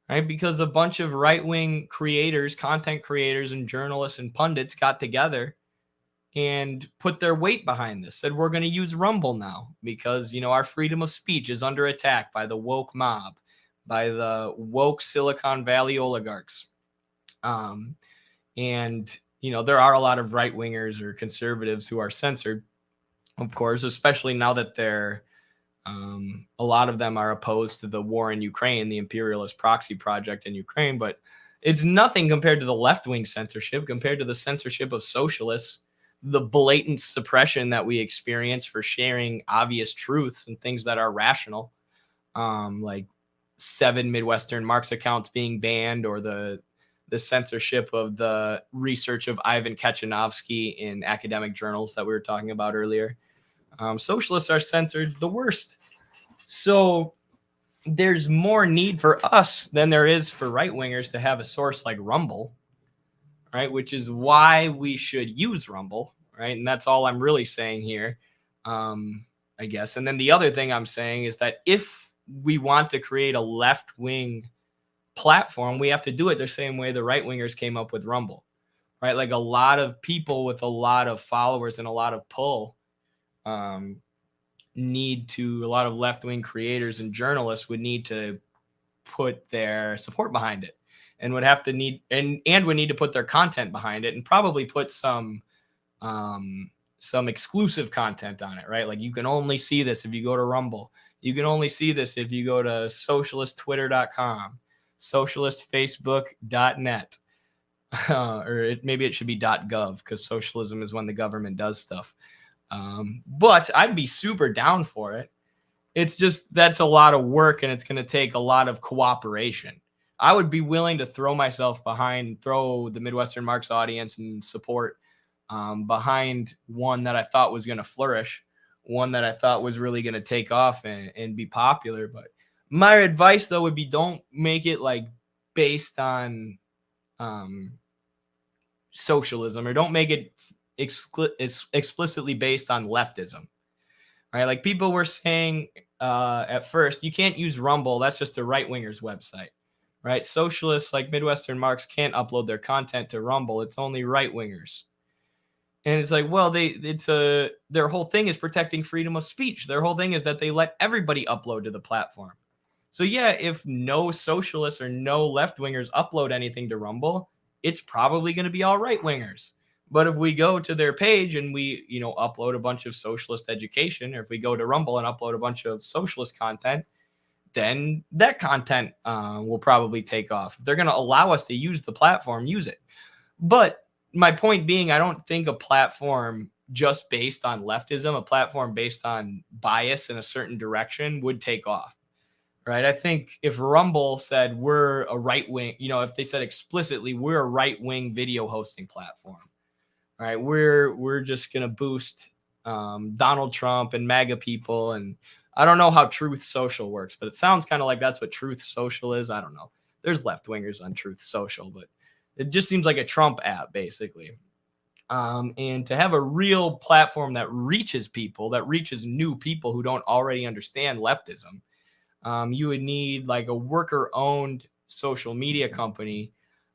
Right, because a bunch of right-wing creators, content creators, and journalists and pundits got together and put their weight behind this. Said we're going to use Rumble now because, you know, our freedom of speech is under attack by the woke mob, by the woke Silicon Valley oligarchs. And, you know, there are a lot of right-wingers or conservatives who are censored, of course, especially now that they're a lot of them are opposed to the war in Ukraine, the imperialist proxy project in Ukraine, but it's nothing compared to the left-wing censorship, compared to the censorship of socialists, the blatant suppression that we experience for sharing obvious truths and things that are rational, like 7 Midwestern Marx accounts being banned, or the censorship of the research of Ivan Kachanovsky in academic journals that we were talking about earlier. Socialists are censored the worst. So there's more need for us than there is for right-wingers to have a source like Rumble, right? Which is why we should use Rumble, right? And that's all I'm really saying here, I guess. And then the other thing I'm saying is that if we want to create a left-wing platform, we have to do it the same way the right-wingers came up with Rumble, right? Like a lot of people with a lot of followers and a lot of pull a lot of left-wing creators and journalists would need to put their support behind it, and would have to need and would need to put their content behind it, and probably put some exclusive content on it, right? Like you can only see this if you go to Rumble. You can only see this if you go to socialisttwitter.com, socialistfacebook.net, maybe it should be .gov, because socialism is when the government does stuff. But I'd be super down for it. It's just that's a lot of work, and it's going to take a lot of cooperation. I would be willing to throw the Midwestern Marx audience and support behind one that I thought was going to flourish, one that I thought was really going to take off and be popular. But my advice, though, would be don't make it like based on socialism, or don't make it explicitly based on leftism, right? Like people were saying at first, you can't use Rumble. That's just a right-winger's website, right? Socialists like Midwestern Marx can't upload their content to Rumble. It's only right-wingers. And it's like, well, their whole thing is protecting freedom of speech. Their whole thing is that they let everybody upload to the platform. So yeah, if no socialists or no left-wingers upload anything to Rumble, it's probably going to be all right-wingers. But if we go to their page and we, upload a bunch of socialist education, or if we go to Rumble and upload a bunch of socialist content, then that content will probably take off. If they're going to allow us to use the platform, use it. But my point being, I don't think a platform just based on leftism, a platform based on bias in a certain direction would take off, right? I think if Rumble said we're a right-wing, if they said explicitly we're a right-wing video hosting platform, right, we're just going to boost Donald Trump and MAGA people. And I don't know how Truth Social works, but it sounds kind of like that's what Truth Social is. I don't know. There's left-wingers on Truth Social, but it just seems like a Trump app, basically. And to have a real platform that reaches people, that reaches new people who don't already understand leftism, you would need like a worker-owned social media company,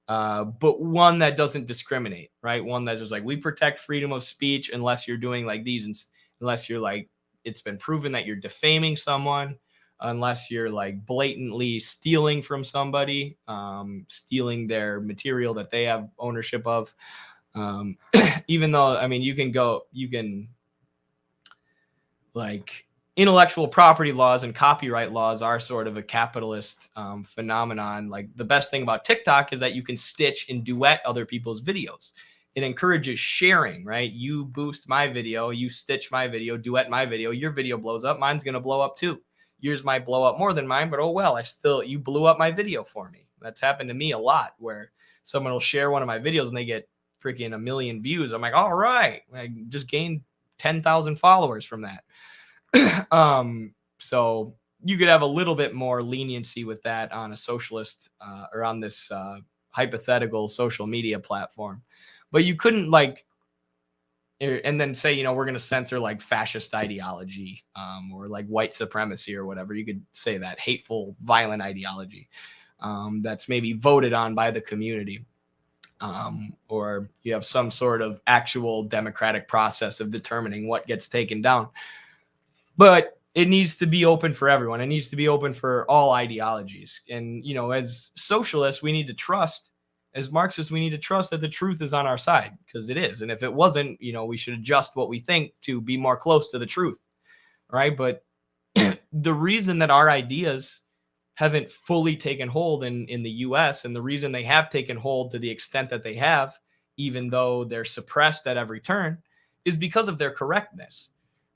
but one that doesn't discriminate, right? One that's just like, we protect freedom of speech unless you're doing like these, and unless you're like, it's been proven that you're defaming someone, unless you're like blatantly stealing from somebody, stealing their material that they have ownership of. Even though, I mean, you can like intellectual property laws and copyright laws are sort of a capitalist phenomenon. Like the best thing about TikTok is that you can stitch and duet other people's videos. It encourages sharing, right? You boost my video, you stitch my video, duet my video, your video blows up, mine's going to blow up too. Yours might blow up more than mine, but oh well, you blew up my video for me. That's happened to me a lot, where someone will share one of my videos and they get freaking 1 million views. I'm like, all right, I just gained 10,000 followers from that. So you could have a little bit more leniency with that on a socialist or on this hypothetical social media platform, but you couldn't like, and then say, we're going to censor like fascist ideology or like white supremacy or whatever. You could say that hateful, violent ideology that's maybe voted on by the community. Or you have some sort of actual democratic process of determining what gets taken down. But it needs to be open for everyone. It needs to be open for all ideologies. And, as socialists, we need to trust, as Marxists, we need to trust that the truth is on our side, because it is. And if it wasn't, we should adjust what we think to be more close to the truth, right? But the reason that our ideas haven't fully taken hold in the US, and the reason they have taken hold to the extent that they have, even though they're suppressed at every turn, is because of their correctness,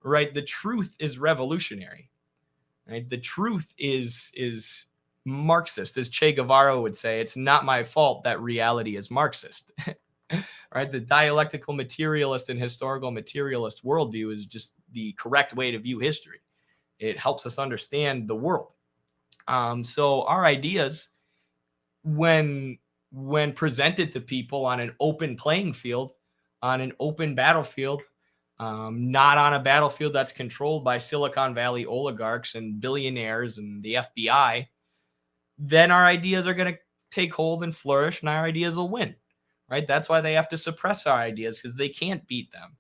right? The truth is revolutionary, right? The truth is Marxist. As Che Guevara would say, it's not my fault that reality is Marxist, right? The dialectical materialist and historical materialist worldview is just the correct way to view history. It helps us understand the world. So our ideas, when presented to people on an open playing field, on an open battlefield, not on a battlefield that's controlled by Silicon Valley oligarchs and billionaires and the FBI, then our ideas are going to take hold and flourish, and our ideas will win, right? That's why they have to suppress our ideas, because they can't beat them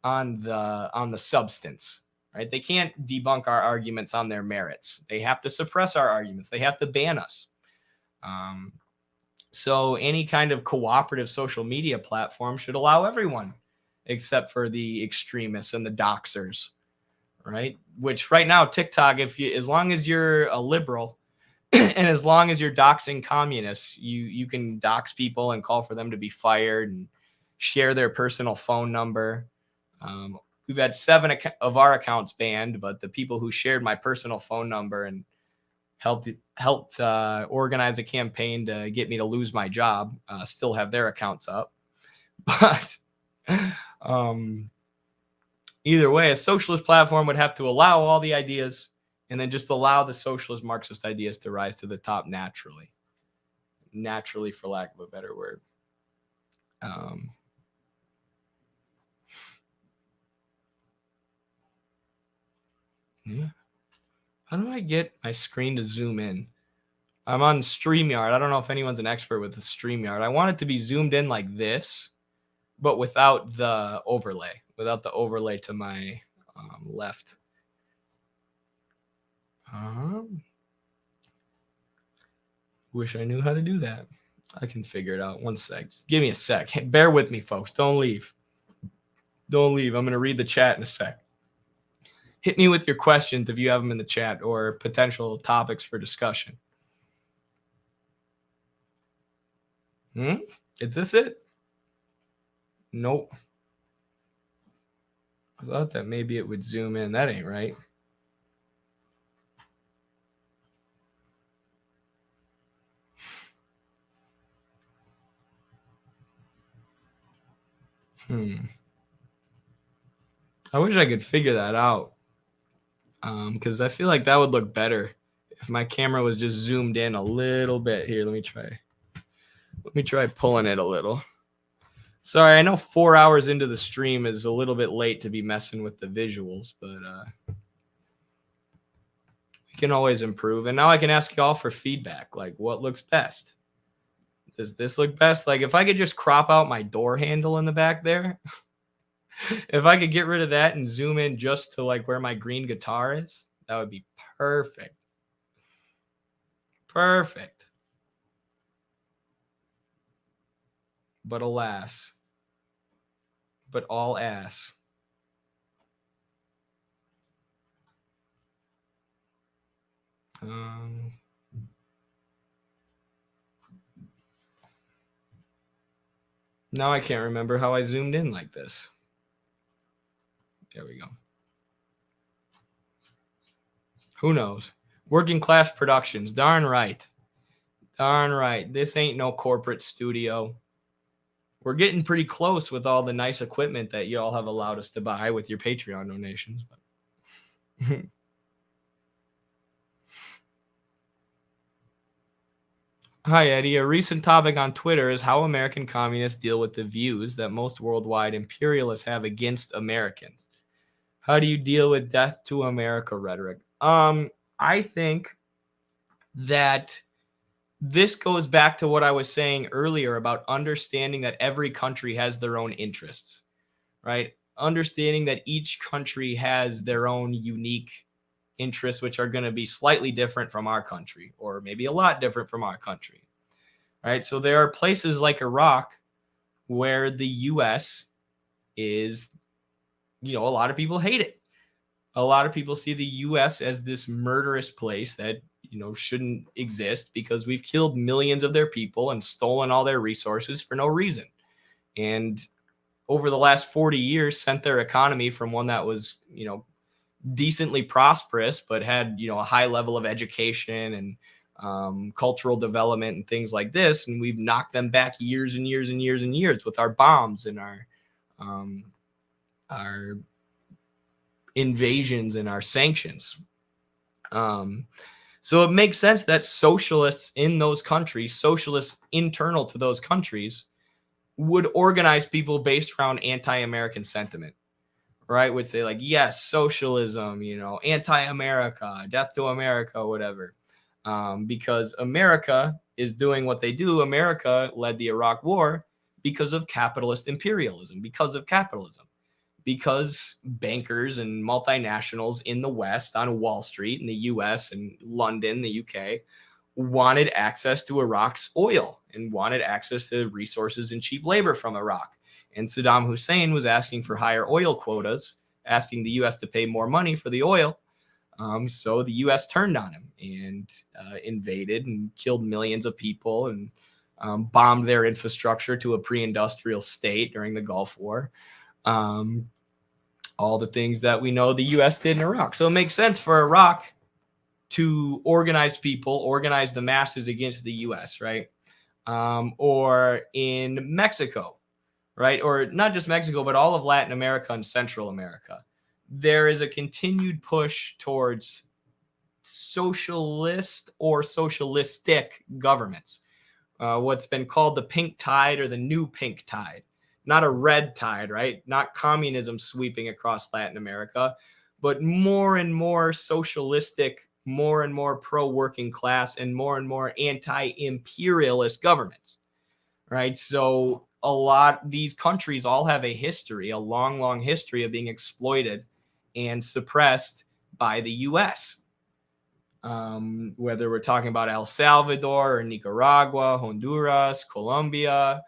on the substance, right? They can't debunk our arguments on their merits. They have to suppress our arguments. They have to ban us. So any kind of cooperative social media platform should allow everyone, except for the extremists and the doxers, right? Which right now, TikTok, as long as you're a liberal and as long as you're doxing communists, you can dox people and call for them to be fired and share their personal phone number. We've had 7 of our accounts banned, but the people who shared my personal phone number and helped organize a campaign to get me to lose my job still have their accounts up. But either way, a socialist platform would have to allow all the ideas and then just allow the socialist Marxist ideas to rise to the top naturally, for lack of a better word. Yeah. How do I get my screen to zoom in? I'm on StreamYard. I don't know if anyone's an expert with the StreamYard. I want it to be zoomed in like this, but without the overlay, to my left. Wish I knew how to do that. I can figure it out. One sec. Just give me a sec. Bear with me, folks. Don't leave. I'm going to read the chat in a sec. Hit me with your questions if you have them in the chat, or potential topics for discussion. Is this it? Nope. I thought that maybe it would zoom in. That ain't right. I wish I could figure that out. Because I feel like that would look better if my camera was just zoomed in a little bit. Here, let me try pulling it a little. Sorry, I know 4 hours into the stream is a little bit late to be messing with the visuals, but we can always improve. And now I can ask y'all for feedback, like what looks best. Does this look best? Like if I could just crop out my door handle in the back there, if I could get rid of that and zoom in just to like where my green guitar is, that would be perfect. Perfect. But alas, but all ass. Now I can't remember how I zoomed in like this. There we go. Who knows? Working Class Productions. Darn right. Darn right. This ain't no corporate studio. We're getting pretty close with all the nice equipment that y'all have allowed us to buy with your Patreon donations. But Hi, Eddie. A recent topic on Twitter is how American communists deal with the views that most worldwide imperialists have against Americans. How do you deal with death to America rhetoric? I think that this goes back to what I was saying earlier about understanding that every country has their own interests, right? Understanding that each country has their own unique interests, which are going to be slightly different from our country, or maybe a lot different from our country, right? So there are places like Iraq where the U.S. is, a lot of people hate it. A lot of people see the U.S. as this murderous place that, shouldn't exist because we've killed millions of their people and stolen all their resources for no reason. And over the last 40 years, sent their economy from one that was, decently prosperous, but had, a high level of education and cultural development and things like this. And we've knocked them back years and years and years and years with our bombs and our invasions and our sanctions. So it makes sense that socialists in those countries, socialists internal to those countries, would organize people based around anti-American sentiment, right? Would say like, yes, socialism, anti-America, death to America, whatever. Because America is doing what they do. America led the Iraq War because of capitalist imperialism, because bankers and multinationals in the West, on Wall Street in the US and London, the UK, wanted access to Iraq's oil and wanted access to resources and cheap labor from Iraq. And Saddam Hussein was asking for higher oil quotas, asking the US to pay more money for the oil. So the US turned on him and invaded and killed millions of people and bombed their infrastructure to a pre-industrial state during the Gulf War. All the things that we know the US did in Iraq. So it makes sense for Iraq to organize people, organize the masses against the US, right? Or in Mexico, right? Or not just Mexico, but all of Latin America and Central America. There is a continued push towards socialist or socialistic governments. What's been called the pink tide or the new pink tide. Not a red tide, right? Not communism sweeping across Latin America, but more and more socialistic, more and more pro-working class, and more anti-imperialist governments, right? So these countries all have a history, a long, long history of being exploited and suppressed by the U.S. Whether we're talking about El Salvador or Nicaragua, Honduras, Colombia,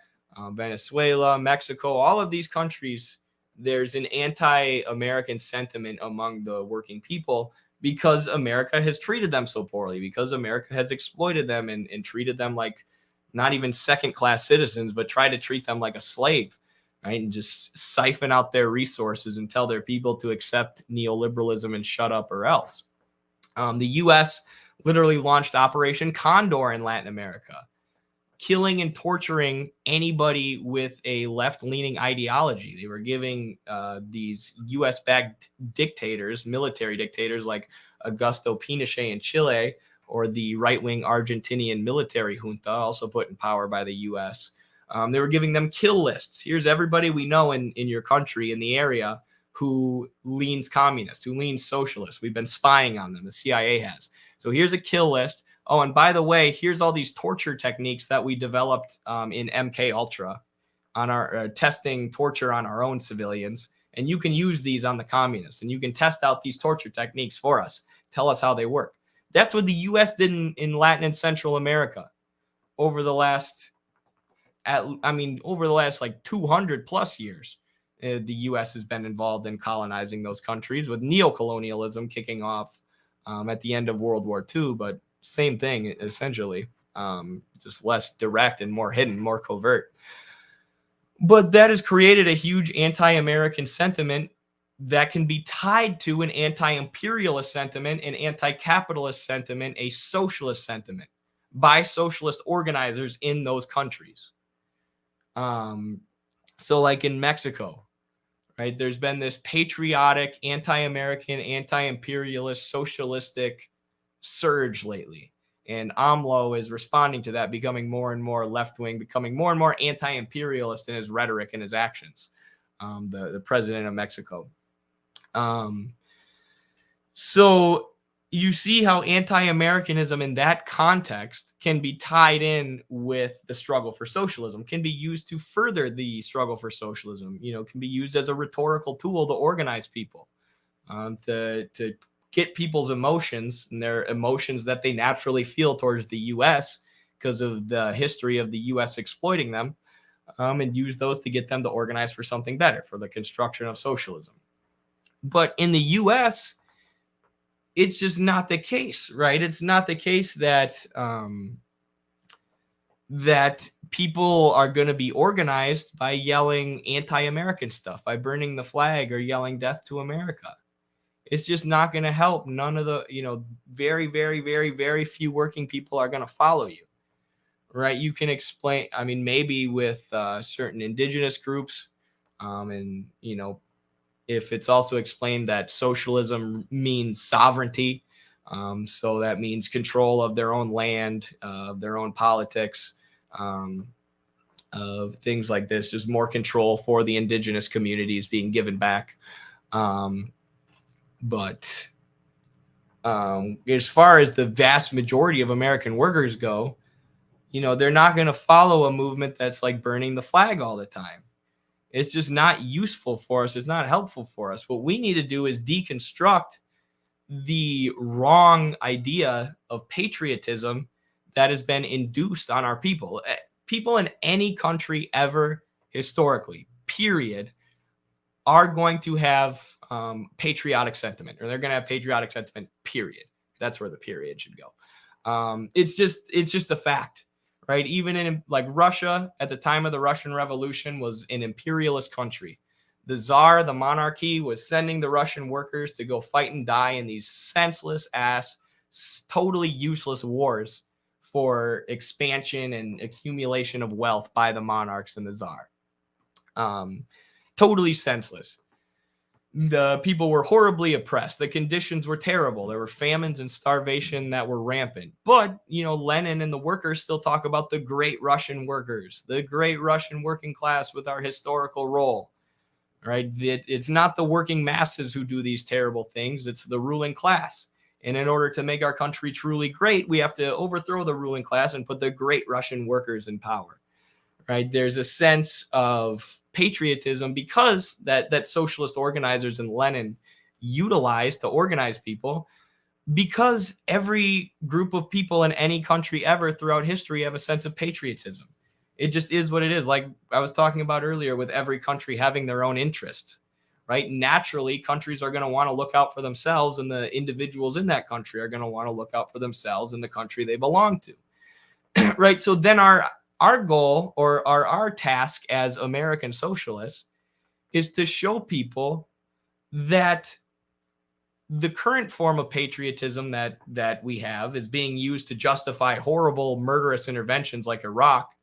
Venezuela, Mexico, all of these countries, there's an anti-American sentiment among the working people because America has treated them so poorly, because America has exploited them and treated them like not even second-class citizens, but try to treat them like a slave, right? And just siphon out their resources and tell their people to accept neoliberalism and shut up or else. The U.S. literally launched Operation Condor in Latin America, killing and torturing anybody with a left-leaning ideology. They were giving these U.S.-backed dictators, military dictators like Augusto Pinochet in Chile, or the right-wing Argentinian military junta, also put in power by the U.S. They were giving them kill lists. Here's everybody we know in your country, in the area, who leans communist, who leans socialist. We've been spying on them. The CIA has. So here's a kill list. Oh, and by the way, here's all these torture techniques that we developed in MK Ultra on our testing torture on our own civilians. And you can use these on the communists, and you can test out these torture techniques for us. Tell us how they work. That's what the U.S. did in Latin and Central America over the last, like 200 plus years. The U.S. has been involved in colonizing those countries, with neocolonialism kicking off at the end of World War II, but same thing, essentially, just less direct and more hidden, more covert. But that has created a huge anti-American sentiment that can be tied to an anti-imperialist sentiment, an anti-capitalist sentiment, a socialist sentiment by socialist organizers in those countries. So like in Mexico, right, there's been this patriotic, anti-American, anti-imperialist, socialistic surge lately. And AMLO is responding to that, becoming more and more left-wing, becoming more and more anti-imperialist in his rhetoric and his actions, the president of Mexico. So you see how anti-Americanism in that context can be tied in with the struggle for socialism, can be used to further the struggle for socialism, can be used as a rhetorical tool to organize people, to get people's emotions and their emotions that they naturally feel towards the U.S. because of the history of the U.S. exploiting them, and use those to get them to organize for something better, for the construction of socialism. But in the U.S., it's just not the case, right? It's not the case that that people are going to be organized by yelling anti-American stuff, by burning the flag or yelling death to America. It's just not going to help. None of the, very, very, very, very few working people are going to follow you, right? You can explain, maybe with certain indigenous groups and, if it's also explained that socialism means sovereignty, so that means control of their own land, of their own politics, of things like this, just more control for the indigenous communities being given back. But as far as the vast majority of American workers go, they're not going to follow a movement that's like burning the flag all the time. It's just not useful for us. It's not helpful for us. What we need to do is deconstruct the wrong idea of patriotism that has been induced on our people. People in any country ever historically, period, are going to have patriotic sentiment, or they're going to have patriotic sentiment, period. That's where the period should go. It's just a fact, right? Even in like Russia, at the time of the Russian Revolution, was an imperialist country. The Tsar, the monarchy, was sending the Russian workers to go fight and die in these senseless ass, totally useless wars for expansion and accumulation of wealth by the monarchs and the Tsar. Totally senseless. The people were horribly oppressed. The conditions were terrible. There were famines and starvation that were rampant. But, Lenin and the workers still talk about the great Russian workers, the great Russian working class with our historical role, right? It's not the working masses who do these terrible things. It's the ruling class. And in order to make our country truly great, we have to overthrow the ruling class and put the great Russian workers in power, right? There's a sense of patriotism because that socialist organizers and Lenin utilized to organize people, because every group of people in any country ever throughout history have a sense of patriotism. It just is what it is. Like I was talking about earlier, with every country having their own interests, right? Naturally, countries are going to want to look out for themselves, and the individuals in that country are going to want to look out for themselves and the country they belong to, right? So then our goal, or our task as American socialists, is to show people that the current form of patriotism that we have is being used to justify horrible, murderous interventions like Iraq,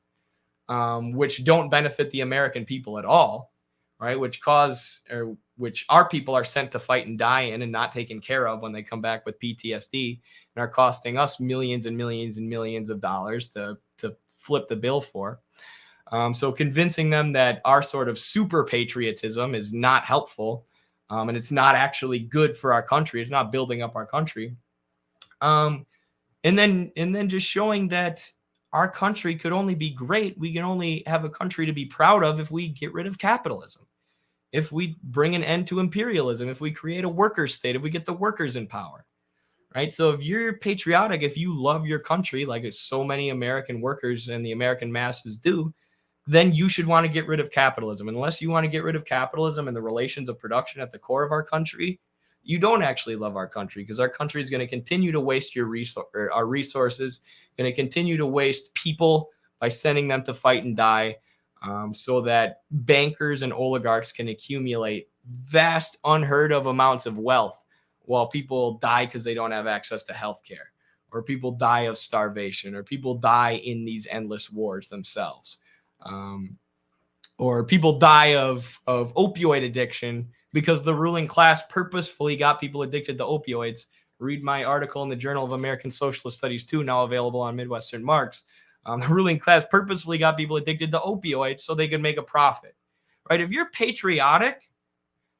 which don't benefit the American people at all, right? Which our people are sent to fight and die in and not taken care of when they come back with PTSD, and are costing us millions and millions and millions of dollars to flip the bill for. So convincing them that our sort of super patriotism is not helpful, and it's not actually good for our country. It's not building up our country. And then just showing that our country could only be great. We can only have a country to be proud of if we get rid of capitalism, if we bring an end to imperialism, if we create a workers' state, if we get the workers in power. Right. So if you're patriotic, if you love your country, like so many American workers and the American masses do, then you should want to get rid of capitalism. Unless you want to get rid of capitalism and the relations of production at the core of our country, you don't actually love our country, because our country is going to continue to waste our resources, going to continue to waste people by sending them to fight and die, so that bankers and oligarchs can accumulate vast, unheard of amounts of wealth, while people die because they don't have access to healthcare, or people die of starvation, or people die in these endless wars themselves, or people die of opioid addiction because the ruling class purposefully got people addicted to opioids. Read my article in the Journal of American Socialist Studies 2, now available on Midwestern Marx. The ruling class purposefully got people addicted to opioids so they could make a profit, right? If you're patriotic,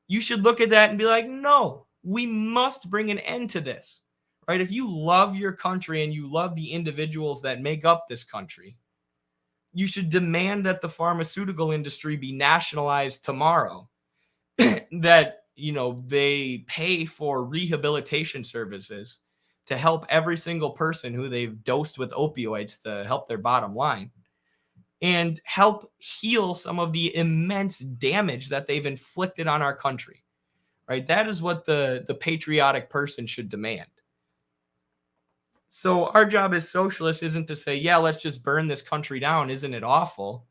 you should look at that and be like, no, we must bring an end to this, right? If you love your country and you love the individuals that make up this country, you should demand that the pharmaceutical industry be nationalized tomorrow, that, they pay for rehabilitation services to help every single person who they've dosed with opioids to help their bottom line, and help heal some of the immense damage that they've inflicted on our country. Right? That is what the patriotic person should demand. So our job as socialists isn't to say, yeah, let's just burn this country down. Isn't it awful?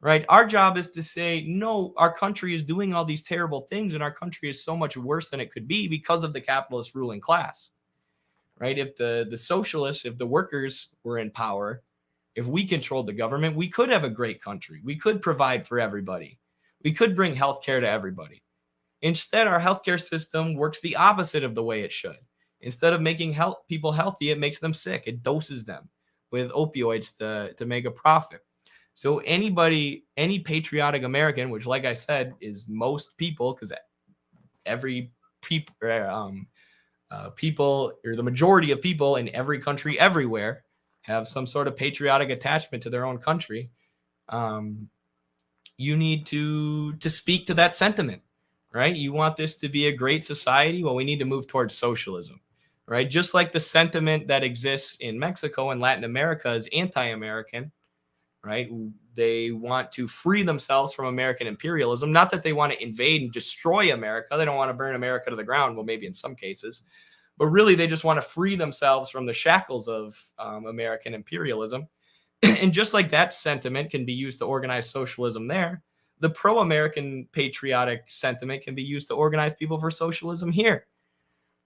Right? Our job is to say, no, our country is doing all these terrible things, and our country is so much worse than it could be because of the capitalist ruling class. Right? If the socialists, if the workers were in power, if we controlled the government, we could have a great country. We could provide for everybody. We could bring healthcare to everybody. Instead, our healthcare system works the opposite of the way it should. Instead of making people healthy, it makes them sick. It doses them with opioids to make a profit. So any patriotic American, which, like I said, is most people, because every people, people, or the majority of people in every country everywhere have some sort of patriotic attachment to their own country. You need to speak to that sentiment, right? You want this to be a great society? Well, we need to move towards socialism, right? Just like the sentiment that exists in Mexico and Latin America is anti-American, right? They want to free themselves from American imperialism. Not that they want to invade and destroy America. They don't want to burn America to the ground. Well, maybe in some cases, but really they just want to free themselves from the shackles of American imperialism. And just like that sentiment can be used to organize socialism there, the pro-American patriotic sentiment can be used to organize people for socialism here,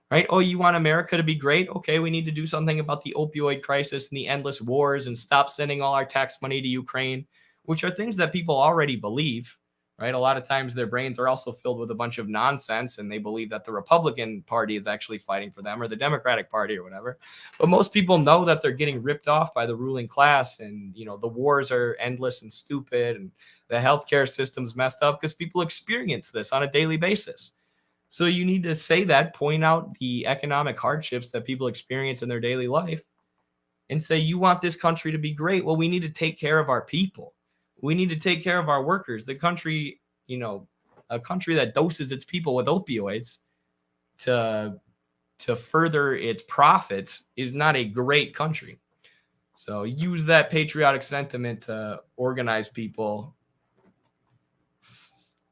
right? Oh, you want America to be great? Okay, we need to do something about the opioid crisis and the endless wars and stop sending all our tax money to Ukraine, which are things that people already believe, right? A lot of times their brains are also filled with a bunch of nonsense, and they believe that the Republican Party is actually fighting for them, or the Democratic Party, or whatever. But most people know that they're getting ripped off by the ruling class, and the wars are endless and stupid, and the healthcare system's messed up because people experience this on a daily basis. So you need to say that, point out the economic hardships that people experience in their daily life, and say, you want this country to be great? Well, we need to take care of our people. We need to take care of our workers. The country, a country that doses its people with opioids to further its profits is not a great country. So use that patriotic sentiment to organize people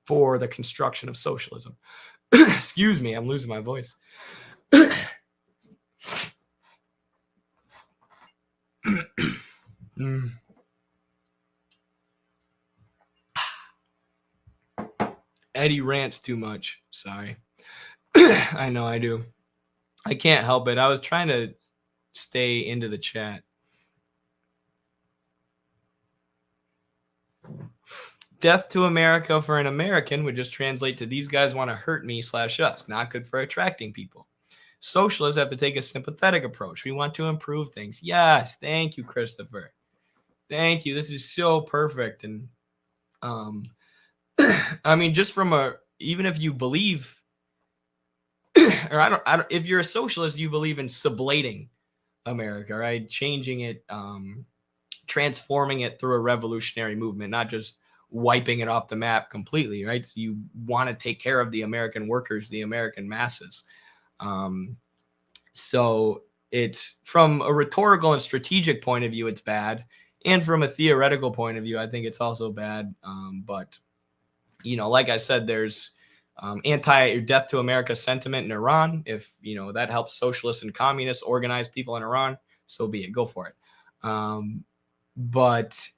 for the construction of socialism. Excuse me, I'm losing my voice. Eddie rants too much. Sorry. I know I do. I can't help it. I was trying to stay into the chat. Death to America for an American would just translate to these guys want to hurt me / us. Not good for attracting people. Socialists have to take a sympathetic approach. We want to improve things. Yes. Thank you, Christopher. Thank you. This is so perfect. And I mean, just from even if you believe, or I don't, if you're a socialist, you believe in sublating America, right? Changing it, transforming it through a revolutionary movement, not just wiping it off the map completely, right? So you want to take care of the American workers, the American masses. So it's from a rhetorical and strategic point of view, it's bad. And from a theoretical point of view, I think it's also bad. But like I said, there's anti-death to America sentiment in Iran. If, that helps socialists and communists organize people in Iran, so be it. Go for it. But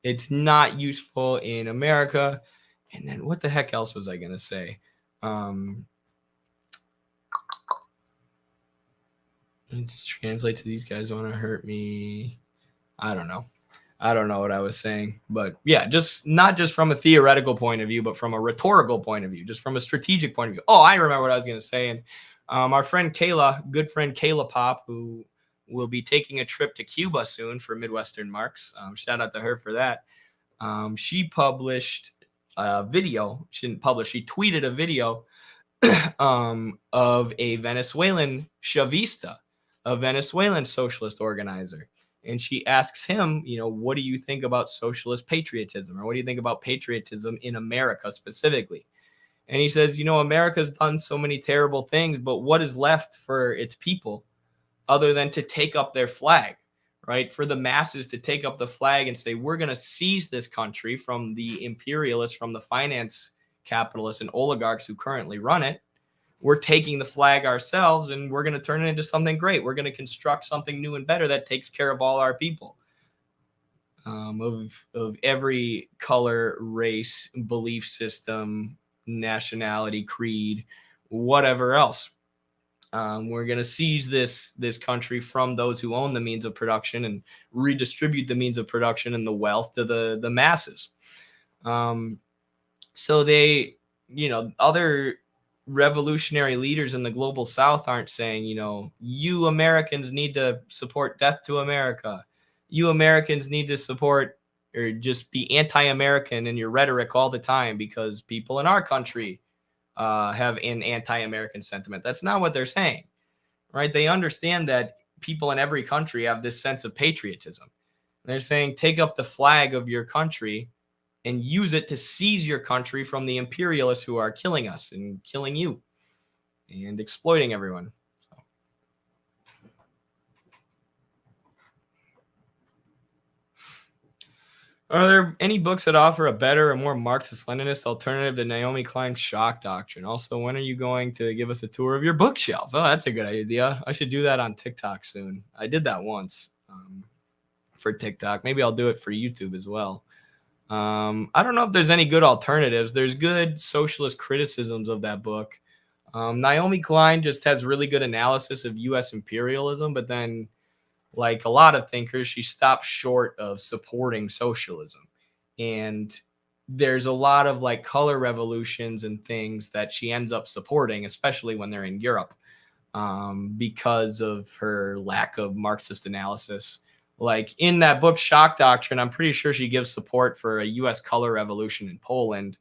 it's not useful in America. And then what the heck else was I going to say? Just translate to these guys want to hurt me. I don't know what I was saying, but yeah, just not just from a theoretical point of view, but from a rhetorical point of view, just from a strategic point of view. Oh, I remember what I was going to say. And our friend Kayla, good friend Kayla Pop, who will be taking a trip to Cuba soon for Midwestern Marks. Shout out to her for that. She published a video. She didn't publish. She tweeted a video of a Venezuelan Chavista, a Venezuelan socialist organizer. And she asks him, what do you think about socialist patriotism? Or what do you think about patriotism in America specifically? And he says, America's done so many terrible things, but what is left for its people other than to take up their flag, right? For the masses to take up the flag and say, we're going to seize this country from the imperialists, from the finance capitalists and oligarchs who currently run it. We're taking the flag ourselves and we're going to turn it into something great. We're going to construct something new and better that takes care of all our people, of every color, race, belief system, nationality, creed, whatever else. We're going to seize this country from those who own the means of production and redistribute the means of production and the wealth to the masses. So other revolutionary leaders in the global South aren't saying, you Americans need to support death to America. You Americans need to support or just be anti-American in your rhetoric all the time because people in our country have an anti-American sentiment. That's not what they're saying, right? They understand that people in every country have this sense of patriotism. They're saying, take up the flag of your country and use it to seize your country from the imperialists who are killing us and killing you and exploiting everyone. Are there any books that offer a better or more Marxist-Leninist alternative to Naomi Klein's shock doctrine? Also, when are you going to give us a tour of your bookshelf? Oh, that's a good idea. I should do that on TikTok soon. I did that once for TikTok. Maybe I'll do it for YouTube as well. I don't know if there's any good alternatives. There's good socialist criticisms of that book. Naomi Klein just has really good analysis of U.S. imperialism, but then, like a lot of thinkers, she stops short of supporting socialism. And there's a lot of like color revolutions and things that she ends up supporting, especially when they're in Europe, because of her lack of Marxist analysis. Like in that book, Shock Doctrine, I'm pretty sure she gives support for a U.S. color revolution in Poland.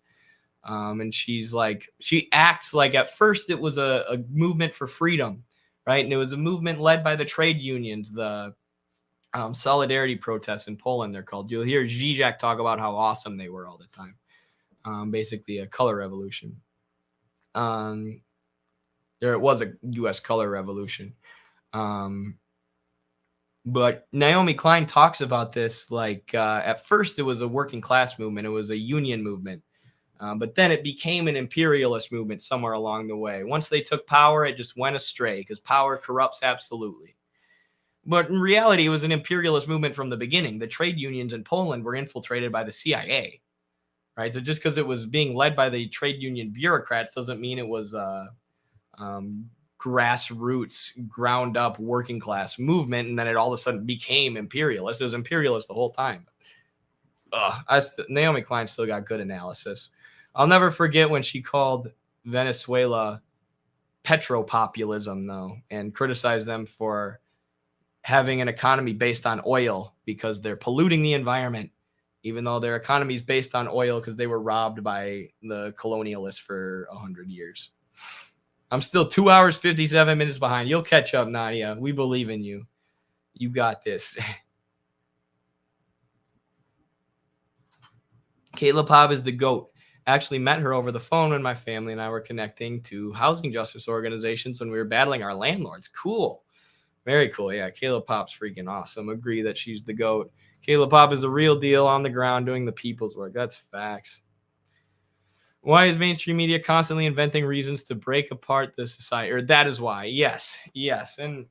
And she acts like at first it was a movement for freedom, right? And it was a movement led by the trade unions, the solidarity protests in Poland, they're called. You'll hear Zizek talk about how awesome they were all the time. Basically a color revolution. It was a U.S. color revolution. But Naomi Klein talks about this like at first it was a working class movement. It was a union movement. But then it became an imperialist movement somewhere along the way. Once they took power, it just went astray because power corrupts absolutely. But in reality, it was an imperialist movement from the beginning. The trade unions in Poland were infiltrated by the CIA, right? So just because it was being led by the trade union bureaucrats doesn't mean it was grassroots, ground up working class movement, and then it all of a sudden became imperialist. It was imperialist the whole time. Naomi Klein still got good analysis. I'll never forget when she called Venezuela petropopulism, though, and criticized them for having an economy based on oil because they're polluting the environment, even though their economy is based on oil because they were robbed by the colonialists for 100 years. I'm still 2 hours, 57 minutes behind. You'll catch up, Nadia. We believe in you. You got this. Kayla Pobb is the GOAT. Actually met her over the phone when my family and I were connecting to housing justice organizations when we were battling our landlords. Cool. Very cool. Yeah, Kayla Popp's freaking awesome. Agree that she's the GOAT. Kayla Popp is the real deal on the ground doing the people's work. That's facts. Why is mainstream media constantly inventing reasons to break apart the society? Or that is why. Yes. And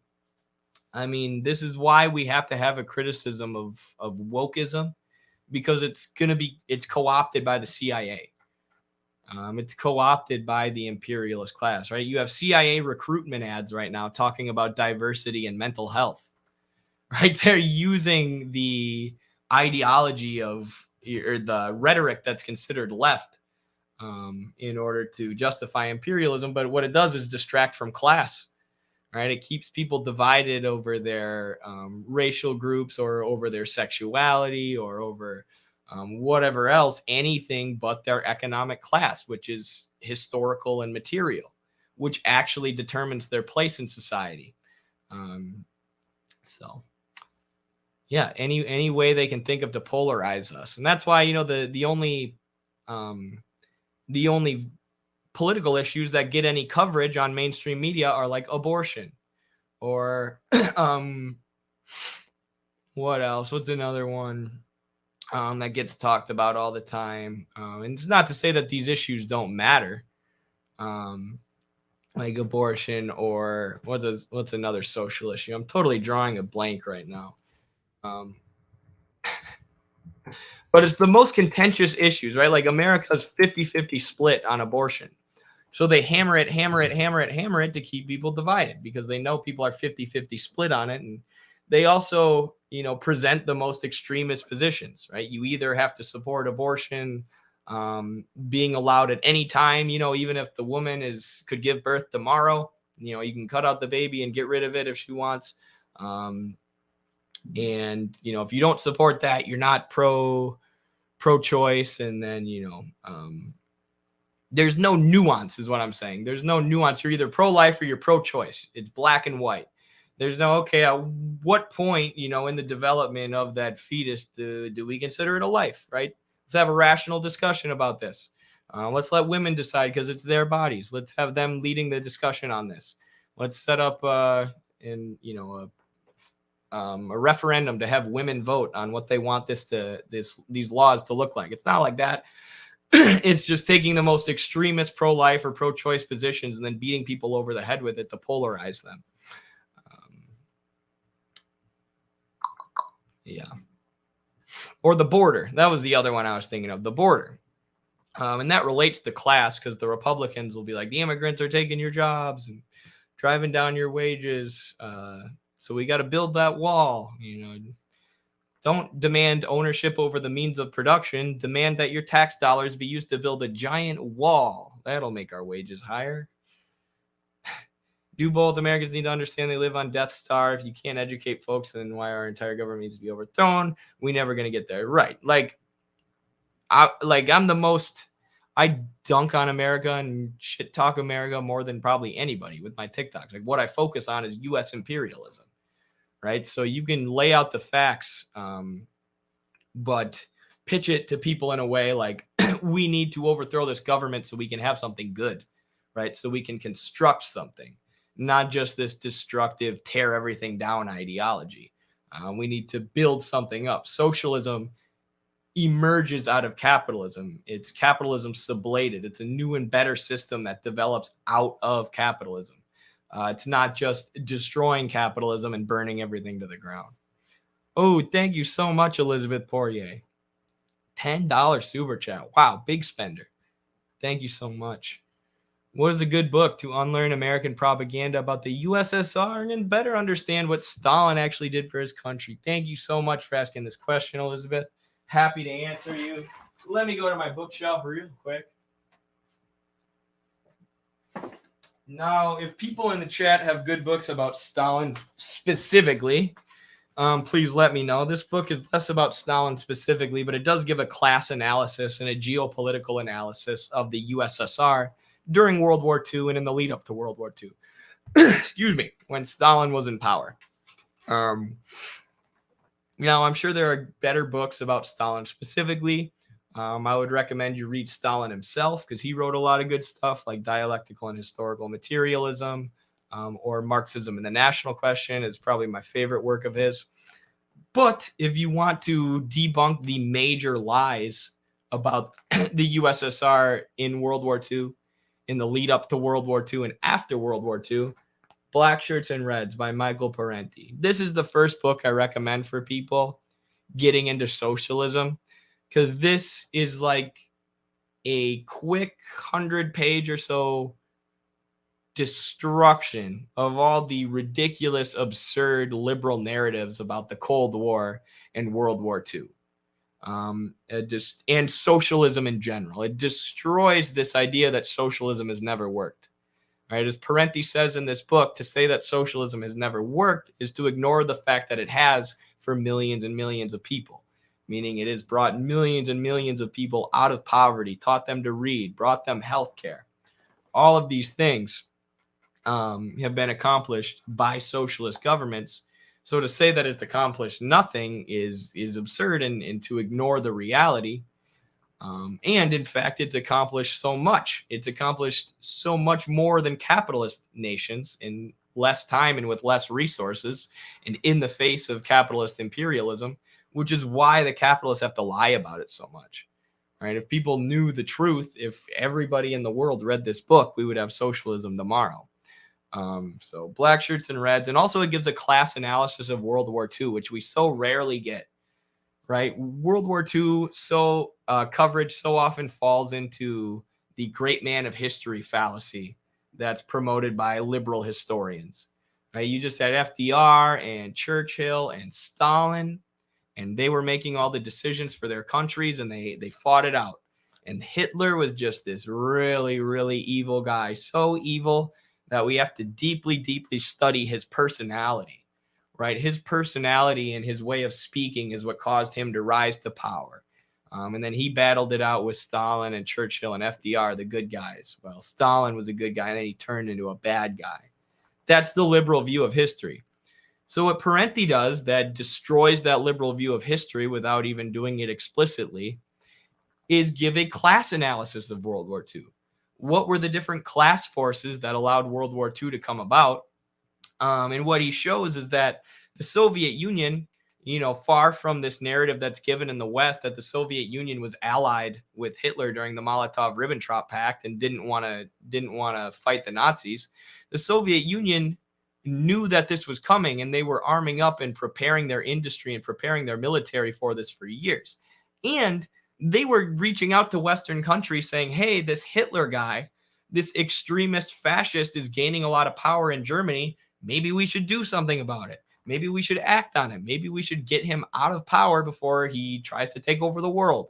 I mean, this is why we have to have a criticism of wokeism, because it's co-opted by the CIA. It's co-opted by the imperialist class, right? You have CIA recruitment ads right now talking about diversity and mental health, right? They're using the ideology or the rhetoric that's considered left in order to justify imperialism. But what it does is distract from class, right? It keeps people divided over their racial groups or over their sexuality or over whatever else, anything but their economic class, which is historical and material, which actually determines their place in society. So yeah, any way they can think of to polarize us. And that's why, the only political issues that get any coverage on mainstream media are like abortion or what else? What's another one that gets talked about all the time? And it's not to say that these issues don't matter, like abortion or what's another social issue? I'm totally drawing a blank right now. But it's the most contentious issues, right? Like America's 50-50 split on abortion. So they hammer it to keep people divided because they know people are 50-50 split on it. And they also, present the most extremist positions, right? You either have to support abortion being allowed at any time, even if the woman could give birth tomorrow, you can cut out the baby and get rid of it if she wants. And if you don't support that, you're not pro-choice. And then, there's no nuance is what I'm saying. There's no nuance. You're either pro-life or you're pro-choice. It's black and white. There's no, okay, at what point, in the development of that fetus, do we consider it a life, right? Let's have a rational discussion about this. Let's let women decide because it's their bodies. Let's have them leading the discussion on this. Let's set up a referendum to have women vote on what they want these laws to look like. It's not like that. It's just taking the most extremist pro-life or pro-choice positions and then beating people over the head with it to polarize them. Yeah. Or the border. That was the other one I was thinking of, the border. And that relates to class because the Republicans will be like, the immigrants are taking your jobs and driving down your wages. So we got to build that wall. Don't demand ownership over the means of production. Demand that your tax dollars be used to build a giant wall. That'll make our wages higher. Do both. Americans need to understand they live on Death Star. If you can't educate folks, then why our entire government needs to be overthrown? We're never going to get there. Right. I dunk on America and shit talk America more than probably anybody with my TikToks. Like what I focus on is U.S. imperialism. Right. So you can lay out the facts, but pitch it to people in a way like we need to overthrow this government so we can have something good. Right. So we can construct something, not just this destructive, tear everything down ideology. We need to build something up. Socialism emerges out of capitalism. It's capitalism sublated. It's a new and better system that develops out of capitalism. It's not just destroying capitalism and burning everything to the ground. Oh, thank you so much, Elizabeth Poirier. $10 super chat. Wow, big spender. Thank you so much. What is a good book to unlearn American propaganda about the USSR and better understand what Stalin actually did for his country? Thank you so much for asking this question, Elizabeth. Happy to answer you. Let me go to my bookshelf real quick. Now, if people in the chat have good books about Stalin specifically, please let me know. This book is less about Stalin specifically, but it does give a class analysis and a geopolitical analysis of the USSR during World War II and in the lead up to World War II. Excuse me, when Stalin was in power. I'm sure there are better books about Stalin specifically. I would recommend you read Stalin himself because he wrote a lot of good stuff like Dialectical and Historical Materialism, or Marxism and the National Question is probably my favorite work of his. But if you want to debunk the major lies about the USSR in World War II, in the lead up to World War II and after World War II, Black Shirts and Reds by Michael Parenti. This is the first book I recommend for people getting into socialism because this is like a quick 100-page or so destruction of all the ridiculous, absurd liberal narratives about the Cold War and World War II. And socialism in general. It destroys this idea that socialism has never worked. Right? As Parenti says in this book, to say that socialism has never worked is to ignore the fact that it has for millions and millions of people, meaning it has brought millions and millions of people out of poverty, taught them to read, brought them health care. All of these things have been accomplished by socialist governments. So to say that it's accomplished nothing is absurd and to ignore the reality. And in fact, it's accomplished so much. It's accomplished so much more than capitalist nations in less time and with less resources and in the face of capitalist imperialism, which is why the capitalists have to lie about it so much. Right? If people knew the truth, if everybody in the world read this book, we would have socialism tomorrow. So Black Shirts and Reds. And also it gives a class analysis of World War II, which we so rarely get. Right? World War II, coverage so often falls into the great man of history fallacy that's promoted by liberal historians. Right? You just had FDR and Churchill and Stalin, and they were making all the decisions for their countries, and they fought it out. And Hitler was just this really, really evil guy. So evil that we have to deeply, deeply study his personality, right? His personality and his way of speaking is what caused him to rise to power. And then he battled it out with Stalin and Churchill and FDR, the good guys. Well, Stalin was a good guy, and then he turned into a bad guy. That's the liberal view of history. So what Parenti does that destroys that liberal view of history without even doing it explicitly is give a class analysis of World War II. What were the different class forces that allowed World War II to come about? And what he shows is that the Soviet Union, far from this narrative that's given in the West that the Soviet Union was allied with Hitler during the Molotov-Ribbentrop Pact and didn't want to fight the Nazis, the Soviet Union knew that this was coming, and they were arming up and preparing their industry and preparing their military for this for years. And they were reaching out to Western countries saying, hey, this Hitler guy, this extremist fascist is gaining a lot of power in Germany. Maybe we should do something about it. Maybe we should act on it. Maybe we should get him out of power before he tries to take over the world.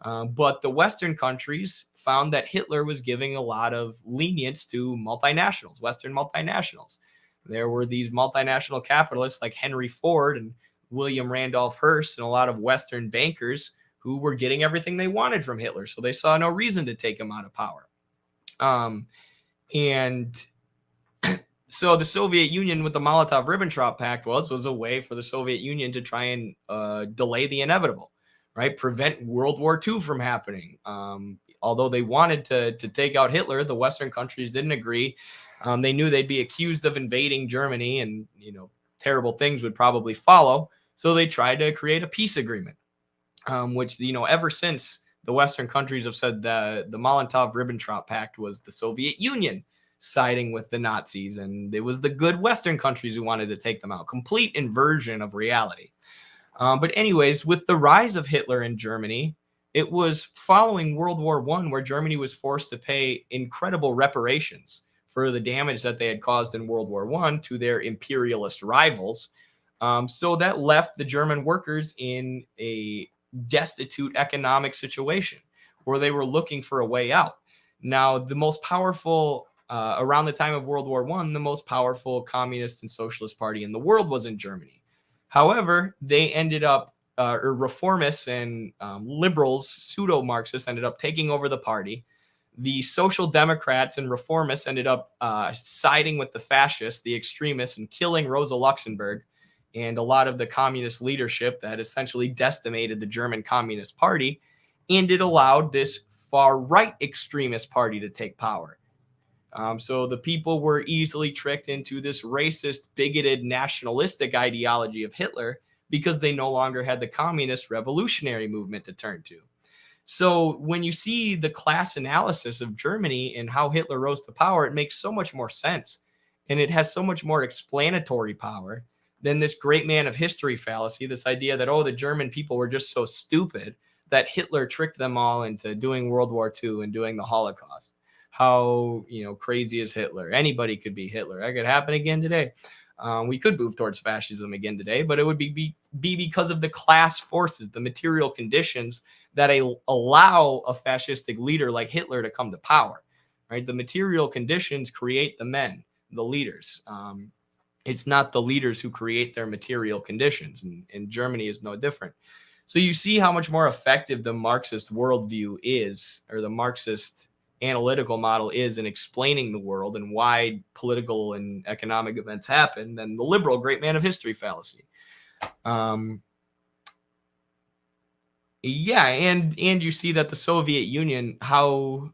But the Western countries found that Hitler was giving a lot of lenience to multinationals, Western multinationals. There were these multinational capitalists like Henry Ford and William Randolph Hearst and a lot of Western bankers who were getting everything they wanted from Hitler. So they saw no reason to take him out of power. And so the Soviet Union with the Molotov-Ribbentrop Pact was a way for the Soviet Union to try and delay the inevitable, right? Prevent World War II from happening. Although they wanted to take out Hitler, the Western countries didn't agree. They knew they'd be accused of invading Germany and, terrible things would probably follow. So they tried to create a peace agreement, which, ever since the Western countries have said the Molotov-Ribbentrop Pact was the Soviet Union siding with the Nazis, and it was the good Western countries who wanted to take them out. Complete inversion of reality. But anyways, with the rise of Hitler in Germany, it was following World War I where Germany was forced to pay incredible reparations for the damage that they had caused in World War I to their imperialist rivals. So that left the German workers in a destitute economic situation where they were looking for a way out. Now, the most powerful, around the time of World War I, the most powerful communist and socialist party in the world was in Germany. However, they ended up, or reformists and liberals, pseudo-Marxists, ended up taking over the party. The Social Democrats and reformists ended up siding with the fascists, the extremists, and killing Rosa Luxemburg and a lot of the communist leadership that essentially decimated the German Communist Party. And it allowed this far-right extremist party to take power. So the people were easily tricked into this racist, bigoted, nationalistic ideology of Hitler because they no longer had the communist revolutionary movement to turn to. So when you see the class analysis of Germany and how Hitler rose to power, it makes so much more sense. And it has so much more explanatory power than this great man of history fallacy, this idea that, the German people were just so stupid that Hitler tricked them all into doing World War II and doing the Holocaust. How, crazy is Hitler? Anybody could be Hitler. That could happen again today. We could move towards fascism again today, but it would be because of the class forces, the material conditions that allow a fascistic leader like Hitler to come to power, right? The material conditions create the men, the leaders. It's not the leaders who create their material conditions, and Germany is no different. So you see how much more effective the Marxist worldview is, or the Marxist analytical model is in explaining the world and why political and economic events happen than the liberal great man of history fallacy. And you see that the Soviet Union, how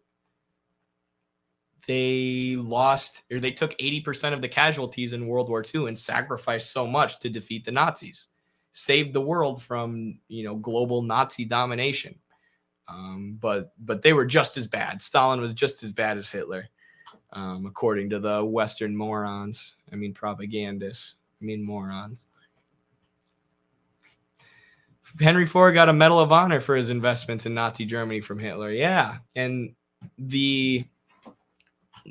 they lost, or they took 80% of the casualties in World War II and sacrificed so much to defeat the Nazis, saved the world from, global Nazi domination. But they were just as bad. Stalin was just as bad as Hitler, according to the Western morons. Propagandists. Morons. Henry Ford got a Medal of Honor for his investments in Nazi Germany from Hitler. Yeah. And the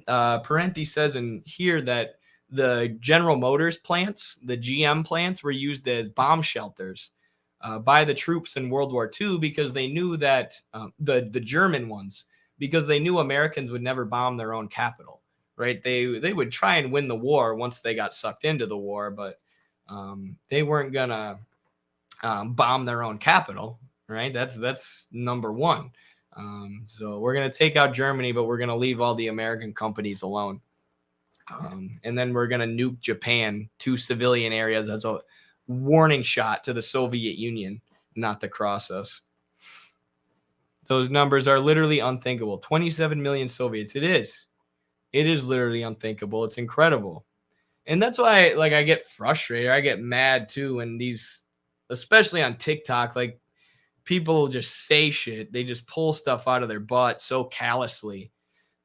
Parenti says in here that the General Motors plants, the GM plants, were used as bomb shelters by the troops in World War II because they knew that the German ones, because they knew Americans would never bomb their own capital, right? They would try and win the war once they got sucked into the war, but they weren't gonna bomb their own capital, right? That's number one. So we're gonna take out Germany, but we're gonna leave all the American companies alone. And then we're going to nuke Japan, 2 civilian areas as a warning shot to the Soviet Union not to cross us. Those numbers are literally unthinkable. 27 million Soviets. It is. It is literally unthinkable. It's incredible. And that's why I get frustrated. I get mad too when these, especially on TikTok, people just say shit. They just pull stuff out of their butt so callously.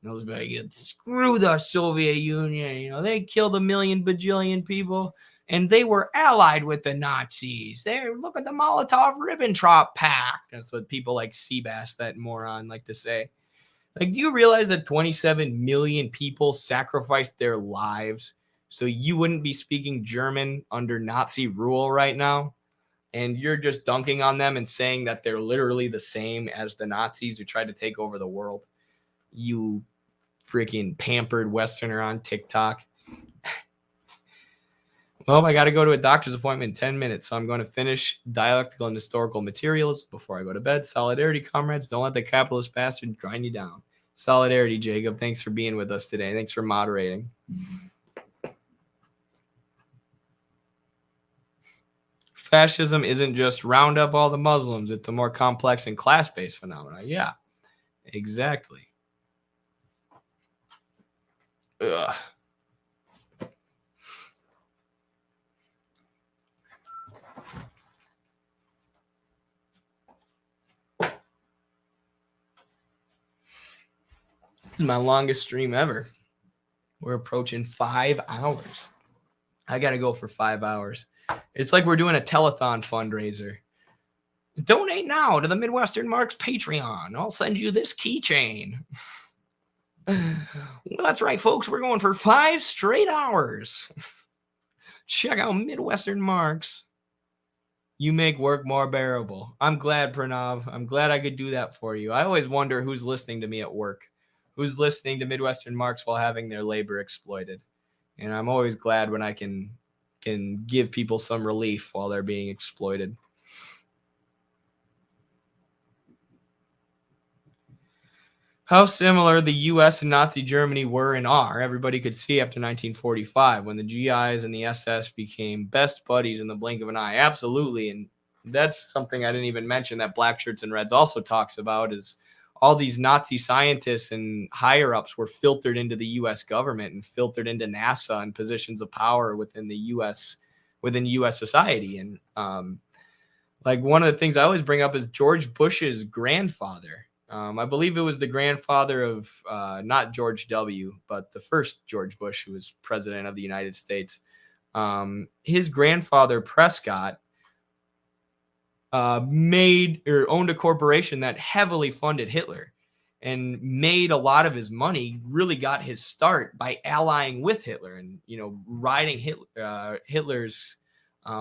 Those like, screw the Soviet Union. They killed 1 million bajillion people, and they were allied with the Nazis. Look at the Molotov-Ribbentrop Pact. That's what people like Seabass, that moron, like to say. Do you realize that 27 million people sacrificed their lives so you wouldn't be speaking German under Nazi rule right now? And you're just dunking on them and saying that they're literally the same as the Nazis who tried to take over the world. You freaking pampered Westerner on TikTok. Well, I got to go to a doctor's appointment in 10 minutes, so I'm going to finish dialectical and historical materials before I go to bed. Solidarity, comrades. Don't let the capitalist bastard grind you down. Solidarity, Jacob. Thanks for being with us today. Thanks for moderating. Fascism isn't just round up all the Muslims. It's a more complex and class-based phenomenon. Yeah, exactly. Ugh. This is my longest stream ever. We're approaching 5 hours. I got to go for 5 hours. It's like we're doing a telethon fundraiser. Donate now to the Midwestern Marx Patreon. I'll send you this keychain. Well, that's right, folks. We're going for 5 straight hours. Check out Midwestern Marx. You make work more bearable. I'm glad, Pranav. I'm glad I could do that for you. I always wonder who's listening to me at work, who's listening to Midwestern Marx while having their labor exploited. And I'm always glad when I can give people some relief while they're being exploited. How similar the U.S. and Nazi Germany were and are, everybody could see after 1945 when the GIs and the SS became best buddies in the blink of an eye. Absolutely. And that's something I didn't even mention that Black Shirts and Reds also talks about, is all these Nazi scientists and higher-ups were filtered into the U.S. government and filtered into NASA and positions of power within the U.S. society. And one of the things I always bring up is George Bush's grandfather. I believe it was the grandfather of not George W., but the first George Bush, who was president of the United States. His grandfather, Prescott, owned a corporation that heavily funded Hitler and made a lot of his money, really got his start by allying with Hitler and, riding Hitler's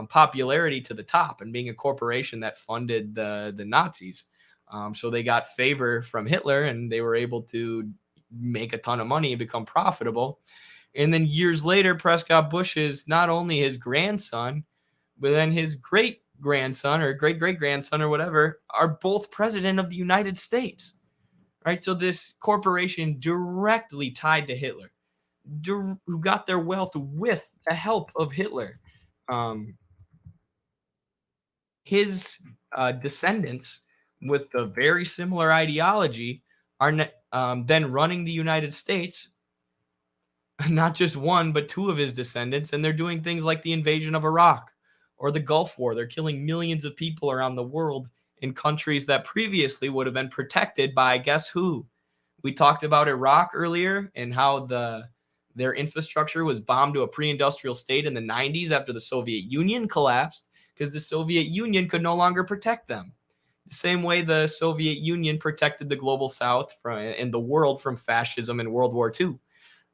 popularity to the top and being a corporation that funded the Nazis. So they got favor from Hitler and they were able to make a ton of money and become profitable. And then years later, Prescott Bush is not only his grandson, but then his great-grandson or great-great-grandson or whatever are both president of the United States, right? So this corporation directly tied to Hitler, who got their wealth with the help of Hitler. His descendants with a very similar ideology are then running the United States, not just one, but 2 of his descendants. And they're doing things like the invasion of Iraq or the Gulf War. They're killing millions of people around the world in countries that previously would have been protected by guess who? We talked about Iraq earlier and how their infrastructure was bombed to a pre-industrial state in the 90s after the Soviet Union collapsed because the Soviet Union could no longer protect them. The same way the Soviet Union protected the global South and the world from fascism in World War II.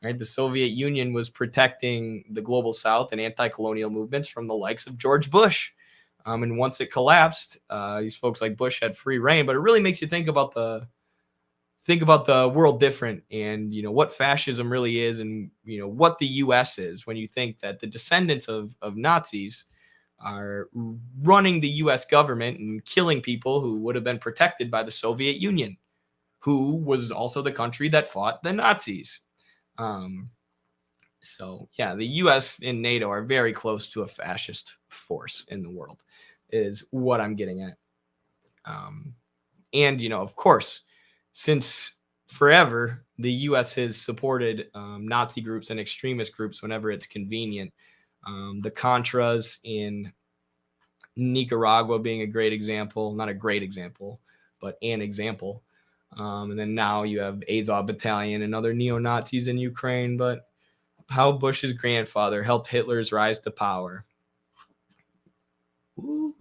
Right? The Soviet Union was protecting the global South and anti-colonial movements from the likes of George Bush. And once it collapsed, these folks like Bush had free reign. But it really makes you think about the world different, and what fascism really is, and what the U.S. is, when you think that the descendants of Nazis are running the U.S. government and killing people who would have been protected by the Soviet Union, who was also the country that fought the Nazis. So yeah, the U.S. and NATO are very close to a fascist force in the world, is what I'm getting at. And of course, since forever the U.S. has supported Nazi groups and extremist groups whenever it's convenient. The Contras in Nicaragua being a great example, not a great example, but an example. And then now you have Azov Battalion and other neo-Nazis in Ukraine. But how Bush's grandfather helped Hitler's rise to power. Ooh.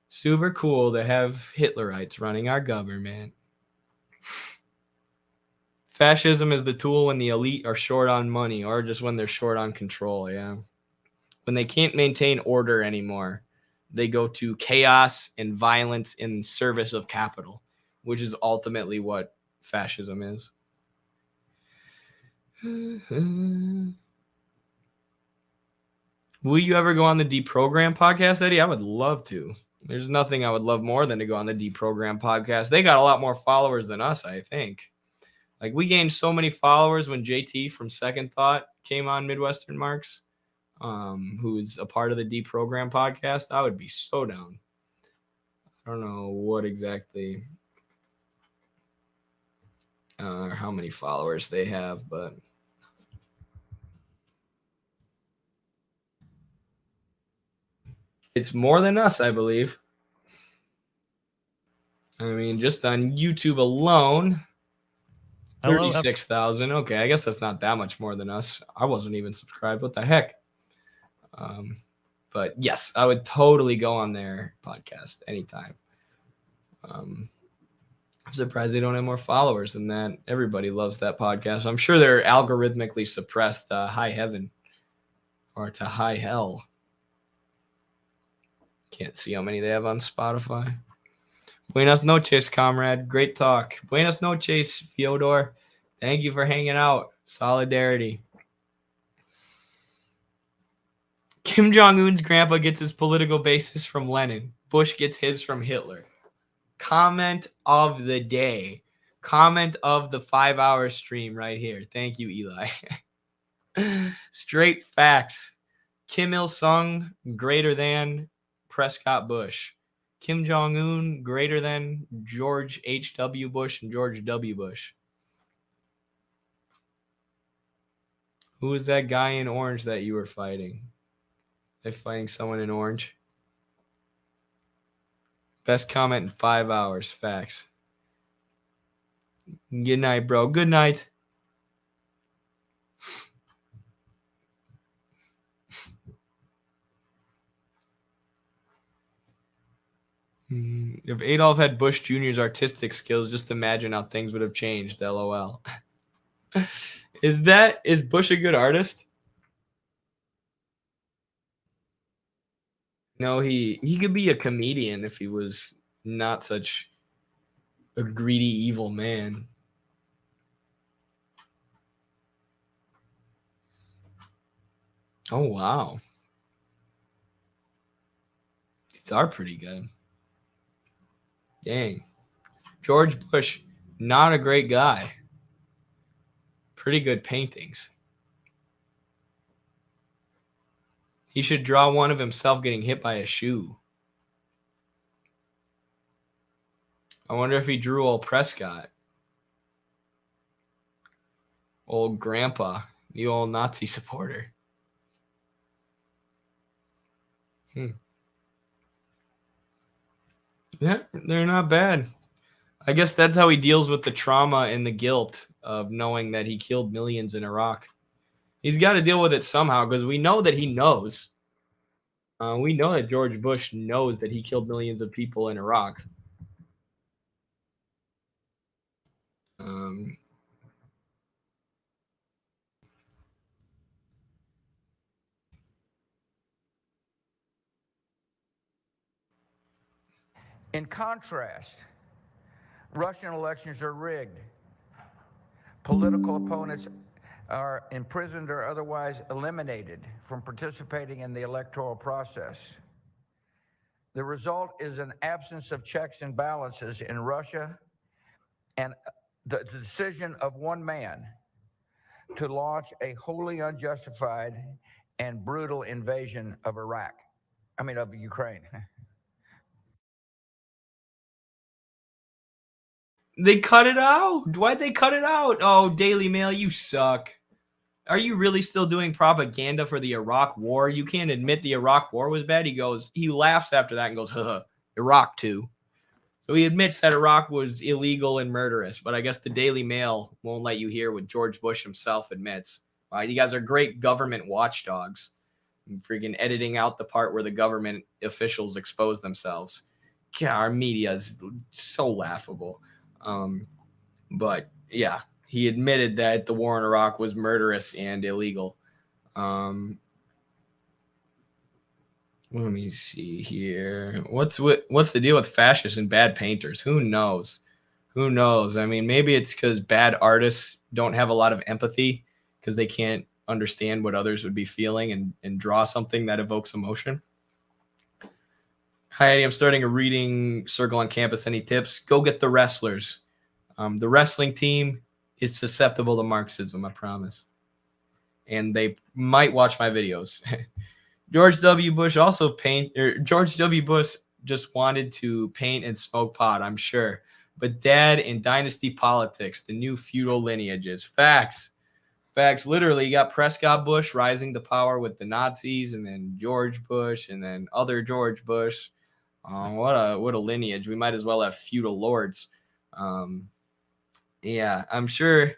Super cool to have Hitlerites running our government. Fascism is the tool when the elite are short on money, or just when they're short on control, yeah. When they can't maintain order anymore, they go to chaos and violence in service of capital, which is ultimately what fascism is. Will you ever go on the Deprogram podcast, Eddie? I would love to. There's nothing I would love more than to go on the Deprogram podcast. They got a lot more followers than us, I think. Like, we gained so many followers when JT from Second Thought came on Midwestern Marks, who's a part of the Deprogram podcast. I would be so down. I don't know what exactly, how many followers they have, but it's more than us, I believe. I mean, just on YouTube alone, 36,000. Okay, I guess that's not that much more than us. I wasn't even subscribed. What the heck? But yes, I would totally go on their podcast anytime. I'm surprised they don't have more followers than that. Everybody loves that podcast. I'm sure they're algorithmically suppressed to high heaven or to high hell. Can't see how many they have on Spotify. Buenas noches, comrade. Great talk. Buenas noches, Fyodor. Thank you for hanging out. Solidarity. Kim Jong-un's grandpa gets his political basis from Lenin. Bush gets his from Hitler. Comment of the day. Comment of the 5-hour stream right here. Thank you, Eli. Straight facts. Kim Il-sung greater than Prescott Bush. Kim Jong-un greater than George H.W. Bush and George W. Bush. Who is that guy in orange that you were fighting? They're fighting someone in orange. Best comment in 5 hours. Facts. Good night, bro. Good night. If Adolf had Bush Jr.'s artistic skills, just imagine how things would have changed. LOL. Is Bush a good artist? No, he could be a comedian if he was not such a greedy, evil man. Oh, wow. These are pretty good. Dang. George Bush, not a great guy. Pretty good paintings. He should draw one of himself getting hit by a shoe. I wonder if he drew old Prescott. Old grandpa, the old Nazi supporter. Yeah, they're not bad. I guess that's how he deals with the trauma and the guilt of knowing that he killed millions in Iraq. He's got to deal with it somehow, because we know that he knows. We know that George Bush knows that he killed millions of people in Iraq. In contrast, Russian elections are rigged. Political opponents are imprisoned or otherwise eliminated from participating in the electoral process. The result is an absence of checks and balances in Russia and the decision of one man to launch a wholly unjustified and brutal invasion of of Ukraine. They cut it out. Why'd they cut it out? Oh, Daily Mail, you suck. Are you really still doing propaganda for the Iraq War? You can't admit the Iraq War was bad. He laughs after that and goes, haha, Iraq too. So he admits that Iraq was illegal and murderous, but I guess the Daily Mail won't let you hear what George Bush himself admits. You guys are great government watchdogs. I'm freaking editing out the part where the government officials expose themselves. God, our media is so laughable. But yeah, he admitted that the war in Iraq was murderous and illegal. Let me see here. What's the deal with fascists and bad painters? Who knows? Who knows? I mean, maybe it's because bad artists don't have a lot of empathy because they can't understand what others would be feeling and draw something that evokes emotion. Hi, Eddie. I'm starting a reading circle on campus. Any tips? Go get the wrestlers. The wrestling team is susceptible to Marxism, I promise. And they might watch my videos. George W. Bush George W. Bush just wanted to paint and smoke pot, I'm sure. But dad in dynasty politics, the new feudal lineages. Facts. Literally, you got Prescott Bush rising to power with the Nazis, and then George Bush, and then other George Bush. What a lineage. We might as well have feudal lords. Yeah, I'm sure.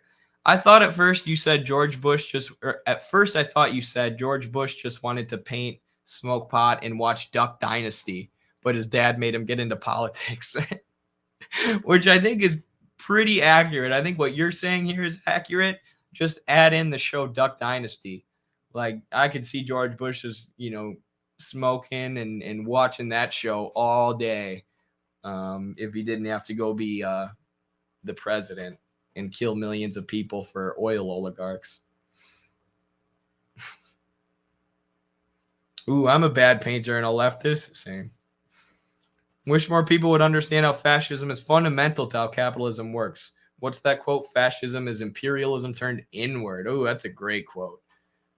I thought at first you said George Bush I thought you said George Bush just wanted to paint, smoke pot, and watch Duck Dynasty, but his dad made him get into politics, which I think is pretty accurate. I think what you're saying here is accurate. Just add in the show Duck Dynasty. Like, I could see George Bush just, smoking and watching that show all day if he didn't have to go be the president and kill millions of people for oil oligarchs. Ooh, I'm a bad painter and a leftist. Same. Wish more people would understand how fascism is fundamental to how capitalism works. What's that quote? Fascism is imperialism turned inward. Oh, that's a great quote.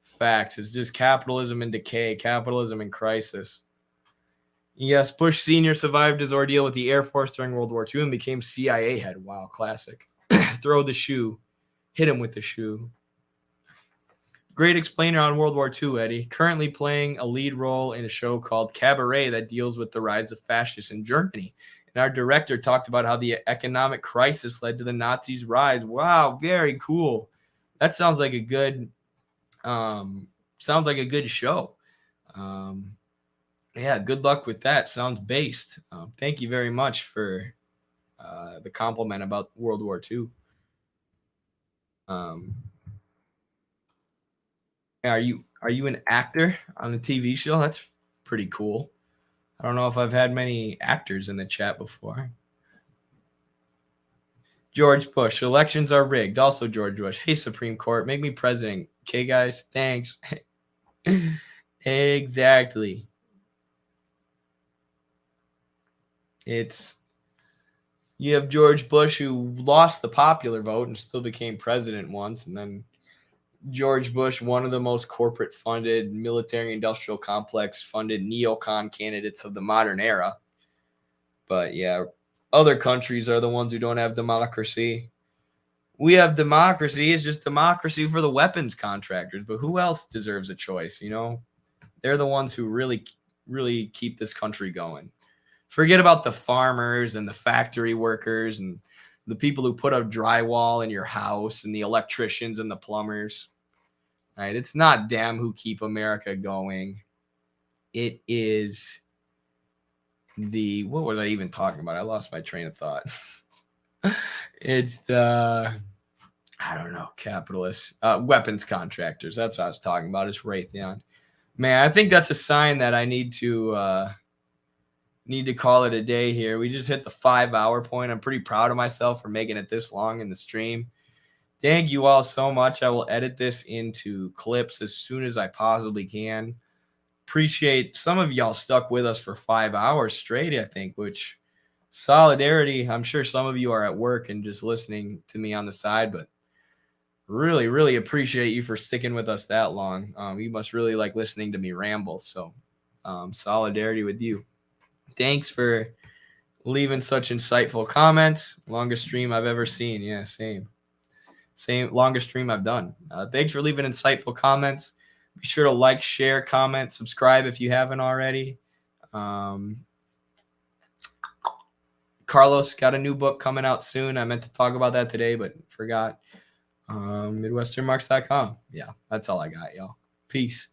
Facts. It's just capitalism in decay, capitalism in crisis. Yes, Bush Sr. survived his ordeal with the Air Force during World War II and became CIA head. Wow, classic. Throw the shoe. Hit him with the shoe. Great explainer on World War II, Eddie. Currently playing a lead role in a show called Cabaret that deals with the rise of fascists in Germany. And our director talked about how the economic crisis led to the Nazis' rise. Wow, very cool. That sounds like a good show. Yeah, good luck with that. Sounds based. Thank you very much for the compliment about World War II. Are you an actor on a TV show? That's pretty cool. I don't know if I've had many actors in the chat before. George Bush. Elections are rigged. Also George Bush. Hey, Supreme Court, make me president. Okay, guys? Thanks. Exactly. You have George Bush, who lost the popular vote and still became president once, and then George Bush, one of the most corporate-funded, military-industrial complex-funded neocon candidates of the modern era. But yeah, other countries are the ones who don't have democracy. We have democracy. It's just democracy for the weapons contractors. But who else deserves a choice, They're the ones who really, really keep this country going. Forget about the farmers and the factory workers and the people who put up drywall in your house and the electricians and the plumbers. Right? It's not them who keep America going. It is what was I even talking about? I lost my train of thought. It's capitalists, weapons contractors. That's what I was talking about. It's Raytheon. Man, I think that's a sign that I need to need to call it a day here. We just hit the 5-hour point. I'm pretty proud of myself for making it this long in the stream. Thank you all so much. I will edit this into clips as soon as I possibly can. Appreciate some of y'all stuck with us for 5 hours straight, I think, which solidarity. I'm sure some of you are at work and just listening to me on the side, but really, really appreciate you for sticking with us that long. You must really like listening to me ramble. So solidarity with you. Thanks for leaving such insightful comments. Longest stream I've ever seen. Yeah, same longest stream I've done. Thanks for leaving insightful comments. Be sure to like, share, comment, subscribe if you haven't already. Carlos got a new book coming out soon. I meant to talk about that today, but forgot. MidwesternMarks.com. Yeah, that's all I got, y'all. Peace.